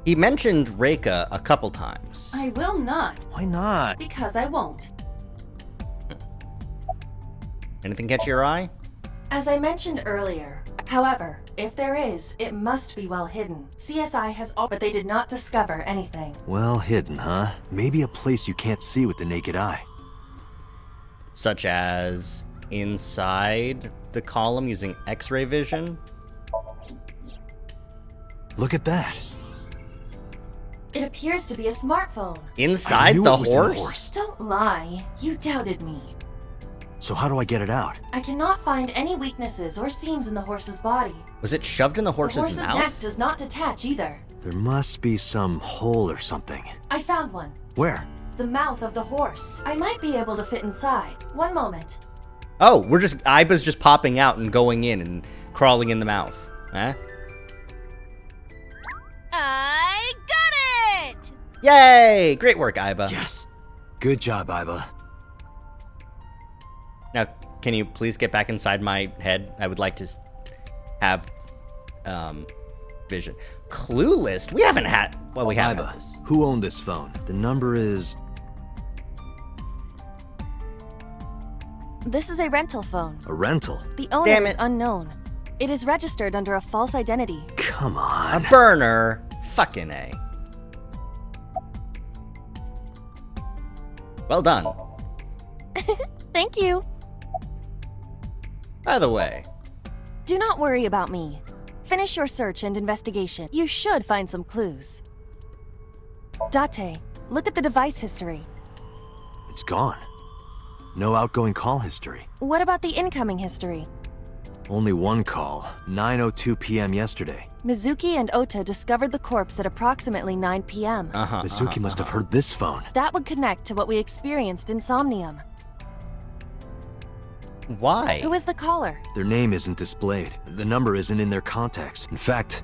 [SPEAKER 1] He mentioned Reika a couple times.
[SPEAKER 2] I will not.
[SPEAKER 3] Why not?
[SPEAKER 2] Because I won't.
[SPEAKER 1] Anything catch your eye?
[SPEAKER 2] As I mentioned earlier, However, if there is, it must be well hidden. CSI has all, but they did not discover anything.
[SPEAKER 3] Well hidden, huh? Maybe a place you can't see with the naked eye.
[SPEAKER 1] Such as inside the column using X-ray vision?
[SPEAKER 3] Look at that.
[SPEAKER 2] It appears to be a smartphone.
[SPEAKER 1] Inside the horse?
[SPEAKER 3] horse?
[SPEAKER 2] Don't lie. You doubted me.
[SPEAKER 3] So how do I get it out?
[SPEAKER 2] I cannot find any weaknesses or seams in the horse's body.
[SPEAKER 1] Was it shoved in the horse's mouth?
[SPEAKER 2] neck does not detach either.
[SPEAKER 3] There must be some hole or something.
[SPEAKER 2] I found one.
[SPEAKER 3] Where?
[SPEAKER 2] The mouth of the horse. I might be able to fit inside. One moment.
[SPEAKER 1] Oh, Iba's just popping out and going in and crawling in the mouth. Huh?
[SPEAKER 10] I got it!
[SPEAKER 1] Yay! Great work, Iba.
[SPEAKER 3] Yes. Good job, Iba.
[SPEAKER 1] Now, can you please get back inside my head? I would like to have vision. Clue list? We haven't had... Well, we have
[SPEAKER 3] Iba,
[SPEAKER 1] had this.
[SPEAKER 3] who owned this phone? The number is...
[SPEAKER 8] This is a rental phone.
[SPEAKER 3] A rental?
[SPEAKER 8] The owner is unknown. It is registered under a false identity.
[SPEAKER 3] Come on.
[SPEAKER 1] A burner. Fucking A. Well done.
[SPEAKER 8] Thank you.
[SPEAKER 1] By the way,
[SPEAKER 8] Do not worry about me. Finish your search and investigation. You should find some clues. Date, look at the device history.
[SPEAKER 3] It's gone. No outgoing call history.
[SPEAKER 8] What about the incoming history?
[SPEAKER 3] Only one call, 9:02 p.m. yesterday.
[SPEAKER 8] Mizuki and Ota discovered the corpse at approximately 9 p.m.
[SPEAKER 3] Mizuki must have heard this phone.
[SPEAKER 8] That would connect to what we experienced in Somnium.
[SPEAKER 1] why?
[SPEAKER 8] Who is the caller?
[SPEAKER 3] Their name isn't displayed. The number isn't in their contacts. In fact,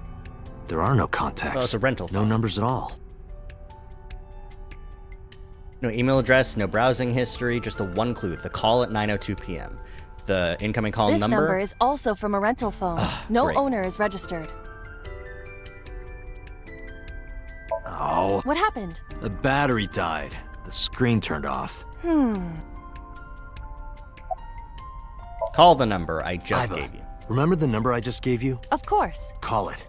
[SPEAKER 3] there are no contacts.
[SPEAKER 1] Oh, it's a rental
[SPEAKER 3] No
[SPEAKER 1] phone.
[SPEAKER 3] numbers at all.
[SPEAKER 1] No email address, no browsing history, just the one clue, the call at 9:02 p.m. The incoming call
[SPEAKER 8] This
[SPEAKER 1] number.
[SPEAKER 8] number is also from a rental phone. No
[SPEAKER 1] great.
[SPEAKER 8] owner is registered.
[SPEAKER 3] Oh.
[SPEAKER 8] What happened?
[SPEAKER 3] The battery died. The screen turned off.
[SPEAKER 1] Call the number I just
[SPEAKER 3] Iba,
[SPEAKER 1] gave you.
[SPEAKER 3] Remember the number I just gave you?
[SPEAKER 8] Of course.
[SPEAKER 3] Call it.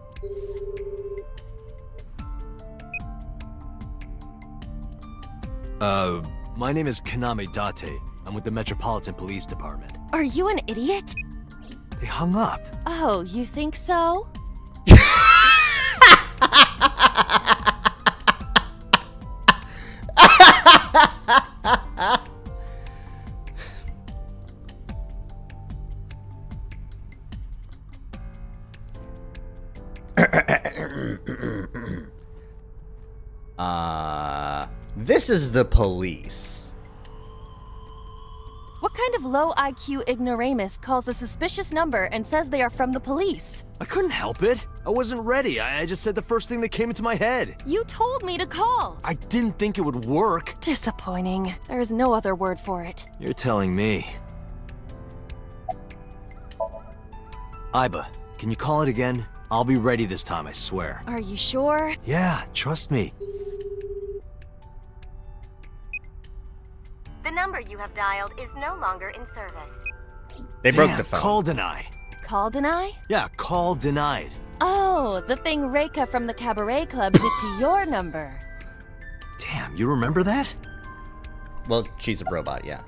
[SPEAKER 3] My name is Kaname Date. I'm with the Metropolitan Police Department.
[SPEAKER 8] Are you an idiot?
[SPEAKER 3] They hung up.
[SPEAKER 8] Oh, you think so?
[SPEAKER 1] This is the police.
[SPEAKER 8] What kind of low IQ ignoramus calls a suspicious number and says they are from the police?
[SPEAKER 3] I couldn't help it. I wasn't ready. I just said the first thing that came into my head.
[SPEAKER 8] You told me to call.
[SPEAKER 3] I didn't think it would work.
[SPEAKER 8] Disappointing. There is no other word for it.
[SPEAKER 3] You're telling me. Iba, can you call it again? I'll be ready this time, I swear.
[SPEAKER 8] Are you sure?
[SPEAKER 3] Yeah, trust me.
[SPEAKER 12] The number you have dialed is no longer in service.
[SPEAKER 1] They broke the phone.
[SPEAKER 3] Call deny.
[SPEAKER 8] Call deny?
[SPEAKER 3] Yeah, call denied.
[SPEAKER 8] Oh, the thing Reika from the Cabaret Club did to your number.
[SPEAKER 3] Damn, you remember that?
[SPEAKER 1] Well, she's a robot, yeah.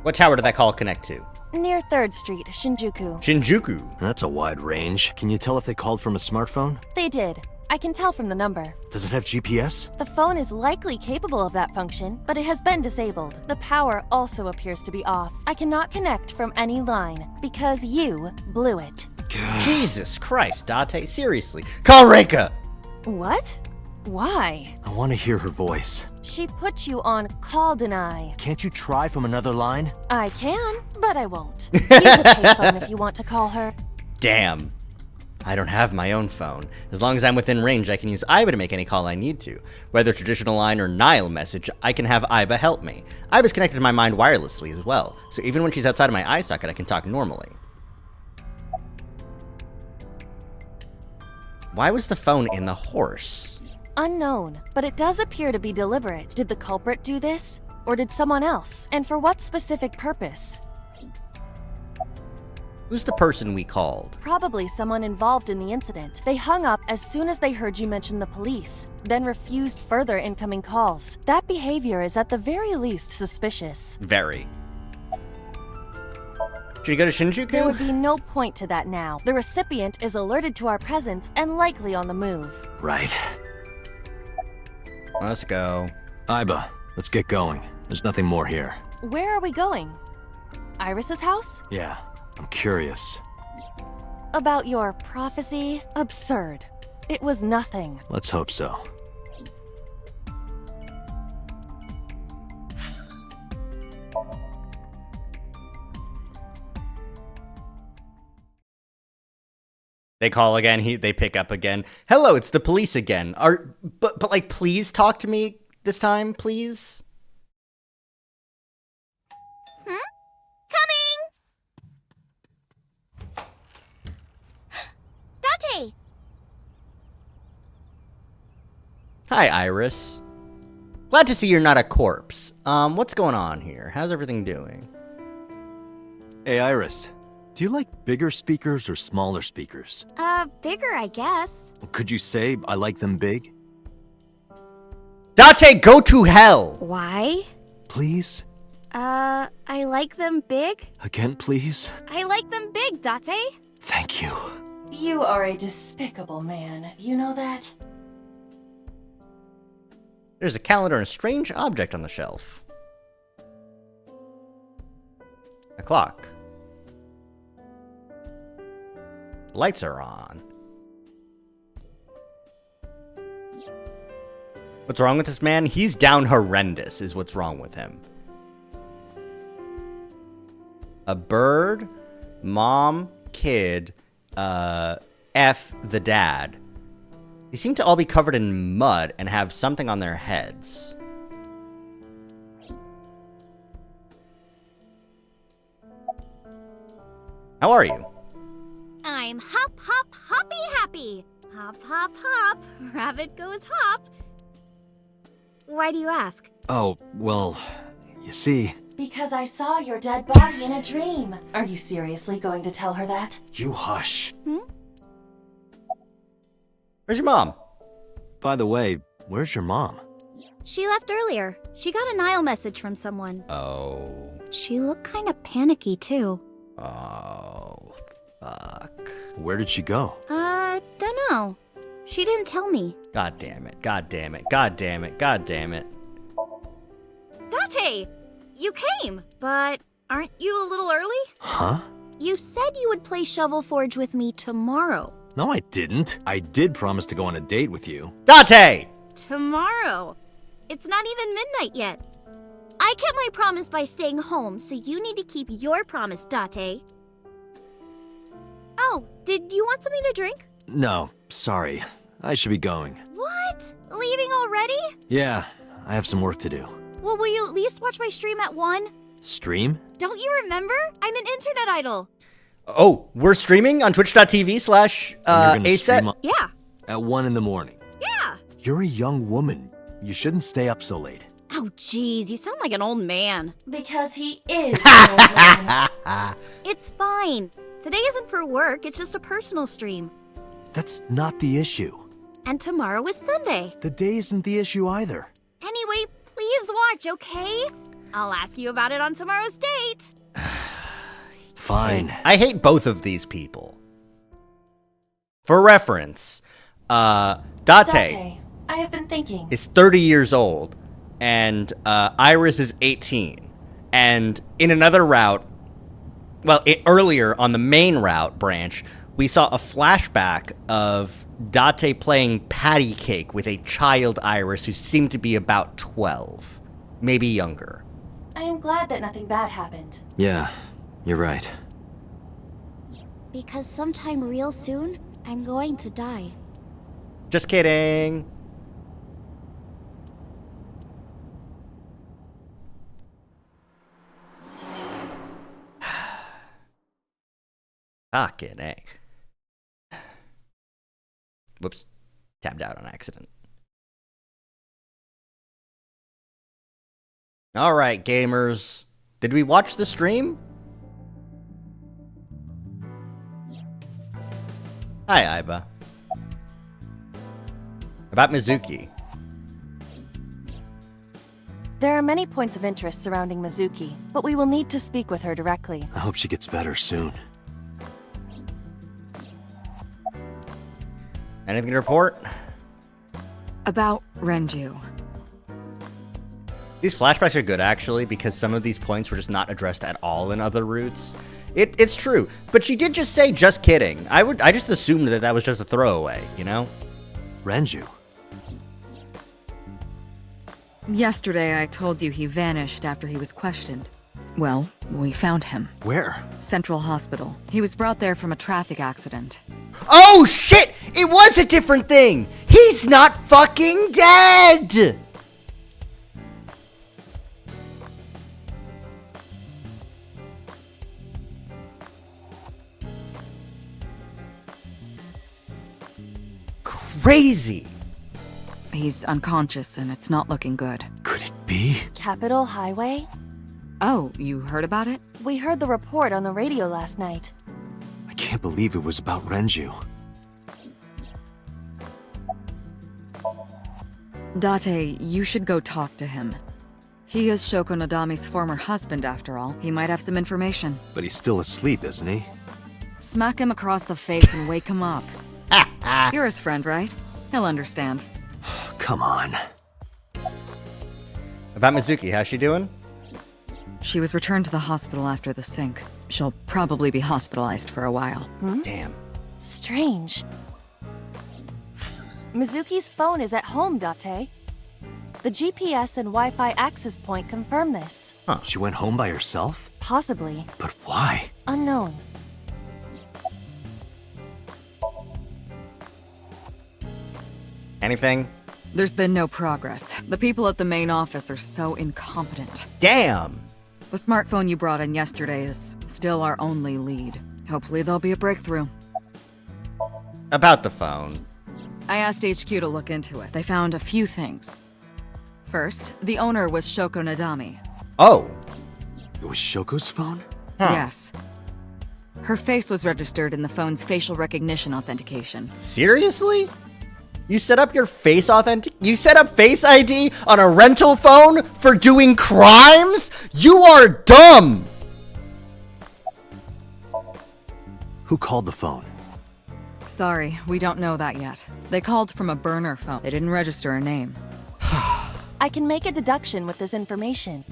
[SPEAKER 1] What tower did that call connect to?
[SPEAKER 8] Near 3rd Street, Shinjuku.
[SPEAKER 1] Shinjuku.
[SPEAKER 3] That's a wide range. Can you tell if they called from a smartphone?
[SPEAKER 8] They did. I can tell from the number.
[SPEAKER 3] Does it have GPS?
[SPEAKER 8] The phone is likely capable of that function, but it has been disabled. The power also appears to be off. I cannot connect from any line, because you blew it.
[SPEAKER 1] Jesus Christ, Date, seriously. Call Reika!
[SPEAKER 8] What? Why?
[SPEAKER 3] I want to hear her voice.
[SPEAKER 8] She put you on call deny.
[SPEAKER 3] Can't you try from another line?
[SPEAKER 8] I can, but I won't. Use a payphone if you want to call her.
[SPEAKER 1] Damn. I don't have my own phone. As long as I'm within range, I can use Iba to make any call I need to. Whether traditional line or Nile message, I can have Iba help me. Iba's connected to my mind wirelessly as well, so even when she's outside of my eye socket, I can talk normally. Why was the phone in the horse?
[SPEAKER 8] Unknown, but it does appear to be deliberate. Did the culprit do this? Or did someone else? And for what specific purpose?
[SPEAKER 1] Who's the person we called?
[SPEAKER 8] Probably someone involved in the incident. They hung up as soon as they heard you mention the police, then refused further incoming calls. That behavior is at the very least suspicious.
[SPEAKER 1] Very. Should we go to Shinjuku?
[SPEAKER 8] There would be no point to that now. The recipient is alerted to our presence and likely on the move.
[SPEAKER 3] Right.
[SPEAKER 1] Let's go.
[SPEAKER 3] Aiba, let's get going. There's nothing more here.
[SPEAKER 8] Where are we going? Iris's house?
[SPEAKER 3] Yeah, I'm curious.
[SPEAKER 8] About your prophecy? Absurd. It was nothing.
[SPEAKER 3] Let's hope so.
[SPEAKER 1] They call again. They pick up again. Hello, it's the police again. But like, please talk to me this time, please.
[SPEAKER 10] Date!
[SPEAKER 1] Hi, Iris. Glad to see you're not a corpse. What's going on here? How's everything doing?
[SPEAKER 3] Hey, Iris. Do you like bigger speakers or smaller speakers?
[SPEAKER 12] Bigger, I guess.
[SPEAKER 3] Could you say I like them big?
[SPEAKER 1] Date, go to hell!
[SPEAKER 12] Why?
[SPEAKER 3] Please?
[SPEAKER 12] I like them big.
[SPEAKER 3] Again, please?
[SPEAKER 12] I like them big, Date.
[SPEAKER 3] Thank you.
[SPEAKER 2] You are a despicable man. You know that?
[SPEAKER 1] There's a calendar and a strange object on the shelf. A clock. Lights are on. What's wrong with this man? He's down horrendous, is what's wrong with him. A bird, mom, kid, F the dad. They seem to all be covered in mud and have something on their heads. How are you?
[SPEAKER 12] I'm hop, hop, hoppy, happy. Hop, hop, hop. Rabbit goes hop. Why do you ask?
[SPEAKER 3] Oh, well, you see...
[SPEAKER 2] Because I saw your dead body in a dream. Are you seriously going to tell her that?
[SPEAKER 3] You hush.
[SPEAKER 1] Where's your mom?
[SPEAKER 3] By the way, where's your mom?
[SPEAKER 12] She left earlier. She got a Nile message from someone.
[SPEAKER 1] Oh.
[SPEAKER 12] She looked kind of panicky, too.
[SPEAKER 1] Oh, fuck.
[SPEAKER 3] Where did she go?
[SPEAKER 12] Dunno. She didn't tell me.
[SPEAKER 1] God damn it, god damn it, god damn it, god damn it.
[SPEAKER 12] Date! You came, but aren't you a little early?
[SPEAKER 3] Huh?
[SPEAKER 12] You said you would play Shovel Forge with me tomorrow.
[SPEAKER 3] No, I didn't. I did promise to go on a date with you.
[SPEAKER 1] Date!
[SPEAKER 12] Tomorrow. It's not even midnight yet. I kept my promise by staying home, so you need to keep your promise, Date. Oh, did you want something to drink?
[SPEAKER 3] No, sorry. I should be going.
[SPEAKER 12] What? Leaving already?
[SPEAKER 3] Yeah, I have some work to do.
[SPEAKER 12] Well, will you at least watch my stream at 1?
[SPEAKER 3] Stream?
[SPEAKER 12] Don't you remember? I'm an internet idol.
[SPEAKER 1] Oh, we're streaming on twitch.tv/ASET?
[SPEAKER 12] Yeah.
[SPEAKER 3] At 1 in the morning.
[SPEAKER 12] Yeah.
[SPEAKER 3] You're a young woman. You shouldn't stay up so late.
[SPEAKER 12] Oh, jeez, you sound like an old man.
[SPEAKER 2] Because he is an old man.
[SPEAKER 12] It's fine. Today isn't for work, it's just a personal stream.
[SPEAKER 3] That's not the issue.
[SPEAKER 12] And tomorrow is Sunday.
[SPEAKER 3] The day isn't the issue either.
[SPEAKER 12] Anyway, please watch, okay? I'll ask you about it on tomorrow's date.
[SPEAKER 3] Fine.
[SPEAKER 1] I hate both of these people. For reference, Date
[SPEAKER 2] I have been thinking.
[SPEAKER 1] is 30 years old, and Iris is 18. And in another route, well, earlier on the main route branch, we saw a flashback of Date playing patty cake with a child Iris who seemed to be about 12, maybe younger.
[SPEAKER 2] I am glad that nothing bad happened.
[SPEAKER 3] Yeah, you're right.
[SPEAKER 12] Because sometime real soon, I'm going to die.
[SPEAKER 1] Just kidding. Fucking A. Whoops. Tabbed out on accident. Alright, gamers. Did we watch the stream? Hi, Aiba. About Mizuki.
[SPEAKER 8] There are many points of interest surrounding Mizuki, but we will need to speak with her directly.
[SPEAKER 3] I hope she gets better soon.
[SPEAKER 1] Anything to report?
[SPEAKER 6] About Renju.
[SPEAKER 1] These flashbacks are good, actually, because some of these points were just not addressed at all in other routes. It's true, but she did just say, just kidding. I just assumed that that was just a throwaway, you know?
[SPEAKER 3] Renju?
[SPEAKER 6] Yesterday, I told you he vanished after he was questioned. Well, we found him.
[SPEAKER 3] Where?
[SPEAKER 6] Central Hospital. He was brought there from a traffic accident.
[SPEAKER 1] Oh, shit! It was a different thing! He's not fucking dead! Crazy!
[SPEAKER 6] He's unconscious and it's not looking good.
[SPEAKER 3] Could it be?
[SPEAKER 8] Capitol Highway?
[SPEAKER 6] Oh, you heard about it?
[SPEAKER 8] We heard the report on the radio last night.
[SPEAKER 3] I can't believe it was about Renju.
[SPEAKER 6] Date, you should go talk to him. He is Shoko Nadami's former husband, after all. He might have some information.
[SPEAKER 3] But he's still asleep, isn't he?
[SPEAKER 6] Smack him across the face and wake him up. You're his friend, right? He'll understand.
[SPEAKER 3] Come on.
[SPEAKER 1] About Mizuki, how's she doing?
[SPEAKER 6] She was returned to the hospital after the sink. She'll probably be hospitalized for a while.
[SPEAKER 1] Damn.
[SPEAKER 8] Strange. Mizuki's phone is at home, Date. The GPS and Wi-Fi access point confirm this.
[SPEAKER 3] Huh. She went home by herself?
[SPEAKER 8] Possibly.
[SPEAKER 3] But why?
[SPEAKER 8] Unknown.
[SPEAKER 1] Anything?
[SPEAKER 6] There's been no progress. The people at the main office are so incompetent.
[SPEAKER 1] Damn!
[SPEAKER 6] The smartphone you brought in yesterday is still our only lead. Hopefully there'll be a breakthrough.
[SPEAKER 1] About the phone.
[SPEAKER 6] I asked HQ to look into it. They found a few things. First, the owner was Shoko Nadami.
[SPEAKER 1] Oh.
[SPEAKER 3] It was Shoko's phone?
[SPEAKER 1] Huh.
[SPEAKER 6] Yes. Her face was registered in the phone's facial recognition authentication.
[SPEAKER 1] Seriously? You set up your face You set up Face ID on a rental phone for doing crimes? You are dumb!
[SPEAKER 3] Who called the phone?
[SPEAKER 6] Sorry, we don't know that yet. They called from a burner phone. They didn't register a name.
[SPEAKER 8] I can make a deduction with this information.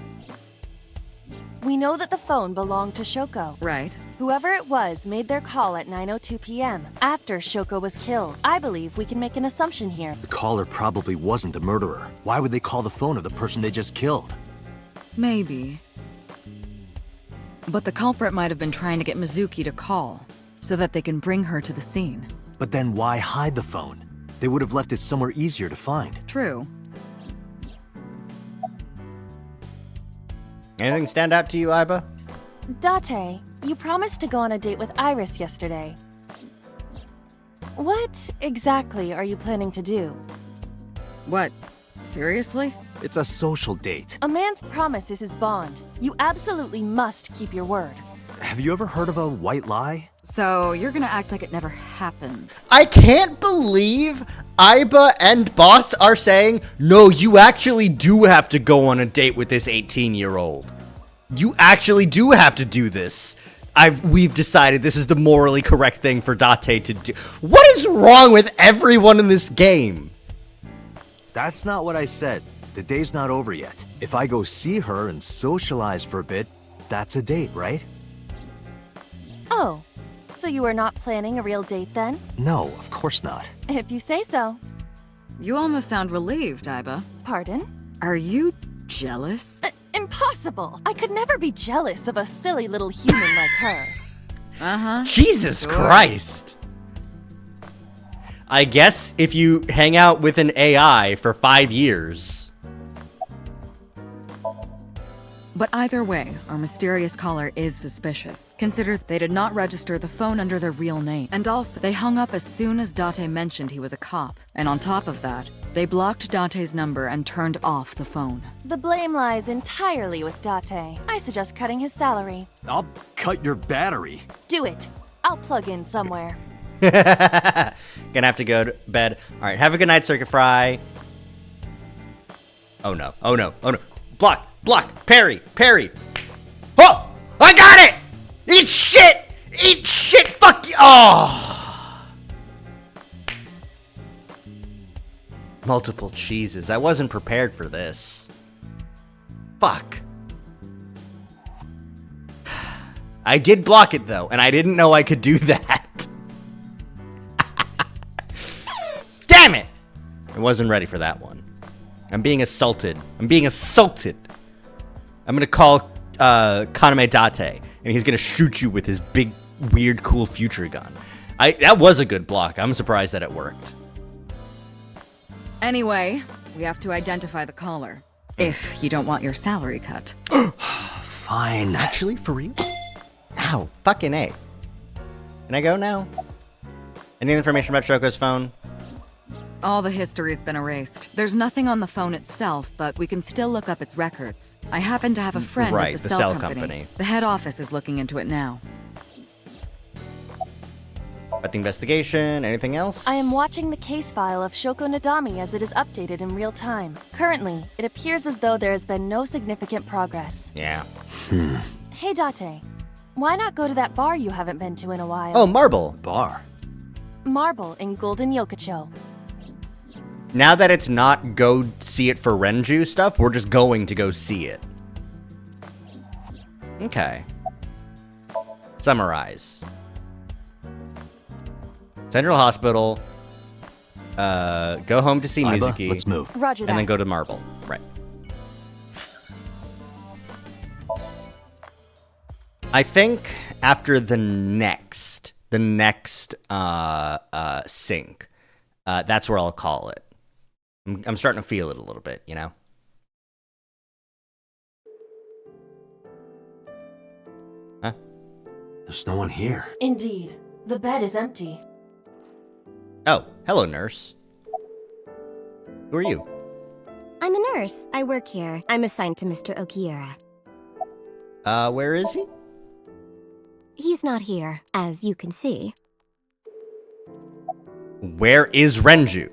[SPEAKER 8] We know that the phone belonged to Shoko.
[SPEAKER 6] Right.
[SPEAKER 8] Whoever it was made their call at 9:02 p.m. after Shoko was killed. I believe we can make an assumption here.
[SPEAKER 3] The caller probably wasn't the murderer. Why would they call the phone of the person they just killed?
[SPEAKER 6] Maybe. But the culprit might have been trying to get Mizuki to call, so that they can bring her to the scene.
[SPEAKER 3] But then why hide the phone? They would have left it somewhere easier to find.
[SPEAKER 6] True.
[SPEAKER 1] Anything stand out to you, Aiba?
[SPEAKER 8] Date, you promised to go on a date with Iris yesterday. What exactly are you planning to do?
[SPEAKER 6] What? Seriously?
[SPEAKER 3] It's a social date.
[SPEAKER 8] A man's promise is his bond. You absolutely must keep your word.
[SPEAKER 3] Have you ever heard of a white lie?
[SPEAKER 6] So, you're gonna act like it never happened.
[SPEAKER 1] I can't believe Aiba and Boss are saying, no, you actually do have to go on a date with this 18-year-old. You actually do have to do this. We've decided this is the morally correct thing for Date to do. What is wrong with everyone in this game?
[SPEAKER 3] That's not what I said. The day's not over yet. If I go see her and socialize for a bit, that's a date, right?
[SPEAKER 8] Oh, so you are not planning a real date then?
[SPEAKER 3] No, of course not.
[SPEAKER 8] If you say so.
[SPEAKER 6] You almost sound relieved, Aiba.
[SPEAKER 8] Pardon?
[SPEAKER 6] Are you jealous?
[SPEAKER 8] Impossible! I could never be jealous of a silly little human like her.
[SPEAKER 6] Uh-huh.
[SPEAKER 1] Jesus Christ! I guess if you hang out with an AI for 5 years...
[SPEAKER 6] But either way, our mysterious caller is suspicious. Consider they did not register the phone under their real name. And also, they hung up as soon as Date mentioned he was a cop. And on top of that, they blocked Date's number and turned off the phone.
[SPEAKER 8] The blame lies entirely with Date. I suggest cutting his salary.
[SPEAKER 3] I'll cut your battery.
[SPEAKER 8] Do it. I'll plug in somewhere.
[SPEAKER 1] Gonna have to go to bed. All right, have a good night, Circuit Fry. Oh no, oh no, oh no. Block, block, parry, parry. Oh, I got it! Eat shit, fuck you. Oh. Multiple cheeses. I wasn't prepared for this. Fuck. I did block it though, and I didn't know I could do that. Damn it! I wasn't ready for that one. I'm being assaulted. I'm being assaulted. I'm gonna call Kaname Date, and he's gonna shoot you with his big, weird, cool future gun. That was a good block. I'm surprised that it worked.
[SPEAKER 6] Anyway, we have to identify the caller. If you don't want your salary cut.
[SPEAKER 3] Fine.
[SPEAKER 1] Actually, for real? Ow, fucking A. Can I go now? Any information about Shoko's phone?
[SPEAKER 6] All the history's been erased. There's nothing on the phone itself, but we can still look up its records. I happen to have a friend
[SPEAKER 1] Right,
[SPEAKER 6] at
[SPEAKER 1] the
[SPEAKER 6] the
[SPEAKER 1] cell
[SPEAKER 6] cell
[SPEAKER 1] company.
[SPEAKER 6] The head office is looking into it now.
[SPEAKER 1] About the investigation, anything else?
[SPEAKER 8] I am watching the case file of Shoko Nadami as it is updated in real time. Currently, it appears as though there has been no significant progress.
[SPEAKER 1] Yeah.
[SPEAKER 8] Hey Date, why not go to that bar you haven't been to in a while?
[SPEAKER 1] Oh, Marble.
[SPEAKER 3] Bar?
[SPEAKER 8] Marble in Golden Yokocho.
[SPEAKER 1] Now that it's not go see it for Renju stuff, we're just going to go see it. Okay. Summarize. Central Hospital. Go home to see
[SPEAKER 3] Aiba,
[SPEAKER 1] Mizuki.
[SPEAKER 3] let's move.
[SPEAKER 8] Roger that.
[SPEAKER 1] And then go to Marble. Right. I think after the next sync, that's where I'll call it. I'm starting to feel it a little bit, you know? Huh?
[SPEAKER 3] There's no one here.
[SPEAKER 2] Indeed. The bed is empty.
[SPEAKER 1] Oh, hello, nurse. Who are you?
[SPEAKER 4] I'm a nurse. I work here. I'm assigned to Mr. Okiura.
[SPEAKER 1] Where is he?
[SPEAKER 4] He's not here, as you can see.
[SPEAKER 1] Where is Renju?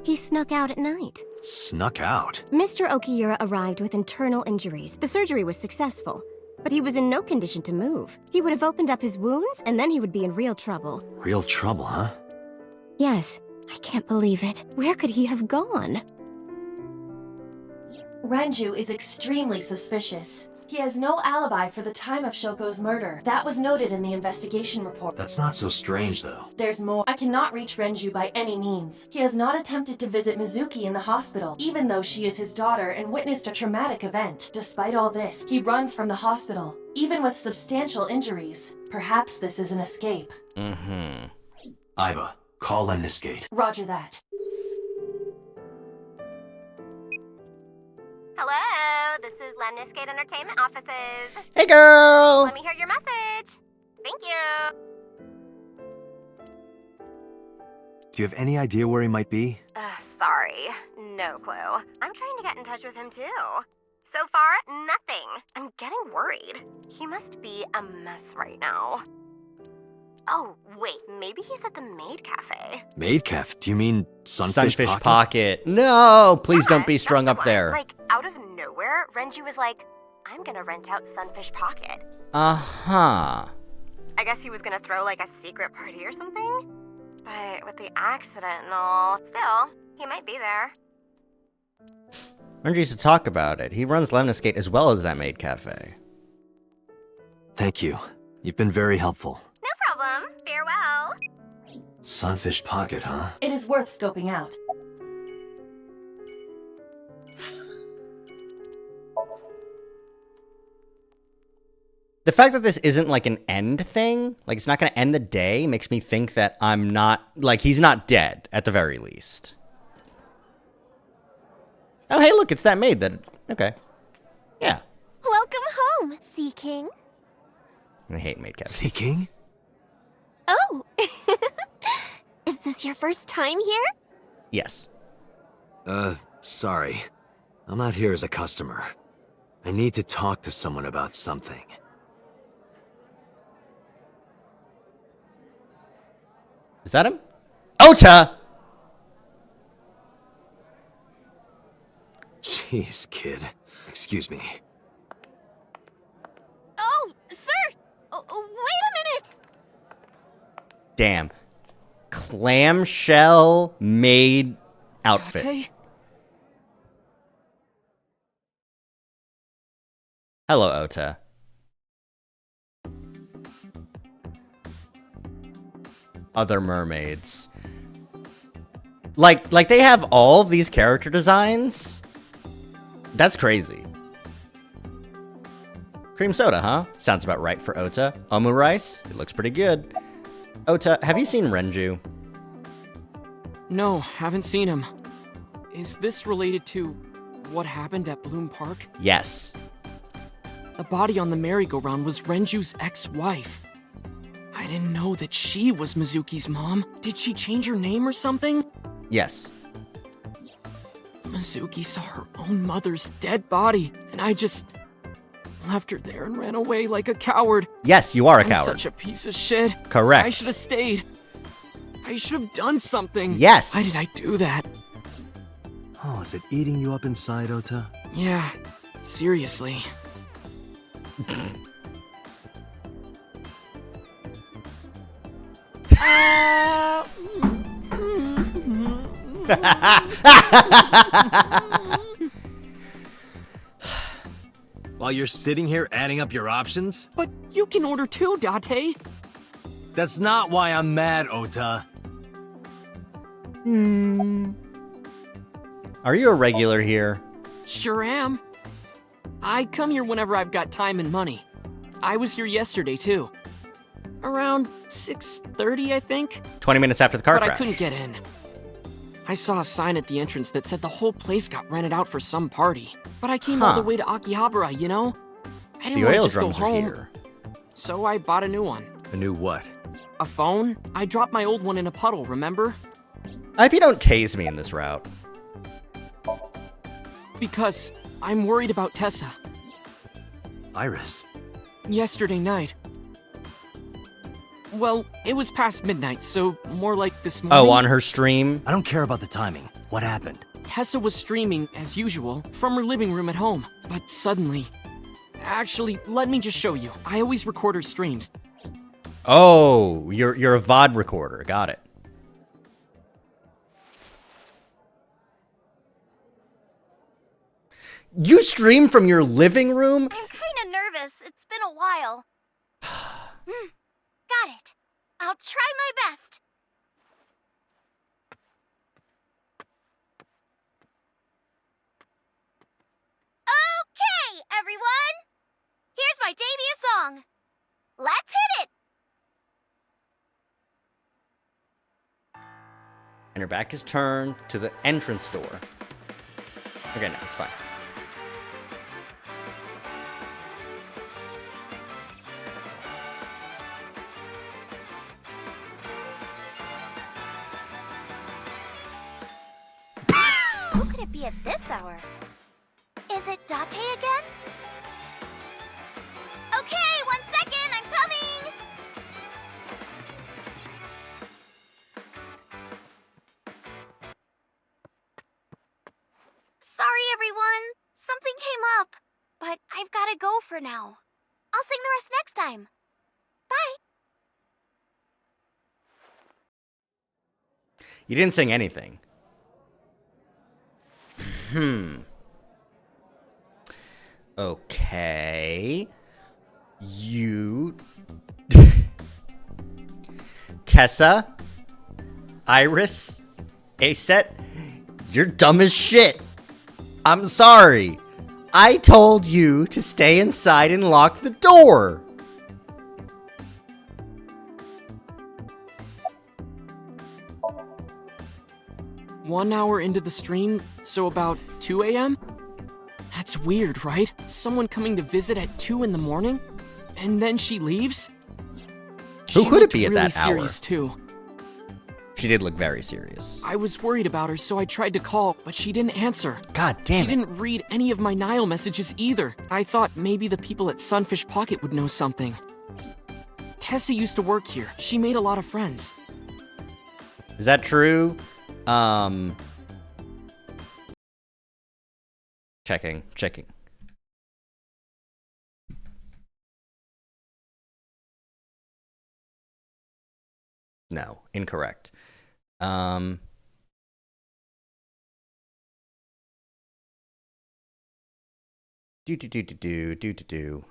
[SPEAKER 4] He snuck out at night.
[SPEAKER 3] Snuck out?
[SPEAKER 4] Mr. Okiura arrived with internal injuries. The surgery was successful, but he was in no condition to move. He would have opened up his wounds, and then he would be in real trouble.
[SPEAKER 3] Real trouble, huh?
[SPEAKER 4] Yes, I can't believe it. Where could he have gone?
[SPEAKER 2] Renju is extremely suspicious. He has no alibi for the time of Shoko's murder. That was noted in the investigation report.
[SPEAKER 3] That's not so strange, though.
[SPEAKER 2] There's more. I cannot reach Renju by any means. He has not attempted to visit Mizuki in the hospital, even though she is his daughter and witnessed a traumatic event. Despite all this, he runs from the hospital, even with substantial injuries. Perhaps this is an escape.
[SPEAKER 1] Mm-hmm.
[SPEAKER 3] Aiba, call Lemniscate.
[SPEAKER 2] Roger that.
[SPEAKER 4] Hello, this is Lemniscate Entertainment Offices.
[SPEAKER 1] Hey, girl!
[SPEAKER 4] Let me hear your message. Thank you.
[SPEAKER 3] Do you have any idea where he might be?
[SPEAKER 4] Sorry, no clue. I'm trying to get in touch with him too. So far, nothing. I'm getting worried. He must be a mess right now. Oh, wait, maybe he's at the Maid Cafe.
[SPEAKER 3] Maid Cafe? Do you mean Sunfish
[SPEAKER 1] Pocket? No, please don't be strung up there.
[SPEAKER 4] Like, out of nowhere, Renju was like, I'm gonna rent out Sunfish Pocket.
[SPEAKER 1] Uh-huh.
[SPEAKER 4] I guess he was gonna throw, like, a secret party or something? But with the accident and all, still, he might be there.
[SPEAKER 1] Renju used to talk about it. He runs Lemniscate as well as that Maid Cafe.
[SPEAKER 3] Thank you. You've been very helpful.
[SPEAKER 4] No problem. Farewell.
[SPEAKER 3] Sunfish Pocket, huh?
[SPEAKER 2] It is worth scoping out.
[SPEAKER 1] The fact that this isn't like an end thing, like it's not going to end the day, makes me think that I'm not, like he's not dead at the very least. Oh, hey, look, it's that maid that, okay. Yeah.
[SPEAKER 4] Welcome home, Sea King.
[SPEAKER 1] I hate maid cafes.
[SPEAKER 3] Sea King?
[SPEAKER 4] Oh! Is this your first time here?
[SPEAKER 1] Yes.
[SPEAKER 3] Sorry. I'm not here as a customer. I need to talk to someone about something.
[SPEAKER 1] Is that him? Ota!
[SPEAKER 3] Jeez, kid. Excuse me.
[SPEAKER 5] Oh, sir! Oh, wait a minute!
[SPEAKER 1] Damn. Clamshell made outfit.
[SPEAKER 15] Date?
[SPEAKER 1] Hello, Ota. Other mermaids. Like they have all of these character designs? That's crazy. Cream soda, huh? Sounds about right for Ota. Omu rice? It looks pretty good. Ota, have you seen Renju?
[SPEAKER 15] No, haven't seen him. Is this related to what happened at Bloom Park?
[SPEAKER 1] Yes.
[SPEAKER 15] The body on the merry-go-round was Renju's ex-wife. I didn't know that she was Mizuki's mom. Did she change her name or something?
[SPEAKER 1] Yes.
[SPEAKER 15] Mizuki saw her own mother's dead body, and I just left her there and ran away like a coward.
[SPEAKER 1] Yes, you are a
[SPEAKER 15] I'm
[SPEAKER 1] coward.
[SPEAKER 15] Such a piece of shit.
[SPEAKER 1] Correct.
[SPEAKER 15] I should have stayed. I should have done something.
[SPEAKER 1] Yes.
[SPEAKER 15] Why did I do that?
[SPEAKER 3] Oh, is it eating you up inside, Ota?
[SPEAKER 15] Yeah, seriously.
[SPEAKER 3] While you're sitting here adding up your options?
[SPEAKER 15] But you can order too, Date.
[SPEAKER 3] That's not why I'm mad, Ota.
[SPEAKER 1] Are you a regular here?
[SPEAKER 15] Sure am. I come here whenever I've got time and money. I was here yesterday too. Around 6:30, I think.
[SPEAKER 1] 20 minutes after the car
[SPEAKER 15] But
[SPEAKER 1] crash.
[SPEAKER 15] I couldn't get in. I saw a sign at the entrance that said the whole place got rented out for some party. But I came all the way to Akihabara, you know? I didn't
[SPEAKER 1] The
[SPEAKER 15] want to
[SPEAKER 1] oil
[SPEAKER 15] just go
[SPEAKER 1] drums are
[SPEAKER 15] home.
[SPEAKER 1] here.
[SPEAKER 15] So I bought a new one.
[SPEAKER 3] A new what?
[SPEAKER 15] A phone? I dropped my old one in a puddle, remember?
[SPEAKER 1] I hope you don't tase me in this route.
[SPEAKER 15] Because I'm worried about Tessa.
[SPEAKER 3] Iris.
[SPEAKER 15] Yesterday night. Well, it was past midnight, so more like this morning.
[SPEAKER 1] Oh, on her stream?
[SPEAKER 3] I don't care about the timing. What happened?
[SPEAKER 15] Tessa was streaming, as usual, from her living room at home. But suddenly... Actually, let me just show you. I always record her streams.
[SPEAKER 1] Oh, you're a VOD recorder. Got it. You stream from your living room?
[SPEAKER 12] I'm kinda nervous. It's been a while. Got it. I'll try my best. Okay, everyone! Here's my debut song. Let's hit it!
[SPEAKER 1] And her back is turned to the entrance door. Okay, no, it's fine.
[SPEAKER 12] Who could it be at this hour? Is it Date again? Okay, 1 second, I'm coming! Sorry, everyone. Something came up. But I've gotta go for now. I'll sing the rest next time. Bye.
[SPEAKER 1] You didn't sing anything. Okay. You... Tessa? Iris? Aset? You're dumb as shit. I'm sorry. I told you to stay inside and lock the door.
[SPEAKER 15] One hour into the stream, so about 2 a.m.? That's weird, right? Someone coming to visit at 2 in the morning? And then she leaves?
[SPEAKER 1] Who
[SPEAKER 15] She
[SPEAKER 1] could it
[SPEAKER 15] looked
[SPEAKER 1] be at
[SPEAKER 15] really
[SPEAKER 1] that hour?
[SPEAKER 15] serious too.
[SPEAKER 1] She did look very serious.
[SPEAKER 15] I was worried about her, so I tried to call, but she didn't answer.
[SPEAKER 1] God damn
[SPEAKER 15] She didn't read any of my Nile messages either. I thought maybe the people at Sunfish Pocket would know something. Tessa used to work here. She made a lot of friends.
[SPEAKER 1] Is that true? Checking. No, incorrect. Do.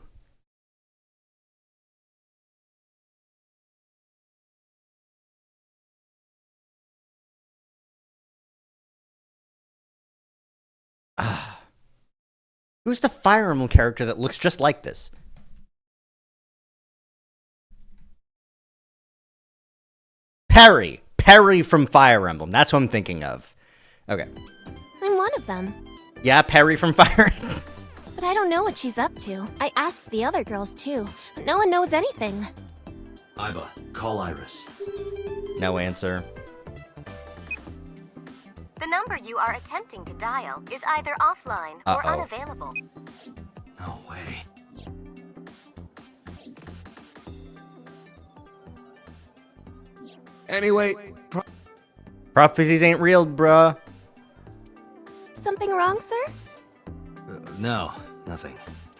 [SPEAKER 1] Who's the Fire Emblem character that looks just like this? Perry. Perry from Fire Emblem. That's what I'm thinking of. Okay.
[SPEAKER 8] I'm one of them.
[SPEAKER 1] Yeah, Perry from Fire Emblem.
[SPEAKER 8] But I don't know what she's up to. I asked the other girls too, but no one knows anything.
[SPEAKER 3] Iba, call Iris.
[SPEAKER 1] No answer.
[SPEAKER 4] The number you are attempting to dial is either offline or unavailable.
[SPEAKER 3] No way.
[SPEAKER 7] Anyway,
[SPEAKER 1] prophecies ain't real, bruh.
[SPEAKER 8] Something wrong, sir?
[SPEAKER 3] No, nothing.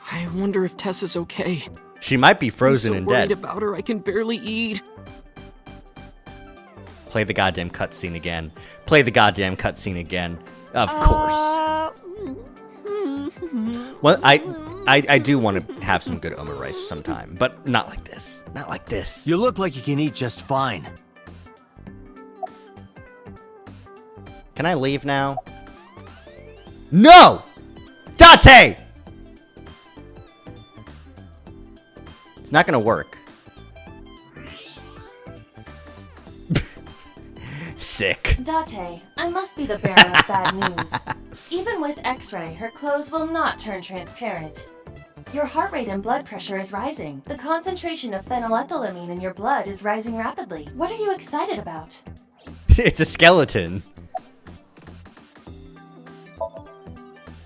[SPEAKER 15] I wonder if Tessa's okay.
[SPEAKER 1] She might be frozen
[SPEAKER 15] I'm so
[SPEAKER 1] and
[SPEAKER 15] worried
[SPEAKER 1] dead.
[SPEAKER 15] about her, I can barely eat.
[SPEAKER 1] Play the goddamn cutscene again. Play the goddamn cutscene again. Of course. Well, I do want to have some good omurice sometime, but not like this. Not like this.
[SPEAKER 3] You look like you can eat just fine.
[SPEAKER 1] Can I leave now? No! Date! It's not gonna work. Sick.
[SPEAKER 2] Date, I must be the bearer of bad news. Even with X-ray, her clothes will not turn transparent. Your heart rate and blood pressure is rising. The concentration of phenylethylamine in your blood is rising rapidly. What are you excited about?
[SPEAKER 1] It's a skeleton.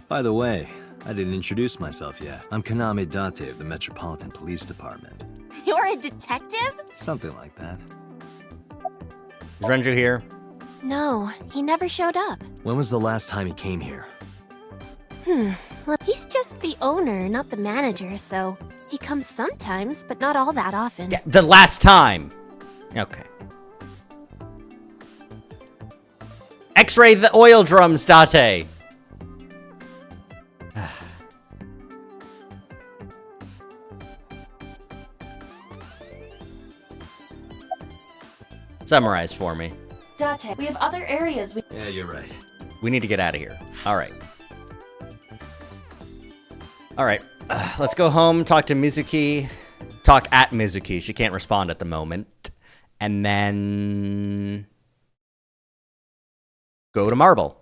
[SPEAKER 3] By the way, I didn't introduce myself yet. I'm Kaname Date of the Metropolitan Police Department.
[SPEAKER 8] You're a detective?
[SPEAKER 3] Something like that.
[SPEAKER 1] Is Renju here?
[SPEAKER 8] No, he never showed up.
[SPEAKER 3] When was the last time he came here?
[SPEAKER 8] Well, he's just the owner, not the manager, so he comes sometimes, but not all that often.
[SPEAKER 1] Yeah, the last time. Okay. X-ray the oil drums, Date. Summarize for me.
[SPEAKER 2] Date, we have other areas we—
[SPEAKER 3] Yeah, you're right.
[SPEAKER 1] We need to get out of here. Alright. Alright. Let's go home, talk to Mizuki. Talk at Mizuki. She can't respond at the moment. And then go to Marble.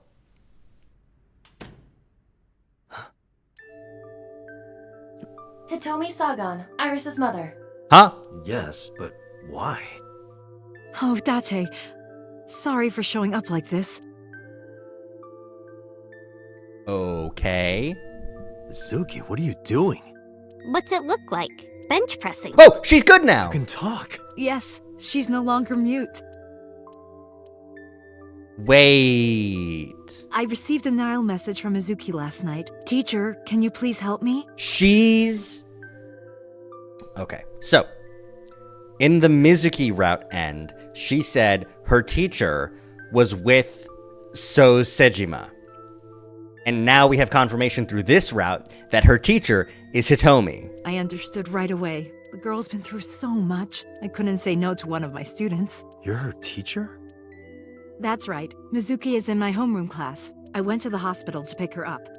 [SPEAKER 2] Hitomi Sagan, Iris's mother.
[SPEAKER 1] Huh?
[SPEAKER 3] Yes, but why?
[SPEAKER 6] Oh, Date. Sorry for showing up like this.
[SPEAKER 1] Okay.
[SPEAKER 3] Mizuki, what are you doing?
[SPEAKER 16] What's it look like? Bench pressing.
[SPEAKER 1] Oh, she's good now!
[SPEAKER 3] You can talk.
[SPEAKER 6] Yes, she's no longer mute.
[SPEAKER 1] Wait.
[SPEAKER 6] I received a Nile message from Mizuki last night. Teacher, can you please help me?
[SPEAKER 1] She's... Okay, so in the Mizuki route end, she said her teacher was with So Sejima. And now we have confirmation through this route that her teacher is Hitomi.
[SPEAKER 6] I understood right away. The girl's been through so much. I couldn't say no to one of my students.
[SPEAKER 3] You're her teacher?
[SPEAKER 6] That's right. Mizuki is in my homeroom class. I went to the hospital to pick her up.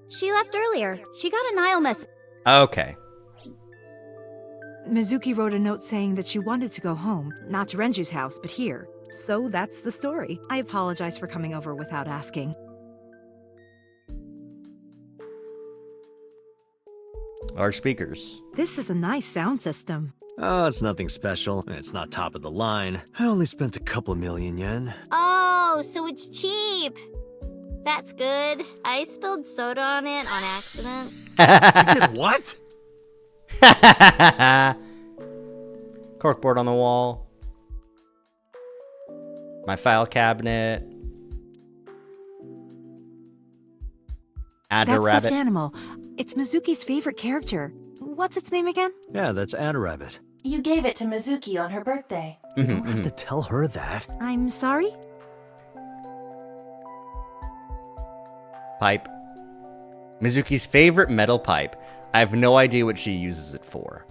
[SPEAKER 16] She left earlier. She got a Nile message.
[SPEAKER 1] Okay.
[SPEAKER 6] Mizuki wrote a note saying that she wanted to go home, not to Renju's house, but here. So that's the story. I apologize for coming over without asking.
[SPEAKER 1] Our speakers.
[SPEAKER 6] This is a nice sound system.
[SPEAKER 3] Oh, it's nothing special. It's not top of the line. I only spent a couple million yen.
[SPEAKER 16] Oh, so it's cheap. That's good. I spilled soda on it on accident.
[SPEAKER 3] You did what?
[SPEAKER 1] Corkboard on the wall. My file cabinet. Adder
[SPEAKER 13] That
[SPEAKER 1] rabbit.
[SPEAKER 13] stuffed animal. It's Mizuki's favorite character. What's its name again?
[SPEAKER 3] Yeah, that's Adder Rabbit.
[SPEAKER 2] You gave it to Mizuki on her birthday.
[SPEAKER 3] You don't have to tell her that.
[SPEAKER 13] I'm sorry?
[SPEAKER 1] Pipe. Mizuki's favorite metal pipe. I have no idea what she uses it for.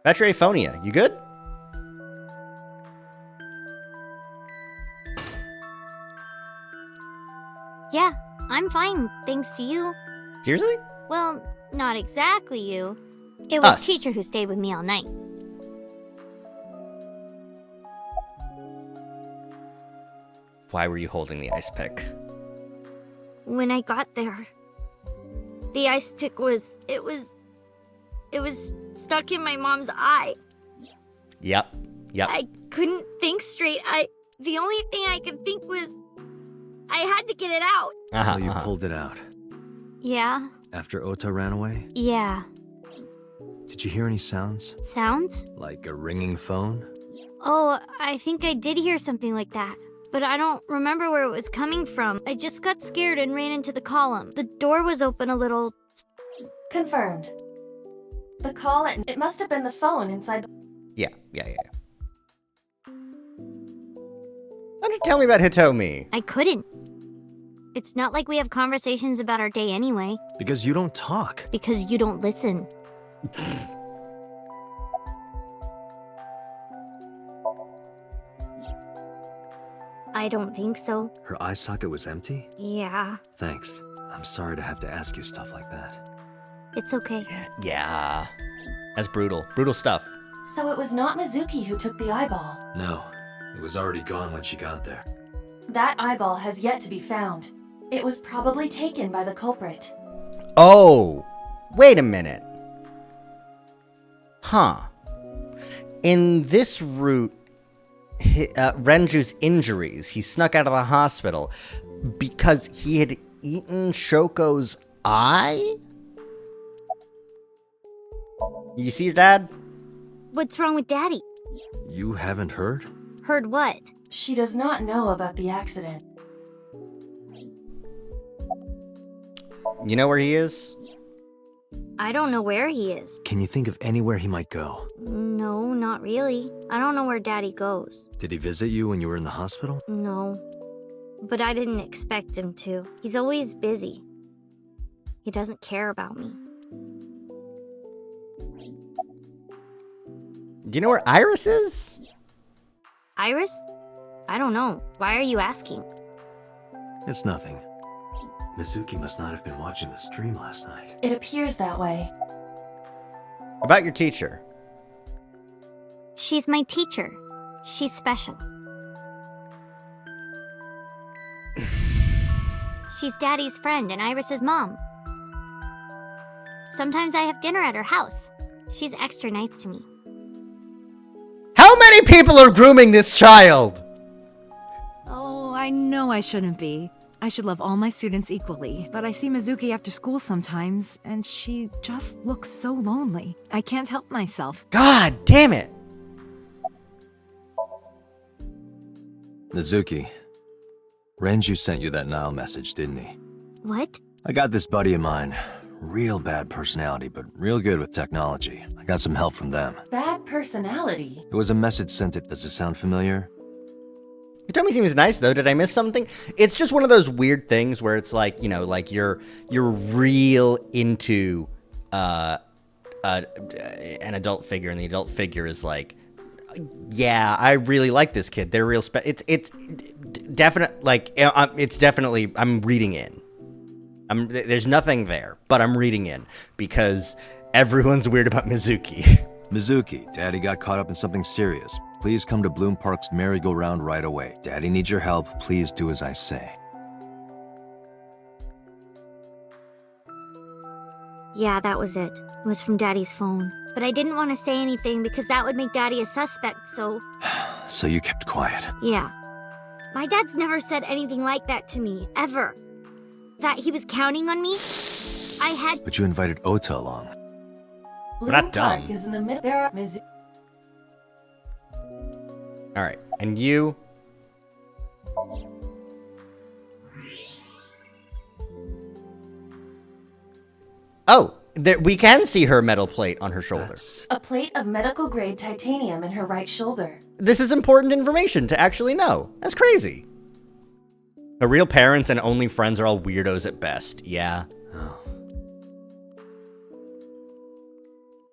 [SPEAKER 1] Vetraphonia, you good?
[SPEAKER 16] Yeah, I'm fine, thanks to you.
[SPEAKER 1] Seriously?
[SPEAKER 16] Well, not exactly you. It was
[SPEAKER 1] Us.
[SPEAKER 16] teacher who stayed with me all night.
[SPEAKER 1] Why were you holding the ice pick?
[SPEAKER 16] When I got there, the ice pick was stuck in my mom's eye.
[SPEAKER 1] Yep.
[SPEAKER 16] I couldn't think straight. The only thing I could think was I had to get it out.
[SPEAKER 3] So you pulled it out.
[SPEAKER 16] Yeah.
[SPEAKER 3] After Ota ran away?
[SPEAKER 16] Yeah.
[SPEAKER 3] Did you hear any sounds?
[SPEAKER 16] Sounds?
[SPEAKER 3] Like a ringing phone?
[SPEAKER 16] Oh, I think I did hear something like that. But I don't remember where it was coming from. I just got scared and ran into the column. The door was open a little.
[SPEAKER 2] Confirmed. The call, it must have been the phone inside the...
[SPEAKER 1] Yeah. Why don't you tell me about Hitomi?
[SPEAKER 16] I couldn't. It's not like we have conversations about our day anyway.
[SPEAKER 3] Because you don't talk.
[SPEAKER 16] Because you don't listen. I don't think so.
[SPEAKER 3] Her eye socket was empty?
[SPEAKER 16] Yeah.
[SPEAKER 3] Thanks. I'm sorry to have to ask you stuff like that.
[SPEAKER 16] It's okay.
[SPEAKER 1] Yeah. That's brutal. Brutal stuff.
[SPEAKER 2] So it was not Mizuki who took the eyeball.
[SPEAKER 3] No. It was already gone when she got there.
[SPEAKER 2] That eyeball has yet to be found. It was probably taken by the culprit.
[SPEAKER 1] Oh! Wait a minute. Huh. In this route, Renju's injuries, he snuck out of the hospital because he had eaten Shoko's eye? You see your dad?
[SPEAKER 16] What's wrong with Daddy?
[SPEAKER 3] You haven't heard?
[SPEAKER 16] Heard what?
[SPEAKER 2] She does not know about the accident.
[SPEAKER 1] You know where he is?
[SPEAKER 16] I don't know where he is.
[SPEAKER 3] Can you think of anywhere he might go?
[SPEAKER 16] No, not really. I don't know where Daddy goes.
[SPEAKER 3] Did he visit you when you were in the hospital?
[SPEAKER 16] No. But I didn't expect him to. He's always busy. He doesn't care about me.
[SPEAKER 1] Do you know where Iris is?
[SPEAKER 16] Iris? I don't know. Why are you asking?
[SPEAKER 3] It's nothing. Mizuki must not have been watching the stream last night.
[SPEAKER 2] It appears that way.
[SPEAKER 1] About your teacher.
[SPEAKER 16] She's my teacher. She's special. She's Daddy's friend and Iris's mom. Sometimes I have dinner at her house. She's extra nice to me.
[SPEAKER 1] How many people are grooming this child?
[SPEAKER 13] Oh, I know I shouldn't be. I should love all my students equally, but I see Mizuki after school sometimes, and she just looks so lonely. I can't help myself.
[SPEAKER 1] God damn it!
[SPEAKER 3] Mizuki, Renju sent you that Nile message, didn't he?
[SPEAKER 16] What?
[SPEAKER 3] I got this buddy of mine. Real bad personality, but real good with technology. I got some help from them.
[SPEAKER 2] Bad personality?
[SPEAKER 3] It was a message sent it. Does it sound familiar?
[SPEAKER 1] Hitomi seems nice though. Did I miss something? It's just one of those weird things where it's like, you know, like you're real into an adult figure, and the adult figure is like, yeah, I really like this kid. They're real. It's definite. Like it's definitely. I'm reading in. There's nothing there, but I'm reading in because everyone's weird about Mizuki.
[SPEAKER 3] Mizuki, Daddy got caught up in something serious. Please come to Bloom Park's merry-go-round right away. Daddy needs your help. Please do as I say.
[SPEAKER 16] Yeah, that was it. It was from Daddy's phone. But I didn't want to say anything because that would make Daddy a suspect, so...
[SPEAKER 3] So you kept quiet.
[SPEAKER 16] Yeah. My dad's never said anything like that to me, ever. That he was counting on me? I had...
[SPEAKER 3] But you invited Ota along.
[SPEAKER 2] Bloom Park is in the middle. There are
[SPEAKER 1] All right, and you. Oh, we can see her metal plate on her shoulder.
[SPEAKER 2] A plate of medical-grade titanium in her right shoulder.
[SPEAKER 1] This is important information to actually know. That's crazy. The real parents and only friends are all weirdos at best. Yeah.
[SPEAKER 3] Oh.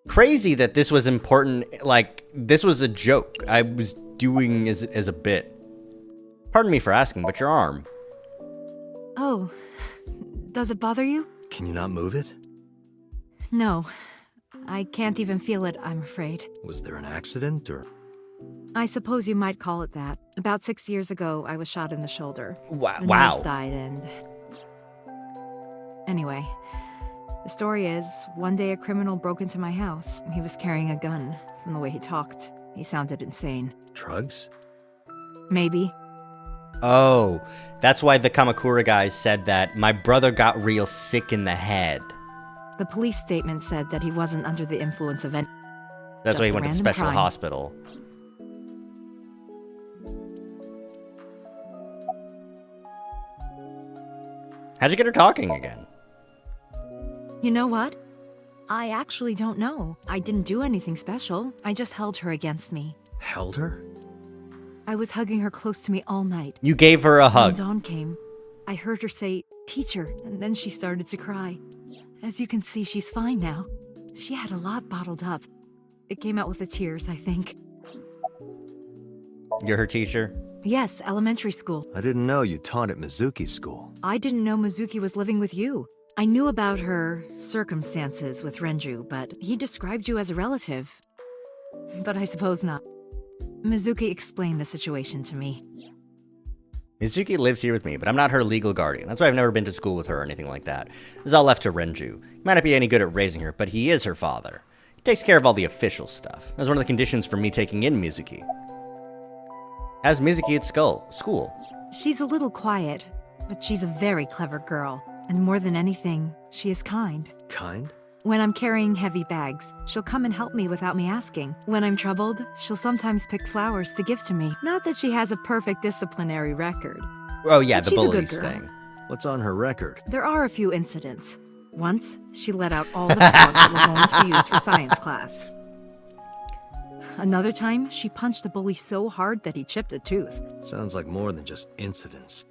[SPEAKER 1] Crazy that this was important. Like, this was a joke. I was doing as a bit. Pardon me for asking, but your arm.
[SPEAKER 13] Oh, does it bother you?
[SPEAKER 3] Can you not move it?
[SPEAKER 13] No, I can't even feel it, I'm afraid.
[SPEAKER 3] Was there an accident, or?
[SPEAKER 13] I suppose you might call it that. About 6 years ago, I was shot in the shoulder.
[SPEAKER 1] Wow.
[SPEAKER 13] The nerves died and... Anyway, the story is, one day a criminal broke into my house. He was carrying a gun. From the way he talked, he sounded insane.
[SPEAKER 3] Drugs?
[SPEAKER 13] Maybe.
[SPEAKER 1] Oh, that's why the Kamakura guys said that my brother got real sick in the head.
[SPEAKER 13] The police statement said that he wasn't under the influence of any...
[SPEAKER 1] That's why he went to the special hospital. How'd you get her talking again?
[SPEAKER 13] You know what? I actually don't know. I didn't do anything special. I just held her against me.
[SPEAKER 3] Held her?
[SPEAKER 13] I was hugging her close to me all night.
[SPEAKER 1] You gave her a hug.
[SPEAKER 13] When dawn came, I heard her say, "Teacher," and then she started to cry. As you can see, she's fine now. She had a lot bottled up. It came out with the tears, I think.
[SPEAKER 1] You're her teacher?
[SPEAKER 13] Yes, elementary school.
[SPEAKER 3] I didn't know you taught at Mizuki's school.
[SPEAKER 13] I didn't know Mizuki was living with you. I knew about her circumstances with Renju, but he described you as a relative. But I suppose not. Mizuki explained the situation to me.
[SPEAKER 1] Mizuki lives here with me, but I'm not her legal guardian. That's why I've never been to school with her or anything like that. This is all left to Renju. He might not be any good at raising her, but he is her father. He takes care of all the official stuff. That's one of the conditions for me taking in Mizuki. How's Mizuki at school?
[SPEAKER 13] She's a little quiet, but she's a very clever girl. And more than anything, she is kind.
[SPEAKER 3] Kind?
[SPEAKER 13] When I'm carrying heavy bags, she'll come and help me without me asking. When I'm troubled, she'll sometimes pick flowers to give to me. Not that she has a perfect disciplinary record.
[SPEAKER 1] Oh yeah,
[SPEAKER 13] but
[SPEAKER 1] the
[SPEAKER 13] she's
[SPEAKER 1] bullies
[SPEAKER 13] a good girl.
[SPEAKER 1] thing.
[SPEAKER 3] What's on her record?
[SPEAKER 13] There are a few incidents. Once, she let out all the frogs that were going to be used for science class. Another time, she punched a bully so hard that he chipped a tooth.
[SPEAKER 3] Sounds like more than just incidents.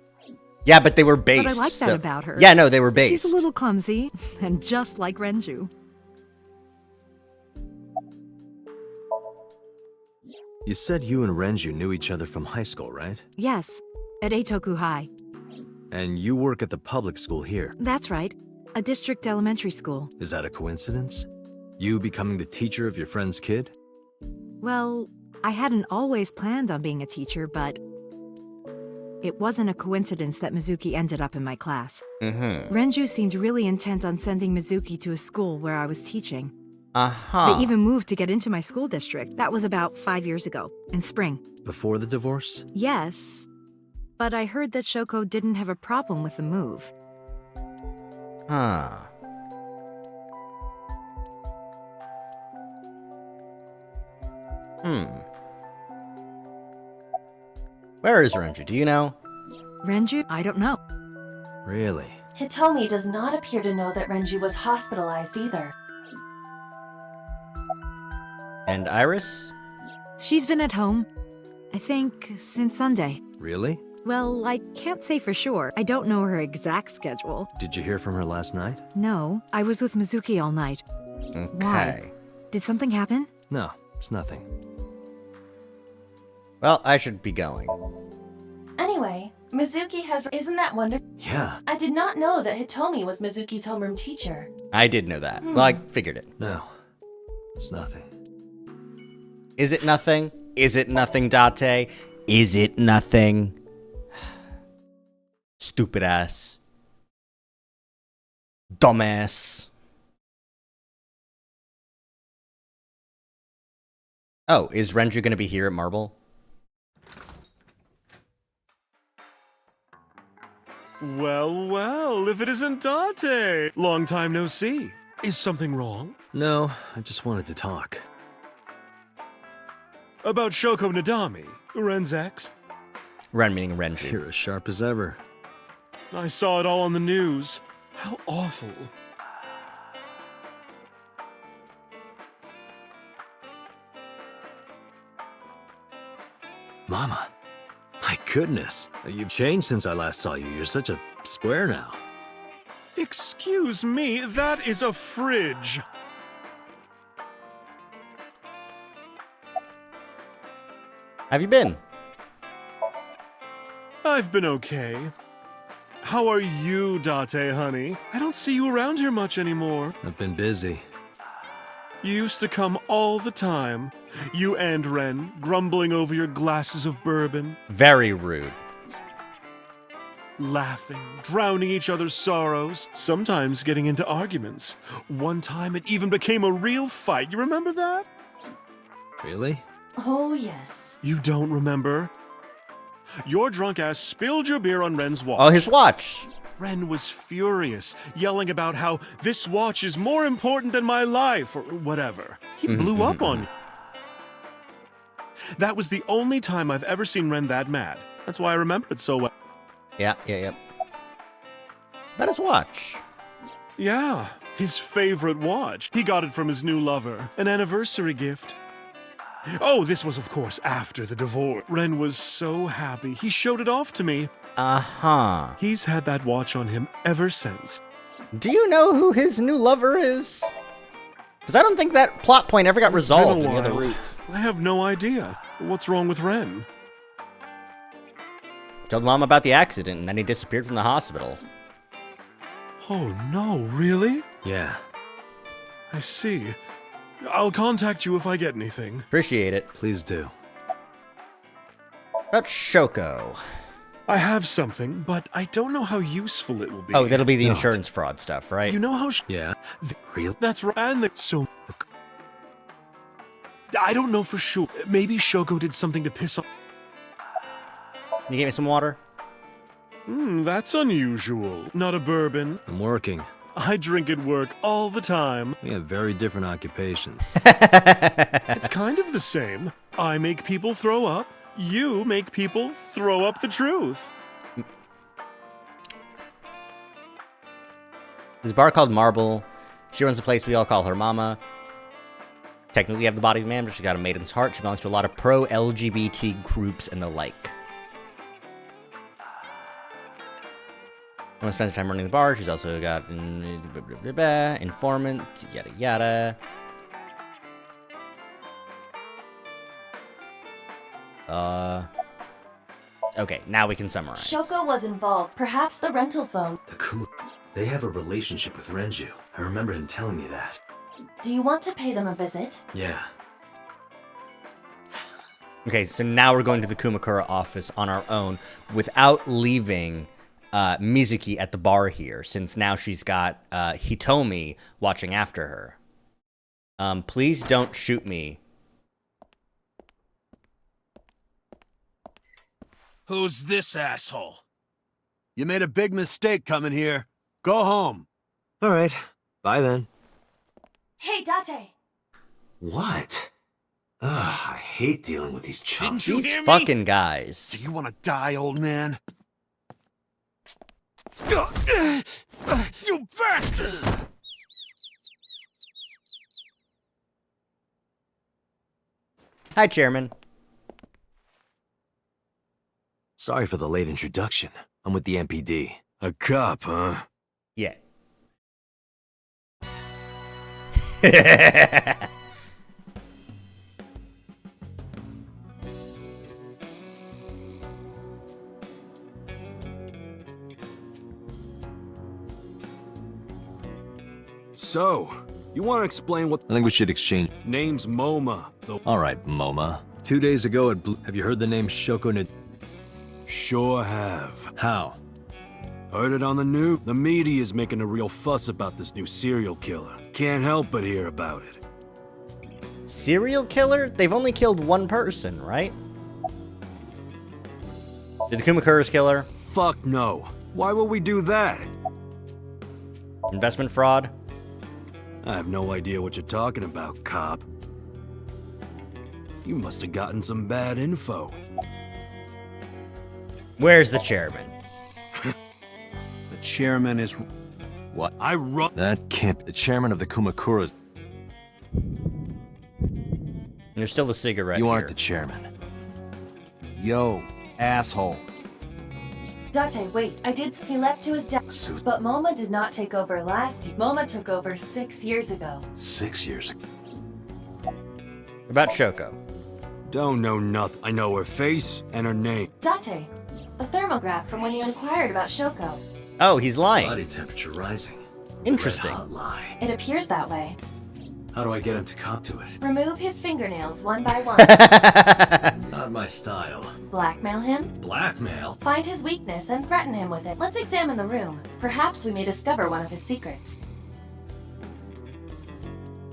[SPEAKER 1] Yeah, but they were based.
[SPEAKER 13] But I like that about her.
[SPEAKER 1] Yeah, no, they were based.
[SPEAKER 13] She's a little clumsy, and just like Renju.
[SPEAKER 3] You said you and Renju knew each other from high school, right?
[SPEAKER 13] Yes, at Eitoku High.
[SPEAKER 3] And you work at the public school here.
[SPEAKER 13] That's right, a district elementary school.
[SPEAKER 3] Is that a coincidence? You becoming the teacher of your friend's kid?
[SPEAKER 13] Well, I hadn't always planned on being a teacher, but it wasn't a coincidence that Mizuki ended up in my class. Renju seemed really intent on sending Mizuki to a school where I was teaching. They even moved to get into my school district. That was about 5 years ago, in spring.
[SPEAKER 3] Before the divorce?
[SPEAKER 13] Yes, but I heard that Shoko didn't have a problem with the move.
[SPEAKER 1] Where is Renju? Do you know?
[SPEAKER 13] Renju? I don't know.
[SPEAKER 3] Really?
[SPEAKER 2] Hitomi does not appear to know that Renju was hospitalized either.
[SPEAKER 1] And Iris?
[SPEAKER 13] She's been at home, I think, since Sunday.
[SPEAKER 3] Really?
[SPEAKER 13] Well, I can't say for sure. I don't know her exact schedule.
[SPEAKER 3] Did you hear from her last night?
[SPEAKER 13] No, I was with Mizuki all night.
[SPEAKER 1] Okay.
[SPEAKER 13] Why? Did something happen?
[SPEAKER 3] No, it's nothing.
[SPEAKER 1] Well, I should be going.
[SPEAKER 2] Anyway, Mizuki isn't that wonderful?
[SPEAKER 3] Yeah.
[SPEAKER 2] I did not know that Hitomi was Mizuki's homeroom teacher.
[SPEAKER 1] I did know that. Well, I figured it.
[SPEAKER 3] No, it's nothing.
[SPEAKER 1] Is it nothing? Is it nothing, Date? Is it nothing? Stupid ass. Dumbass. Oh, is Renju gonna be here at Marble?
[SPEAKER 17] Well, if it isn't Date! Long time no see. Is something wrong?
[SPEAKER 3] No, I just wanted to talk.
[SPEAKER 17] About Shoko Nadami, Ren's ex.
[SPEAKER 1] Ren meaning Renju.
[SPEAKER 3] You're as sharp as ever.
[SPEAKER 17] I saw it all on the news. How awful.
[SPEAKER 3] Mama. My goodness. You've changed since I last saw you. You're such a square now.
[SPEAKER 17] Excuse me, that is a fridge.
[SPEAKER 1] Have you been?
[SPEAKER 17] I've been okay. How are you, Date, honey? I don't see you around here much anymore.
[SPEAKER 3] I've been busy.
[SPEAKER 17] You used to come all the time. You and Ren, grumbling over your glasses of bourbon.
[SPEAKER 1] Very rude.
[SPEAKER 17] Laughing, drowning each other's sorrows, sometimes getting into arguments. One time it even became a real fight. You remember that?
[SPEAKER 3] Really?
[SPEAKER 2] Oh, yes.
[SPEAKER 17] You don't remember? Your drunk ass spilled your beer on Ren's watch.
[SPEAKER 1] Oh, his watch.
[SPEAKER 17] Ren was furious, yelling about how this watch is more important than my life, or whatever. He blew up on you. That was the only time I've ever seen Ren that mad. That's why I remember it so well.
[SPEAKER 1] Yeah. About his watch.
[SPEAKER 17] Yeah, his favorite watch. He got it from his new lover. An anniversary gift. Oh, this was, of course, after the divorce. Ren was so happy. He showed it off to me.
[SPEAKER 1] Uh-huh.
[SPEAKER 17] He's had that watch on him ever since.
[SPEAKER 1] Do you know who his new lover is? Because I don't think that plot point ever got resolved in the other route.
[SPEAKER 17] I have no idea. What's wrong with Ren?
[SPEAKER 1] Told Mom about the accident, and then he disappeared from the hospital.
[SPEAKER 17] Oh, no, really?
[SPEAKER 3] Yeah.
[SPEAKER 17] I see. I'll contact you if I get anything.
[SPEAKER 1] Appreciate it.
[SPEAKER 3] Please do.
[SPEAKER 1] About Shoko.
[SPEAKER 17] I have something, but I don't know how useful it will be.
[SPEAKER 1] Oh, that'll be the insurance fraud stuff, right?
[SPEAKER 17] You know how...
[SPEAKER 3] Yeah. Real?
[SPEAKER 17] That's right. And so... I don't know for sure. Maybe Shoko did something to piss off...
[SPEAKER 1] Can you get me some water?
[SPEAKER 17] That's unusual. Not a bourbon.
[SPEAKER 3] I'm working.
[SPEAKER 17] I drink at work all the time.
[SPEAKER 3] We have very different occupations.
[SPEAKER 17] It's kind of the same. I make people throw up. You make people throw up the truth.
[SPEAKER 1] There's a bar called Marble. She runs a place we all call her mama. Technically, you have the body of a man, but she's got a maiden's heart. She belongs to a lot of pro-LGBT groups and the like. Someone spends her time running the bar. She's also got informant, yada yada. Okay, now we can summarize.
[SPEAKER 2] Shoko was involved. Perhaps the rental phone.
[SPEAKER 3] They have a relationship with Renju. I remember him telling me that.
[SPEAKER 2] Do you want to pay them a visit?
[SPEAKER 3] Yeah.
[SPEAKER 1] Okay, so now we're going to the Kumakura office on our own without leaving Mizuki at the bar here, since now she's got Hitomi watching after her. Please don't shoot me.
[SPEAKER 19] Who's this asshole?
[SPEAKER 20] You made a big mistake coming here. Go home.
[SPEAKER 3] All right. Bye then.
[SPEAKER 2] Hey, Date.
[SPEAKER 3] What? Ugh, I hate dealing with these chumps.
[SPEAKER 1] These fucking guys.
[SPEAKER 20] Do you want to die, old man?
[SPEAKER 19] You bastard!
[SPEAKER 1] Hi, Chairman.
[SPEAKER 3] Sorry for the late introduction. I'm with the MPD.
[SPEAKER 19] A cop, huh?
[SPEAKER 1] Yeah.
[SPEAKER 19] So, you want to explain what...
[SPEAKER 3] I think we should exchange...
[SPEAKER 19] Name's MoMA.
[SPEAKER 3] All right, MoMA. 2 days ago at Blue... Have you heard the name Shoko
[SPEAKER 19] Sure have.
[SPEAKER 3] How?
[SPEAKER 19] Heard it on the news. The media is making a real fuss about this new serial killer. Can't help but hear about it.
[SPEAKER 1] Serial killer? They've only killed one person, right? Did the Kumakuras kill her?
[SPEAKER 19] Fuck no. Why would we do that?
[SPEAKER 1] Investment fraud?
[SPEAKER 19] I have no idea what you're talking about, cop. You must have gotten some bad info.
[SPEAKER 1] Where's the chairman?
[SPEAKER 20] The chairman is...
[SPEAKER 3] What? That can't... The chairman of the Kumakuras...
[SPEAKER 1] There's still the cigarette
[SPEAKER 3] You
[SPEAKER 1] here.
[SPEAKER 3] aren't the chairman.
[SPEAKER 20] Yo, asshole.
[SPEAKER 2] Date, wait. I did. He left to his death. But Moma did not take over last year. Moma took over 6 years ago.
[SPEAKER 3] 6 years ago.
[SPEAKER 1] About Shoko.
[SPEAKER 19] Don't know nothing. I know her face and her name.
[SPEAKER 2] Date, a thermograph from when you inquired about Shoko.
[SPEAKER 1] Oh, he's lying.
[SPEAKER 3] Body temperature rising.
[SPEAKER 1] Interesting.
[SPEAKER 3] Red hot lie.
[SPEAKER 2] It appears that way.
[SPEAKER 3] How do I get him to cop to it?
[SPEAKER 2] Remove his fingernails one by one.
[SPEAKER 3] Not my style.
[SPEAKER 2] Blackmail him.
[SPEAKER 3] Blackmail?
[SPEAKER 2] Find his weakness and threaten him with it. Let's examine the room. Perhaps we may discover one of his secrets.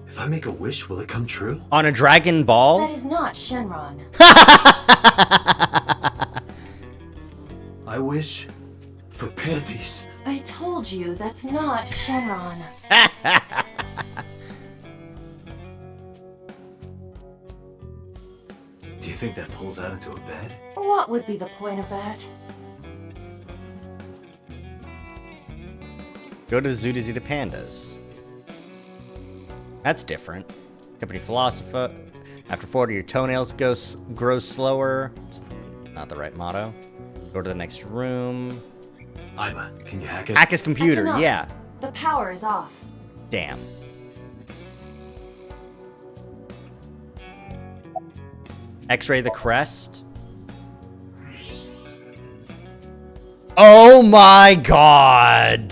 [SPEAKER 3] If I make a wish, will it come true?
[SPEAKER 1] On a Dragon Ball?
[SPEAKER 2] That is not Shenron.
[SPEAKER 3] I wish for panties.
[SPEAKER 2] I told you that's not Shenron.
[SPEAKER 3] Do you think that pulls out into a bed?
[SPEAKER 2] What would be the point of that?
[SPEAKER 1] Go to the zoo to see the pandas. That's different. Company philosopher. After 40, your toenails grow slower. It's not the right motto. Go to the next room.
[SPEAKER 3] Iva, can you hack it?
[SPEAKER 1] Hack his computer,
[SPEAKER 2] I cannot.
[SPEAKER 1] yeah.
[SPEAKER 2] The power is off.
[SPEAKER 1] Damn. X-ray the crest. Oh my god!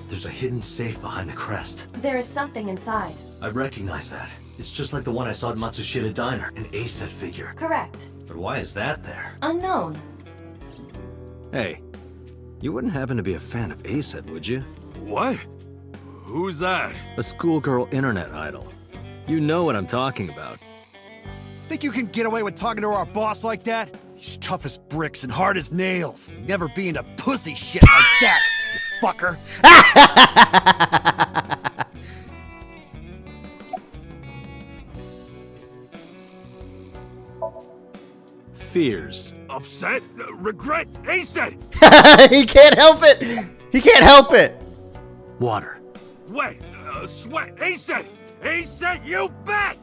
[SPEAKER 3] There's a hidden safe behind the crest.
[SPEAKER 2] There is something inside.
[SPEAKER 3] I recognize that. It's just like the one I saw at Matsushita Diner, an A-set figure.
[SPEAKER 2] Correct.
[SPEAKER 3] But why is that there?
[SPEAKER 2] Unknown.
[SPEAKER 3] Hey, you wouldn't happen to be a fan of A-set, would you?
[SPEAKER 19] What? Who's that?
[SPEAKER 3] A schoolgirl internet idol. You know what I'm talking about.
[SPEAKER 20] Think you can get away with talking to our boss like that? He's tough as bricks and hard as nails. Never be into pussy shit like that, you fucker.
[SPEAKER 3] Fears.
[SPEAKER 19] Upset? Regret? Ace-ed!
[SPEAKER 1] He can't help it! He can't help it!
[SPEAKER 3] Water.
[SPEAKER 19] Wet. Sweat. Ace-ed! Ace-ed, you bet!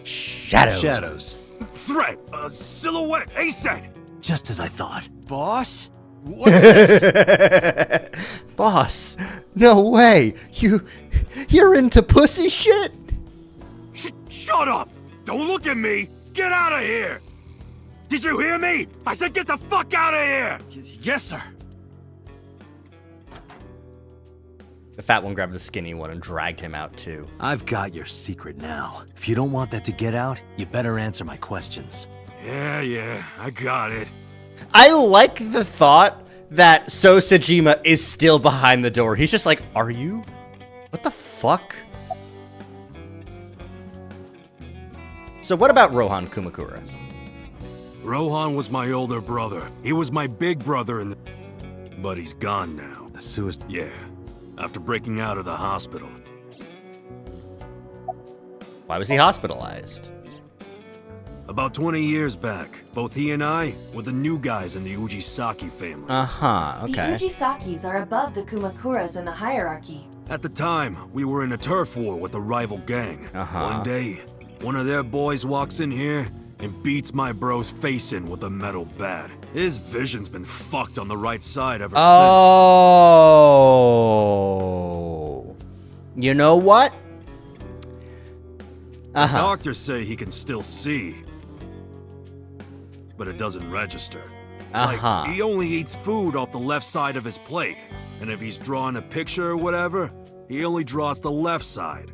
[SPEAKER 1] Shadows.
[SPEAKER 3] Shadows.
[SPEAKER 19] Threat. Silhouette. Ace-ed!
[SPEAKER 3] Just as I thought.
[SPEAKER 20] Boss? What's this?
[SPEAKER 1] Boss, no way. You're into pussy shit?
[SPEAKER 19] Shut up! Don't look at me! Get out of here! Did you hear me? I said get the fuck out of here!
[SPEAKER 20] Yes, sir.
[SPEAKER 1] The fat one grabbed the skinny one and dragged him out too.
[SPEAKER 3] I've got your secret now. If you don't want that to get out, you better answer my questions.
[SPEAKER 19] Yeah, I got it.
[SPEAKER 1] I like the thought that So Sejima is still behind the door. He's just like, are you? What the fuck? So what about Rohan Kumakura?
[SPEAKER 19] Rohan was my older brother. He was my big brother in the... But he's gone now.
[SPEAKER 3] The suicide...
[SPEAKER 19] Yeah, after breaking out of the hospital.
[SPEAKER 1] Why was he hospitalized?
[SPEAKER 19] About 20 years back, both he and I were the new guys in the Ujisaki family.
[SPEAKER 1] Uh-huh, okay.
[SPEAKER 2] The Ujisakis are above the Kumakuras in the hierarchy.
[SPEAKER 19] At the time, we were in a turf war with a rival gang. One day, one of their boys walks in here and beats my bro's face in with a metal bat. His vision's been fucked on the right side ever since.
[SPEAKER 1] Oh. You know what?
[SPEAKER 19] The doctors say he can still see, but it doesn't register. Like, he only eats food off the left side of his plate, and if he's drawing a picture or whatever, he only draws the left side.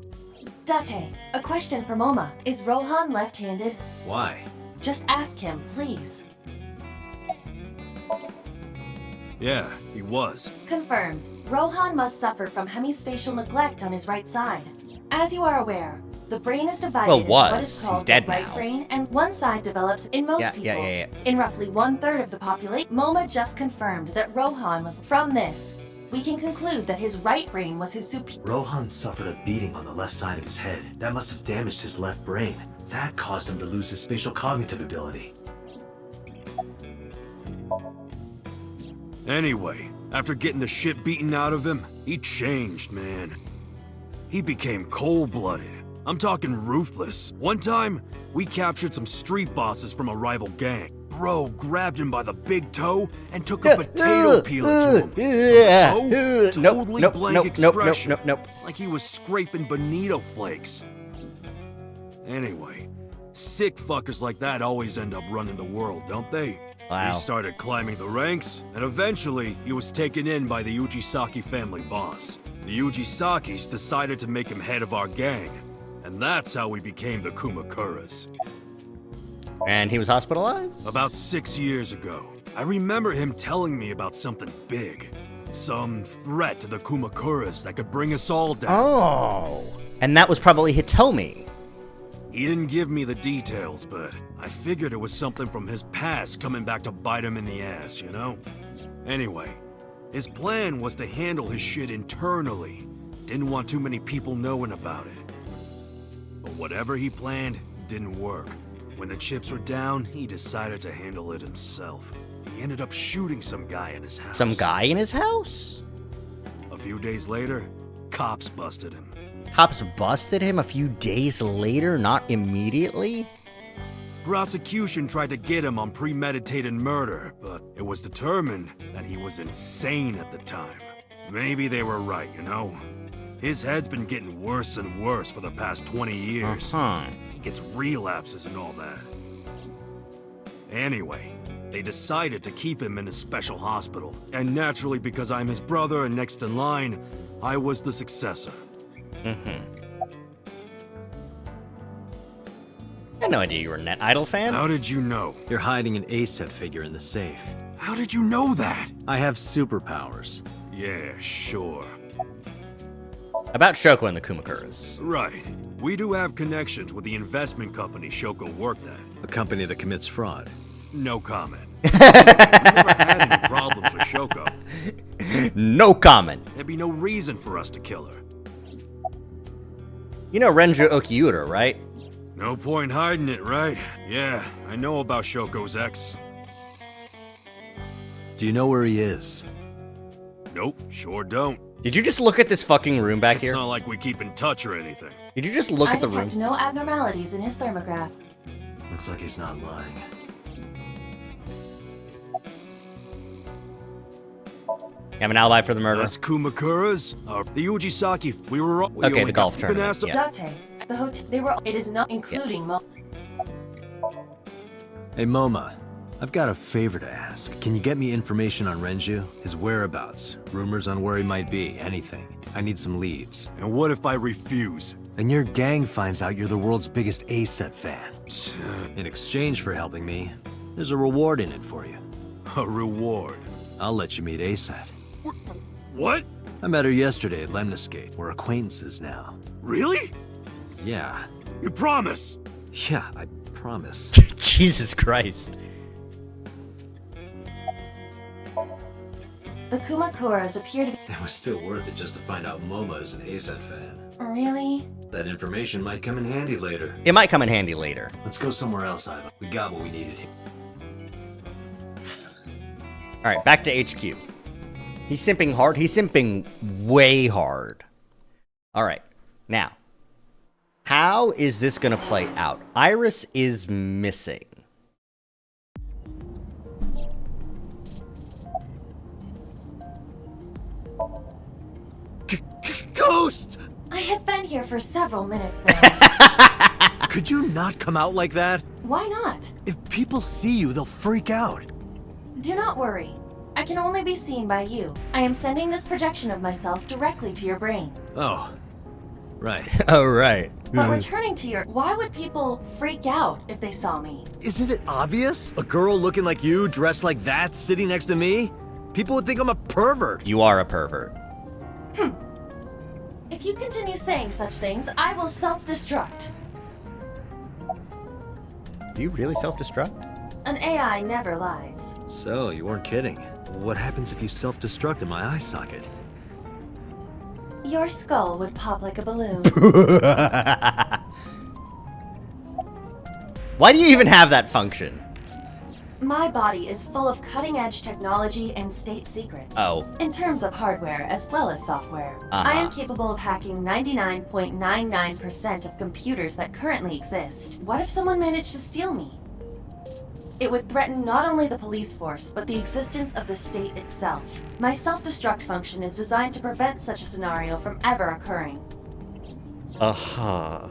[SPEAKER 2] Date, a question for Moma. Is Rohan left-handed?
[SPEAKER 3] Why?
[SPEAKER 2] Just ask him, please.
[SPEAKER 19] Yeah, he was.
[SPEAKER 2] Confirmed. Rohan must suffer from hemispatial neglect on his right side. As you are aware, the brain is divided into what is called
[SPEAKER 1] He's dead
[SPEAKER 2] the right
[SPEAKER 1] now.
[SPEAKER 2] brain, and one side develops in most people. In roughly 1/3 of the population, Moma just confirmed that Rohan was from this. we can conclude that his right brain was his
[SPEAKER 3] Rohan suffered a beating on the left side of his head. That must have damaged his left brain. That caused him to lose his spatial cognitive ability.
[SPEAKER 19] Anyway, after getting the shit beaten out of him, he changed, man. He became cold-blooded. I'm talking ruthless. One time, we captured some street bosses from a rival gang. Bro grabbed him by the big toe and took a potato peeler to him. From the toe, totally blank expression. Like he was scraping bonito flakes. Anyway, sick fuckers like that always end up running the world, don't they?
[SPEAKER 1] Wow.
[SPEAKER 19] He started climbing the ranks, and eventually he was taken in by the Ujisaki family boss. The Ujisakis decided to make him head of our gang, and that's how we became the Kumakuras.
[SPEAKER 1] And he was hospitalized?
[SPEAKER 19] About 6 years ago. I remember him telling me about something big. Some threat to the Kumakuras that could bring us all down.
[SPEAKER 1] Oh. And that was probably Hitomi.
[SPEAKER 19] He didn't give me the details, but I figured it was something from his past coming back to bite him in the ass, you know? Anyway, his plan was to handle his shit internally. Didn't want too many people knowing about it. But whatever he planned didn't work. When the chips were down, he decided to handle it himself. He ended up shooting some guy in his house.
[SPEAKER 1] Some guy in his house?
[SPEAKER 19] A few days later, cops busted him.
[SPEAKER 1] Cops busted him a few days later, not immediately?
[SPEAKER 19] Prosecution tried to get him on premeditated murder, but it was determined that he was insane at the time. Maybe they were right, you know? His head's been getting worse and worse for the past 20 years. He gets relapses and all that. Anyway, they decided to keep him in a special hospital. And naturally, because I'm his brother and next in line, I was the successor.
[SPEAKER 1] I had no idea you were a Net Idol fan.
[SPEAKER 19] How did you know?
[SPEAKER 3] You're hiding an ACET figure in the safe.
[SPEAKER 19] How did you know that?
[SPEAKER 3] I have superpowers.
[SPEAKER 19] Yeah, sure.
[SPEAKER 1] About Shoko and the Kumakuras.
[SPEAKER 19] Right. We do have connections with the investment company Shoko worked at.
[SPEAKER 3] A company that commits fraud.
[SPEAKER 19] No comment. We never had any problems with Shoko.
[SPEAKER 1] No comment.
[SPEAKER 19] There'd be no reason for us to kill her.
[SPEAKER 1] You know Renju Okiura, right?
[SPEAKER 19] No point hiding it, right? Yeah, I know about Shoko's ex.
[SPEAKER 3] Do you know where he is?
[SPEAKER 19] Nope, sure don't.
[SPEAKER 1] Did you just look at this fucking room back here?
[SPEAKER 19] It's not like we keep in touch or anything.
[SPEAKER 1] Did you just look at the room?
[SPEAKER 2] I detect no abnormalities in his thermograph.
[SPEAKER 3] Looks like he's not lying.
[SPEAKER 1] You have an alibi for the murder?
[SPEAKER 19] Us Kumakuras? The Ujisaki, we were all...
[SPEAKER 1] Okay, the golf tournament.
[SPEAKER 2] Date, the hotel, they were... It is not including Mo...
[SPEAKER 3] Hey, Moma. I've got a favor to ask. Can you get me information on Renju? His whereabouts, rumors on where he might be, anything. I need some leads.
[SPEAKER 19] And what if I refuse?
[SPEAKER 3] And your gang finds out you're the world's biggest ACET fan. In exchange for helping me, there's a reward in it for you.
[SPEAKER 19] A reward?
[SPEAKER 3] I'll let you meet ACET.
[SPEAKER 19] What?
[SPEAKER 3] I met her yesterday at Lemniscate. We're acquaintances now.
[SPEAKER 19] Really?
[SPEAKER 3] Yeah.
[SPEAKER 19] You promise?
[SPEAKER 3] Yeah, I promise.
[SPEAKER 1] Jesus Christ.
[SPEAKER 2] The Kumakuras appear to be...
[SPEAKER 3] It was still worth it just to find out Moma is an ACET fan.
[SPEAKER 2] Really?
[SPEAKER 3] That information might come in handy later.
[SPEAKER 1] It might come in handy later.
[SPEAKER 3] Let's go somewhere else, Iva. We got what we needed here.
[SPEAKER 1] Alright, back to HQ. He's simping hard. He's simping way hard. Alright, now. How is this gonna play out? Iris is missing.
[SPEAKER 3] Ghost!
[SPEAKER 2] I have been here for several minutes now.
[SPEAKER 3] Could you not come out like that?
[SPEAKER 2] Why not?
[SPEAKER 3] If people see you, they'll freak out.
[SPEAKER 2] Do not worry. I can only be seen by you. I am sending this projection of myself directly to your brain.
[SPEAKER 3] Oh. Right.
[SPEAKER 1] Oh, right.
[SPEAKER 2] But returning to your... Why would people freak out if they saw me?
[SPEAKER 3] Isn't it obvious? A girl looking like you, dressed like that, sitting next to me? People would think I'm a pervert.
[SPEAKER 1] You are a pervert.
[SPEAKER 2] If you continue saying such things, I will self-destruct.
[SPEAKER 1] Do you really self-destruct?
[SPEAKER 2] An AI never lies.
[SPEAKER 3] So, you weren't kidding. What happens if you self-destruct in my eye socket?
[SPEAKER 2] Your skull would pop like a balloon.
[SPEAKER 1] Why do you even have that function?
[SPEAKER 2] My body is full of cutting-edge technology and state secrets.
[SPEAKER 1] Oh.
[SPEAKER 2] In terms of hardware as well as software.
[SPEAKER 1] Uh-huh.
[SPEAKER 2] I am capable of hacking 99.99% of computers that currently exist. What if someone managed to steal me? It would threaten not only the police force, but the existence of the state itself. My self-destruct function is designed to prevent such a scenario from ever occurring.
[SPEAKER 1] Uh-huh.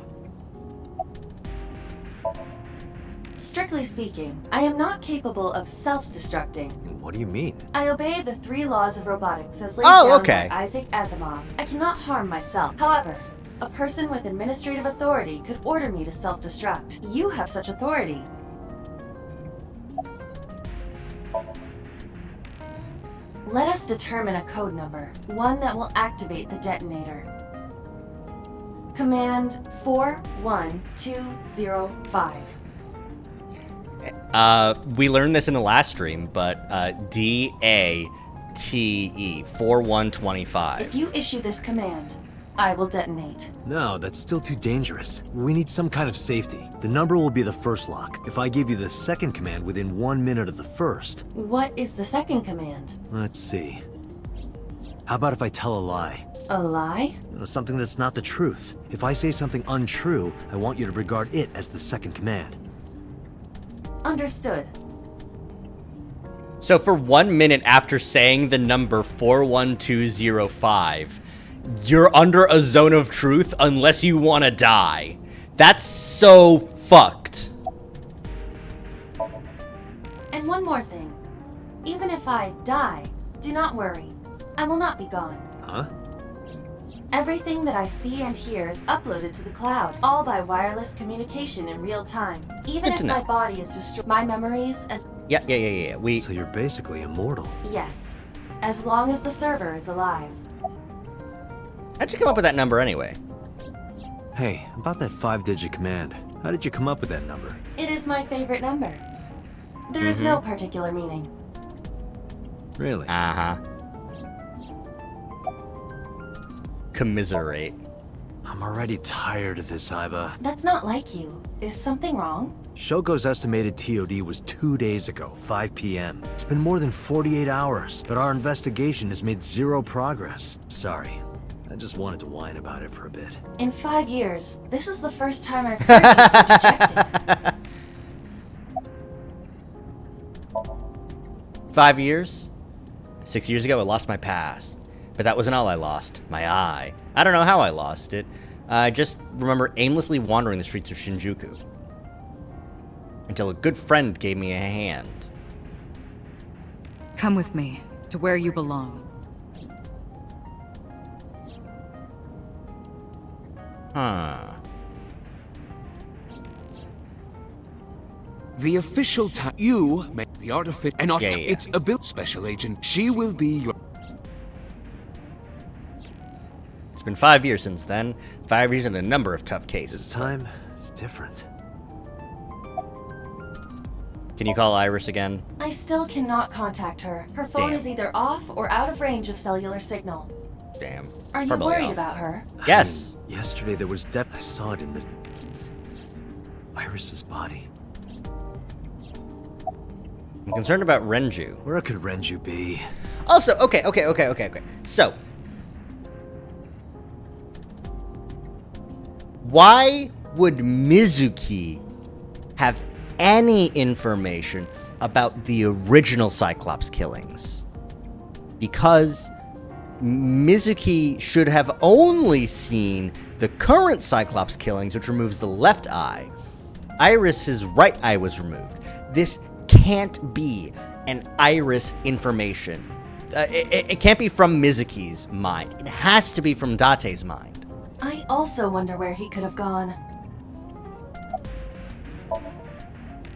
[SPEAKER 2] Strictly speaking, I am not capable of self-destructing.
[SPEAKER 3] What do you mean?
[SPEAKER 2] I obey the 3 laws of robotics as laid
[SPEAKER 1] Oh,
[SPEAKER 2] down
[SPEAKER 1] okay.
[SPEAKER 2] by Isaac Asimov. I cannot harm myself. However, a person with administrative authority could order me to self-destruct. You have such authority. Let us determine a code number, one that will activate the detonator. Command 41205.
[SPEAKER 1] We learned this in the last stream, but DATE 4125.
[SPEAKER 2] If you issue this command, I will detonate.
[SPEAKER 3] No, that's still too dangerous. We need some kind of safety. The number will be the first lock. If I give you the second command within 1 minute of the first.
[SPEAKER 2] What is the second command?
[SPEAKER 3] Let's see. How about if I tell a lie?
[SPEAKER 2] A lie?
[SPEAKER 3] Something that's not the truth. If I say something untrue, I want you to regard it as the second command.
[SPEAKER 2] Understood.
[SPEAKER 1] So for 1 minute after saying the number 41205, you're under a zone of truth unless you want to die. That's so fucked.
[SPEAKER 2] And one more thing. Even if I die, do not worry. I will not be gone.
[SPEAKER 3] Huh?
[SPEAKER 2] Everything that I see and hear is uploaded to the cloud, all by wireless communication in real time. Even if my body is destroyed, my memories as...
[SPEAKER 1] Yeah.
[SPEAKER 3] So you're basically immortal.
[SPEAKER 2] Yes. As long as the server is alive.
[SPEAKER 1] How'd you come up with that number anyway?
[SPEAKER 3] Hey, about that 5-digit command. How did you come up with that number?
[SPEAKER 2] It is my favorite number. There is no particular meaning.
[SPEAKER 3] Really?
[SPEAKER 1] Uh-huh. Commiserate.
[SPEAKER 3] I'm already tired of this, Iba.
[SPEAKER 2] That's not like you. Is something wrong?
[SPEAKER 3] Shogo's estimated TOD was 2 days ago, 5 p.m. It's been more than 48 hours, but our investigation has made 0 progress. Sorry. I just wanted to whine about it for a bit.
[SPEAKER 2] In 5 years, this is the first time I've heard you so dejected.
[SPEAKER 1] 5 years? 6 years ago, I lost my past. But that wasn't all I lost. My eye. I don't know how I lost it. I just remember aimlessly wandering the streets of Shinjuku. Until a good friend gave me a hand.
[SPEAKER 6] Come with me, to where you belong.
[SPEAKER 1] Huh.
[SPEAKER 7] The official time you make the artifact and not its ability. Special agent, she will be your...
[SPEAKER 1] It's been 5 years since then. 5 years and a number of tough cases.
[SPEAKER 3] This time is different.
[SPEAKER 1] Can you call Iris again?
[SPEAKER 2] I still cannot contact her. Her phone is either off or out of range of cellular signal.
[SPEAKER 1] Damn.
[SPEAKER 2] Are you
[SPEAKER 1] Probably
[SPEAKER 2] worried
[SPEAKER 1] off.
[SPEAKER 2] about her?
[SPEAKER 1] Yes.
[SPEAKER 3] Yesterday there was I saw it in Miss Iris's body.
[SPEAKER 1] I'm concerned about Renju.
[SPEAKER 3] Where could Renju be?
[SPEAKER 1] Also, okay. So, why would Mizuki have any information about the original Cyclops killings? Because Mizuki should have only seen the current Cyclops killings, which removes the left eye. Iris's right eye was removed. This can't be an Iris information. It can't be from Mizuki's mind. It has to be from Date's mind.
[SPEAKER 2] I also wonder where he could have gone.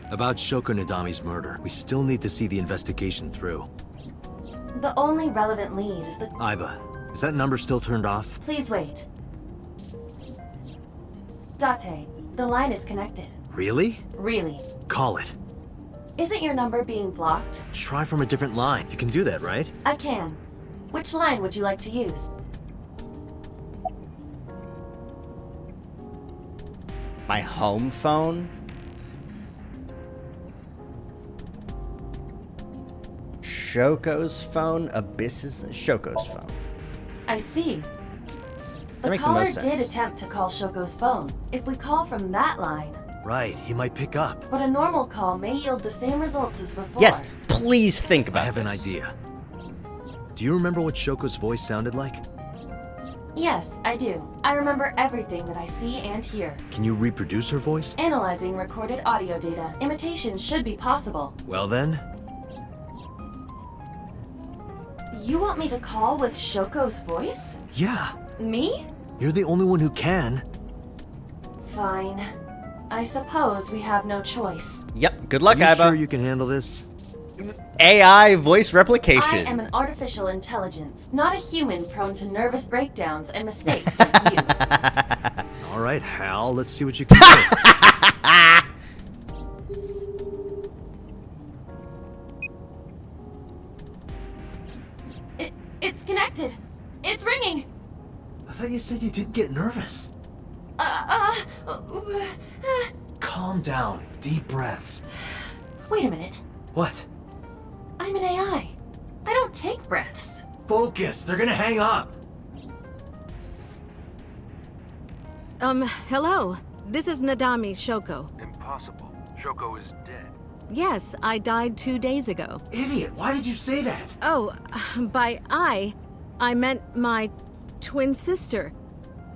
[SPEAKER 3] About Shoko Nadami's murder, we still need to see the investigation through.
[SPEAKER 2] The only relevant lead is the...
[SPEAKER 3] Iba, is that number still turned off?
[SPEAKER 2] Please wait. Date, the line is connected.
[SPEAKER 3] Really?
[SPEAKER 2] Really.
[SPEAKER 3] Call it.
[SPEAKER 2] Isn't your number being blocked?
[SPEAKER 3] Try from a different line. You can do that, right?
[SPEAKER 2] I can. Which line would you like to use?
[SPEAKER 1] My home phone? Shoko's phone? Abyss's Shoko's phone.
[SPEAKER 2] I see.
[SPEAKER 1] That
[SPEAKER 2] The
[SPEAKER 1] makes the
[SPEAKER 2] caller
[SPEAKER 1] most sense.
[SPEAKER 2] did attempt to call Shoko's phone. If we call from that line,
[SPEAKER 3] Right, he might pick up.
[SPEAKER 2] but a normal call may yield the same results as before.
[SPEAKER 1] Yes, please think about
[SPEAKER 3] I have an
[SPEAKER 1] this.
[SPEAKER 3] idea. Do you remember what Shoko's voice sounded like?
[SPEAKER 2] Yes, I do. I remember everything that I see and hear.
[SPEAKER 3] Can you reproduce her voice?
[SPEAKER 2] Analyzing recorded audio data, imitation should be possible.
[SPEAKER 3] Well then,
[SPEAKER 2] You want me to call with Shoko's voice?
[SPEAKER 3] yeah.
[SPEAKER 2] Me?
[SPEAKER 3] You're the only one who can.
[SPEAKER 2] Fine. I suppose we have no choice.
[SPEAKER 1] Yep, good luck,
[SPEAKER 3] Are you
[SPEAKER 1] Iva.
[SPEAKER 3] sure you can handle this?
[SPEAKER 1] AI voice
[SPEAKER 2] I
[SPEAKER 1] replication.
[SPEAKER 2] am an artificial intelligence, not a human prone to nervous breakdowns and mistakes like you.
[SPEAKER 3] All right, Hal, let's see what you can do.
[SPEAKER 2] It's connected. It's ringing.
[SPEAKER 3] I thought you said you didn't get nervous. Calm down. Deep breaths.
[SPEAKER 2] Wait a minute.
[SPEAKER 3] What?
[SPEAKER 2] I'm an AI. I don't take breaths.
[SPEAKER 3] Focus. They're gonna hang up.
[SPEAKER 5] Hello. This is Nadami Shoko.
[SPEAKER 21] Impossible. Shoko is dead.
[SPEAKER 5] Yes, I died 2 days ago.
[SPEAKER 3] Idiot, why did you say that?
[SPEAKER 5] Oh, by I meant my twin sister,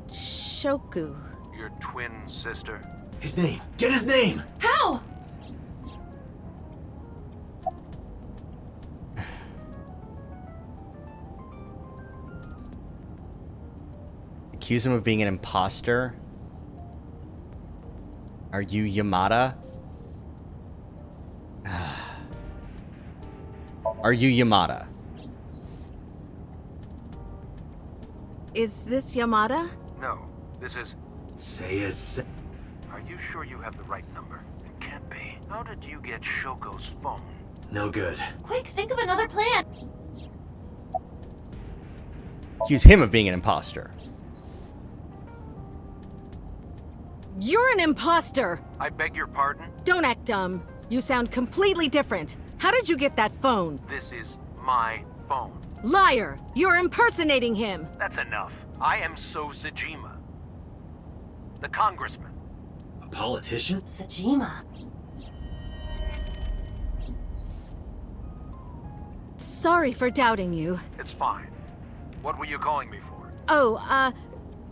[SPEAKER 5] Shoku.
[SPEAKER 21] Your twin sister?
[SPEAKER 3] His name. Get his name.
[SPEAKER 2] How?
[SPEAKER 1] Accuse him of being an imposter. Are you Yamada? Are you Yamada?
[SPEAKER 5] Is this Yamada?
[SPEAKER 21] No, this is...
[SPEAKER 3] Say it.
[SPEAKER 21] Are you sure you have the right number? It can't be. How did you get Shoko's phone?
[SPEAKER 3] No good.
[SPEAKER 2] Quick, think of another plan.
[SPEAKER 1] Accuse him of being an imposter.
[SPEAKER 5] You're an imposter!
[SPEAKER 21] I beg your pardon?
[SPEAKER 5] Don't act dumb. You sound completely different. How did you get that phone?
[SPEAKER 21] This is my phone.
[SPEAKER 5] Liar! You're impersonating him!
[SPEAKER 21] That's enough. I am So Sajima. The congressman.
[SPEAKER 3] A politician?
[SPEAKER 2] Sajima.
[SPEAKER 5] Sorry for doubting you.
[SPEAKER 21] It's fine. What were you calling me for?
[SPEAKER 5] Oh,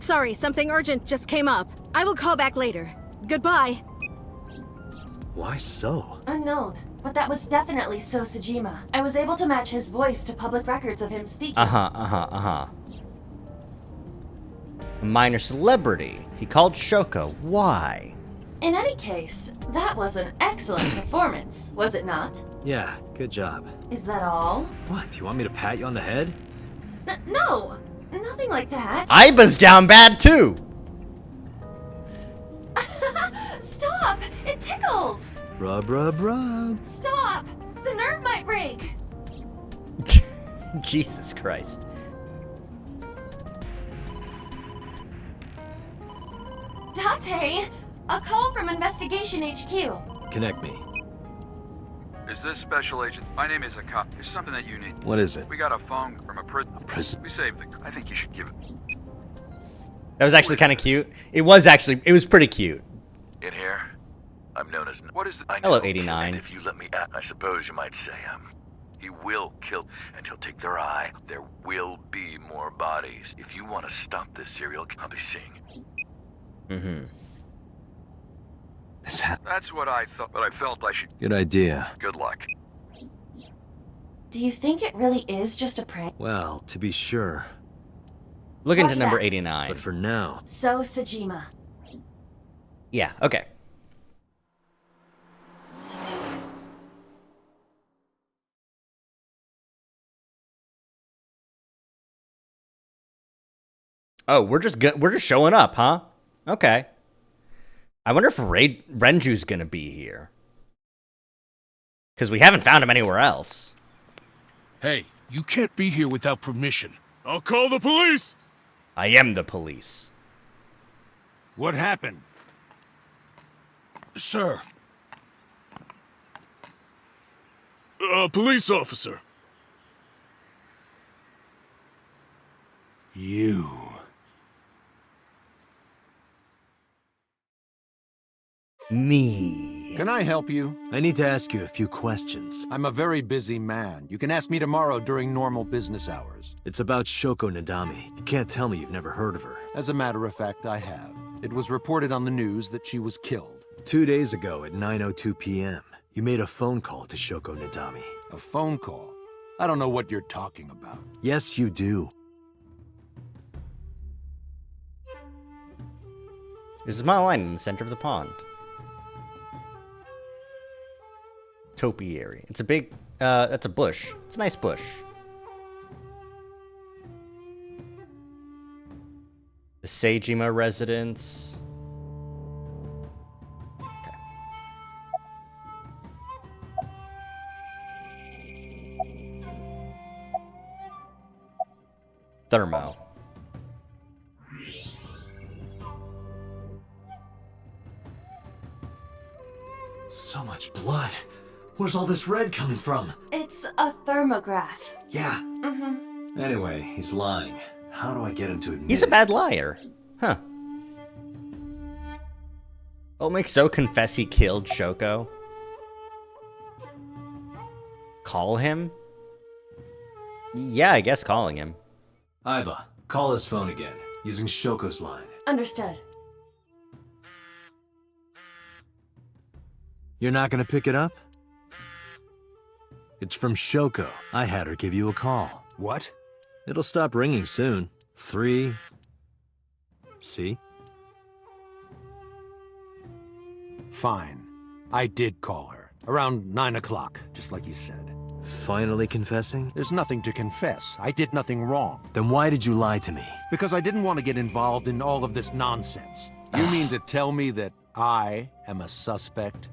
[SPEAKER 5] sorry, something urgent just came up. I will call back later. Goodbye.
[SPEAKER 3] Why so?
[SPEAKER 2] Unknown. But that was definitely So Sajima. I was able to match his voice to public records of him speaking.
[SPEAKER 1] A minor celebrity. He called Shoko. Why?
[SPEAKER 2] In any case, that was an excellent performance, was it not?
[SPEAKER 3] Yeah, good job.
[SPEAKER 2] Is that all?
[SPEAKER 3] What, do you want me to pat you on the head?
[SPEAKER 2] No! Nothing like that.
[SPEAKER 1] Iba's down bad too.
[SPEAKER 2] Stop! It tickles!
[SPEAKER 3] Rub, rub, rub.
[SPEAKER 2] Stop! The nerve might break!
[SPEAKER 1] Jesus Christ.
[SPEAKER 2] Date! A call from Investigation HQ.
[SPEAKER 3] Connect me.
[SPEAKER 18] Is this Special Agent? My name is Akata. There's something that you need.
[SPEAKER 3] What is it?
[SPEAKER 18] We got a phone from a prison.
[SPEAKER 3] A prison?
[SPEAKER 18] We saved the... I think you should give it.
[SPEAKER 1] That was actually kind of cute. It was pretty cute.
[SPEAKER 22] In here, I'm known as... What is the... I
[SPEAKER 1] Hello,
[SPEAKER 22] know,
[SPEAKER 1] 89.
[SPEAKER 22] And if you let me I suppose you might say, he will kill, and he'll take their eye. There will be more bodies. If you want to stop this serial, I'll be seeing.
[SPEAKER 1] Mm-hmm.
[SPEAKER 18] That's what I thought, but I felt I should...
[SPEAKER 3] Good idea.
[SPEAKER 22] Good luck.
[SPEAKER 2] Do you think it really is just a prank?
[SPEAKER 3] Well, to be sure.
[SPEAKER 1] Look into
[SPEAKER 2] Roger
[SPEAKER 1] number
[SPEAKER 2] that.
[SPEAKER 1] 89.
[SPEAKER 3] But for now...
[SPEAKER 2] So Sajima.
[SPEAKER 1] Yeah, okay. Oh, we're just showing up, huh? Okay. I wonder if Renju's gonna be here. Because we haven't found him anywhere else.
[SPEAKER 23] Hey, you can't be here without permission. I'll call the police!
[SPEAKER 1] I am the police.
[SPEAKER 14] What happened?
[SPEAKER 23] Sir. Police officer.
[SPEAKER 19] You.
[SPEAKER 1] Me.
[SPEAKER 9] Can I help you?
[SPEAKER 3] I need to ask you a few questions.
[SPEAKER 9] I'm a very busy man. You can ask me tomorrow during normal business hours.
[SPEAKER 3] It's about Shoko Nadami. You can't tell me you've never heard of her.
[SPEAKER 9] As a matter of fact, I have. It was reported on the news that she was killed.
[SPEAKER 3] 2 days ago at 9:02 p.m., you made a phone call to Shoko Nadami.
[SPEAKER 9] A phone call? I don't know what you're talking about.
[SPEAKER 3] Yes, you do.
[SPEAKER 1] There's a small line in the center of the pond. Topiary. It's a big, that's a bush. It's a nice bush. The Seijima residence. Okay. Thermo.
[SPEAKER 3] So much blood. Where's all this red coming from?
[SPEAKER 2] It's a thermograph.
[SPEAKER 3] Yeah.
[SPEAKER 2] Mm-hmm.
[SPEAKER 3] Anyway, he's lying. How do I get him to admit
[SPEAKER 1] He's a
[SPEAKER 3] it?
[SPEAKER 1] bad liar. Huh. What makes So confess he killed Shoko? Call him? Yeah, I guess calling him.
[SPEAKER 3] Aiba, call his phone again, using Shoko's line.
[SPEAKER 2] Understood.
[SPEAKER 3] You're not gonna pick it up? It's from Shoko. I had her give you a call.
[SPEAKER 9] What?
[SPEAKER 3] It'll stop ringing soon. 3. See?
[SPEAKER 9] Fine. I did call her. Around 9 o'clock, just like you said.
[SPEAKER 3] Finally confessing?
[SPEAKER 9] There's nothing to confess. I did nothing wrong.
[SPEAKER 3] Then why did you lie to me?
[SPEAKER 9] Because I didn't want to get involved in all of this nonsense. You mean to tell me that I am a suspect?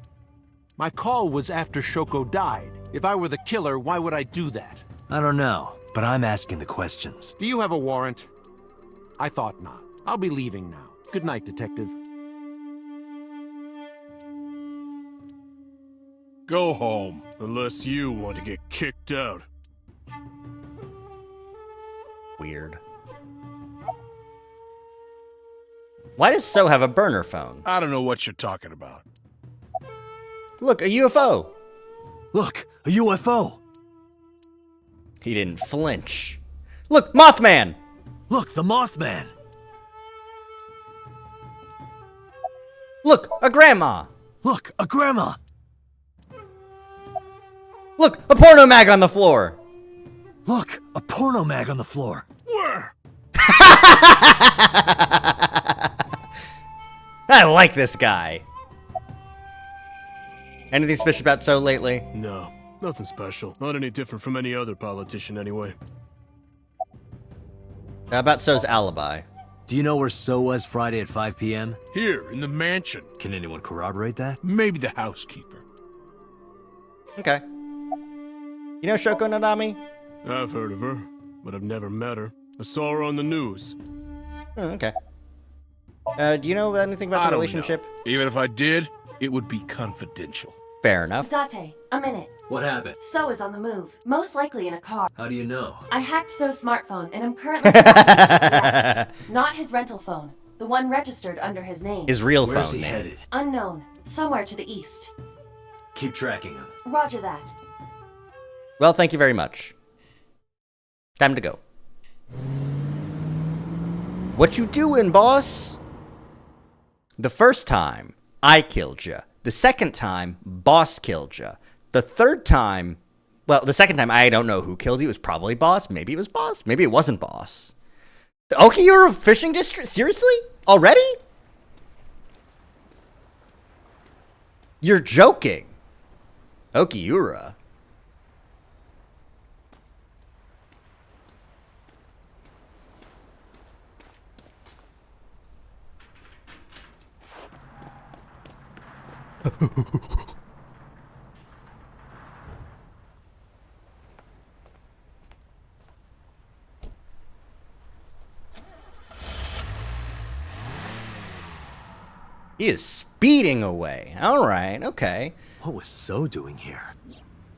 [SPEAKER 9] My call was after Shoko died. If I were the killer, why would I do that?
[SPEAKER 3] I don't know, but I'm asking the questions.
[SPEAKER 9] Do you have a warrant? I thought not. I'll be leaving now. Good night, Detective.
[SPEAKER 23] Go home, unless you want to get kicked out.
[SPEAKER 1] Weird. Why does So have a burner phone?
[SPEAKER 23] I don't know what you're talking about.
[SPEAKER 1] Look, a UFO!
[SPEAKER 3] Look, a UFO!
[SPEAKER 1] He didn't flinch. Look, Mothman!
[SPEAKER 3] Look, the Mothman!
[SPEAKER 1] Look, a grandma!
[SPEAKER 3] Look, a grandma!
[SPEAKER 1] Look, a porno mag on the floor!
[SPEAKER 3] Look, a porno mag on the floor.
[SPEAKER 23] Where?
[SPEAKER 1] I like this guy. Anything special about So lately?
[SPEAKER 23] No, nothing special. Not any different from any other politician anyway.
[SPEAKER 1] About So's alibi.
[SPEAKER 3] Do you know where So was Friday at 5 p.m.?
[SPEAKER 23] Here, in the mansion.
[SPEAKER 3] Can anyone corroborate that?
[SPEAKER 23] Maybe the housekeeper.
[SPEAKER 1] Okay. You know Shoko Nadami?
[SPEAKER 23] I've heard of her, but I've never met her. I saw her on the news.
[SPEAKER 1] Okay. Do you know anything about the relationship?
[SPEAKER 23] Even if I did, it would be confidential.
[SPEAKER 1] Fair enough.
[SPEAKER 2] Date, a minute.
[SPEAKER 3] What happened?
[SPEAKER 2] So is on the move, most likely in a car.
[SPEAKER 3] How do you know?
[SPEAKER 2] I hacked So's smartphone and I'm currently tracking his GPS. Not his rental phone, the one registered under his name.
[SPEAKER 1] His real
[SPEAKER 3] Where's
[SPEAKER 1] phone
[SPEAKER 3] he
[SPEAKER 1] name.
[SPEAKER 3] headed?
[SPEAKER 2] Unknown, somewhere to the east.
[SPEAKER 3] Keep tracking him.
[SPEAKER 2] Roger that.
[SPEAKER 1] Well, thank you very much. Time to go. What you doing, boss? The first time, I killed ya. The second time, boss killed ya. The third time, well, the second time, I don't know who killed you. It was probably boss. Maybe it was boss. Maybe it wasn't boss. The Okiura fishing district? Seriously? Already? You're joking. Okiura. He is speeding away. All right, okay.
[SPEAKER 3] What was So doing here?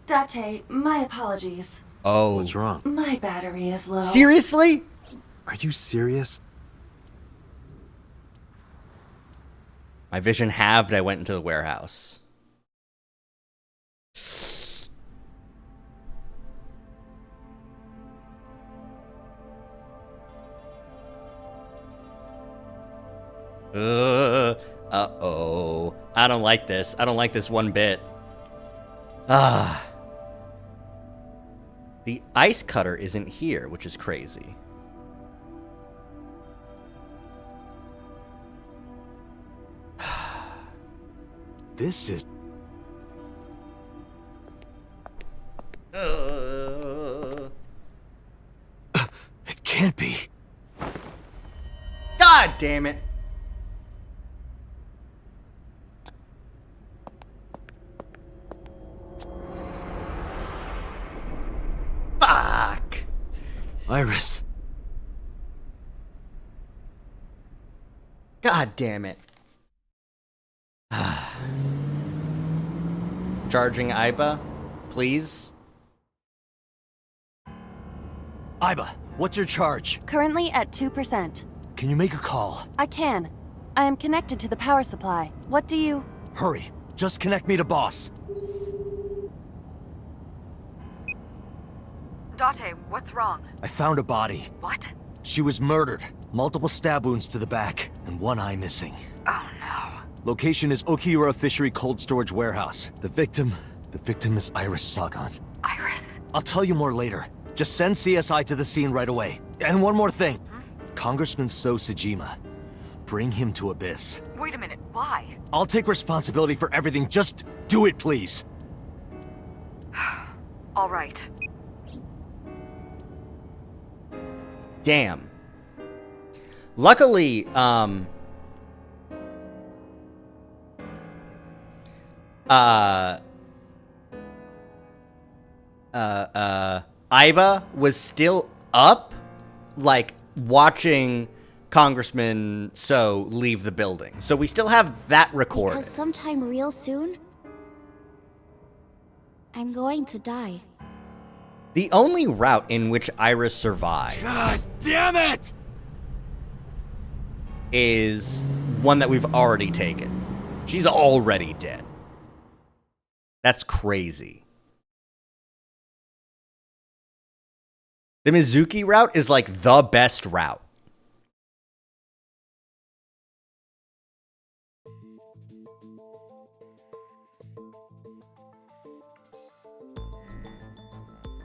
[SPEAKER 2] Date, my apologies.
[SPEAKER 1] Oh.
[SPEAKER 3] What's wrong?
[SPEAKER 2] My battery is low.
[SPEAKER 1] Seriously?
[SPEAKER 3] Are you serious?
[SPEAKER 1] My vision halved. I went into the warehouse. Uh-oh. I don't like this. I don't like this one bit. Ah. The ice cutter isn't here, which is crazy.
[SPEAKER 3] This is... It can't be.
[SPEAKER 1] God damn it. Fuck.
[SPEAKER 3] Iris.
[SPEAKER 1] God damn it. Charging Iba, please.
[SPEAKER 3] Iba, what's your charge?
[SPEAKER 8] Currently at 2%.
[SPEAKER 3] Can you make a call?
[SPEAKER 8] I can. I am connected to the power supply. What do you...
[SPEAKER 3] Hurry. Just connect me to boss.
[SPEAKER 10] Date, what's wrong?
[SPEAKER 3] I found a body.
[SPEAKER 10] What?
[SPEAKER 3] She was murdered. Multiple stab wounds to the back, and one eye missing.
[SPEAKER 10] Oh no.
[SPEAKER 3] Location is Okiura Fishery Cold Storage Warehouse. The victim is Iris Sagan.
[SPEAKER 10] Iris?
[SPEAKER 3] I'll tell you more later. Just send CSI to the scene right away. And one more thing. Congressman So Sejima. Bring him to Abyss.
[SPEAKER 10] Wait a minute, why?
[SPEAKER 3] I'll take responsibility for everything. Just do it, please.
[SPEAKER 10] All right.
[SPEAKER 1] Damn. Luckily, Iba was still up, like, watching Congressman So leave the building. So we still have that recorded.
[SPEAKER 16] Because sometime real soon, I'm going to die.
[SPEAKER 1] The only route in which Iris survives...
[SPEAKER 3] God damn it!
[SPEAKER 1] ...is one that we've already taken. She's already dead. That's crazy. The Mizuki route is like the best route.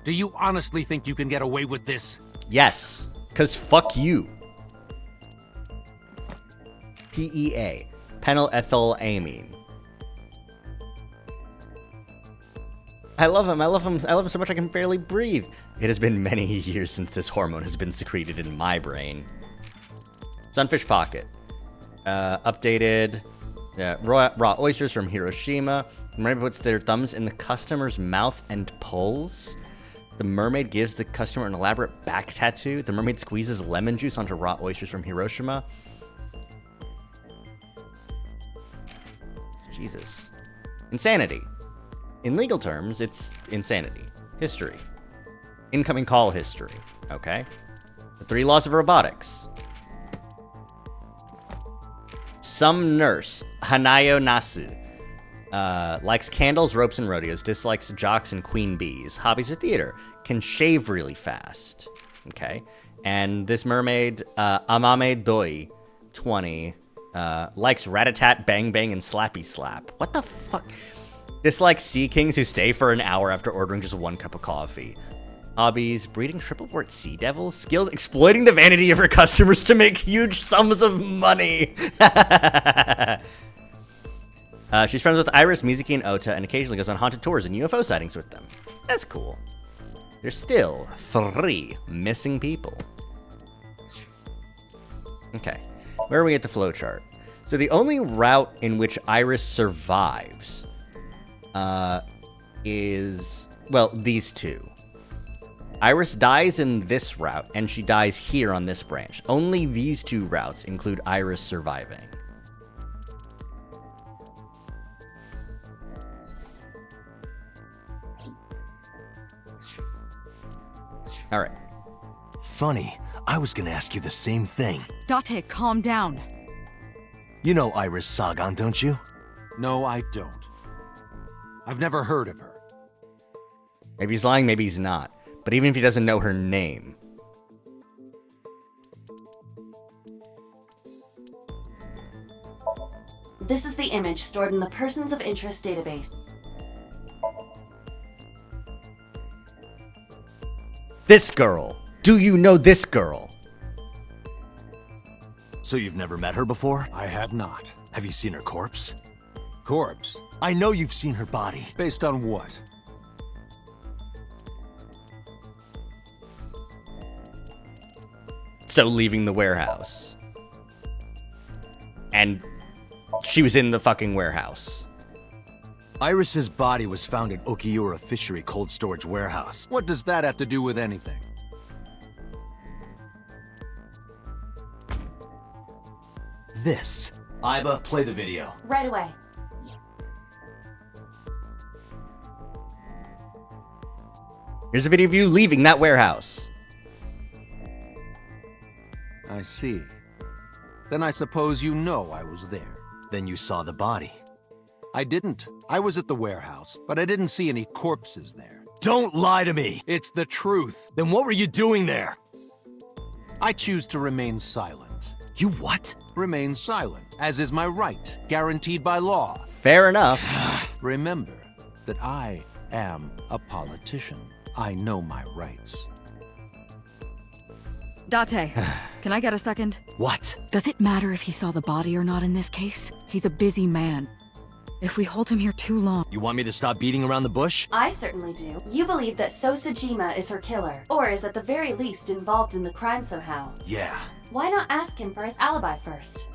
[SPEAKER 9] Do you honestly think you can get away with this?
[SPEAKER 1] Yes, because fuck you. PEA, penylethylamine. I love him. I love him so much I can barely breathe. It has been many years since this hormone has been secreted in my brain. Sunfish Pocket. Updated. Raw oysters from Hiroshima. The mermaid puts their thumbs in the customer's mouth and pulls. The mermaid gives the customer an elaborate back tattoo. The mermaid squeezes lemon juice onto raw oysters from Hiroshima. Jesus. Insanity. In legal terms, it's insanity. History. Incoming call history. Okay. The 3 laws of robotics. Some nurse, Hanayo Nasu, likes candles, ropes, and rodeos, dislikes jocks and queen bees. Hobbies are theater. Can shave really fast. Okay. And this mermaid, Amame Doi, 20, likes rat-a-tat, bang-bang, and slappy-slap. What the fuck? Dislikes sea kings who stay for an hour after ordering just 1 cup of coffee. Hobbies, breeding triple-port sea devils. Skills, exploiting the vanity of her customers to make huge sums of money. She's friends with Iris, Mizuki, and Ota, and occasionally goes on haunted tours and UFO sightings with them. That's cool. There's still 3 missing people. Okay, where are we at the flowchart? So the only route in which Iris survives is, well, these 2. Iris dies in this route, and she dies here on this branch. Only these 2 routes include Iris surviving. All right.
[SPEAKER 3] Funny, I was gonna ask you the same thing.
[SPEAKER 6] Date, calm down.
[SPEAKER 3] You know Iris Sagan, don't you?
[SPEAKER 9] No, I don't. I've never heard of her.
[SPEAKER 1] Maybe he's lying, maybe he's not. But even if he doesn't know her name.
[SPEAKER 2] This is the image stored in the Persons of Interest database.
[SPEAKER 1] This girl. Do you know this girl?
[SPEAKER 3] So you've never met her before?
[SPEAKER 9] I have not.
[SPEAKER 3] Have you seen her corpse?
[SPEAKER 9] Corpse?
[SPEAKER 3] I know you've seen her body.
[SPEAKER 9] Based on what?
[SPEAKER 1] So leaving the warehouse. And she was in the fucking warehouse.
[SPEAKER 3] Iris's body was found at Okiura Fishery Cold Storage Warehouse.
[SPEAKER 9] What does that have to do with anything?
[SPEAKER 3] This. Iba, play the video.
[SPEAKER 2] Right away.
[SPEAKER 1] Here's a video of you leaving that warehouse.
[SPEAKER 9] I see. Then I suppose you know I was there.
[SPEAKER 3] Then you saw the body.
[SPEAKER 9] I didn't. I was at the warehouse, but I didn't see any corpses there.
[SPEAKER 3] Don't lie to me!
[SPEAKER 9] It's the truth.
[SPEAKER 3] Then what were you doing there?
[SPEAKER 9] I choose to remain silent.
[SPEAKER 3] You what?
[SPEAKER 9] Remain silent, as is my right, guaranteed by law.
[SPEAKER 1] Fair enough.
[SPEAKER 9] Remember that I am a politician. I know my rights.
[SPEAKER 6] Date, can I get a second?
[SPEAKER 3] What?
[SPEAKER 6] Does it matter if he saw the body or not in this case? He's a busy man. If we hold him here too long...
[SPEAKER 3] You want me to stop beating around the bush?
[SPEAKER 2] I certainly do. You believe that Sosajima is her killer, or is at the very least involved in the crime somehow.
[SPEAKER 3] Yeah.
[SPEAKER 2] Why not ask him for his alibi first?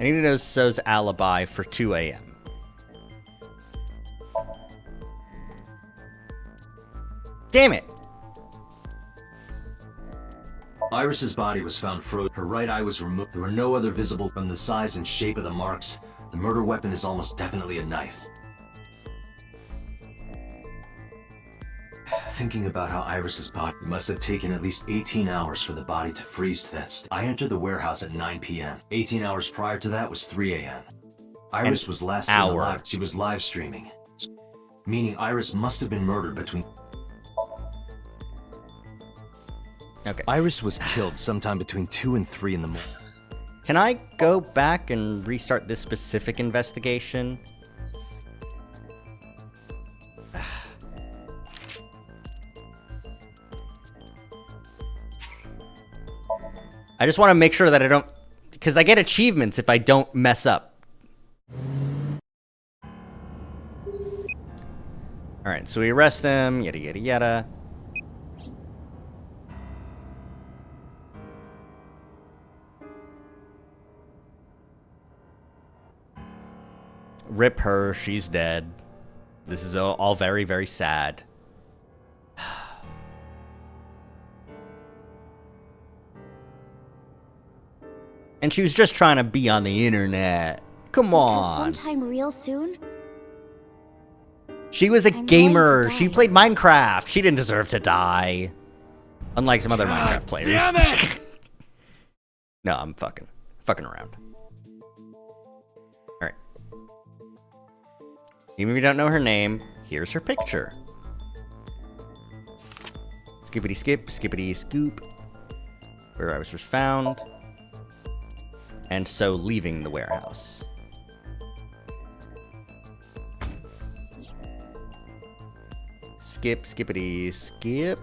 [SPEAKER 1] I need to know So's alibi for 2 a.m. Damn it!
[SPEAKER 3] Iris's body was found frozen. Her right eye was removed. There were no other visible from the size and shape of the marks. The murder weapon is almost definitely a knife. Thinking about how Iris's body must have taken at least 18 hours for the body to freeze to that state. I entered the warehouse at 9 p.m. 18 hours prior to that was 3 a.m. Iris was last seen alive. She was live streaming. Meaning Iris must have been murdered between...
[SPEAKER 1] Okay.
[SPEAKER 3] Iris was killed sometime between 2 and 3 in the morning.
[SPEAKER 1] Can I go back and restart this specific investigation? I just want to make sure that I don't... Because I get achievements if I don't mess up. Alright, so we arrest them, yada yada yada. Rip her, she's dead. This is all very, very sad. And she was just trying to be on the internet. Come on.
[SPEAKER 16] Sometime real soon?
[SPEAKER 1] She was a gamer. She played Minecraft. She didn't deserve to die. Unlike some other Minecraft players.
[SPEAKER 3] Damn it!
[SPEAKER 1] No, I'm fucking around. Alright. Even if you don't know her name, here's her picture. Skippity skip, skippity scoop. Where Iris was found. And so leaving the warehouse. Skip, skippity skip.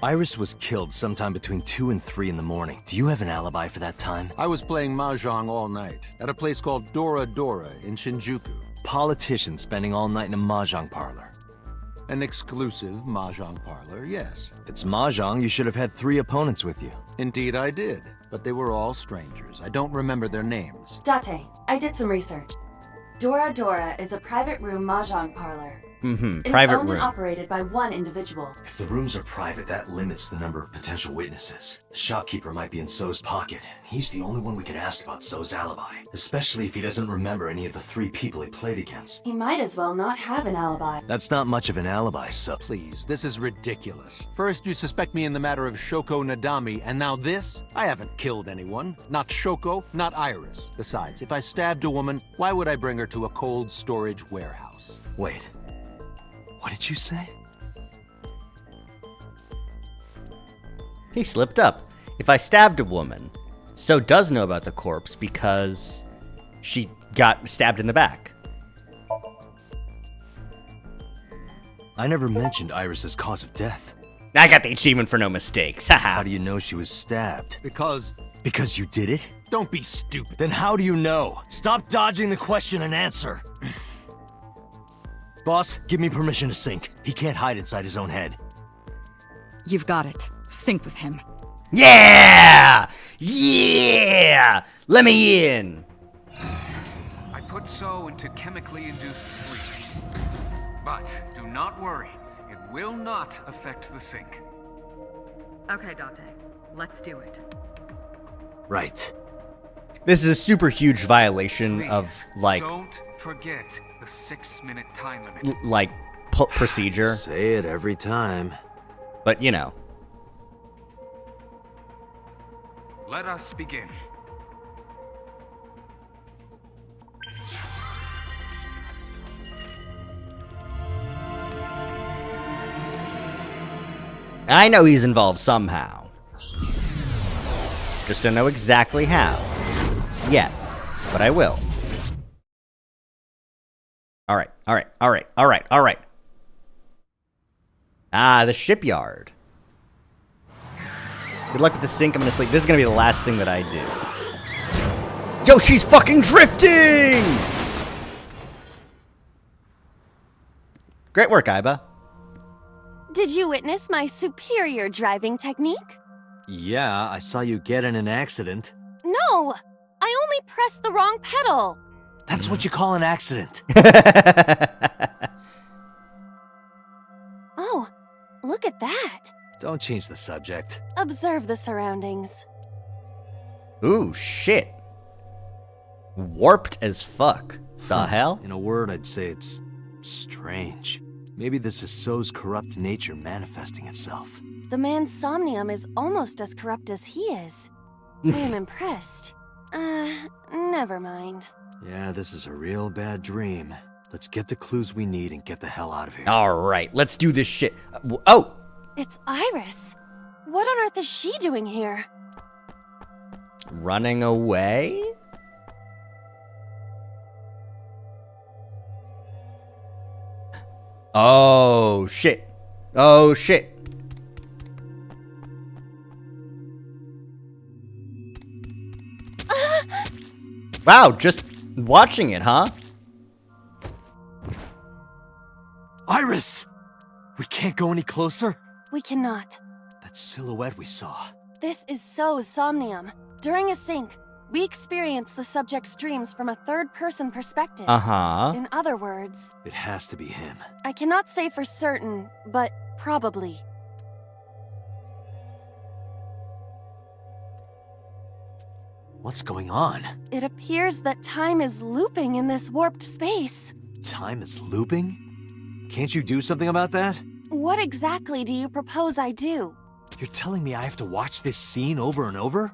[SPEAKER 3] Iris was killed sometime between 2 and 3 in the morning. Do you have an alibi for that time?
[SPEAKER 9] I was playing Mahjong all night at a place called Dora Dora in Shinjuku.
[SPEAKER 3] Politician spending all night in a Mahjong parlor.
[SPEAKER 9] An exclusive Mahjong parlor, yes.
[SPEAKER 3] If it's Mahjong, you should have had 3 opponents with you.
[SPEAKER 9] Indeed I did, but they were all strangers. I don't remember their names.
[SPEAKER 2] Date, I did some research. Dora Dora is a private room mahjong parlor. It is
[SPEAKER 1] Private
[SPEAKER 2] owned and
[SPEAKER 1] room.
[SPEAKER 2] operated by one individual.
[SPEAKER 3] If the rooms are private, that limits the number of potential witnesses. The shopkeeper might be in So's pocket. He's the only one we can ask about So's alibi, especially if he doesn't remember any of the 3 people he played against.
[SPEAKER 2] He might as well not have an alibi.
[SPEAKER 3] That's not much of an alibi, So.
[SPEAKER 9] Please, this is ridiculous. First you suspect me in the matter of Shoko Nadami, and now this? I haven't killed anyone. Not Shoko, not Iris. Besides, if I stabbed a woman, why would I bring her to a cold storage warehouse?
[SPEAKER 3] Wait. What did you say?
[SPEAKER 1] He slipped up. If I stabbed a woman, So does know about the corpse because she got stabbed in the back.
[SPEAKER 3] I never mentioned Iris's cause of death.
[SPEAKER 1] I got the achievement for no mistakes.
[SPEAKER 3] How do you know she was stabbed?
[SPEAKER 9] Because
[SPEAKER 3] you did it?
[SPEAKER 9] Don't be stupid.
[SPEAKER 3] Then how do you know? Stop dodging the question and answer. Boss, give me permission to sync. He can't hide inside his own head.
[SPEAKER 6] You've got it. Sync with him.
[SPEAKER 1] Yeah! Yeah! Let me in!
[SPEAKER 4] I put So into chemically induced sleep. But do not worry, it will not affect the sync.
[SPEAKER 10] Okay, Dante. Let's do it.
[SPEAKER 3] Right.
[SPEAKER 1] This is a super huge violation of, like,
[SPEAKER 4] Don't forget the 6-minute time limit.
[SPEAKER 1] procedure.
[SPEAKER 3] Say it every time.
[SPEAKER 1] But, you know.
[SPEAKER 4] Let us begin.
[SPEAKER 1] I know he's involved somehow. Just don't know exactly how. Yet. But I will. Alright. Ah, the shipyard. Good luck with the sync. I'm gonna sleep. This is gonna be the last thing that I do. Yo, she's fucking drifting! Great work, Iba.
[SPEAKER 8] Did you witness my superior driving technique?
[SPEAKER 3] Yeah, I saw you get in an accident.
[SPEAKER 8] No! I only pressed the wrong pedal.
[SPEAKER 3] That's what you call an accident.
[SPEAKER 8] Oh, look at that.
[SPEAKER 3] Don't change the subject.
[SPEAKER 8] Observe the surroundings.
[SPEAKER 1] Ooh, shit. Warped as fuck. The hell?
[SPEAKER 3] In a word, I'd say it's strange. Maybe this is So's corrupt nature manifesting itself.
[SPEAKER 8] The man's Somnium is almost as corrupt as he is. I am impressed. Never mind.
[SPEAKER 3] Yeah, this is a real bad dream. Let's get the clues we need and get the hell out of here.
[SPEAKER 1] Alright, let's do this shit. Oh!
[SPEAKER 8] It's Iris. What on earth is she doing here?
[SPEAKER 1] Running away? Oh, shit. Oh, shit. Wow, just watching it, huh?
[SPEAKER 3] Iris! We can't go any closer?
[SPEAKER 8] We cannot.
[SPEAKER 3] That silhouette we saw.
[SPEAKER 8] This is So's Somnium. During a sync, we experience the subject's dreams from a third-person perspective.
[SPEAKER 1] Uh-huh.
[SPEAKER 8] In other words,
[SPEAKER 3] It has to be him.
[SPEAKER 8] I cannot say for certain, but probably.
[SPEAKER 3] What's going on?
[SPEAKER 8] It appears that time is looping in this warped space.
[SPEAKER 3] Time is looping? Can't you do something about that?
[SPEAKER 8] What exactly do you propose I do?
[SPEAKER 3] You're telling me I have to watch this scene over and over?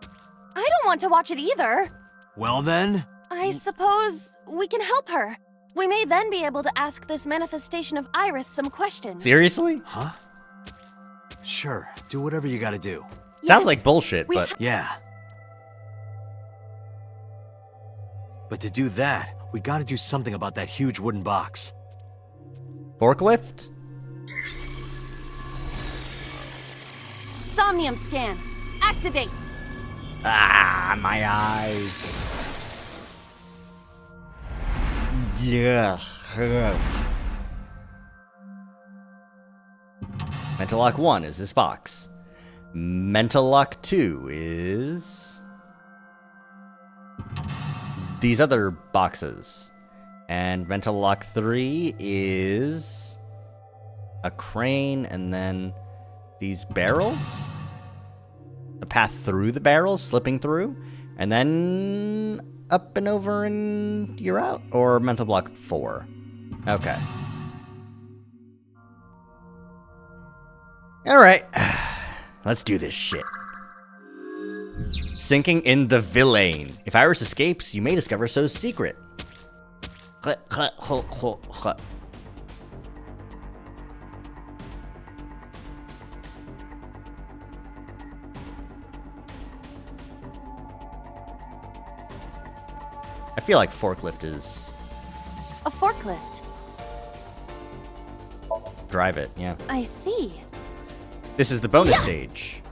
[SPEAKER 8] I don't want to watch it either.
[SPEAKER 3] Well then?
[SPEAKER 8] I suppose we can help her. We may then be able to ask this manifestation of Iris some questions.
[SPEAKER 1] Seriously?
[SPEAKER 3] Huh? Sure, do whatever you gotta do.
[SPEAKER 1] Sounds like bullshit, but...
[SPEAKER 3] Yeah. But to do that, we gotta do something about that huge wooden box.
[SPEAKER 1] Forklift?
[SPEAKER 8] Somnium scan. Activate.
[SPEAKER 1] Ah, my eyes. Yeah. Mental Lock 1 is this box. Mental Lock 2 is... these other boxes. And mental lock 3 is a crane and then these barrels. The path through the barrels, slipping through, and then up and over and you're out. Or mental block 4. Okay. Alright. Let's do this shit. Sinking in the villain. If Iris escapes, you may discover So's secret. I feel like forklift is...
[SPEAKER 8] A forklift.
[SPEAKER 1] Drive it, yeah.
[SPEAKER 8] I see.
[SPEAKER 1] This is the bonus stage.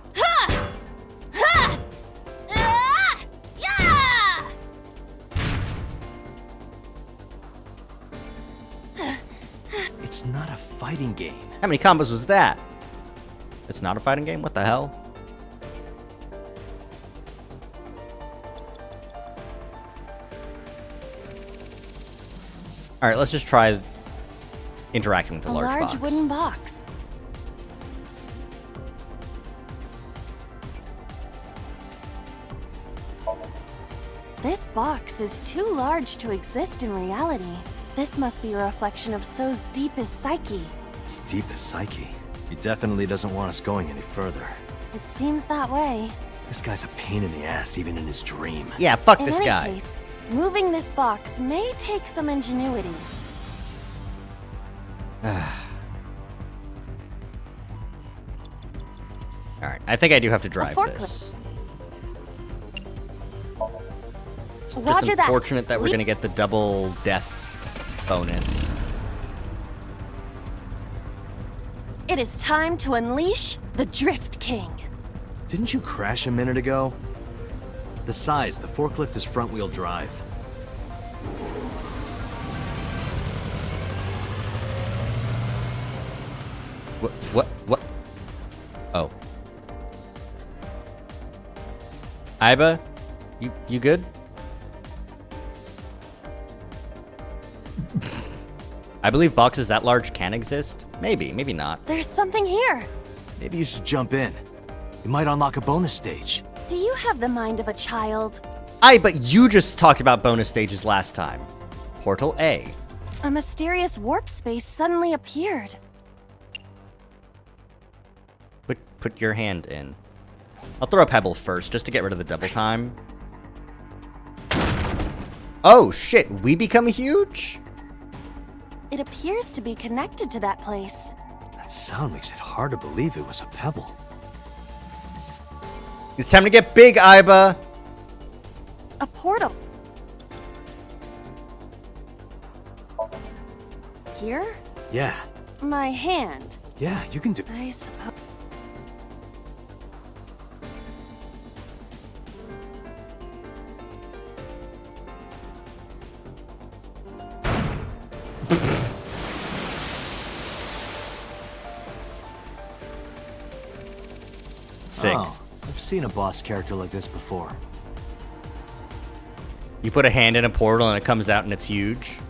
[SPEAKER 3] It's not a fighting game.
[SPEAKER 1] How many combos was that? It's not a fighting game? What the hell? Alright, let's just try interacting with the large box.
[SPEAKER 8] A large wooden box. This box is too large to exist in reality. This must be a reflection of So's deepest psyche.
[SPEAKER 3] His deepest psyche? He definitely doesn't want us going any further.
[SPEAKER 8] It seems that way.
[SPEAKER 3] This guy's a pain in the ass, even in his dream.
[SPEAKER 1] Yeah, fuck this guy.
[SPEAKER 8] In any case, moving this box may take some ingenuity.
[SPEAKER 1] Alright, I think I do have to drive this. It's just unfortunate that we're going to get the double death bonus.
[SPEAKER 8] It is time to unleash the Drift King.
[SPEAKER 3] Didn't you crash a minute ago? Besides, the forklift is front-wheel drive.
[SPEAKER 1] What? Oh. Iba? You good? I believe boxes that large can exist. Maybe, maybe not.
[SPEAKER 8] There's something here.
[SPEAKER 3] Maybe you should jump in. You might unlock a bonus stage.
[SPEAKER 8] Do you have the mind of a child?
[SPEAKER 1] But you just talked about bonus stages last time. Portal A.
[SPEAKER 8] A mysterious warp space suddenly appeared.
[SPEAKER 1] Put your hand in. I'll throw a pebble first, just to get rid of the double time. Oh shit, we become huge?
[SPEAKER 8] It appears to be connected to that place.
[SPEAKER 3] That sound makes it hard to believe it was a pebble.
[SPEAKER 1] It's time to get big, Iba!
[SPEAKER 8] A portal. Here?
[SPEAKER 3] Yeah.
[SPEAKER 8] My hand.
[SPEAKER 3] Yeah, you can do...
[SPEAKER 8] I suppose...
[SPEAKER 1] Sick.
[SPEAKER 3] Oh, I've seen a boss character like this before.
[SPEAKER 1] You put a hand in a portal and it comes out and it's huge.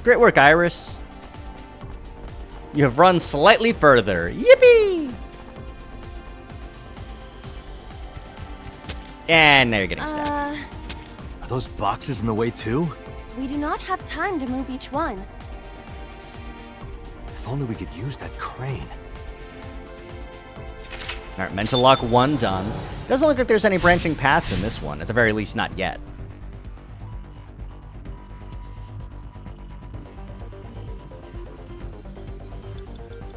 [SPEAKER 1] Great work, Iris. You have run slightly further. Yippee! And now you're getting stabbed.
[SPEAKER 3] Are those boxes in the way too?
[SPEAKER 8] We do not have time to move each one.
[SPEAKER 3] If only we could use that crane.
[SPEAKER 1] Alright, mental lock 1 done. Doesn't look like there's any branching paths in this one. At the very least, not yet.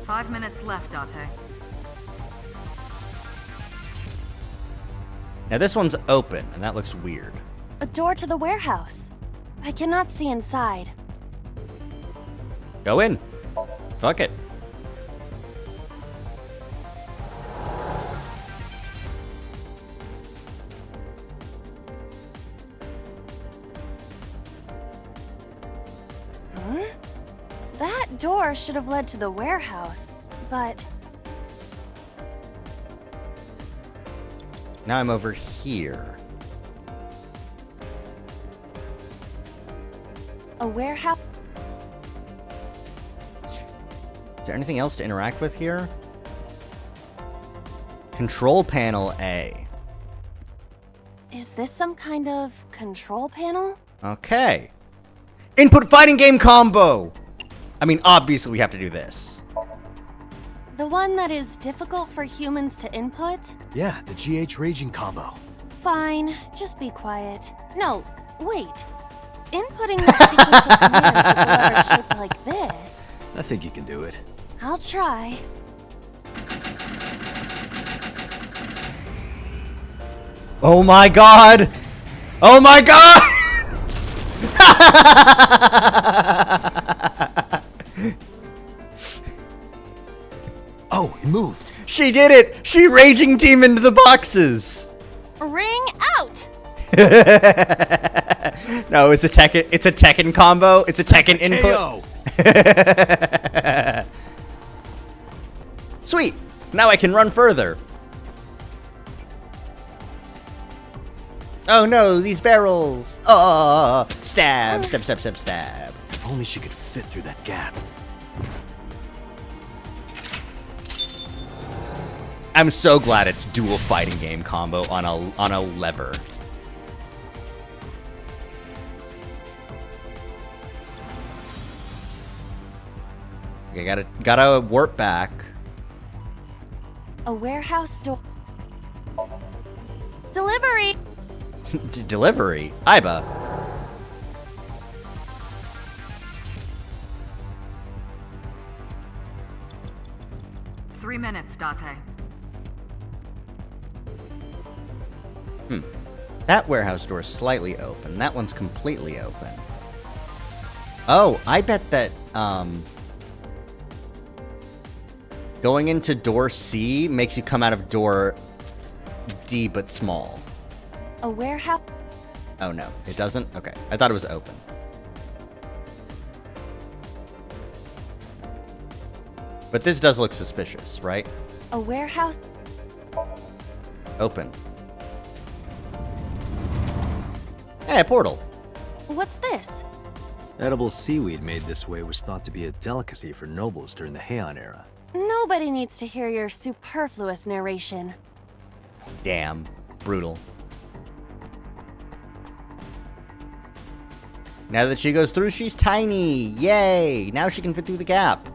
[SPEAKER 10] Five minutes left, Date.
[SPEAKER 1] Now this one's open, and that looks weird.
[SPEAKER 8] A door to the warehouse. I cannot see inside.
[SPEAKER 1] Go in. Fuck it.
[SPEAKER 8] That door should have led to the warehouse, but...
[SPEAKER 1] Now I'm over here.
[SPEAKER 8] A warehouse.
[SPEAKER 1] Is there anything else to interact with here? Control panel A.
[SPEAKER 8] Is this some kind of control panel?
[SPEAKER 1] Okay. Input fighting game combo! I mean, obviously we have to do this.
[SPEAKER 8] The one that is difficult for humans to input?
[SPEAKER 3] Yeah, the GH raging combo.
[SPEAKER 8] Fine, just be quiet. No, wait. Inputting that sequence of commands with a lever shaped like this.
[SPEAKER 3] I think you can do it.
[SPEAKER 8] I'll try.
[SPEAKER 1] Oh my god! Oh my god!
[SPEAKER 3] Oh, it moved.
[SPEAKER 1] She did it! She raging team into the boxes!
[SPEAKER 8] Ring out!
[SPEAKER 1] No, it's a Tekken combo. It's a Tekken input. Sweet! Now I can run further. Oh no, these barrels! Stab, stab, stab, stab, stab.
[SPEAKER 3] If only she could fit through that gap.
[SPEAKER 1] I'm so glad it's dual fighting game combo on a lever. Okay, gotta warp back.
[SPEAKER 8] A warehouse door. Delivery!
[SPEAKER 1] Delivery? Iba.
[SPEAKER 10] Three minutes, Date.
[SPEAKER 1] That warehouse door is slightly open. That one's completely open. Oh, I bet that, going into door C makes you come out of door D, but small.
[SPEAKER 8] A warehouse.
[SPEAKER 1] Oh, no. It doesn't? Okay. I thought it was open. But this does look suspicious, right?
[SPEAKER 8] A warehouse.
[SPEAKER 1] Open. Hey, a portal.
[SPEAKER 8] What's this?
[SPEAKER 3] Edible seaweed made this way was thought to be a delicacy for nobles during the Heian era.
[SPEAKER 8] Nobody needs to hear your superfluous narration.
[SPEAKER 1] Damn. Brutal. Now that she goes through, she's tiny. Yay! Now she can fit through the gap.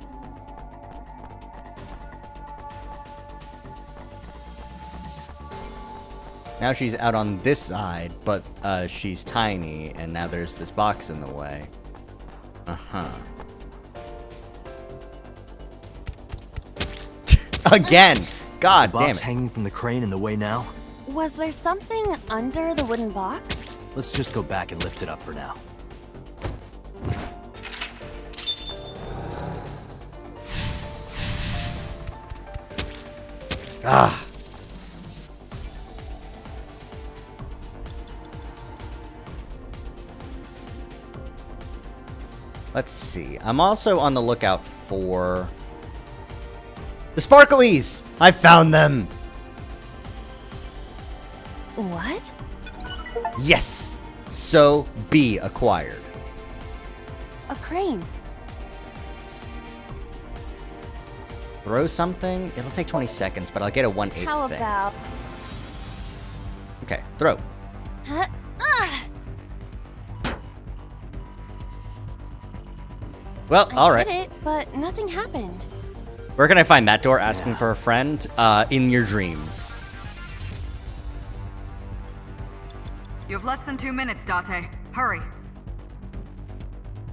[SPEAKER 1] Now she's out on this side, but she's tiny, and now there's this box in the way. Uh-huh. Again! God damn it.
[SPEAKER 3] Box hanging from the crane in the way now?
[SPEAKER 8] Was there something under the wooden box?
[SPEAKER 3] Let's just go back and lift it up for now.
[SPEAKER 1] Ah. Let's see. I'm also on the lookout for the sparklies! I found them!
[SPEAKER 8] What?
[SPEAKER 1] Yes! So, B acquired.
[SPEAKER 8] A crane.
[SPEAKER 1] Throw something? It'll take 20 seconds, but I'll get a 1/8
[SPEAKER 8] How
[SPEAKER 1] thing.
[SPEAKER 8] about?
[SPEAKER 1] Okay, throw.
[SPEAKER 8] Huh?
[SPEAKER 1] Well, alright.
[SPEAKER 8] I hit it, but nothing happened.
[SPEAKER 1] Where can I find that door asking for a friend? In your dreams.
[SPEAKER 10] You have less than 2 minutes, Date. Hurry.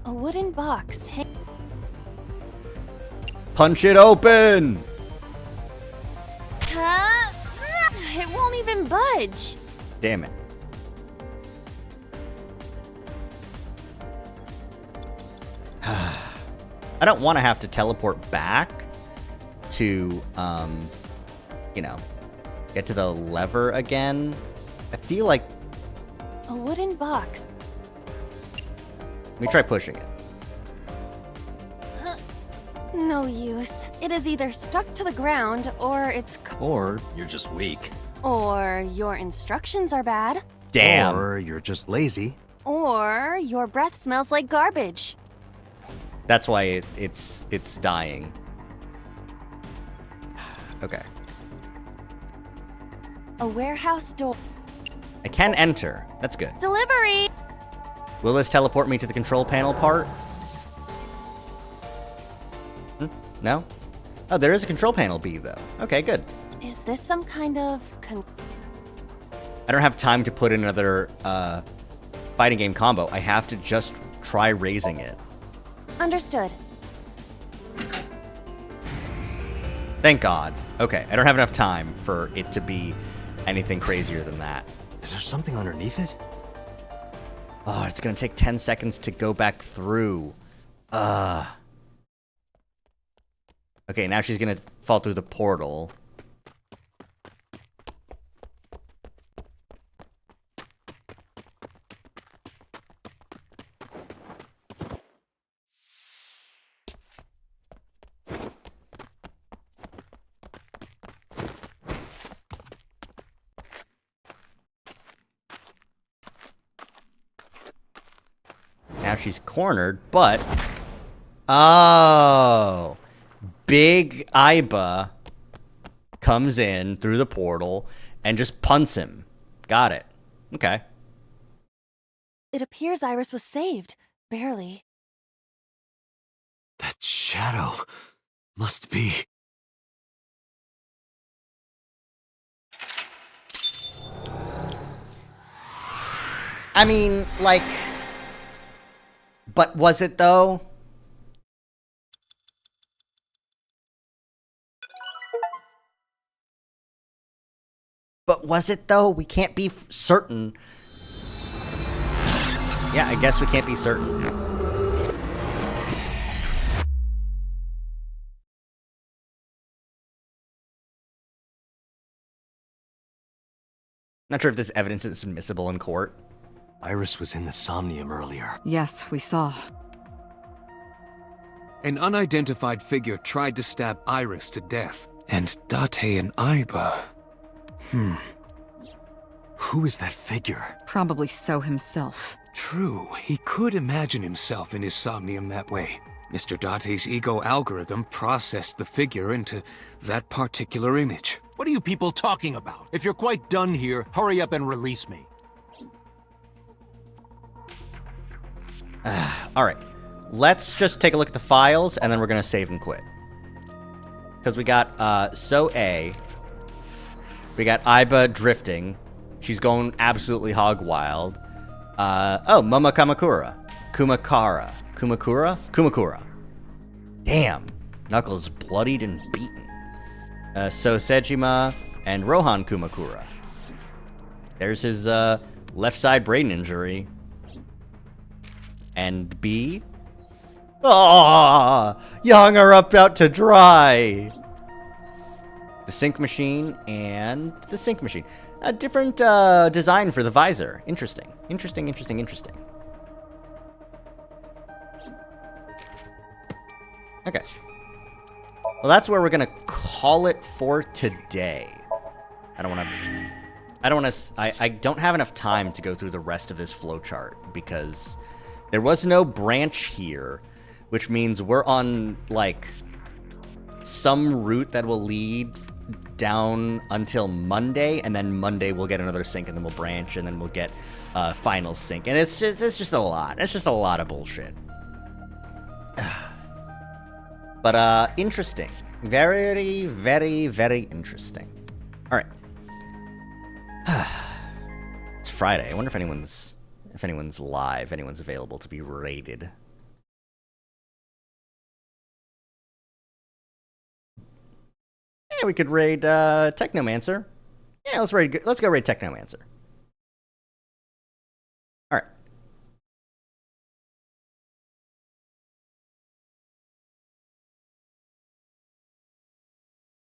[SPEAKER 8] A wooden box.
[SPEAKER 1] Punch it open!
[SPEAKER 8] Huh? It won't even budge.
[SPEAKER 1] Damn it. I don't want to have to teleport back to, you know, get to the lever again. I feel like...
[SPEAKER 8] A wooden box.
[SPEAKER 1] Let me try pushing it.
[SPEAKER 8] No use. It is either stuck to the ground, or it's...
[SPEAKER 3] Or you're just weak.
[SPEAKER 8] Or your instructions are bad.
[SPEAKER 1] Damn.
[SPEAKER 3] Or you're just lazy.
[SPEAKER 8] Or your breath smells like garbage.
[SPEAKER 1] That's why it's dying. Okay.
[SPEAKER 8] A warehouse door.
[SPEAKER 1] I can enter. That's good.
[SPEAKER 8] Delivery!
[SPEAKER 1] Will this teleport me to the control panel part? No? Oh, there is a control panel B, though. Okay, good.
[SPEAKER 8] Is this some kind of
[SPEAKER 1] I don't have time to put in another fighting game combo. I have to just try raising it.
[SPEAKER 8] Understood.
[SPEAKER 1] Thank God. Okay, I don't have enough time for it to be anything crazier than that.
[SPEAKER 3] Is there something underneath it?
[SPEAKER 1] Oh, it's gonna take 10 seconds to go back through. Okay, now she's gonna fall through the portal. Now she's cornered, but... Oh! Big Iba comes in through the portal and just punts him. Got it. Okay.
[SPEAKER 8] It appears Iris was saved. Barely.
[SPEAKER 3] That shadow must be...
[SPEAKER 1] I mean, like... But was it, though? But was it, though? We can't be certain. Yeah, I guess we can't be certain. Not sure if this evidence is admissible in court.
[SPEAKER 3] Iris was in the Somnium earlier.
[SPEAKER 6] Yes, we saw.
[SPEAKER 7] An unidentified figure tried to stab Iris to death. And Date and Iba...
[SPEAKER 3] Who is that figure?
[SPEAKER 6] Probably So himself.
[SPEAKER 7] True, he could imagine himself in his Somnium that way. Mr. Date's ego algorithm processed the figure into that particular image.
[SPEAKER 9] What are you people talking about? If you're quite done here, hurry up and release me.
[SPEAKER 1] Alright. Let's just take a look at the files, and then we're going to save and quit. Because we got, So A. We got Iba drifting. She's going absolutely hog wild. Oh, Mama Kamakura. Kumakura? Damn. Knuckles bloodied and beaten. So Sejima and Rohan Kumakura. There's his, left side brain injury. And B. Ah, you hung her up out to dry. The sync machine and the sync machine. A different design for the visor. Interesting. Interesting. Okay. Well, that's where we're gonna call it for today. I don't have enough time to go through the rest of this flowchart because there was no branch here, which means we're on, like, some route that will lead down until Monday, and then Monday we'll get another sync, and then we'll branch, and then we'll get final sync. And it's just a lot. It's just a lot of bullshit. But, interesting. Very, very, very interesting. Alright. It's Friday. I wonder if anyone's live, anyone's available to be raided. Yeah, we could raid Technomancer. Yeah, let's go raid Technomancer. All right.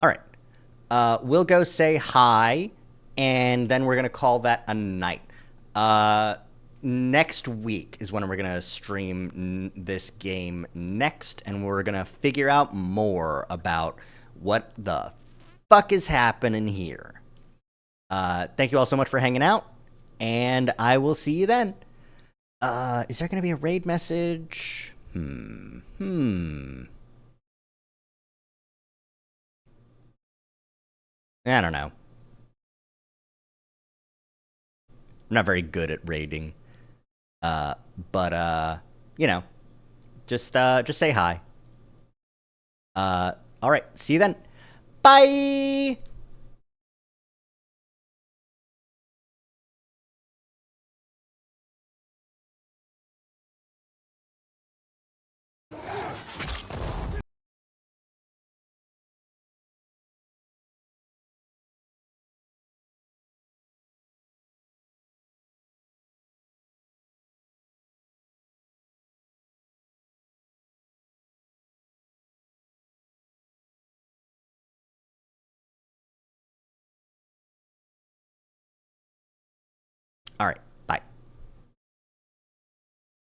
[SPEAKER 1] All right. We'll go say hi, and then we're gonna call that a night. Next week is when we're going to stream this game next, and we're going to figure out more about what the fuck is happening here. Thank you all so much for hanging out, and I will see you then. Is there gonna be a raid message? I don't know. I'm not very good at raiding. But you know, just say hi. All right. See you then. Bye. All right.